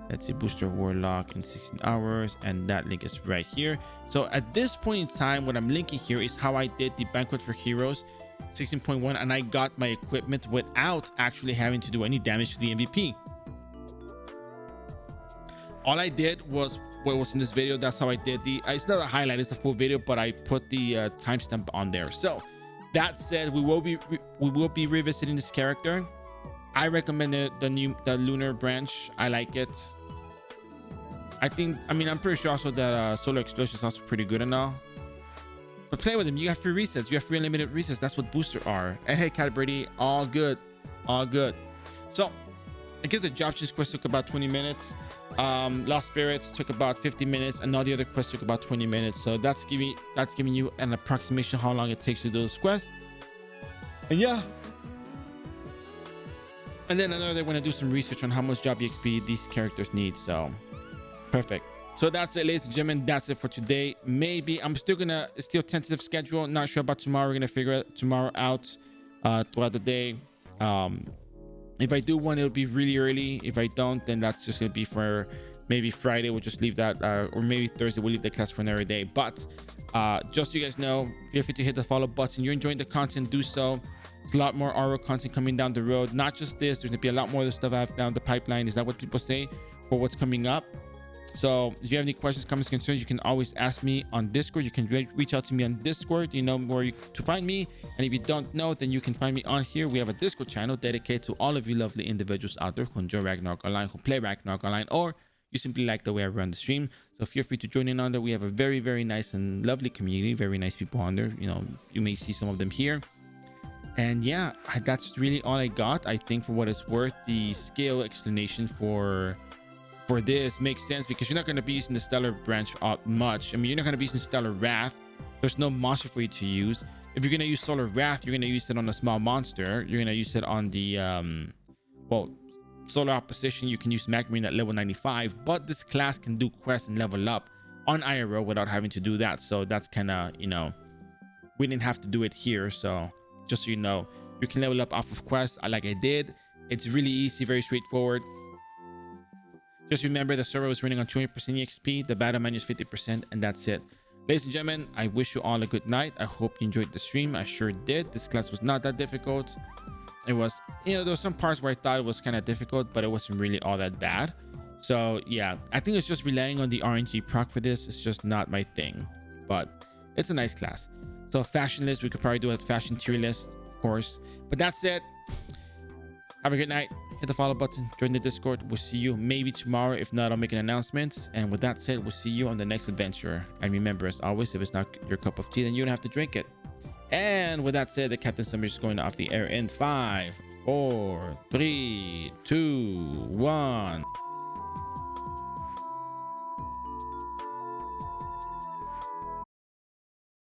Let's see, booster warlock in 16 hours, and that link is right here. So at this point in time, what I'm linking here is how I did the Banquet for Heroes 16.1, and I got my equipment without actually having to do any damage to the MVP. All I did was what was in this video. That's how I did the, it's not a highlight, it's the full video, but I put the timestamp on there. So that said, we will be revisiting this character. I recommend the lunar branch. I like it. I mean, I'm pretty sure also that solar explosion is also pretty good and all, but play with them. You have free resets, you have free unlimited resets. That's what boosters are. And hey, Cat Brady, all good, all good. So I guess the job chase quest took about 20 minutes. Lost Spirits took about 50 minutes, and all the other quests took about 20 minutes. So that's giving you an approximation how long it takes to do those quests. And yeah, and then another, they want to do some research on how much job EXP these characters need. So perfect. So that's it, ladies and gentlemen. That's it for today. Maybe I'm still tentative schedule, not sure about tomorrow. We're gonna figure tomorrow out throughout the day. If I do one, it'll be really early. If I don't, then that's just gonna be for maybe Friday. We'll just leave that, or maybe Thursday we'll leave the class for another day. But just so you guys know, feel free to hit the follow button. You're enjoying the content, do so. There's a lot more iRO content coming down the road. Not just this, there's gonna be a lot more of the stuff I have down the pipeline. Is that what people say for what's coming up? So if you have any questions, comments, concerns, you can always ask me on Discord. You can reach out to me on Discord. You know where to find me. And if you don't know, then you can find me on here. We have a Discord channel dedicated to all of you lovely individuals out there who enjoy Ragnarok Online, who play Ragnarok Online, or you simply like the way I run the stream. So feel free to join in on there. We have a very, very nice and lovely community. Very nice people on there. You know, you may see some of them here. And yeah, that's really all I got. I think for what it's worth, the scale explanation for this makes sense, because you're not going to be using the Stellar branch much. I mean, you're not going to be using Stellar Wrath. There's no monster for you to use. If you're going to use Solar Wrath, you're going to use it on a small monster. You're going to use it on the well, Solar Opposition. You can use Magmarine at level 95, but this class can do quests and level up on iRO without having to do that. So that's kind of, you know, we didn't have to do it here. So just so you know, you can level up off of quests like I did. It's really easy, very straightforward. Just remember, the server was running on 20% EXP, the battle menu is 50%, and that's it. Ladies and gentlemen, I wish you all a good night. I hope you enjoyed the stream. I sure did. This class was not that difficult. It was, you know, there were some parts where I thought it was kind of difficult, but it wasn't really all that bad. So yeah, I think it's just relying on the RNG proc for this. It's just not my thing, but it's a nice class. So fashion list, we could probably do a fashion tier list, of course. But that's it. Have a good night. Hit the follow button, join the Discord. We'll see you maybe tomorrow. If not, I'll make an announcement. And with that said, we'll see you on the next adventure. And remember, as always, if it's not your cup of tea, then you don't have to drink it. And with that said, the Captain Summer is going off the air in 5, 4, 3, 2, 1.